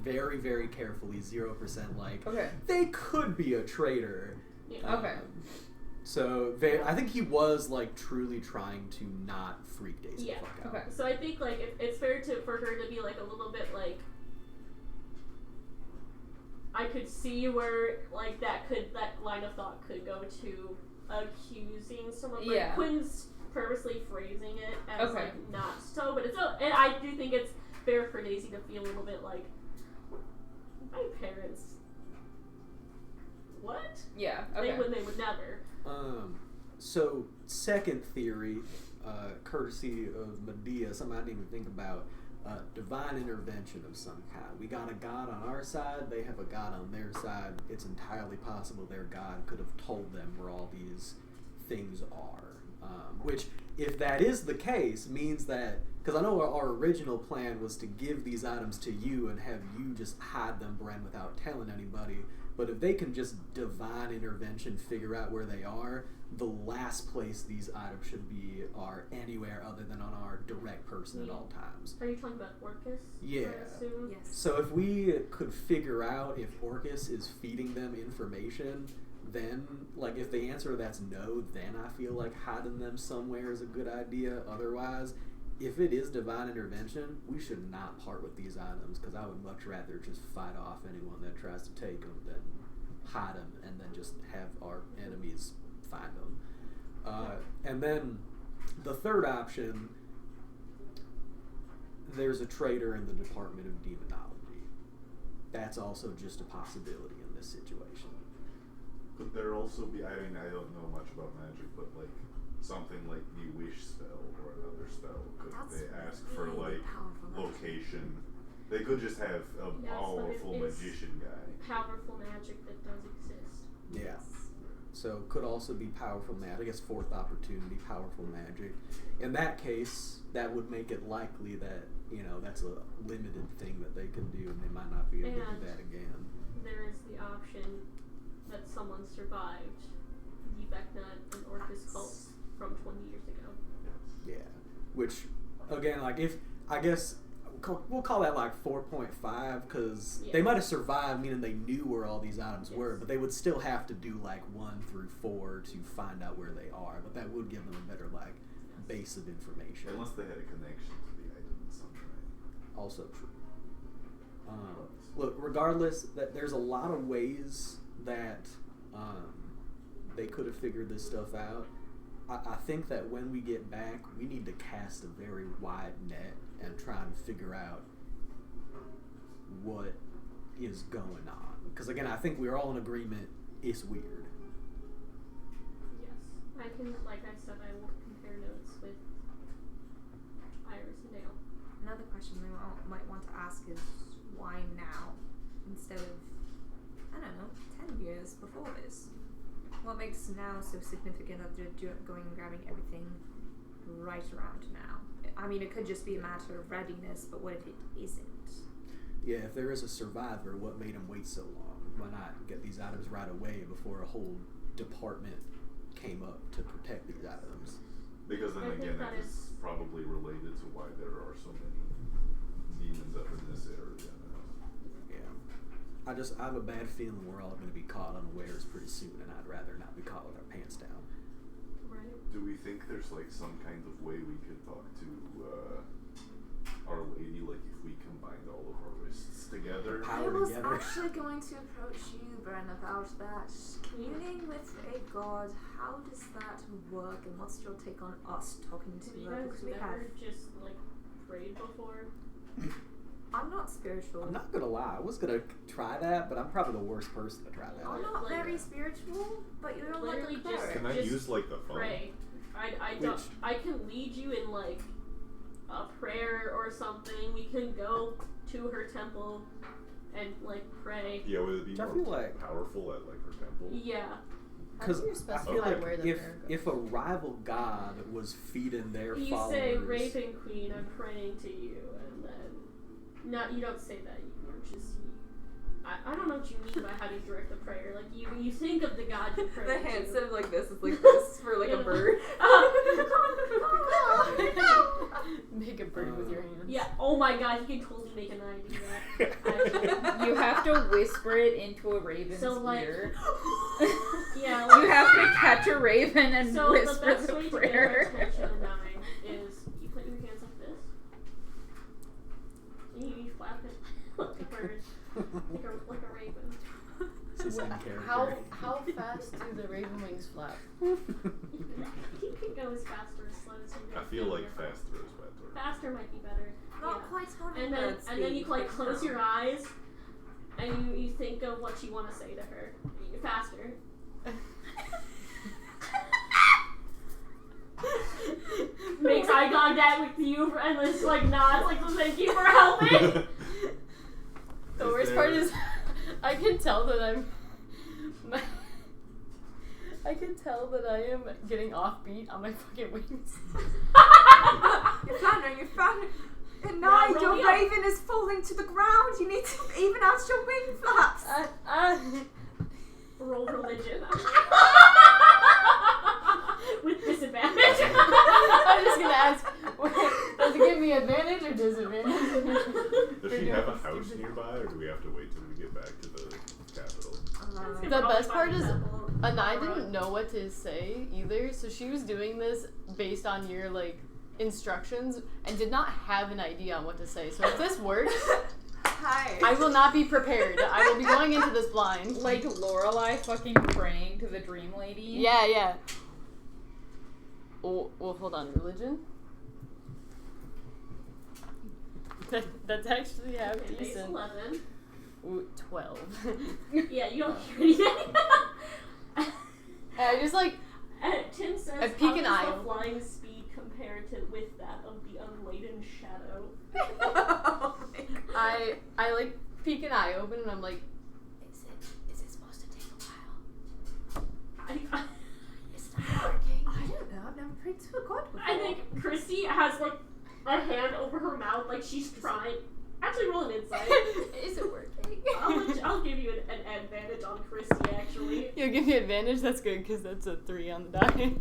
[SPEAKER 6] very, very carefully, 0% like they could be a traitor.
[SPEAKER 3] Yeah.
[SPEAKER 6] So I think he was like truly trying to not freak Daisy the fuck out.
[SPEAKER 3] So I think like it's fair for her to be like a little bit like, I could see where like that line of thought could go to accusing someone. Like Quinn's purposely phrasing it as like not so, but and I do think it's fair for Daisy to feel a little bit like, my parents, what?
[SPEAKER 2] Yeah.
[SPEAKER 3] They would never.
[SPEAKER 6] So second theory, courtesy of Medea, something I didn't even think about, divine intervention of some kind. We got a god on our side, they have a god on their side. It's entirely possible their god could have told them where all these things are. Which, if that is the case, means that, because I know our original plan was to give these items to you and have you just hide them, Bren, without telling anybody. But if they can just divine intervention figure out where they are, the last place these items should be are anywhere other than on our direct person at all times.
[SPEAKER 3] Are you talking about Orcus?
[SPEAKER 6] Yeah.
[SPEAKER 3] I assume?
[SPEAKER 7] Yes.
[SPEAKER 6] So if we could figure out if Orcus is feeding them information, then, like, if the answer to that's no, then I feel like hiding them somewhere is a good idea. Otherwise, if it is divine intervention, we should not part with these items, because I would much rather just fight off anyone that tries to take them than hide them just have our enemies find them. And then the third option, there's a traitor in the Department of Demonology. That's also just a possibility in this situation.
[SPEAKER 5] Could there also be, I mean, I don't know much about magic, but like something like the wish spell or another spell, could
[SPEAKER 7] That's
[SPEAKER 5] they ask for
[SPEAKER 7] really
[SPEAKER 5] like
[SPEAKER 7] powerful magic.
[SPEAKER 5] location? They could just have a
[SPEAKER 3] Yes, but
[SPEAKER 5] powerful
[SPEAKER 3] it is
[SPEAKER 5] magician guy.
[SPEAKER 3] Powerful magic that does exist.
[SPEAKER 6] Yeah. So could also be powerful magic. I guess fourth opportunity, powerful magic. In that case, that would make it likely that, you know, that's a limited thing that they can do and they might not be able to
[SPEAKER 3] And
[SPEAKER 6] do that again.
[SPEAKER 3] there is the option that someone survived the Vecna and Orcus cults from 20 years ago.
[SPEAKER 6] Yeah. Which, again, like if, I guess, we'll call that like 4.5 because they
[SPEAKER 3] Yeah.
[SPEAKER 6] might have survived, meaning they knew where all these items were,
[SPEAKER 3] Yes.
[SPEAKER 6] but they would still have to do like 1 through 4 to find out where they are. But that would give them a better like base of information.
[SPEAKER 5] Unless they had a connection to the item in some way.
[SPEAKER 6] Also true. Look, regardless, that there's a lot of ways that they could have figured this stuff out. I think that when we get back, we need to cast a very wide net and try and figure out what is going on. Because again, I think we're all in agreement it's weird.
[SPEAKER 3] Yes. I can, like I said, I will compare notes with Iris and Dale.
[SPEAKER 7] Another question we might want to ask is why now instead of, I don't know, 10 years before this? What makes now so significant that they're going and grabbing everything right around now? I mean, it could just be a matter of readiness, but what if it isn't?
[SPEAKER 6] Yeah, if there is a survivor, what made him wait so long? Why not get these items right away before a whole department came up to protect these items?
[SPEAKER 5] Because then
[SPEAKER 3] I think
[SPEAKER 5] again,
[SPEAKER 3] that
[SPEAKER 5] that is
[SPEAKER 3] is-
[SPEAKER 5] probably related to why there are so many demons up in this area now.
[SPEAKER 6] Yeah. I have a bad feeling we're all going to be caught unawares pretty soon, and I'd rather not be caught with our pants down.
[SPEAKER 3] Right.
[SPEAKER 5] Do we think there's like some kind of way we could talk to Our Lady, like if we combined all of our wrists together?
[SPEAKER 6] Power
[SPEAKER 7] I was
[SPEAKER 6] together.
[SPEAKER 7] actually going to approach you, Bren, about that. Communing with a god, how does that work, and what's your take on us talking to
[SPEAKER 3] Have you
[SPEAKER 7] her?
[SPEAKER 3] guys
[SPEAKER 7] Because we have.
[SPEAKER 3] never just, like, prayed before?
[SPEAKER 7] I'm not spiritual.
[SPEAKER 6] I'm not going to lie. I was going to try that, but I'm probably the worst person to try that.
[SPEAKER 7] I'm
[SPEAKER 3] Yeah,
[SPEAKER 7] not
[SPEAKER 3] like
[SPEAKER 7] very
[SPEAKER 3] that.
[SPEAKER 7] spiritual, but you're
[SPEAKER 3] Literally
[SPEAKER 7] like a
[SPEAKER 3] just-
[SPEAKER 7] cleric.
[SPEAKER 5] Can I
[SPEAKER 3] Just
[SPEAKER 5] use like the phone?
[SPEAKER 3] Pray. I don't. I can lead you in, like, a prayer or something. We can go to her temple and, like, pray.
[SPEAKER 5] Yeah, would it be
[SPEAKER 6] I
[SPEAKER 5] more
[SPEAKER 6] feel like-
[SPEAKER 5] powerful at like her temple?
[SPEAKER 3] Yeah.
[SPEAKER 6] Because
[SPEAKER 4] How do you
[SPEAKER 6] I
[SPEAKER 4] specify
[SPEAKER 6] feel like
[SPEAKER 4] where the prayer goes?
[SPEAKER 6] if a rival god was feeding their
[SPEAKER 3] You
[SPEAKER 6] followers...
[SPEAKER 3] say, Raven Queen, I'm praying to you, and then... No, you don't say that. You're just... I don't know what you mean by how do you direct the prayer. Like, you think of the god you pray
[SPEAKER 1] The
[SPEAKER 3] to.
[SPEAKER 1] hand instead of like this is like this for like
[SPEAKER 3] Yeah.
[SPEAKER 1] a bird.
[SPEAKER 4] Make a bird with your hands.
[SPEAKER 3] Yeah, oh my god, you can totally make an eye do that. Actually.
[SPEAKER 2] You have to whisper it into a raven's
[SPEAKER 3] So, like-
[SPEAKER 2] ear.
[SPEAKER 3] Yeah,
[SPEAKER 2] You have to catch a raven and
[SPEAKER 3] so the
[SPEAKER 2] whisper
[SPEAKER 3] best
[SPEAKER 2] the
[SPEAKER 3] way to get her
[SPEAKER 2] prayer.
[SPEAKER 3] attention in nine is you put your hands like this, and you flap it like a bird, like a raven.
[SPEAKER 6] It's the same character.
[SPEAKER 4] How fast do the raven wings flap?
[SPEAKER 3] You can go as fast or as slow as you
[SPEAKER 5] I feel like faster is better.
[SPEAKER 3] Faster might be better.
[SPEAKER 7] Not
[SPEAKER 3] Yeah.
[SPEAKER 7] quite
[SPEAKER 3] And then you like close your eyes, and you think of what you want to say to her. Faster. Makes eye contact with you and then just like nods like thank you for helping.
[SPEAKER 4] The worst part is, I can tell that I can tell that I am getting offbeat on my fucking wings.
[SPEAKER 7] You're floundering. And
[SPEAKER 3] Yeah,
[SPEAKER 7] now
[SPEAKER 3] roll
[SPEAKER 7] your
[SPEAKER 3] me up.
[SPEAKER 7] raven is falling to the ground. You need to even out your wing flaps.
[SPEAKER 3] Roll religion. With disadvantage.
[SPEAKER 4] I'm just gonna ask, does it give me advantage or disadvantage?
[SPEAKER 5] Does she have a house nearby, or do we have to wait till we get back to the capital?
[SPEAKER 4] The best part is, Anai didn't know what to say either, so she was doing this based on your like instructions and did not have an idea on what to say. So if this works,
[SPEAKER 7] Hi.
[SPEAKER 4] I will not be prepared. I will be going into this blind.
[SPEAKER 2] Like Lorelai fucking praying to the dream lady.
[SPEAKER 4] Yeah. Oh, well, hold on. Religion? That's actually half
[SPEAKER 3] Okay, base
[SPEAKER 4] decent.
[SPEAKER 3] 11.
[SPEAKER 4] Ooh, 12.
[SPEAKER 3] Yeah, you don't hear anything.
[SPEAKER 4] I just like,
[SPEAKER 3] Tim says,
[SPEAKER 4] I peek an
[SPEAKER 3] how
[SPEAKER 4] eye
[SPEAKER 3] does the
[SPEAKER 4] open.
[SPEAKER 3] flying speed compare to with that of the unladen shadow?
[SPEAKER 7] Oh my God.
[SPEAKER 4] I like peek an eye open and I'm like,
[SPEAKER 7] Is it supposed to take a while?
[SPEAKER 3] I
[SPEAKER 7] It's not working. I don't know. I've never prayed to a god before.
[SPEAKER 3] I think Christy has like a hand over her mouth, like she's trying. Actually, roll an insight.
[SPEAKER 7] Is it working?
[SPEAKER 3] I'll give you an advantage on Christy. Actually,
[SPEAKER 4] you'll give me advantage? That's good because that's a 3 on the die.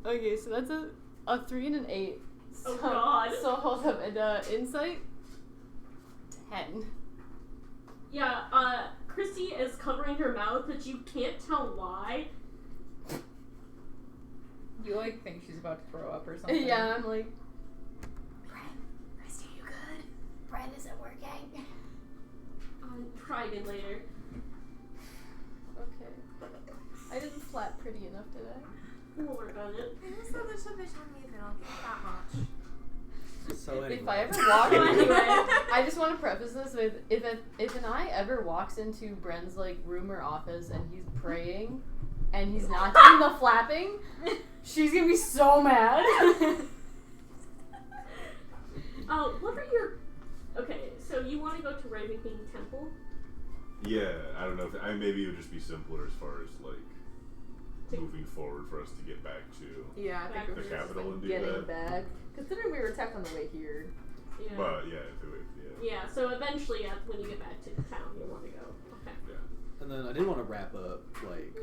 [SPEAKER 4] Okay, so that's a 3 and an 8.
[SPEAKER 3] Oh, God.
[SPEAKER 4] So hold up, and insight 10.
[SPEAKER 3] yeah. Christy is covering her mouth, but you can't tell why.
[SPEAKER 2] You like think she's about to throw up or something.
[SPEAKER 4] Yeah, I'm like,
[SPEAKER 7] Christy, you good? Bren, is it working?
[SPEAKER 3] Try again later.
[SPEAKER 4] okay. I didn't flap pretty enough, did I?
[SPEAKER 3] We'll work on it.
[SPEAKER 7] There's a little bit uneven. I'll give it that much.
[SPEAKER 6] So anyway.
[SPEAKER 4] If I ever walk
[SPEAKER 3] Anyway.
[SPEAKER 4] I just want to preface this with if an eye ever walks into Bren's like room or office and he's praying and he's not doing the flapping, she's gonna be so mad.
[SPEAKER 3] What are your... Okay, so you want to go to Raven King Temple?
[SPEAKER 5] Yeah, I don't know. Maybe it would just be simpler as far as like moving forward for us to get back to
[SPEAKER 7] Yeah, I think
[SPEAKER 5] the
[SPEAKER 7] we're just
[SPEAKER 5] capital and do
[SPEAKER 4] Getting
[SPEAKER 5] that.
[SPEAKER 4] back. Considering we were attacked on the way here.
[SPEAKER 3] Yeah.
[SPEAKER 5] But yeah, if it would, yeah.
[SPEAKER 3] Yeah, so eventually, when you get back to town, you'll want to go. Okay.
[SPEAKER 6] And then I did want to wrap up, like,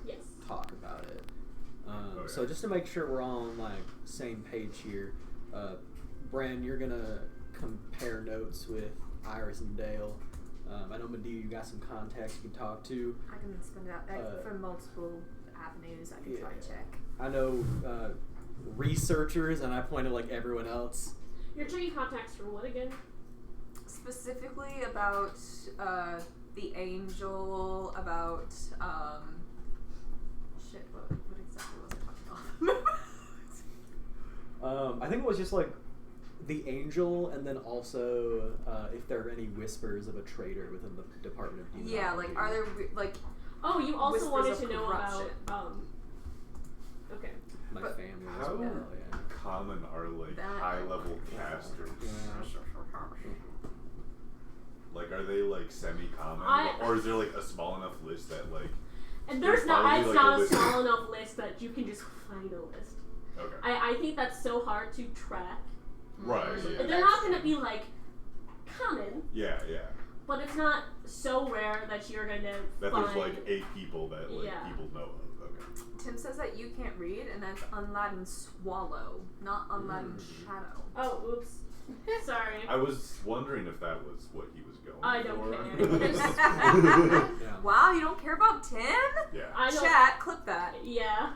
[SPEAKER 3] Yes.
[SPEAKER 6] talk about it.
[SPEAKER 5] Okay.
[SPEAKER 6] So just to make sure we're all on like same page here, Bran, you're gonna compare notes with Iris and Dale. I know Medea, you got some contacts you can talk to.
[SPEAKER 7] I can spend it out from multiple avenues. I can try and
[SPEAKER 6] Yeah.
[SPEAKER 7] check.
[SPEAKER 6] I know researchers, and I pointed like everyone else.
[SPEAKER 3] You're checking contacts for what again?
[SPEAKER 7] Specifically about the angel, about shit. What exactly was I talking about?
[SPEAKER 6] I think it was just like the angel, and then also if there are any whispers of a traitor within the Department of Demonology.
[SPEAKER 7] Yeah, like are there like
[SPEAKER 3] Oh, you also
[SPEAKER 7] Whispers
[SPEAKER 3] wanted
[SPEAKER 7] of
[SPEAKER 3] to know
[SPEAKER 7] corruption.
[SPEAKER 3] about. Okay.
[SPEAKER 6] my
[SPEAKER 7] but-
[SPEAKER 6] family as
[SPEAKER 5] How
[SPEAKER 6] well. Yeah.
[SPEAKER 5] common are like
[SPEAKER 7] That-
[SPEAKER 5] high level casters?
[SPEAKER 6] Yeah.
[SPEAKER 5] Like, are they like semi-common, or is there like a small enough list that like?
[SPEAKER 3] And there's not.
[SPEAKER 5] probably,
[SPEAKER 3] It's
[SPEAKER 5] like,
[SPEAKER 3] not
[SPEAKER 5] a
[SPEAKER 3] a
[SPEAKER 5] list.
[SPEAKER 3] small enough list that you can just find a list.
[SPEAKER 5] Okay.
[SPEAKER 3] I think that's so hard to track.
[SPEAKER 5] Right. Yeah.
[SPEAKER 3] They're not gonna be like common,
[SPEAKER 5] Yeah.
[SPEAKER 3] but it's not so rare that you're gonna
[SPEAKER 5] That
[SPEAKER 3] find.
[SPEAKER 5] there's like 8 people that like
[SPEAKER 3] Yeah.
[SPEAKER 5] people know of. Okay.
[SPEAKER 7] Tim says that you can't read, and that's Unladen Swallow, not Unladen Shadow.
[SPEAKER 3] Oh, oops. Sorry.
[SPEAKER 5] I was wondering if that was what he was going
[SPEAKER 3] I don't
[SPEAKER 5] for.
[SPEAKER 3] care.
[SPEAKER 6] Yeah.
[SPEAKER 7] Wow, you don't care about Tim?
[SPEAKER 5] Yeah.
[SPEAKER 3] I don't.
[SPEAKER 7] Chat, clip that.
[SPEAKER 3] Yeah.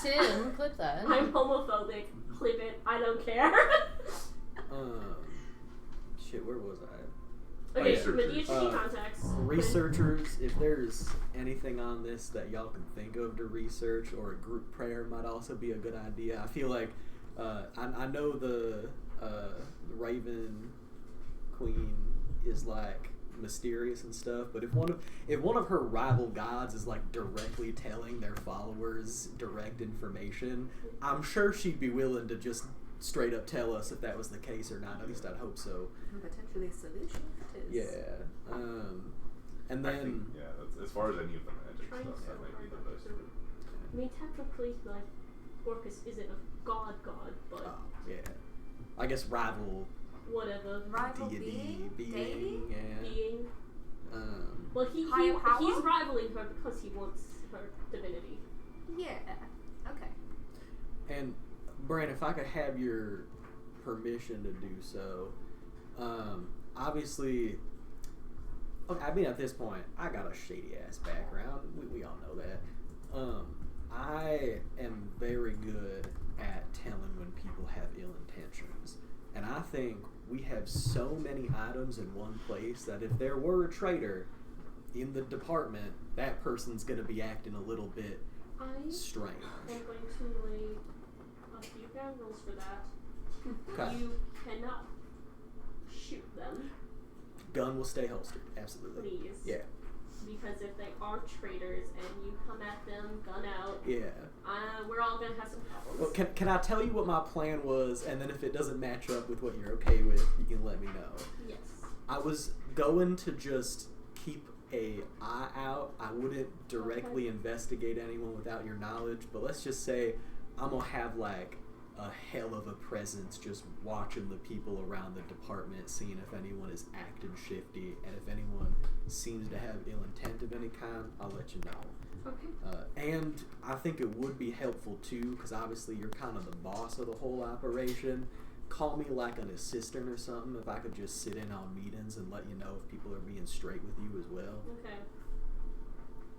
[SPEAKER 4] Tim, clip that.
[SPEAKER 3] I'm homophobic. Clip it. I don't care.
[SPEAKER 6] Shit, where was I?
[SPEAKER 3] Okay,
[SPEAKER 5] Researchers.
[SPEAKER 3] Medea checking contacts.
[SPEAKER 6] Researchers, if there's anything on this that y'all can think of to research, or a group prayer might also be a good idea. I feel like I know the Raven Queen is like mysterious and stuff, but if one of her rival gods is like directly telling their followers direct information, I'm sure she'd be willing to just straight up tell us if that was the case or not. At least I'd hope so.
[SPEAKER 7] And potentially a solution if it is.
[SPEAKER 6] Yeah. And
[SPEAKER 5] I
[SPEAKER 6] then
[SPEAKER 5] think, yeah, that's, as far as any of the magic
[SPEAKER 3] Trying
[SPEAKER 5] stuff,
[SPEAKER 3] so
[SPEAKER 5] that might be the
[SPEAKER 3] hard
[SPEAKER 5] best.
[SPEAKER 3] to- I mean, technically, like, Orcus isn't a god, but
[SPEAKER 6] yeah, I guess rival
[SPEAKER 3] whatever.
[SPEAKER 7] Rival
[SPEAKER 6] deity
[SPEAKER 7] being?
[SPEAKER 6] being. Yeah.
[SPEAKER 3] Being.
[SPEAKER 6] Um,
[SPEAKER 3] Well,
[SPEAKER 7] Higher power?
[SPEAKER 3] he's rivaling her because he wants her divinity.
[SPEAKER 7] Yeah. Okay.
[SPEAKER 6] and Bran, if I could have your permission to do so, obviously. Okay, I mean, at this point, I got a shady ass background. We all know that. I am very good at telling when people have ill intentions. And I think we have so many items in one place that if there were a traitor in the department, that person's going to be acting a little bit strange.
[SPEAKER 3] I'm going to lay a few ground rules for that.
[SPEAKER 6] Okay.
[SPEAKER 3] You cannot shoot them,
[SPEAKER 6] Gun will stay holstered, absolutely.
[SPEAKER 3] please.
[SPEAKER 6] Yeah.
[SPEAKER 3] Because if they are traitors and you come at them, gun out,
[SPEAKER 6] Yeah.
[SPEAKER 3] we're all gonna have some problems.
[SPEAKER 6] Well, can I tell you what my plan was, and then if it doesn't match up with what you're okay with, you can let me know.
[SPEAKER 3] Yes.
[SPEAKER 6] I was going to just keep a eye out. I wouldn't directly investigate anyone without your knowledge, but let's just say I'm gonna have like a hell of a presence just watching the people around the department, seeing if anyone is acting shifty, and if anyone seems to have ill intent of any kind, I'll let you know.
[SPEAKER 3] Okay.
[SPEAKER 6] And I think it would be helpful too, because obviously you're kind of the boss of the whole operation. Call me like an assistant or something if I could just sit in on meetings and let you know if people are being straight with you as well.
[SPEAKER 3] Okay.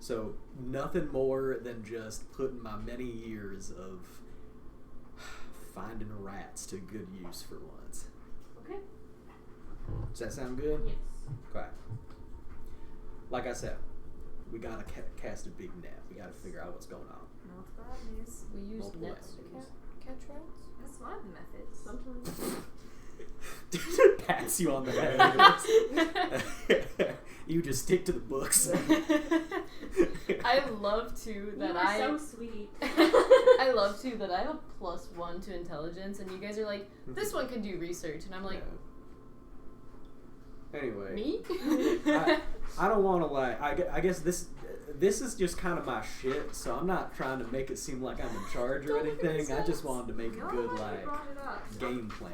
[SPEAKER 6] So nothing more than just putting my many years of finding rats to good use for once.
[SPEAKER 3] Okay.
[SPEAKER 6] Does that sound good?
[SPEAKER 3] Yes.
[SPEAKER 6] Okay. Like I said, we gotta cast a big net. We gotta figure out what's going on.
[SPEAKER 7] Not bad news.
[SPEAKER 4] We use
[SPEAKER 6] Multiple
[SPEAKER 4] nets to
[SPEAKER 6] avenues.
[SPEAKER 4] catch rats.
[SPEAKER 7] That's one of the methods.
[SPEAKER 3] Sometimes.
[SPEAKER 6] Pats you on the head. You just stick to the books.
[SPEAKER 4] I love too that
[SPEAKER 3] You are so sweet.
[SPEAKER 4] I love too that I have a +1 to intelligence, and you guys are like, this one can do research, and I'm like,
[SPEAKER 6] Yeah. Anyway,
[SPEAKER 4] me?
[SPEAKER 6] I don't want to lie. I guess this is just kind of my shit, so I'm not trying to make it seem like I'm in charge or
[SPEAKER 7] Don't make any
[SPEAKER 6] anything. I just
[SPEAKER 7] sense.
[SPEAKER 6] wanted to make a
[SPEAKER 7] You're
[SPEAKER 6] good
[SPEAKER 7] the one who
[SPEAKER 6] like
[SPEAKER 7] brought it up.
[SPEAKER 6] game plan.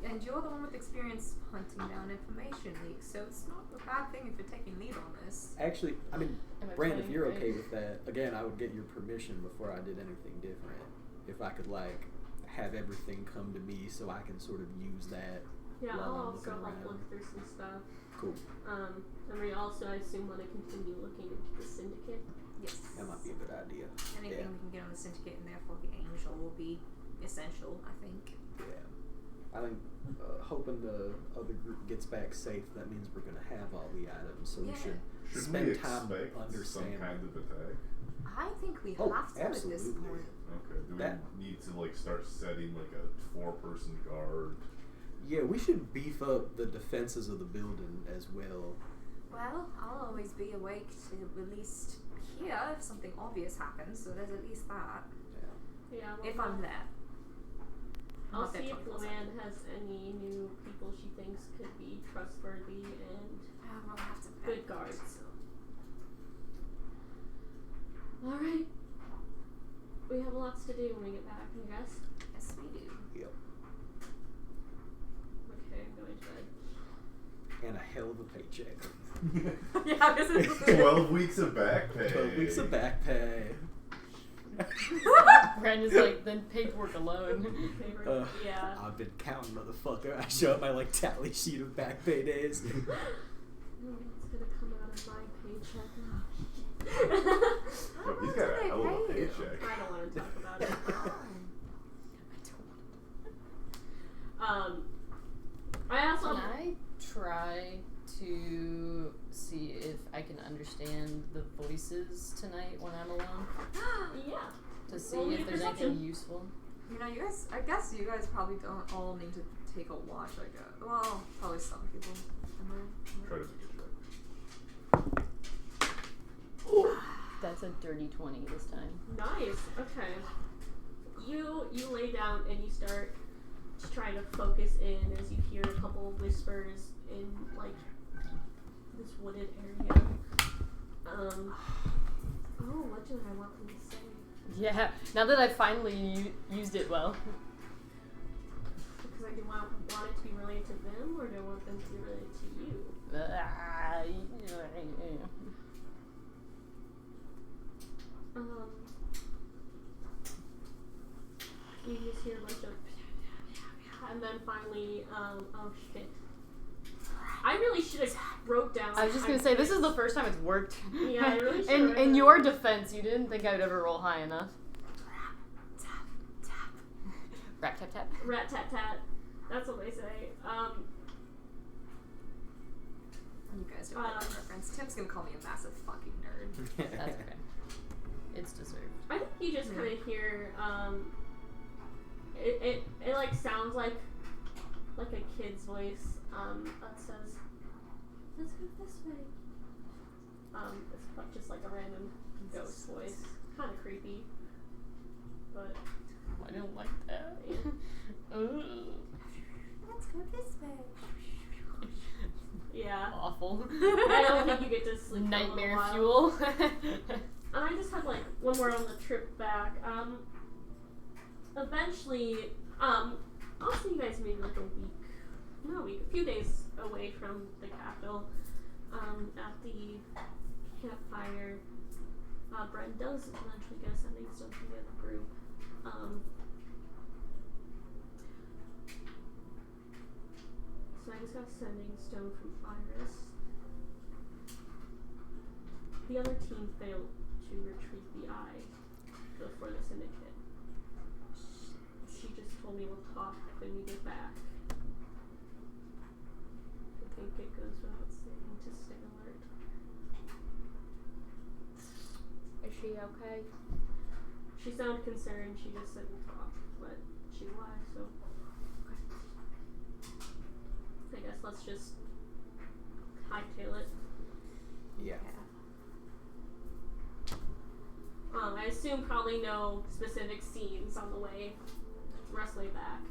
[SPEAKER 7] And you're the one with experience hunting down information leaks, so it's not a bad thing if you're taking lead on this.
[SPEAKER 6] Actually, I mean,
[SPEAKER 4] Am I
[SPEAKER 6] Brand, if
[SPEAKER 4] playing
[SPEAKER 6] you're
[SPEAKER 4] right?
[SPEAKER 6] okay with that, again, I would get your permission before I did anything different. If I could like have everything come to me, so I can sort of use that.
[SPEAKER 3] Yeah,
[SPEAKER 6] While I'm
[SPEAKER 3] I'll also
[SPEAKER 6] looking
[SPEAKER 3] help
[SPEAKER 6] around.
[SPEAKER 3] look through some stuff.
[SPEAKER 6] Cool.
[SPEAKER 3] And we also, I assume, want to continue looking into the syndicate.
[SPEAKER 7] Yes.
[SPEAKER 6] That might be a good idea.
[SPEAKER 7] Anything we can get on the syndicate and therefore the angel will be essential, I think.
[SPEAKER 6] Yeah. I think hoping the other group gets back safe, that means we're going to have all the items, so we should
[SPEAKER 5] Should
[SPEAKER 6] spend
[SPEAKER 5] we
[SPEAKER 6] time
[SPEAKER 5] expect
[SPEAKER 6] understanding.
[SPEAKER 5] some kind of attack?
[SPEAKER 7] I think we
[SPEAKER 6] Oh,
[SPEAKER 7] have to at this
[SPEAKER 6] absolutely.
[SPEAKER 7] point.
[SPEAKER 5] Okay. Do
[SPEAKER 6] That-
[SPEAKER 5] we need to like start setting like a 4-person guard?
[SPEAKER 6] Yeah, we should beef up the defenses of the building as well.
[SPEAKER 7] Well, I'll always be awake to at least hear if something obvious happens, so there's at least that.
[SPEAKER 3] Yeah. Well,
[SPEAKER 7] If I'm there.
[SPEAKER 3] I'll
[SPEAKER 7] Not there
[SPEAKER 3] see if
[SPEAKER 7] 24/7.
[SPEAKER 3] Luann has any new people she thinks could be trustworthy and
[SPEAKER 7] We'll have to
[SPEAKER 3] good guards. Alright. We have lots to do when we get back, I guess.
[SPEAKER 7] Yes, we do.
[SPEAKER 6] Yep.
[SPEAKER 3] Okay, I'm going to bed.
[SPEAKER 6] And a hell of a paycheck.
[SPEAKER 7] Yeah, this is
[SPEAKER 5] 12 weeks of back pay.
[SPEAKER 6] 12 weeks of back pay.
[SPEAKER 4] Brandon's like, then paperwork alone.
[SPEAKER 3] Favorite? Yeah.
[SPEAKER 6] I've been counting, motherfucker. I show up my like tally sheet of back pay days.
[SPEAKER 3] No, it's gonna come out of my paycheck.
[SPEAKER 5] Yo, he's got a hell of a
[SPEAKER 7] pay you?
[SPEAKER 5] paycheck.
[SPEAKER 3] I don't want to talk about it. I also
[SPEAKER 4] Can I try to see if I can understand the voices tonight when I'm alone?
[SPEAKER 3] yeah.
[SPEAKER 4] To see
[SPEAKER 3] Roll me
[SPEAKER 4] if
[SPEAKER 3] a
[SPEAKER 4] there's
[SPEAKER 3] perception.
[SPEAKER 4] anything useful?
[SPEAKER 7] You know, you guys, I guess you guys probably don't all need to take a watch like a, well, probably some people.
[SPEAKER 5] Try to make a check.
[SPEAKER 4] That's a dirty 20 this time.
[SPEAKER 3] Nice. Okay. You lay down and you start trying to focus in as you hear a couple of whispers in like this wooded area. Oh, what did I want them to say?
[SPEAKER 4] Yeah, now that I finally used it well.
[SPEAKER 3] Because I do want it to be related to them, or do I want them to be related to you? You just hear a bunch of, and then finally, oh shit. I really should have wrote down.
[SPEAKER 4] I was just gonna say, this is the first time it's worked.
[SPEAKER 3] Yeah, I really should
[SPEAKER 4] in
[SPEAKER 3] have
[SPEAKER 4] in
[SPEAKER 3] done
[SPEAKER 4] your
[SPEAKER 3] that.
[SPEAKER 4] defense, you didn't think I would ever roll high enough. Rat tap tap.
[SPEAKER 3] Rat tat tat. That's what they say.
[SPEAKER 7] You guys don't get that reference. Tim's gonna call me a massive fucking nerd.
[SPEAKER 4] That's okay. It's deserved.
[SPEAKER 3] I think you just kind of hear, it like sounds like a kid's voice, that says, let's go this way. It's just like a random ghost voice. Kind of creepy. But
[SPEAKER 4] I don't like that.
[SPEAKER 7] Let's go this way.
[SPEAKER 3] yeah.
[SPEAKER 4] Awful.
[SPEAKER 3] I don't think you get to sleep
[SPEAKER 4] Nightmare
[SPEAKER 3] for a little while.
[SPEAKER 4] fuel.
[SPEAKER 3] And I just had like one more on the trip back. Eventually, I'll see you guys maybe like a few days away from the capital. At the campfire, Bren does eventually get a sending stone from the other group. So I just got a sending stone from Iris. The other team failed to retrieve the eye before the syndicate. She just told me we'll talk when we get back. I think it goes without saying to stay alert.
[SPEAKER 2] Is she okay?
[SPEAKER 3] She sounded concerned. She just said we'll talk, but she's alive, so I guess let's just hightail it.
[SPEAKER 6] Yeah.
[SPEAKER 3] I assume probably no specific scenes on the way, rest way back.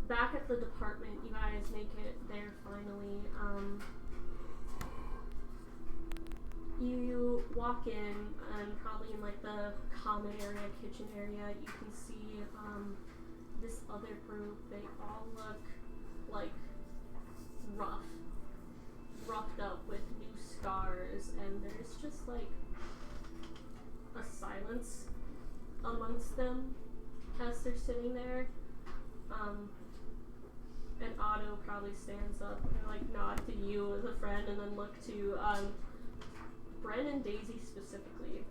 [SPEAKER 3] Back at the department, you guys make it there finally. You walk in, and probably in like the common area, kitchen area, you can see this other group. They all look like roughed up with new scars, and there's just like a silence amongst them as they're sitting there. And Otto probably stands up and like nod to you as a friend, and then look to Bren and Daisy specifically.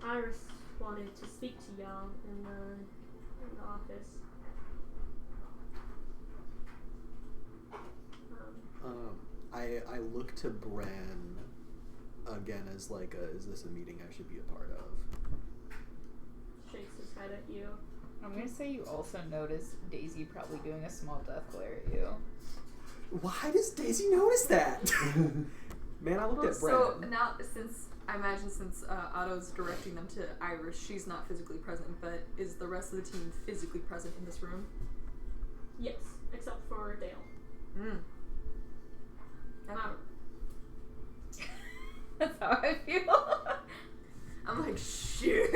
[SPEAKER 3] Iris wanted to speak to y'all in the office.
[SPEAKER 6] I look to Bran again as like is this a meeting I should be a part of?
[SPEAKER 3] Shakes his head at you.
[SPEAKER 2] I'm gonna say you also notice Daisy probably doing a small death glare at you.
[SPEAKER 6] Why does Daisy notice that? Man, I looked at Bran.
[SPEAKER 7] So now, since Otto's directing them to Iris, she's not physically present, but is the rest of the team physically present in this room?
[SPEAKER 3] Yes, except for Dale.
[SPEAKER 7] Okay.
[SPEAKER 2] That's how I feel.
[SPEAKER 7] I'm like, shit.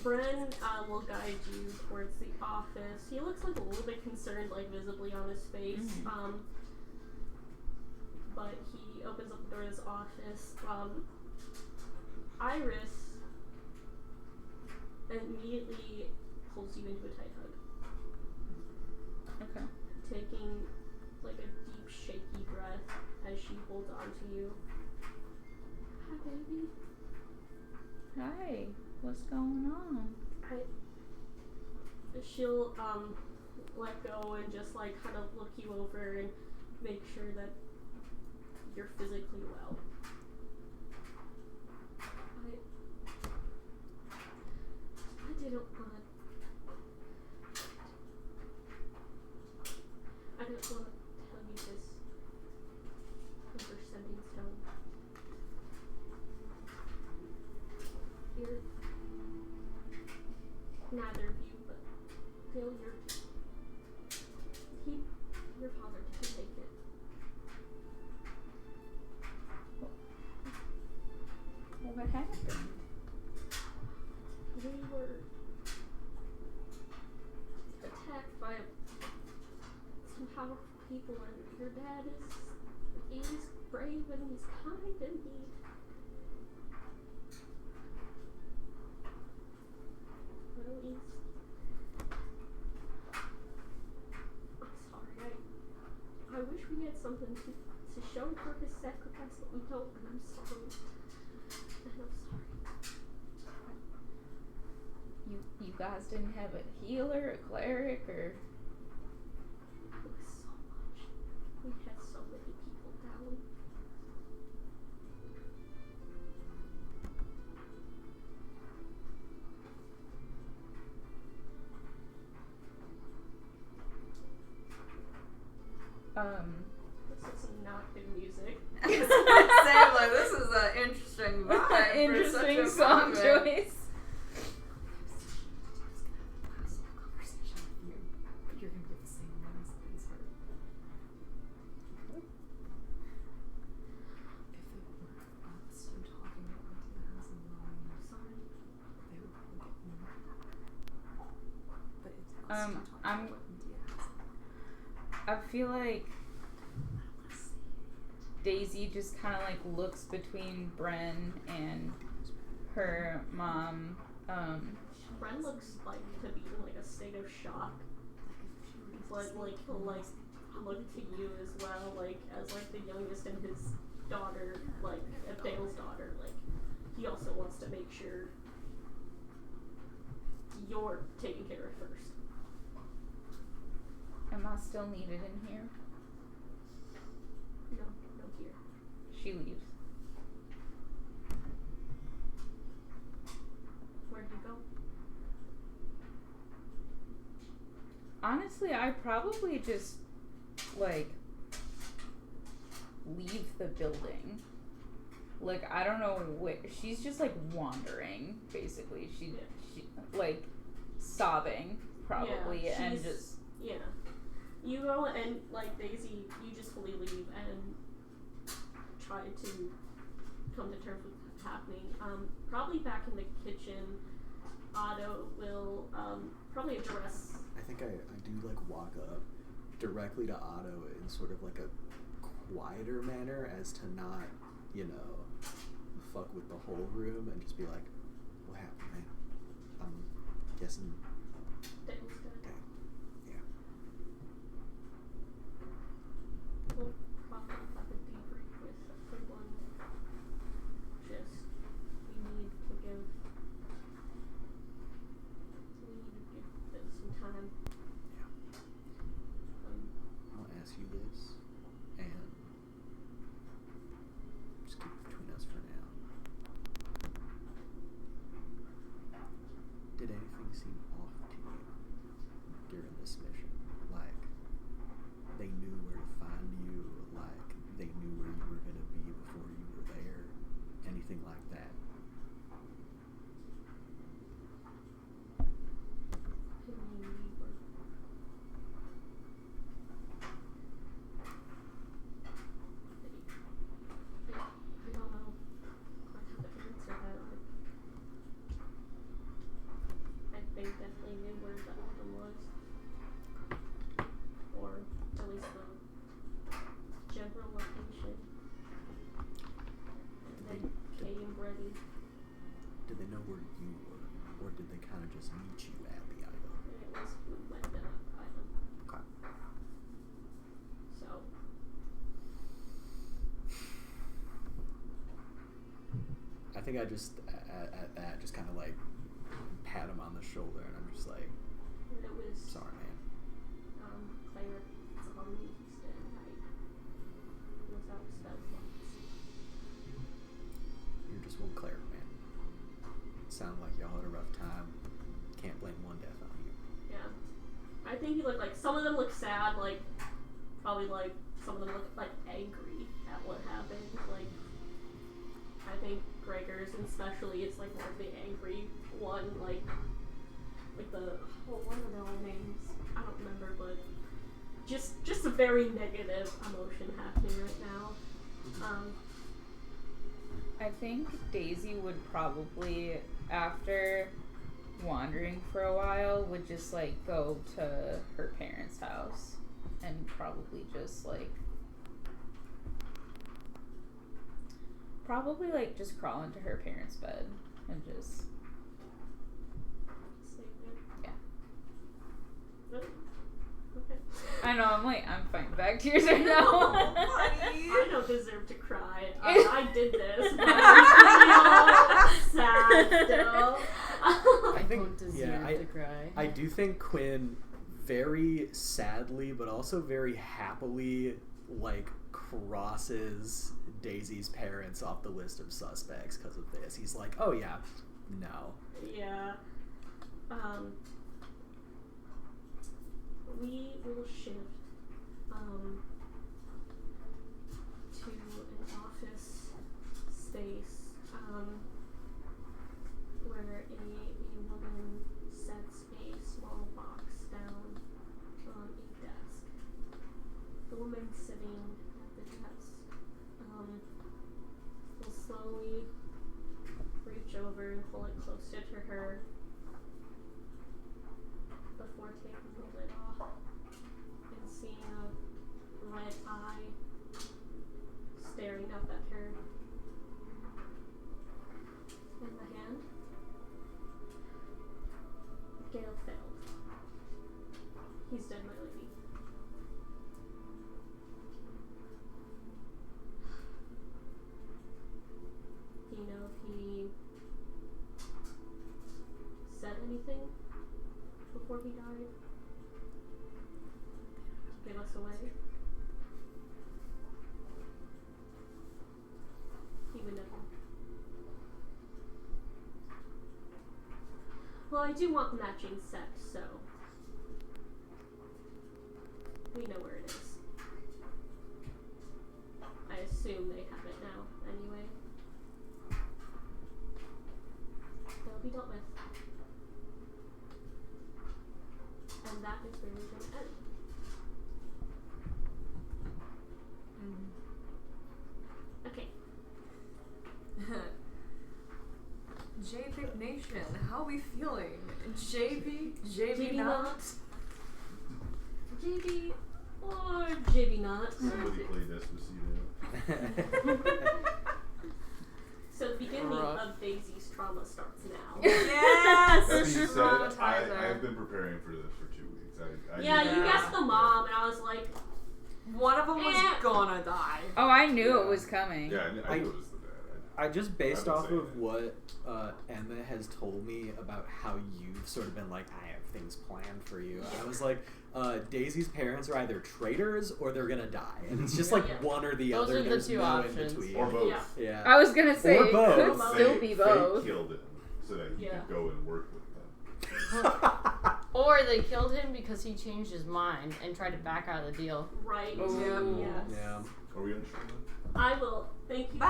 [SPEAKER 3] Bren will guide you towards the office. He looks like a little bit concerned, like visibly on his face.
[SPEAKER 2] Mm-hmm.
[SPEAKER 3] But he opens up the door to his office. Iris immediately pulls you into a tight hug.
[SPEAKER 2] Okay.
[SPEAKER 3] Taking like a deep, shaky breath as she holds on to you. Hi, baby.
[SPEAKER 2] Hi. What's going on?
[SPEAKER 3] She'll let go and just like kind of look you over and make sure that you're physically well. I didn't want to tell you this over sending stone. You're neither of you, but Dale, your father didn't make it.
[SPEAKER 2] Well, what happened?
[SPEAKER 3] We were attacked by some powerful people, and your dad he's brave and he's kind and I'm sorry. I wish we had something to show for his sacrifice, but we don't, and I'm sorry. And I'm sorry.
[SPEAKER 2] You guys didn't have a healer, a cleric, or
[SPEAKER 3] It was so much. We had so many people down. This is not good music.
[SPEAKER 1] Sam, like, this is an interesting vibe.
[SPEAKER 2] interesting
[SPEAKER 1] for such a
[SPEAKER 2] song
[SPEAKER 1] moment.
[SPEAKER 2] choice.
[SPEAKER 7] You're gonna get the same ones as her. If it were us and talking about the house and lying outside, they would probably get more. But it's us
[SPEAKER 2] Um,
[SPEAKER 7] two talking
[SPEAKER 2] I'm-
[SPEAKER 7] about India house.
[SPEAKER 2] I feel like
[SPEAKER 7] I don't wanna say it.
[SPEAKER 2] Daisy just kind of like looks between Bren and her mom.
[SPEAKER 3] Bren looks like to be in like a state of shock. But like he'll like look to you as well, like as like the youngest and his daughter, like Dale's daughter, like he also wants to make sure you're taken care of first.
[SPEAKER 2] Am I still needed in here?
[SPEAKER 3] No, no here.
[SPEAKER 2] She leaves.
[SPEAKER 3] Where'd you go?
[SPEAKER 2] Honestly, I probably just like leave the building. Like I don't know where she's just like wandering basically. She like sobbing probably
[SPEAKER 3] Yeah,
[SPEAKER 2] and
[SPEAKER 3] she's-
[SPEAKER 2] just
[SPEAKER 3] Yeah. You go and like Daisy, you just fully leave and try to come to terms with what's happening. Probably back in the kitchen, Otto will probably address.
[SPEAKER 6] I think I do like walk up directly to Otto in sort of like a quieter manner as to not, you know, fuck with the whole room and just be like, what happened, man? I'm guessing.
[SPEAKER 3] Dale's dead.
[SPEAKER 6] Okay. Yeah.
[SPEAKER 3] We'll probably have a debrief with everyone. Just we need to give them some time.
[SPEAKER 6] Yeah. I'll ask you this, and just keep it between us for now. Did anything seem off to you during this mission? Like, they knew where to find you, like, they knew where you were going to be before you were there? Anything like that?
[SPEAKER 3] I mean, we were. I don't know. I have to answer that. I think definitely knew where the album was. Or at least the general location. And then came ready.
[SPEAKER 6] Did they know where you were, or did they kind of just meet you at the island?
[SPEAKER 3] And it was who went down the island.
[SPEAKER 6] Okay.
[SPEAKER 3] So
[SPEAKER 6] I think I just at that just kind of like pat him on the shoulder, and I'm just like,
[SPEAKER 3] it was
[SPEAKER 6] sorry, man.
[SPEAKER 3] Claire saw me instead. I was out of spell slots.
[SPEAKER 6] You're just one cleric, man. Sound like y'all had a rough time. Can't blame one death on you.
[SPEAKER 3] Yeah. I think he looked like some of them look sad, like probably like some of them look like angry at what happened. Like I think Gregor's especially is like more of the angry one, like the what are their all names? I don't remember, but just a very negative emotion happening right now.
[SPEAKER 2] I think Daisy would probably, after wandering for a while, would just like go to her parents' house and probably just like just crawl into her parents' bed and just yeah.
[SPEAKER 3] Really? Okay.
[SPEAKER 2] I know, I'm fighting back tears right now.
[SPEAKER 3] I don't deserve to cry. I did this, but I'm sad still.
[SPEAKER 6] I think
[SPEAKER 4] don't deserve to cry.
[SPEAKER 6] I do think Quinn very sadly but also very happily like crosses Daisy's parents off the list of suspects because of this. He's like, oh yeah, no.
[SPEAKER 3] Yeah. We will shift to an office space where a woman sets a small box down on a desk. The woman sitting at the desk will slowly reach over and pull it closer to her before taking the lid off and seeing a red eye staring up at her. In the hand, Gale failed. He's dead, my lady. Do you know if he said anything before he died? To give us away? He would never. Well, I do want the matching set, so we know where it is. I assume they have it now, anyway. They'll be dealt with. And that is where we're going to end. Okay.
[SPEAKER 7] JP Nation, how we feeling? JB not?
[SPEAKER 3] JB or JB not.
[SPEAKER 5] Somebody play Despacito.
[SPEAKER 3] So the beginning
[SPEAKER 4] Rough.
[SPEAKER 3] of Daisy's trauma starts now.
[SPEAKER 7] Yes!
[SPEAKER 5] That being said,
[SPEAKER 7] Traumatizer.
[SPEAKER 5] I have been preparing for this for 2 weeks. I
[SPEAKER 3] Yeah,
[SPEAKER 5] knew
[SPEAKER 3] you
[SPEAKER 5] that.
[SPEAKER 3] guessed the mom, and I was like,
[SPEAKER 7] One of them was
[SPEAKER 3] Eh.
[SPEAKER 7] gonna die.
[SPEAKER 2] Oh, I knew
[SPEAKER 5] Yeah.
[SPEAKER 2] it was coming.
[SPEAKER 5] Yeah, I knew it was the dad.
[SPEAKER 6] I just based
[SPEAKER 5] I would
[SPEAKER 6] off
[SPEAKER 5] say
[SPEAKER 6] of
[SPEAKER 5] that.
[SPEAKER 6] what Emma has told me about how you've sort of been like, I have things planned for you. I was like, Daisy's parents are either traitors or they're gonna die, and it's just like
[SPEAKER 3] Yeah.
[SPEAKER 6] one or the
[SPEAKER 4] Those
[SPEAKER 6] other.
[SPEAKER 4] are the
[SPEAKER 6] There's
[SPEAKER 4] two
[SPEAKER 6] no
[SPEAKER 4] options.
[SPEAKER 6] in between.
[SPEAKER 5] Or both.
[SPEAKER 3] yeah.
[SPEAKER 6] Yeah.
[SPEAKER 2] I was gonna say
[SPEAKER 6] Or
[SPEAKER 2] it
[SPEAKER 6] both.
[SPEAKER 2] could still be both.
[SPEAKER 5] They killed him so that he
[SPEAKER 3] Yeah.
[SPEAKER 5] could go and work with them.
[SPEAKER 4] Or they killed him because he changed his mind and tried to back out of the deal.
[SPEAKER 3] Right.
[SPEAKER 2] Ooh.
[SPEAKER 3] Yes.
[SPEAKER 6] Yeah.
[SPEAKER 5] Are we unsure then?
[SPEAKER 3] I will. Thank you
[SPEAKER 7] Bye.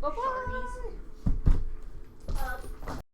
[SPEAKER 3] for listening.
[SPEAKER 7] Bye-bye.
[SPEAKER 3] Sharpies.